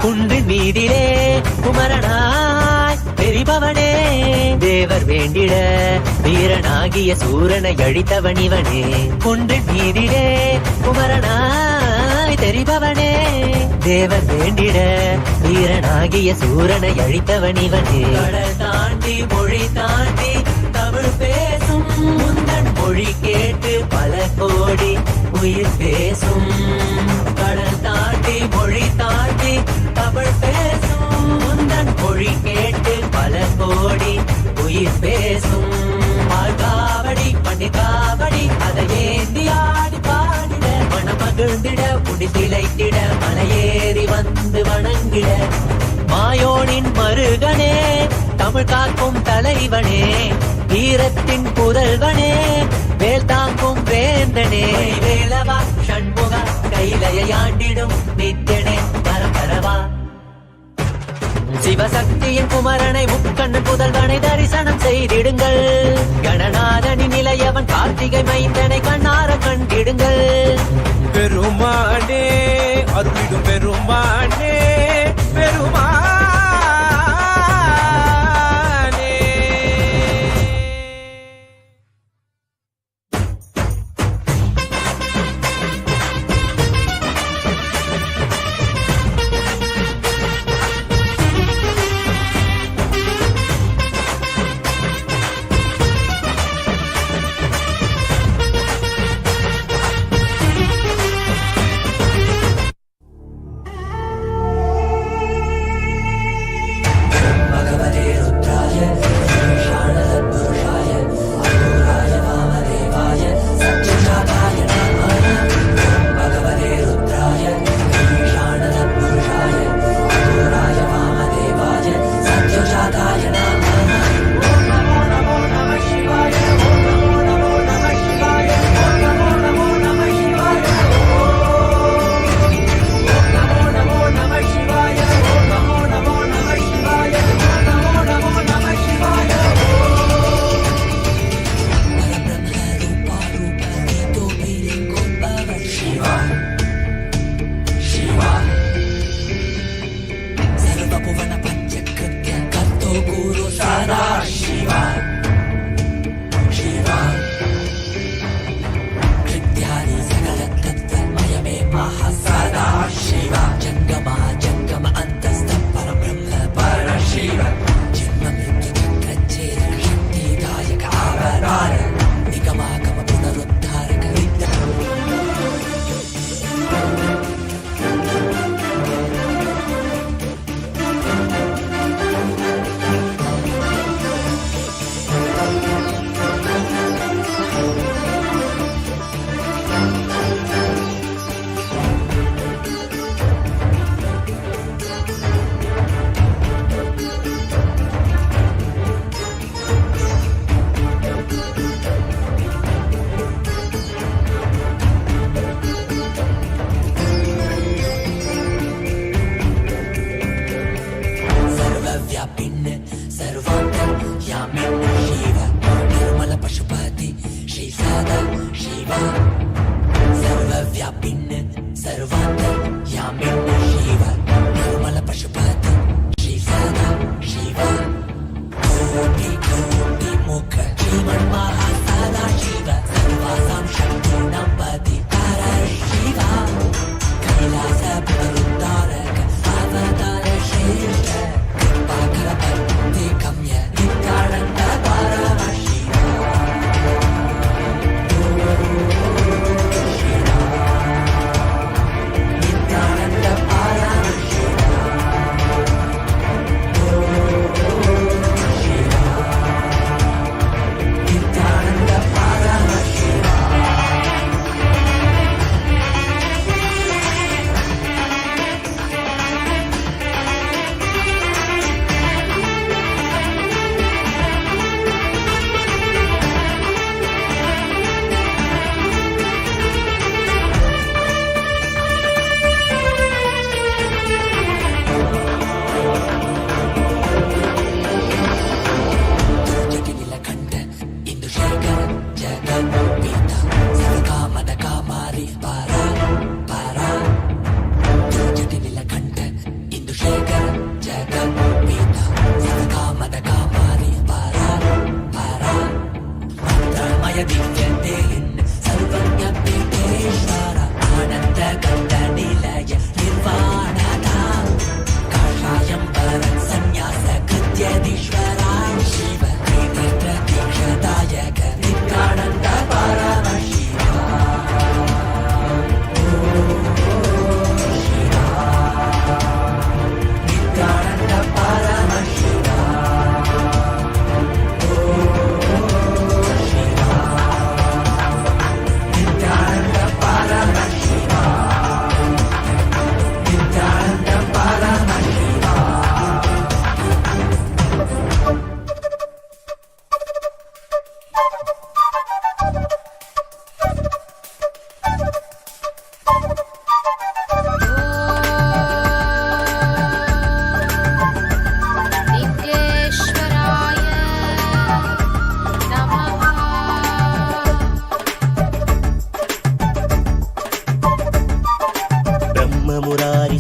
குன்றின் மீதிலே குமரனாய் தெரிபவனே தேவர் வேண்டிட வீரனாகிய சூரனை அழித்தவன் இவனே குன்றின் மீதிலே குமரனாய் தெரிபவனே தேவர் வேண்டிட வீரனாகிய சூரனை அழித்தவன் இவனே கடல் தாண்டி மொழி தாண்டி தமிழ் பேசும் முந்தன் மொழி கேட்டு பல கோடி உயிர் பேசும் கடல் தாண்டி மொழி தாண்டி தமிழ் பேசும் முந்தன் மொழி கேட்டு பல கோடி உயிர் பேசும் காவடி பண்ணி காவடி அதை ஏந்தி ஆடி பாடிட மனமகிழ்ந்திட புடித்திளைத்திட மலையேறி வந்து வணங்கிட மாயோனின் மருகனே தமிழ் காக்கும் தலைவனே வீரத்தின் புதல்வனே வேல் தாங்கும் வேந்தனே வேலவா ஷண்முகா கைலையை ஆண்டிடும் நித்யனே பரபரவா சிவசக்தியின் குமரனை முக்கண்ணன் புதல்வனை தரிசனம் செய்திடுங்கள் கணநாதனின் நிலையவன் கார்த்திகை மை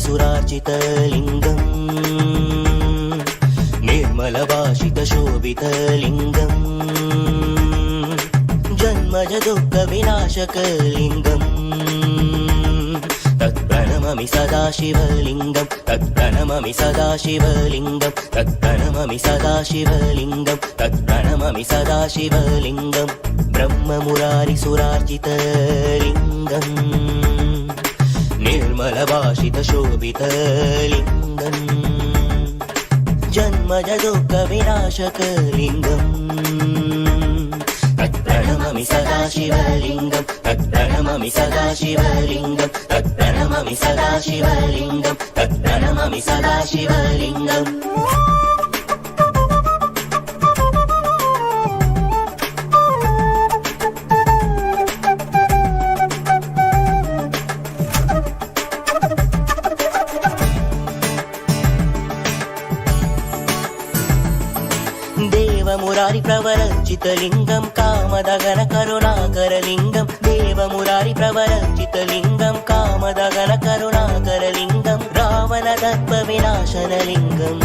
ब्रह्ममुरारिसुरार्चितलिङ्गम् निर्मलभाषितशोभितलिङ्गम् जन्मजदुःखविनाशकलिङ्गम् तत्प्रणममि सदा शिवलिङ्गं तत्प्रणममि सदा शिवलिङ्गं तत्प्रणममि सदा शिवलिङ्गं तत्प्रणममि सदा शिवलिङ्गं ब्रह्ममुरारिसुरार्चितलिङ्गम् निर्मलभाषितशोभितलिङ्गम् जन्मजदुःखविनाशकलिङ्गम् तत्प्रणममि सदा शिवलिङ्गं तत्प्रणममि सदा शिवलिङ्गं तत्प्रणममि सदा शिवलिङ्गं तत्प्रणममि सदा शिवलिङ्गम् देवमुरारि प्रवरचितलिङ्गं कामदगन करुणाकरलिङ्गं देवमुरारि प्रवरचितलिङ्गं कामदगन करुणाकरलिङ्गं रावणदर्पविनाशनलिङ्गम्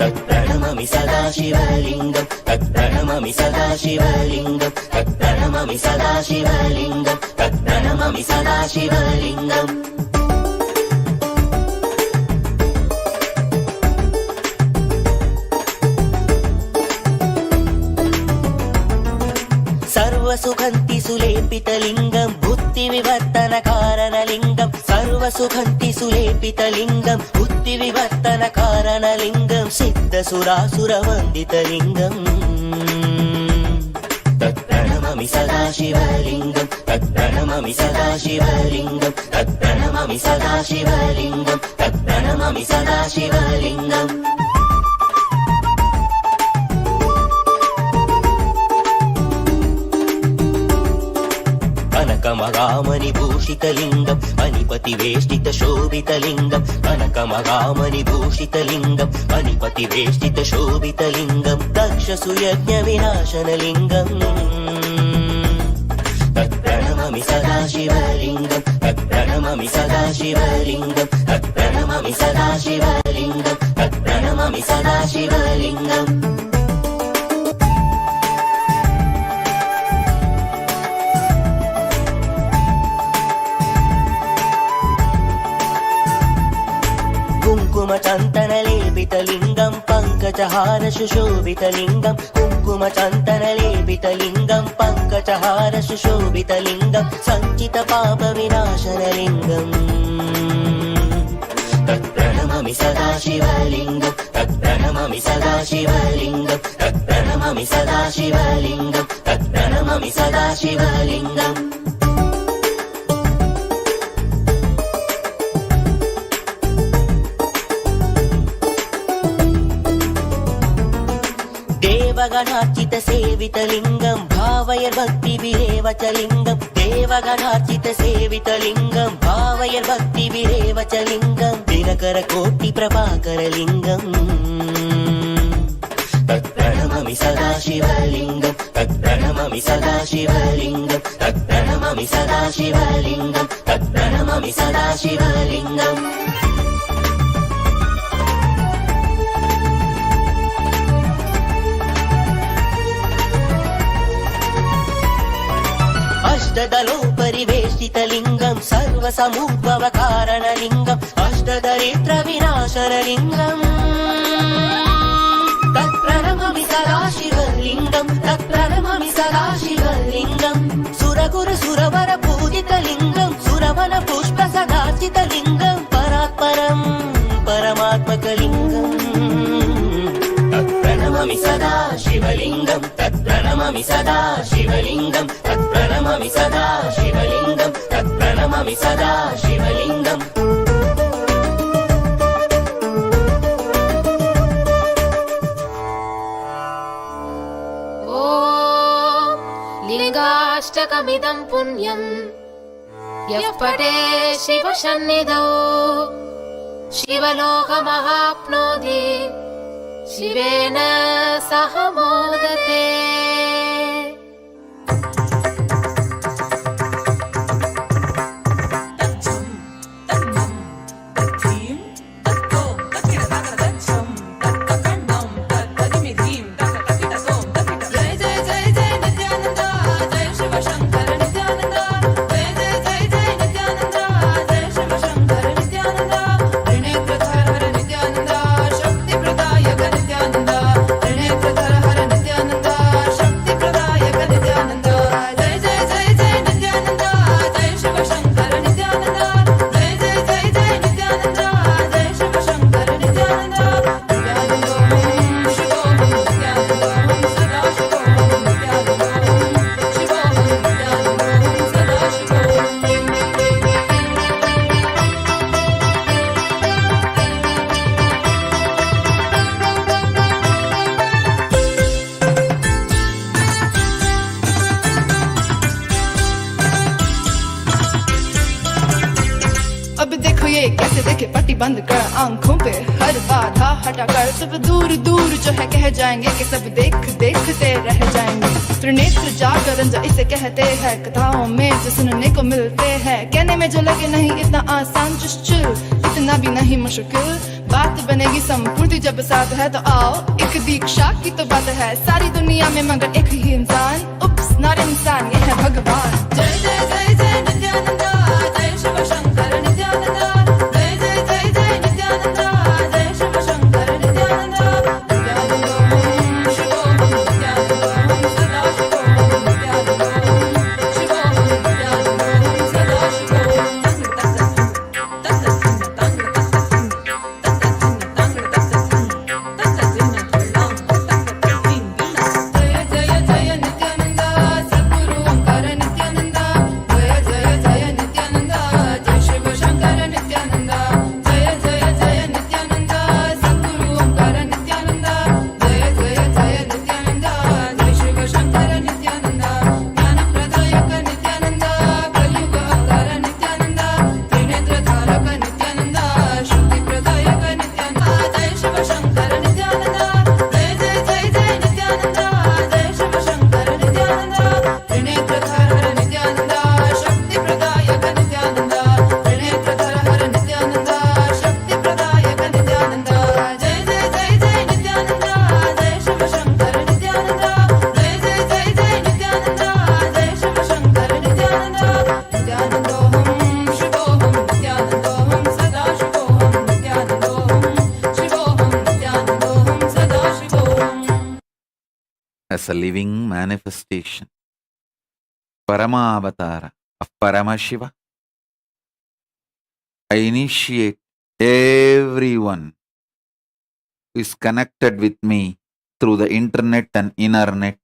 तत्प्रणममि सदा शिवलिङ्गं तत्प्रणममि सदा शिवलिङ्गं तत्प्रणममि सदा शिवलिङ्गं तत्प्रणममि सदा शिवलिङ्गम् सर्वसुखन्ति सुलेपितलिङ्गं बुद्धिविवर्तनकारणलिङ्गं सर्वसुखन्ति सुलेपितलिङ्गं बुद्धिविवर्तनकारणलिङ्गं सिद्धसुरासुरवन्दितलिङ्गम् तत्प्रणममि सदा शिवलिङ्गं तत्प्रणममि सदा शिवलिङ्गं तत्प्रणममि सदा शिवलिङ्गं तत्प्रणममि सदा शिवलिङ्गम् कनकमगामनिभूषितलिङ्गं मणिपतिवेष्टितशोभितलिङ्गं कनकमगामनिभूषितलिङ्गं मणिपतिवेष्टितशोभितलिङ्गं दक्षसुयज्ञविनाशनलिङ्गम् तत्प्रणममि सदा शिवलिङ्गं तत्प्रणममि सदा शिवलिङ्गं तत्प्रणममि सदा शिवलिङ्गं तत्प्रणममि सदा शिवलिङ्गम् कुङ्कुमचन्दनलेपितलिङ्गं पङ्कजहार सुशोभितलिङ्गं कुङ्कुमचन्दनलेपितलिङ्गं पङ्कजहार सुशोभितलिङ्गं सञ्चितपापविनाशनलिङ्गम् तत्प्रणममि सदा शिवलिङ्गं तत्प्रणममि सदा शिवलिङ्गं तत्प्रणममि सदा शिवलिङ्गं तत्प्रणममि सदा शिवलिङ्गम् देवगणार्चितसेवितलिङ्गं भावयर्भक्तिभिरेव च लिङ्गं देवगणार्चितसेवितलिङ्गं भावयर्भक्तिभिरेव च लिङ्गं दिनकरकोटिप्रभाकरलिङ्गम् तत्प्रणममि सदा शिवलिङ्गं तत्प्रणममि सदा शिवलिङ्गं तत्प्रणममि सदा शिवलिङ्गं तत्प्रणममि सदा शिवलिङ्गम् अष्टदलोपरिवेष्टितलिङ्गं सर्वसमुद्भवकारणलिङ्गम् अष्टदरिद्रविनाशनलिङ्गम् तत्प्रणममि सदा शिवलिङ्गं तत्प्रणममि सदा शिवलिङ्गं सुरगुरुसुरवरपूजितलिङ्गं सुरवनपुष्पसदार्चितलिङ्गं परात्परं परमात्मकलिङ्गम् तत्प्रणममि सदा शिवलिङ्गं तत्प्रणममि सदा शिवलिङ्गं तत्प्रणममि सदा शिवलिङ्गं तत्प्रणममि सदा शिवलिङ्गम्
ॐ लिङ्गाष्टकमिदं पुण्यं यः पठे शिवसन्निधौ शिवलोकमहाप्नोति शिवेन सह मोदते।
तम
पट्टी बंद कर आंखों पे हर बाधा हटा कर सब दूर दूर जो है कह जाएंगे कि सब देख देखते रह जाएंगे। त्रिनेत्र जागरण जो इसे कहते हैं, कथाओं में जो सुनने को मिलते हैं, कहने में जो लगे नहीं इतना आसान, चुश्चुल इतना भी नहीं मुश्किल, बात बनेगी संपूर्ति जब साथ है। तो आओ एक दीक्षा की तो बात है, सारी दुनिया में मगर एक ही इंसान, उप्स नॉट इंसान ये है भगवान। जय जय जय जय नित्यानंदा, जय शिव शंकर नित्यानंदा, जय जय जय जय नित्यानंदा, जय शिव शंकर नित्यानंदा, नित्यानंदोहम शिवोहम नित्यानंदोहम सदा शिवोहम नित्यानंदोहम शिवोहम नित्यानंदोहम सदा शिवोहम।
As a living manifestation, Paramavatara of Paramashiva, I initiate everyone who is connected with me through the internet and internet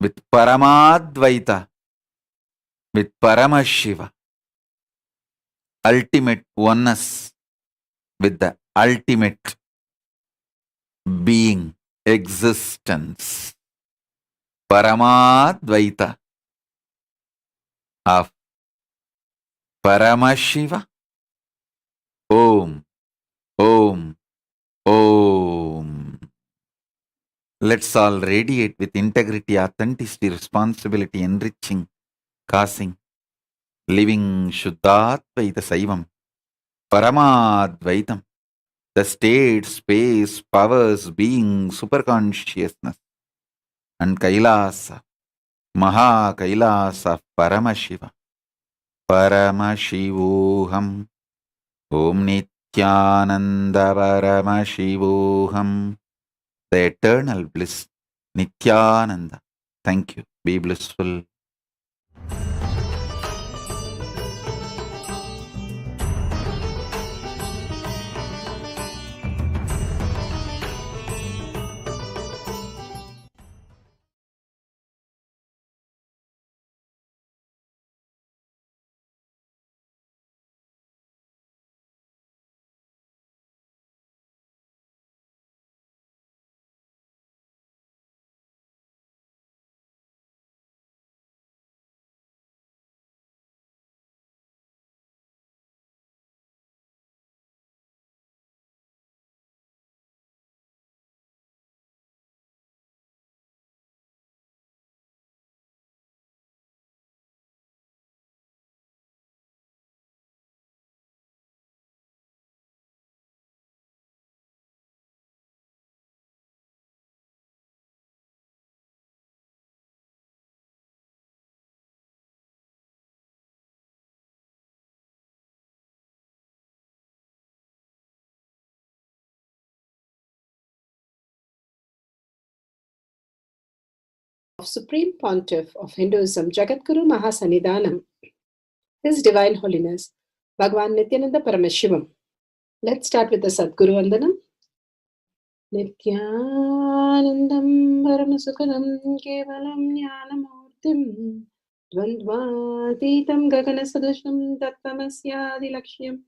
with Paramadvaita, with Paramashiva, ultimate oneness with the ultimate being, existence, Paramadvaita of Paramashiva. Om, Om, Om. Let's all radiate with integrity, authenticity, responsibility, enriching, causing, living Shuddhadvaita Saivam, Paramadvaitam, the state, space, powers, being, superconsciousness, and Kailasa, Maha Kailasa, Paramashiva, Paramashivoham, Om Nithyananda Paramashivoham, the eternal bliss, Nithyananda. Thank you. Be blissful.
Of Supreme Pontiff of Hinduism, Jagadguru Mahasannidhanam, His Divine Holiness, Bhagavan Nithyananda Paramashivam. Let's start with the Sadguru Vandanam. Nithyanandam Paramasukhanam Kevalam Jnanamurtim Dvandvatitam Gaganasadusham Tattvamasyaadilakshya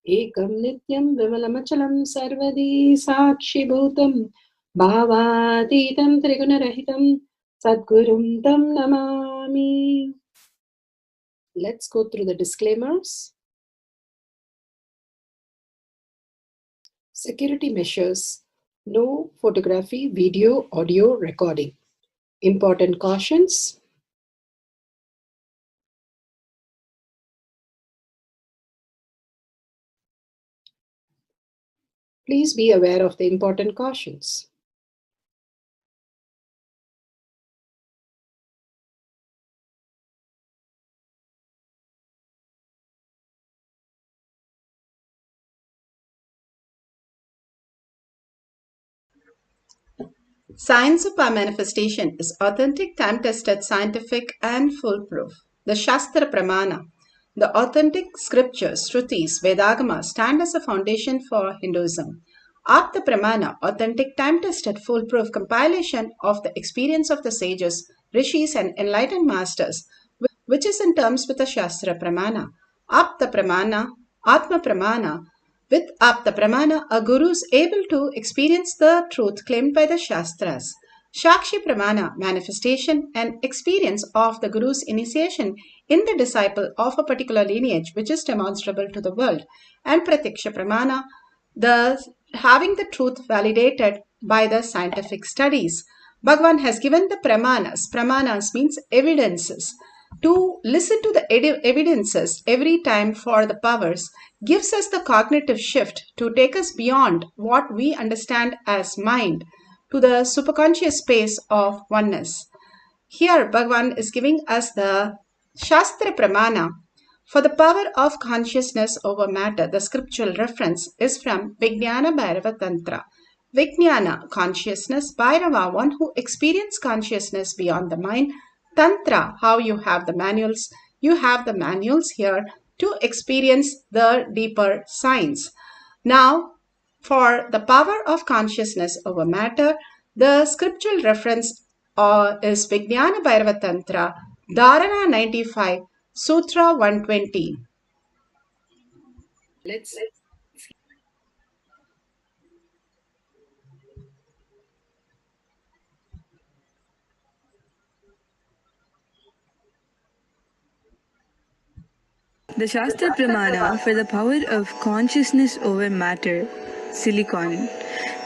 Ekam Nityam Vimalamachalam Sarvadi Sakshi Bhutam Bhavatitam Trigunarahitam Sadgurum Tam Namami. Let's go through the disclaimers. Security measures. No photography, video, audio recording. Important cautions. Please be aware of the important cautions.
Science of our manifestation is authentic, time-tested, scientific, and foolproof. The Shastra Pramana, the authentic scriptures, Shrutis, Vedagama, stand as a foundation for Hinduism. Apta Pramana, authentic, time-tested, foolproof compilation of the experience of the sages, rishis, and enlightened masters, which is in terms with the Shastra Pramana. Apta Pramana, Atma Pramana. With Apta Pramana, a guru is able to experience the truth claimed by the Shastras. Shakshi Pramana, manifestation and experience of the guru's initiation in the disciple of a particular lineage which is demonstrable to the world. And Pratiksha Pramana, the having the truth validated by the scientific studies. Bhagavan has given the pramanas. Pramanas means evidences. To listen to the evidences every time for the powers gives us the cognitive shift to take us beyond what we understand as mind to the superconscious space of oneness. Here, Bhagavan is giving us the Shastra Pramana for the power of consciousness over matter. The scriptural reference is from Vijnana Bhairava Tantra. Vijnana, consciousness, Bhairava, one who experiences consciousness beyond the mind. Tantra, how you have the manuals. You have the manuals here to experience the deeper science. Now, for the power of consciousness over matter, the scriptural reference is Vijnana Bhairava Tantra, Dharana 95, Sutra 120.
Let's
The Shastra Pramana for the power of consciousness over matter, silicon,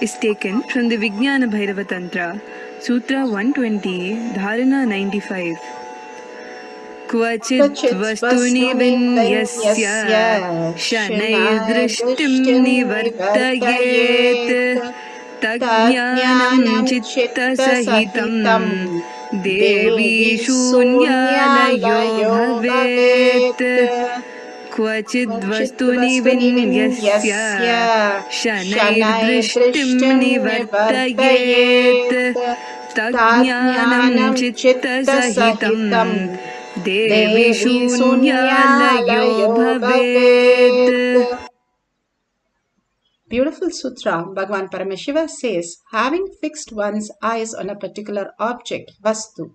is taken from the Vijnana Bhairava Tantra, Sutra 120, Dharana 95. Kvachit vastuni vinyasya shanai drishtim nivartayet tajnanam chitta sahitam devi shunyalayo bhavet. Kvachid vastuni vinyasya shanai drishtim nivartayet tajnanam chitta sahitam Devi Shunyalayo Bhavet.
Beautiful sutra, Bhagavan Paramashiva says, having fixed one's eyes on a particular object, Vastu,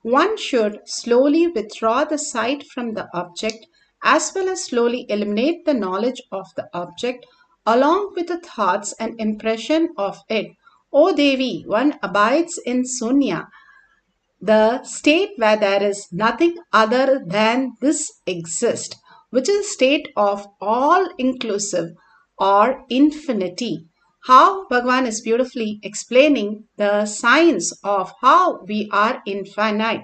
one should slowly withdraw the sight from the object as well as slowly eliminate the knowledge of the object along with the thoughts and impression of it. O Devi, one abides in Sunya, the state where there is nothing other than this exist, which is a state of all inclusive or infinity. How Bhagavan is beautifully explaining the science of how we are infinite.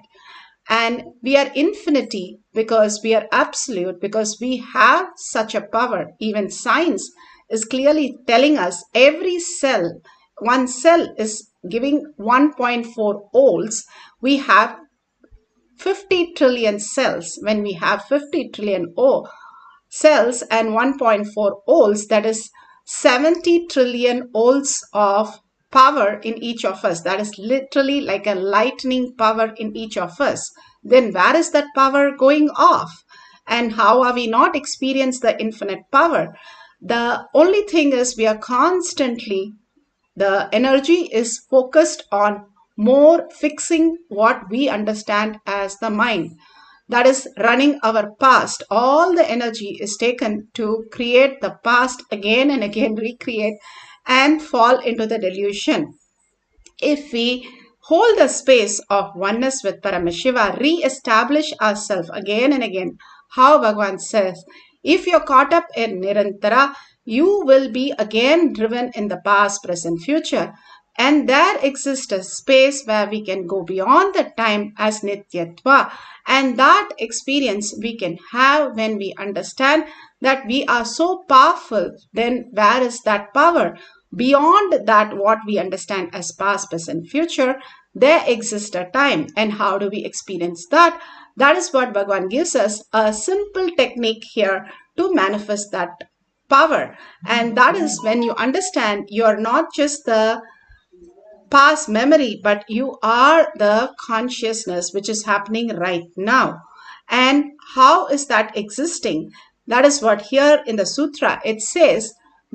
And we are infinity because we are absolute, because we have such a power. Even science is clearly telling us every cell, one cell is giving 1.4 volts. We have 50 trillion cells. When we have 50 trillion cells and 1.4 volts, that is 70 trillion volts of power in each of us. That is literally like a lightning power in each of us. Then where is that power going off? And how are we not experience the infinite power? The only thing is we are constantly, the energy is focused on more fixing what we understand as the mind. That is running our past. All the energy is taken to create the past again and again, recreate and fall into the delusion. If we hold the space of oneness with Paramashiva, re-establish ourselves again and again, how Bhagavan says, if you're caught up in Nirantara,
you will be again driven in the past, present, future. And there exists a space where we can go beyond the time as Nityatva. And that experience we can have when we understand that we are so powerful. Then where is that power? Beyond that, what we understand as past, present, future, there exists a time. And how do we experience that? That is what Bhagavan gives us a simple technique here to manifest that power. And that is when you understand you are not just the past memory, but you are the consciousness which is happening right now. And how is that existing? That is what here in the sutra it says,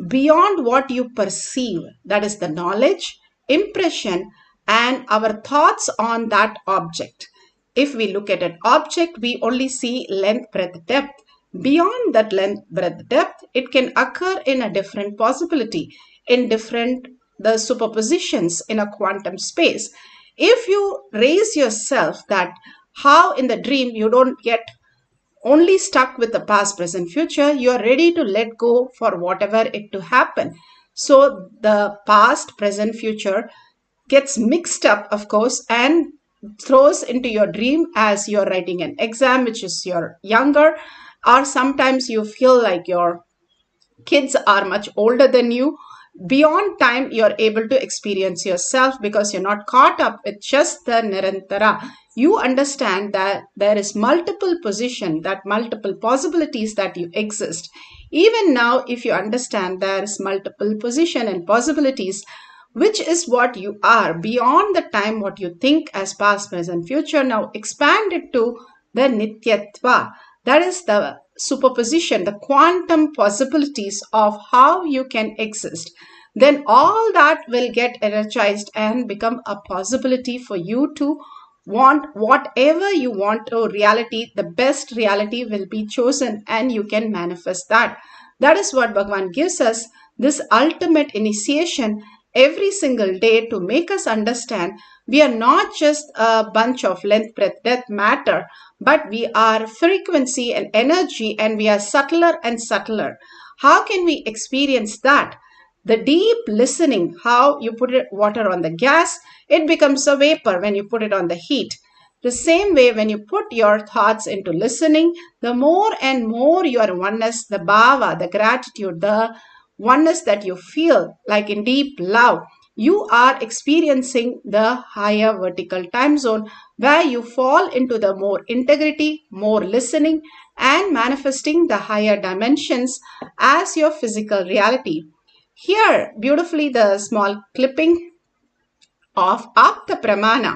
beyond what you perceive, that is the knowledge, impression, and our thoughts on that object. If we look at an object, we only see length, breadth, depth. Beyond that length, breadth, depth, it can occur in a different possibility, in different the superpositions in a quantum space. If you raise yourself that how in the dream you don't get only stuck with the past, present, future, you are ready to let go for whatever it to happen. So the past, present, future gets mixed up, of course, and throws into your dream as you're writing an exam, which is you're younger, or sometimes you feel like your kids are much older than you. Beyond time, you're able to experience yourself because you're not caught up with just the Nirantara. You understand that there is multiple position, that multiple possibilities that you exist. Even now, if you understand there is multiple position and possibilities, which is what you are beyond the time what you think as past, present, future, now expand it to the Nityatva. That is the superposition, the quantum possibilities of how you can exist. Then all that will get energized and become a possibility for you to want whatever you want to reality. The best reality will be chosen and you can manifest that. That is what Bhagavan gives us, this ultimate initiation every single day to make us understand we are not just a bunch of length, breadth, depth matter, but we are frequency and energy, and we are subtler and subtler. How can we experience that? The deep listening, how you put water on the gas, it becomes a vapor when you put it on the heat. The same way, when you put your thoughts into listening, the more and more your oneness, the bhava, the gratitude, the oneness that you feel like in deep love, you are experiencing the higher vertical time zone where you fall into the more integrity, more listening, and manifesting the higher dimensions as your physical reality. Here, beautifully, the small clipping of Apta Pramana.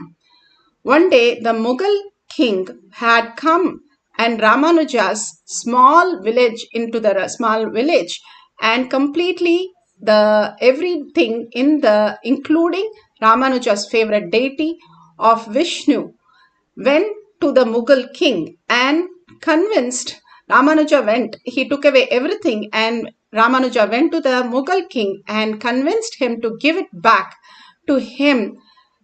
One day, the Mughal king had come and Ramanuja's small village into the small village, and completely the everything in the including Ramanuja's favorite deity of Vishnu went to the Mughal king and convinced Ramanuja went, he took away everything, and Ramanuja went to the Mughal king and convinced him to give it back to him.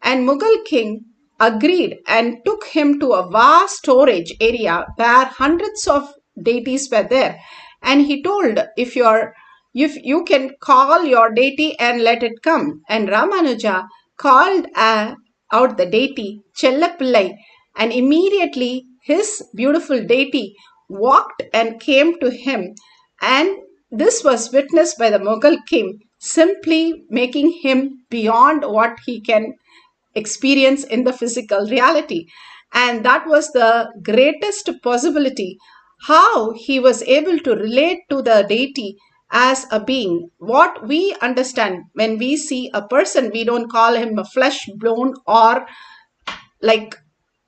And Mughal king agreed and took him to a vast storage area where hundreds of deities were there. And he told, if you can call your deity and let it come. And Ramanuja called out the deity Chellapillai, and immediately his beautiful deity walked and came to him. And this was witnessed by the Mughal king, simply making him beyond what he can experience in the physical reality. And that was the greatest possibility, how he was able to relate to the deity as a being. What we understand when we see a person, we don't call him a flesh bone or like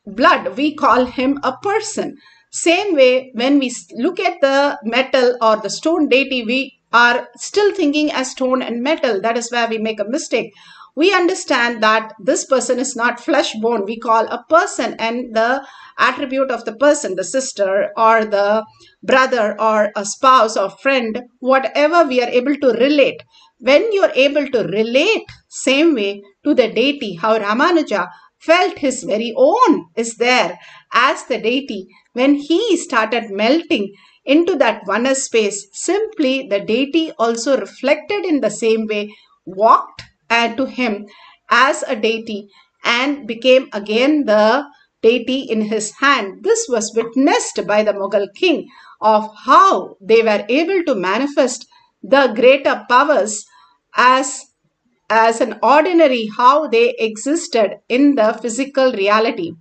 blood, we call him a person. Same way, when we look at the metal or the stone deity, we are still thinking as stone and metal. That is where we make a mistake. We understand that this person is not flesh bone, we call a person, and the attribute of the person, the sister or the brother or a spouse or friend, whatever we are able to relate. When you are able to relate same way to the deity, how Ramanuja felt his very own is there as the deity. When he started melting, into that oneness space. Simply, the deity also reflected in the same way, walked to him as a deity and became again the deity in his hand. This was witnessed by the Mughal king of how they were able to manifest the greater powers as an ordinary, how they existed in the physical reality.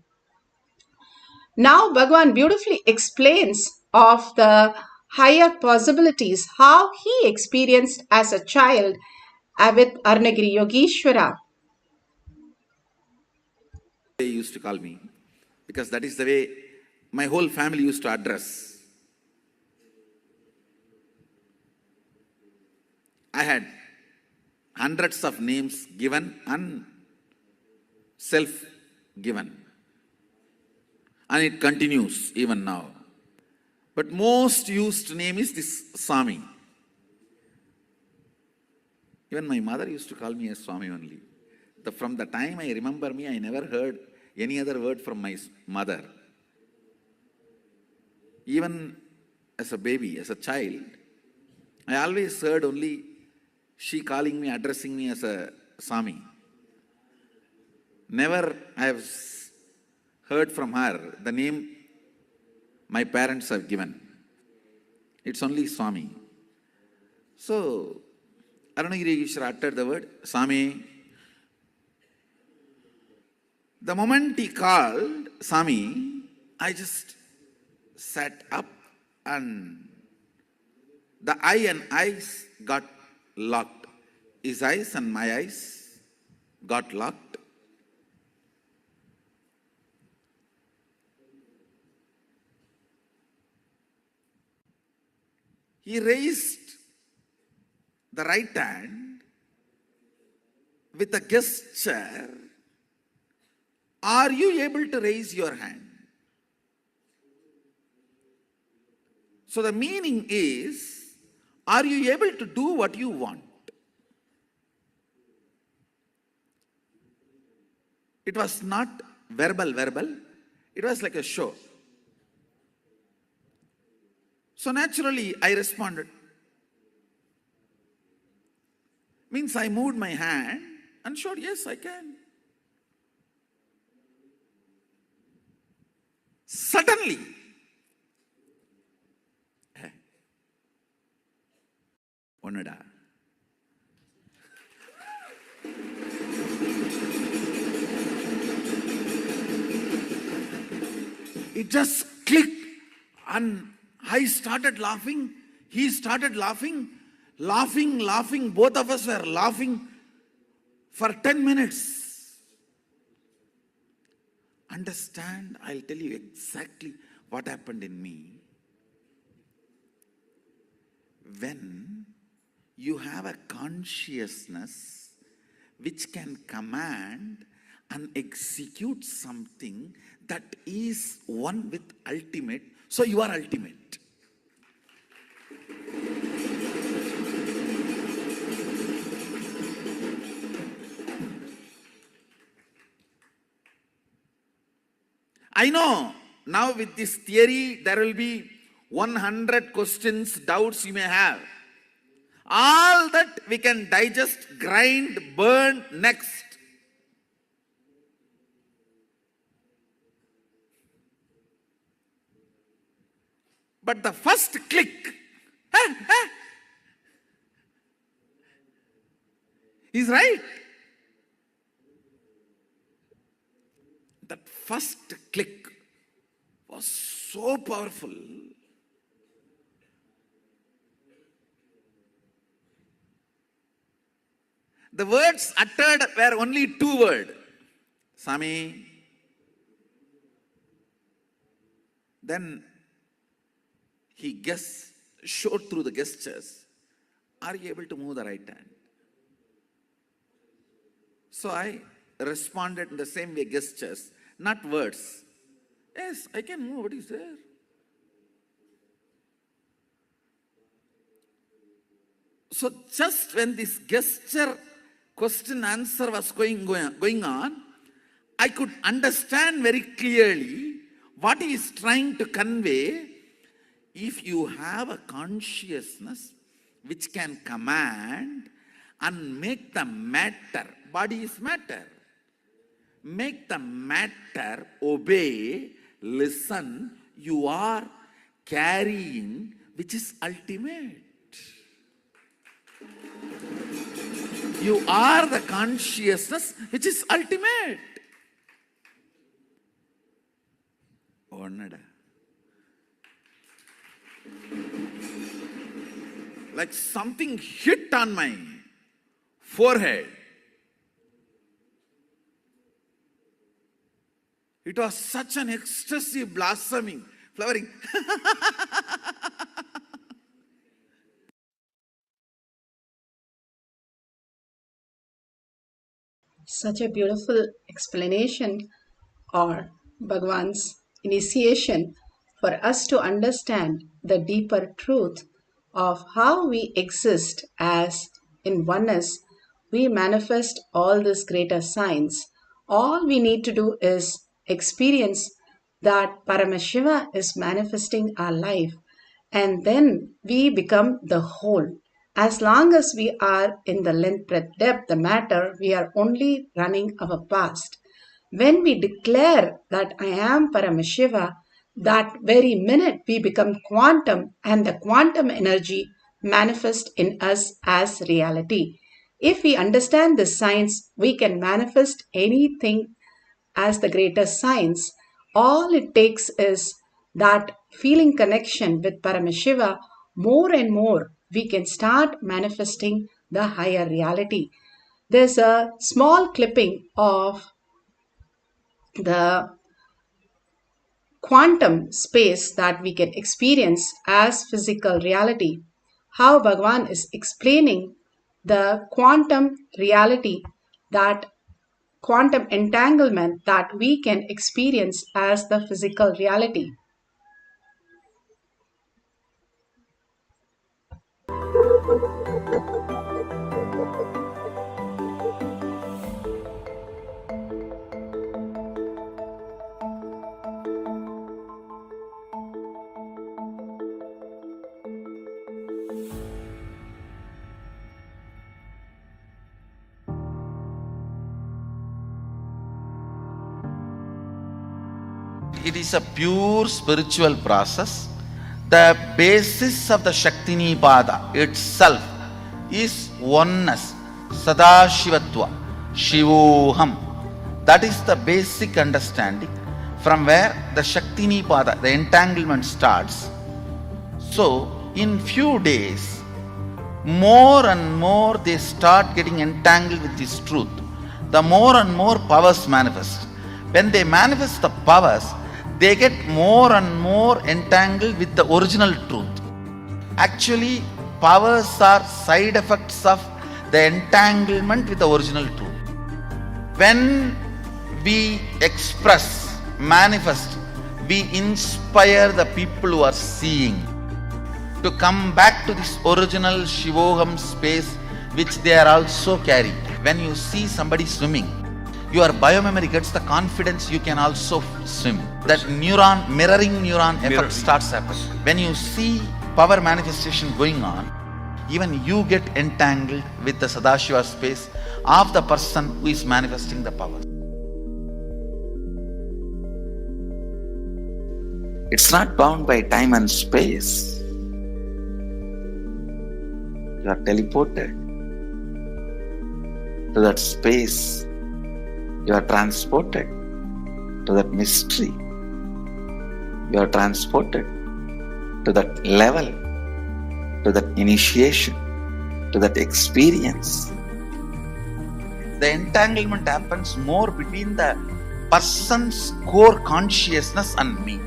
Now Bhagwan beautifully explains of the higher possibilities, how he experienced as a child with Arnagiri Yogeshwara.
They used to call me, because that is the way my whole family used to address. I had hundreds of names given and self-given. And it continues even now. But most used name is this Swami. Even my mother used to call me as Swami only. From the time I remember me, I never heard any other word from my mother. Even as a baby, as a child, I always heard only she calling me, addressing me as a Swami. Never I have heard from her the name my parents have given. It's only Swami. So, Arunagiri Yogeshwara uttered the word Swami. The moment he called Swami, I just sat up and the eye and eyes got locked. His eyes and my eyes got locked. He raised the right hand with a gesture. Are you able to raise your hand? So the meaning is, are you able to do what you want? It was not verbal. It was like a show. So naturally, I responded. Means I moved my hand and showed, yes, I can. Suddenly, Onada. It just clicked and I started laughing. He started laughing. Laughing. Both of us were laughing for 10 minutes. Understand? I'll tell you exactly what happened in me. When you have a consciousness which can command and execute something that is one with ultimate, so you are ultimate. I know now with this theory there will be 100 questions, doubts you may have. All that we can digest, grind, burn next. But the first click is right. That first click was so powerful. The words uttered were only two words. Swami. Then he showed through the gestures. Are you able to move the right hand? So I responded in the same way, gestures, not words. Yes, I can move. What is there? So just when this gesture, question, answer was going on, I could understand very clearly what he is trying to convey. if you have a consciousness which can command and make the matter, body is matter, make the matter obey, listen, you are carrying, which is ultimate. You are the consciousness which is ultimate. Onnada. Like something hit on my forehead. It was such an ecstasy blossoming, flowering.
Such a beautiful explanation or Bhagwan's initiation for us to understand the deeper truth of how we exist as in oneness. We manifest all these greater signs. All we need to do is experience that Paramashiva is manifesting our life, and then we become the whole. As long as we are in the length, breadth, depth, the matter, we are only running our past. When we declare that I am Paramashiva, that very minute we become quantum, and the quantum energy manifests in us as reality. If we understand this science, we can manifest anything as the greatest science. All it takes is that feeling connection with Paramashiva. More and more we can start manifesting the higher reality. There's a small clipping of the quantum space that we can experience as physical reality. How Bhagwan is explaining the quantum reality, that quantum entanglement that we can experience as the physical reality.
It is a pure spiritual process. The basis of the Shaktinipada itself is oneness, Sadashivatva, Shivoham. That is the basic understanding from where the Shaktinipada, the entanglement starts. So, in few days, more and more they start getting entangled with this truth. The more and more powers manifest. When they manifest the powers, they get more and more entangled with the original truth. Actually, powers are side effects of the entanglement with the original truth. When we express, manifest, we inspire the people who are seeing to come back to this original Shivoham space which they are also carrying. When you see somebody swimming, your biomemory gets the confidence you can also swim. That neuron, mirroring neuron effect starts happening. When you see power manifestation going on, even you get entangled with the Sadashiva space of the person who is manifesting the power. It's not bound by time and space. You are teleported to that space. You are transported to that mystery. You are transported to that level, to that initiation, to that experience. The entanglement happens more between the person's core consciousness and me.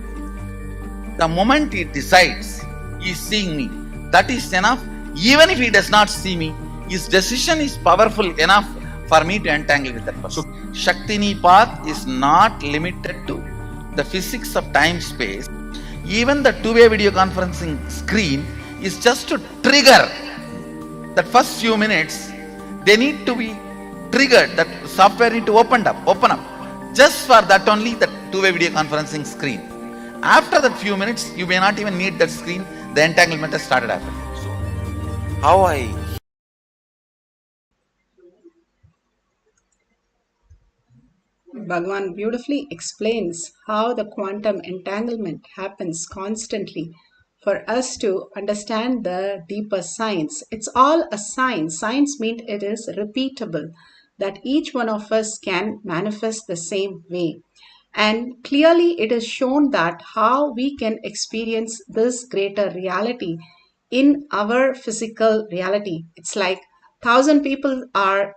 The moment he decides he is seeing me, that is enough. Even if he does not see me, his decision is powerful enough for me to entangle with that person. Shaktinipat is not limited to the physics of time-space. Even the two-way video conferencing screen is just to trigger that first few minutes. They need to be triggered, that software need to open up. Just for that only, the two-way video conferencing screen. after that few minutes, you may not even need that screen, the entanglement has started happening. So, how
Bhagavan beautifully explains how the quantum entanglement happens constantly for us to understand the deeper science. It's all a science. Science means it is repeatable, that each one of us can manifest the same way. And clearly it is shown that how we can experience this greater reality in our physical reality. It's like 1,000 people are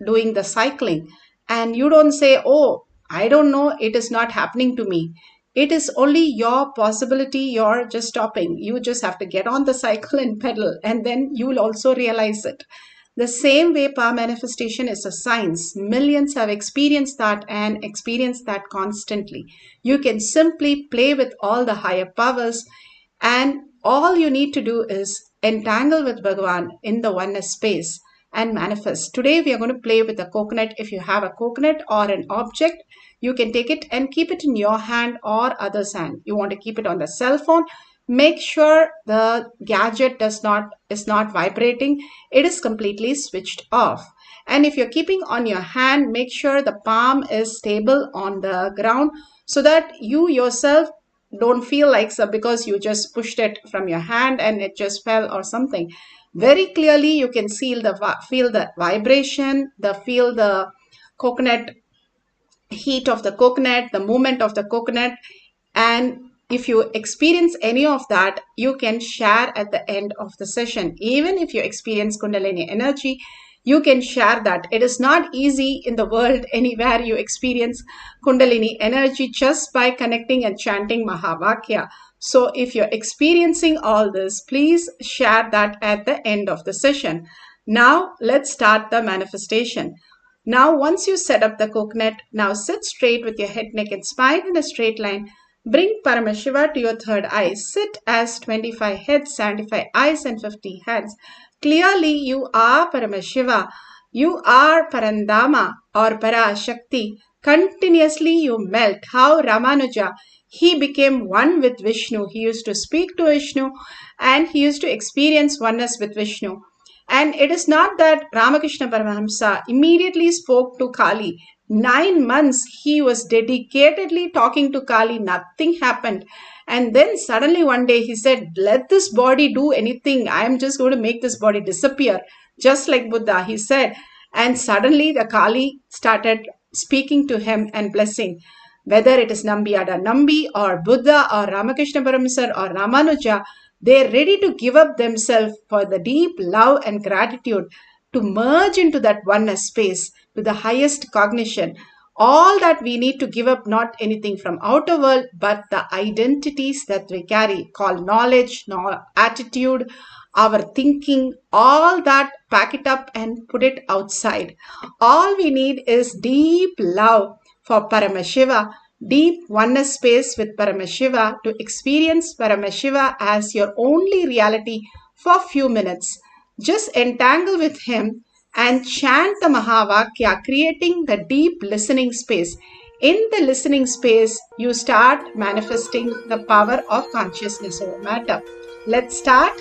doing the cycling, and you don't say, oh, I don't know, it is not happening to me. It is only your possibility. You're just stopping. You just have to get on the cycle and pedal, and then you will also realize it. The same way power manifestation is a science. Millions have experienced that and experience that constantly. You can simply play with all the higher powers, and all you need to do is entangle with Bhagavan in the oneness space and manifest. Today we are going to play with a coconut. If you have a coconut or an object, you can take it and keep it in your hand or other's hand. You want to keep it on the cell phone. Make sure the gadget is not vibrating. It is completely switched off. And if you're keeping on your hand, make sure the palm is stable on the ground so that you yourself don't feel like so because you just pushed it from your hand and it just fell or something. Very clearly you can feel the vibration, feel the coconut heat of the coconut, the movement of the coconut. And if you experience any of that, you can share at the end of the session. Even if you experience Kundalini energy, you can share that. It is not easy in the world anywhere you experience Kundalini energy just by connecting and chanting Mahavakya. So if you're experiencing all this, please share that at the end of the session. Now let's start the manifestation. Now once you set up the coconut, now sit straight with your head, neck and spine in a straight line. Bring Paramashiva to your third eye. Sit as 25 heads, 75 eyes and 50 hands. Clearly you are Paramashiva. You are Parandama or Parashakti. Continuously you melt. How Ramanuja, he became one with Vishnu. He used to speak to Vishnu and he used to experience oneness with Vishnu. And it is not that Ramakrishna Paramahamsa immediately spoke to Kali. 9 months he was dedicatedly talking to Kali. Nothing happened. And then suddenly one day he said, let this body do anything. I am just going to make this body disappear. Just like Buddha, he said. And suddenly the Kali started speaking to him and blessing. Whether it is Nambiyada Nambi or Buddha or Ramakrishna Paramahamsa or Ramanuja, they are ready to give up themselves for the deep love and gratitude to merge into that oneness space to the highest cognition. All that we need to give up, not anything from outer world, but the identities that we carry, called knowledge, attitude, our thinking, all that, pack it up and put it outside. All we need is deep love for Paramashiva, deep oneness space with Paramashiva, to experience Paramashiva as your only reality for few minutes. Just entangle with him and chant the Mahavakya, creating the deep listening space. In the listening space, you start manifesting the power of consciousness over matter. Let's start.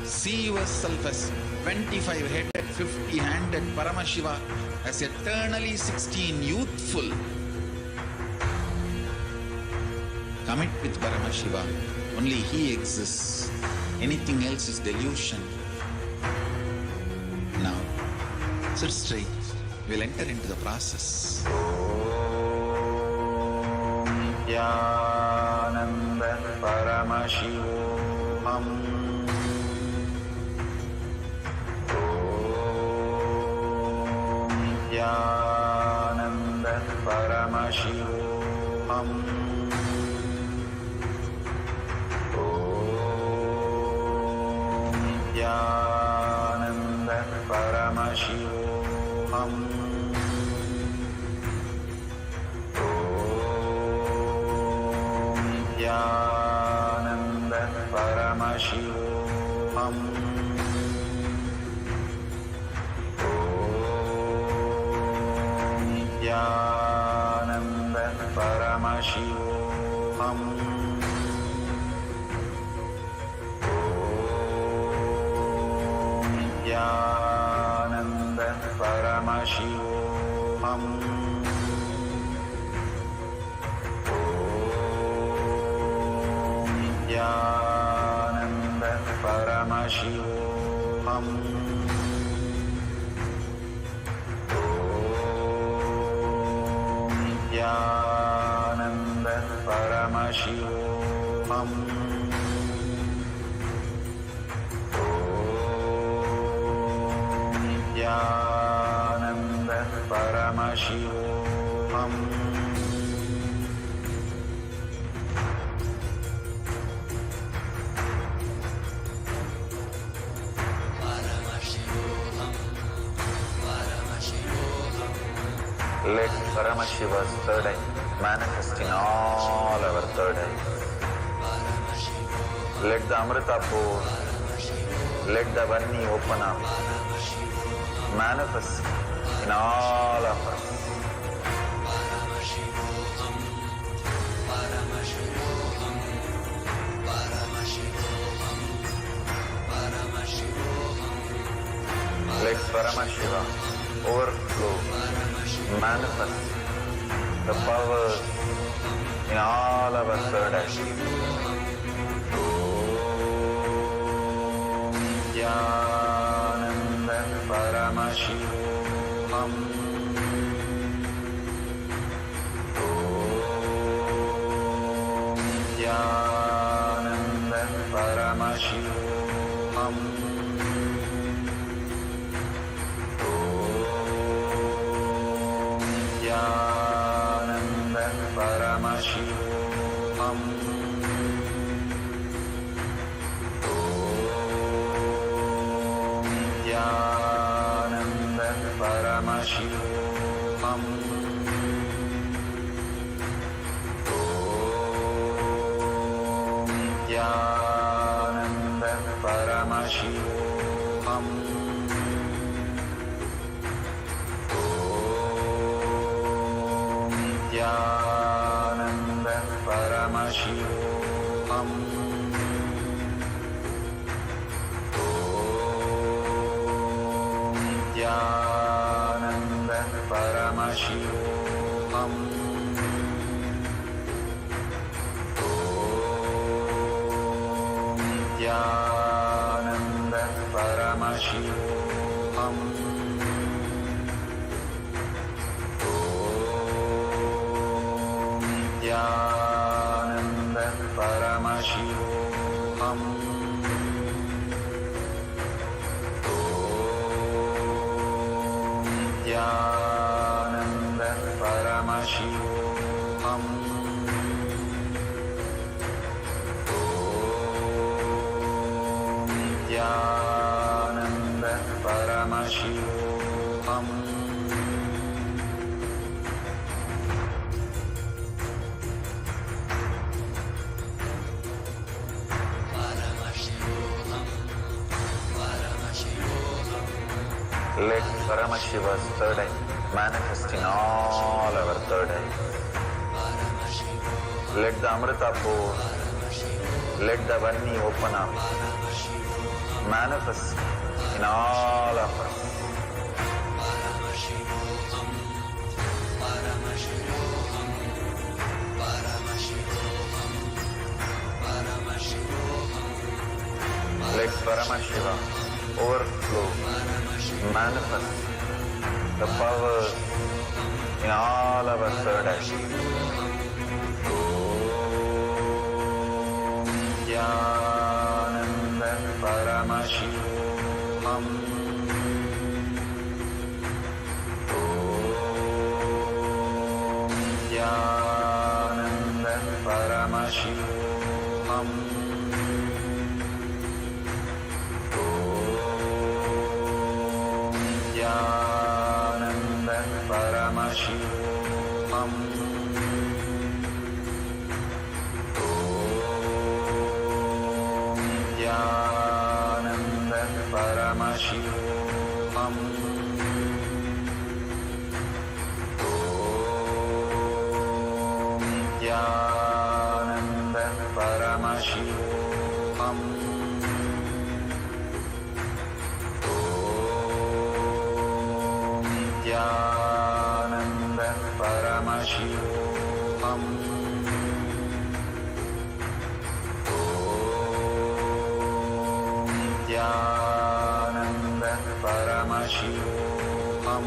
see yourself as 25-headed, 50-handed Paramashiva, as eternally 16, youthful. Commit with Paramashiva. Only he exists. Anything else is delusion. Now, sit straight. We'll enter into the process. Nithyananda Paramashivoham. Nithyananda Paramashivoham. Nithyananda Paramashivoham. Nithyananda Paramashivoham. Nithyananda Paramashivoham. Om Nithyananda Paramashivoham. Om Nithyananda Paramashivoham. Nithyananda Paramashivoham. Om Nithyananda Paramashivoham. Let Paramashiva's third eye manifest in all our third eyes. Let the Amrita pour, let the Varni open up, manifest in all of us. Let Paramashiva overflow, manifest the powers in all our third eyes. Om Nithyananda Paramashivoham. Om Nithyananda Paramashivoham. Nithyananda Paramashivoham. Om Nithyananda Paramashivoham. Om Nithyananda Paramashivoham. Nithyananda Paramashivoham. Om Nithyananda Paramashivoham. Om Nithyananda Paramashivoham. Nithyananda Paramashivoham. Om Nithyananda Paramashivoham. Om Nithyananda Paramashivoham. Let Paramashiva's third eye manifest in all our third eyes. Let the Amrita pour, let the Varni open up, manifest in all of us. Let Paramashiva overflow, manifest the powers in all our third eyes. Om Nithyananda Paramashivoham. Om Nithyananda Paramashivoham. Nithyananda Paramashivoham. Om Nithyananda Paramashivoham. Om Nithyananda Paramashivoham. Om Nithyananda Paramashivoham. Om Nithyananda Paramashivoham.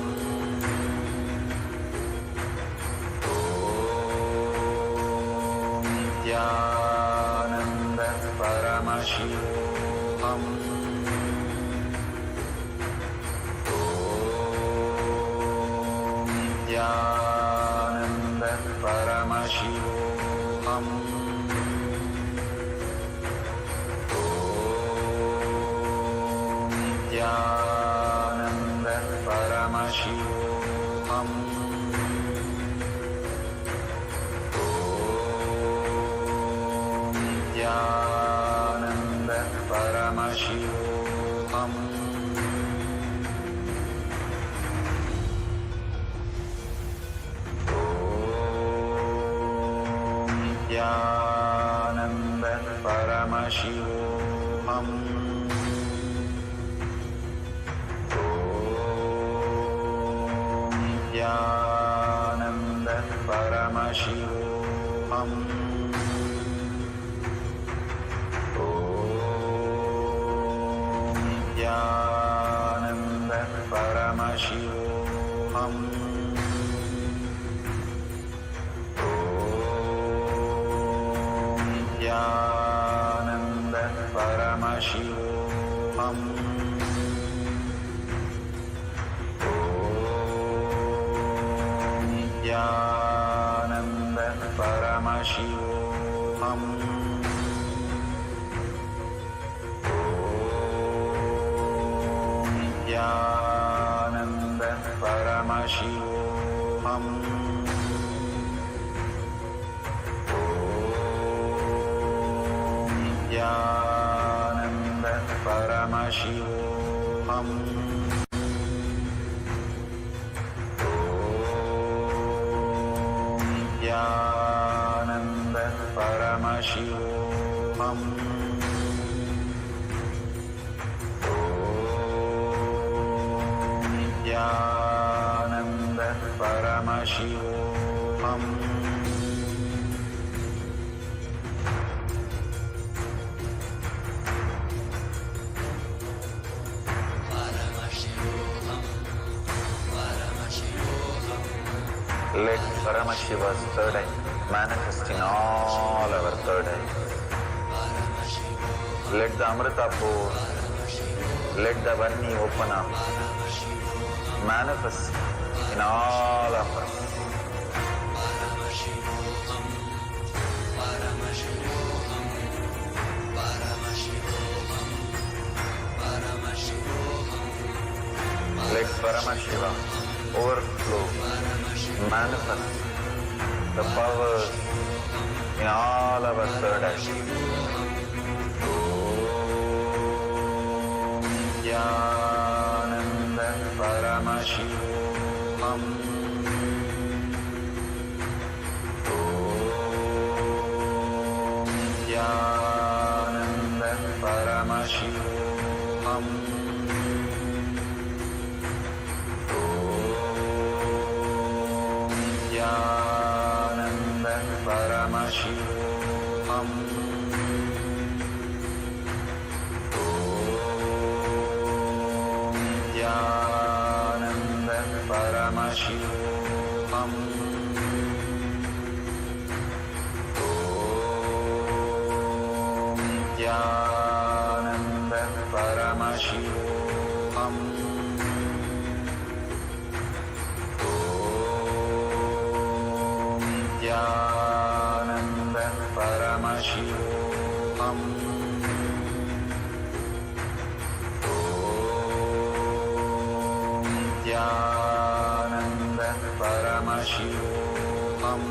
Nithyananda Paramashivoham. Om Nithyananda Paramashivoham. Om Nithyananda Paramashivoham. Nithyananda Paramashivoham. Om Nithyananda Paramashivoham. Om Nithyananda Paramashivoham. Nithyananda Paramashivoham. Om Nithyananda Paramashivoham. Om Nithyananda Paramashivoham. Nithyananda Paramashivoham. Om Nithyananda Paramashivoham. Om Nithyananda Paramashivoham. Nithyananda Paramashivoham. Let Paramashiva's third eye manifest in all our third eyes. Let the Amrita pour, let the Varni open up, manifest in all of us. Let Paramashiva overflow, manifest the powers in all our third eye. Om Nithyananda Paramashivoham. Om Nithyananda Paramashivoham. Om Nithyananda Paramashivoham. Om Nithyananda Paramashivoham. Om Nithyananda Paramashivoham. Om Nithyananda Paramashivoham. Om Nithyananda Paramashivoham. Om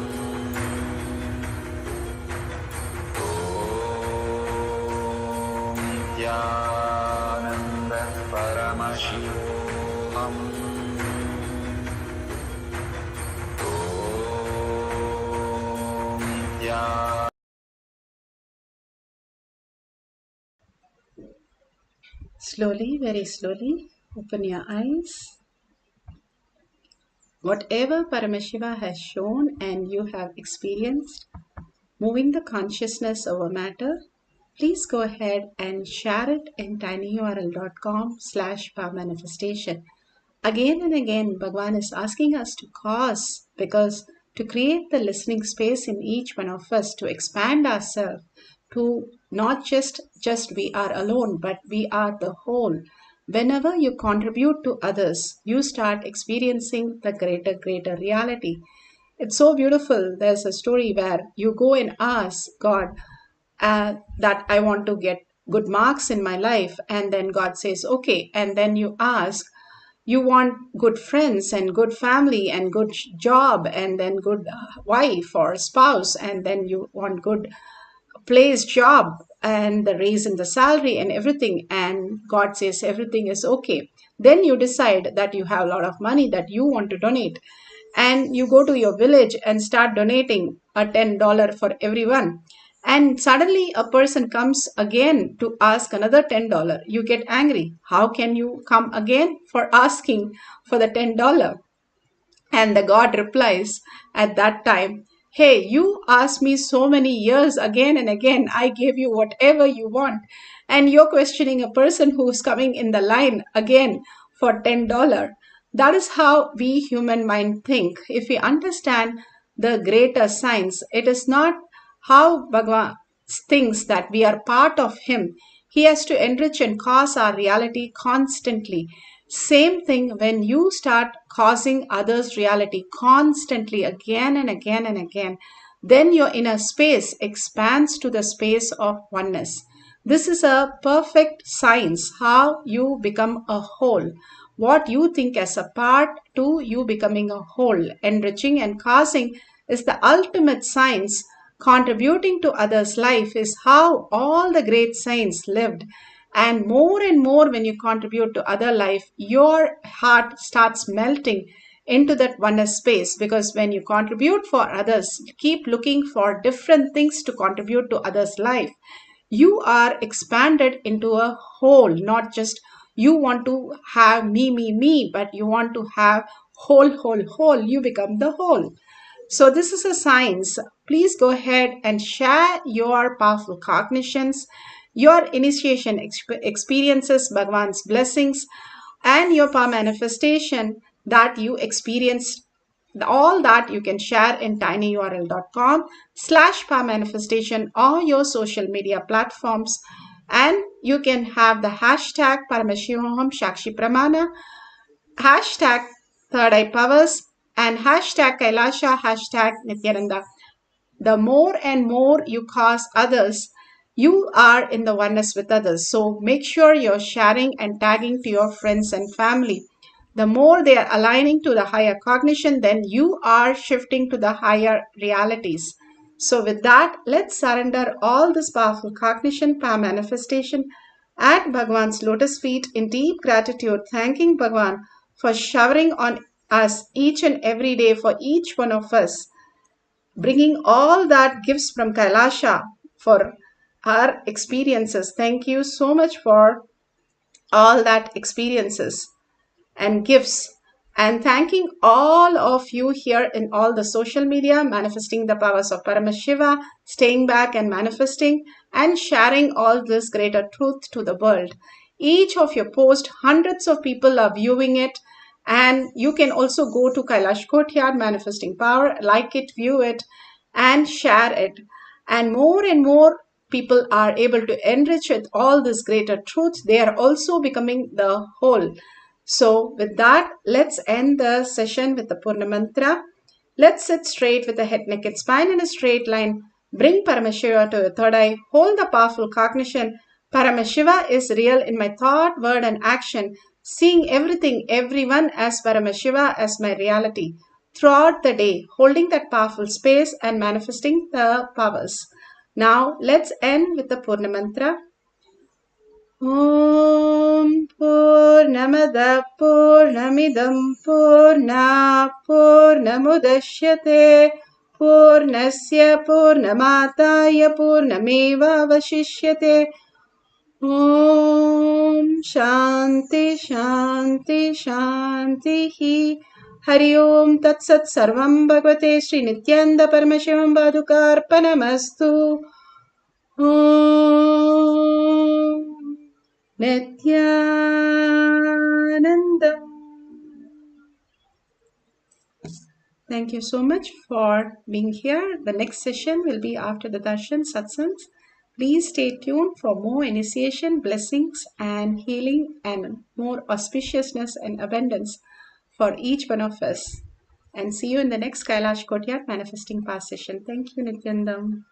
Nithyananda Paramashivoham. Om
Slowly, very slowly, open your eyes. Whatever Paramashiva has shown and you have experienced, moving the consciousness over matter, please go ahead and share it in tinyurl.com/powermanifestation. Again and again, Bhagavan is asking us to cause, because to create the listening space in each one of us, to expand ourselves, to not just we are alone, but we are the whole. Whenever you contribute to others, you start experiencing the greater reality. It's so beautiful. There's a story where you go and ask God that I want to get good marks in my life, and then God says, okay. And then you ask, you want good friends and good family and good job and then good wife or spouse, and then you want good place job and the raise in the salary and everything, and God says everything is okay. Then you decide that you have a lot of money that you want to donate, and you go to your village and start donating a $10 for everyone, and suddenly a person comes again to ask another $10. You get angry. How can you come again for asking for the $10? And the God replies at that time, hey, you asked me so many years again and again. I gave you whatever you want. And you're questioning a person who's coming in the line again for $10. That is how we human mind think. If we understand the greater science, it is not how Bhagavan thinks that we are part of him. He has to enrich and cause our reality constantly. Same thing when you start causing others' reality constantly again and again and again, then your inner space expands to the space of oneness. This is a perfect science how you become a whole. What you think as a part to you becoming a whole, enriching and causing is the ultimate science. Contributing to others' life is how all the great saints lived. And more when you contribute to other life, your heart starts melting into that oneness space, because when you contribute for others, you keep looking for different things to contribute to others' life. You are expanded into a whole, not just you want to have me, but you want to have whole. You become the whole. So this is a science. Please go ahead and share your powerful cognitions, your initiation experiences, Bhagavan's blessings, and your power manifestation that you experienced. All that you can share in tinyurl.com/power manifestation or your social media platforms. And you can have the hashtag Paramashivoham Shakshi Pramana, hashtag Third Eye Powers, and hashtag KAILASA, hashtag Nithyananda. The more and more you cause others, you are in the oneness with others. So make sure you're sharing and tagging to your friends and family. The more they are aligning to the higher cognition, then you are shifting to the higher realities. So with that, let's surrender all this powerful cognition, power manifestation at Bhagavan's lotus feet in deep gratitude, thanking Bhagavan for showering on us each and every day for each one of us, bringing all that gifts from Kailasha for our experiences. Thank you so much for all that experiences and gifts. And thanking all of you here in all the social media, manifesting the powers of Paramashiva, staying back and manifesting and sharing all this greater truth to the world. Each of your posts, hundreds of people are viewing it. And you can also go to Kailash Courtyard, Manifesting Power, like it, view it, and share it. And more people are able to enrich with all this greater truth. They are also becoming the whole. So with that, let's end the session with the Purna Mantra. Let's sit straight with the head, neck, and spine in a straight line. Bring Paramashiva to your third eye. Hold the powerful cognition. Paramashiva is real in my thought, word, and action. Seeing everything, everyone as Paramashiva as my reality. Throughout the day, holding that powerful space and manifesting the powers. Now, let's end with the Purna Mantra. Om Purnamada Purnamidam Purna Purnamudashyate Purnasya Purnamataya Purnameva Vashishyate. Om Shanti Shanti Shanti. Hari Om Tat Sat Sarvam Bhagavate Sri Nithyananda Paramashivam Padukarpanamastu. Om Nithyanandam. Thank you so much for being here. The next session will be after the darshan satsangs. Please stay tuned for more initiation, blessings, and healing, and more auspiciousness and abundance for each one of us. And see you in the next Kailash Kotyar Manifesting Past session. Thank you, Nityanandam.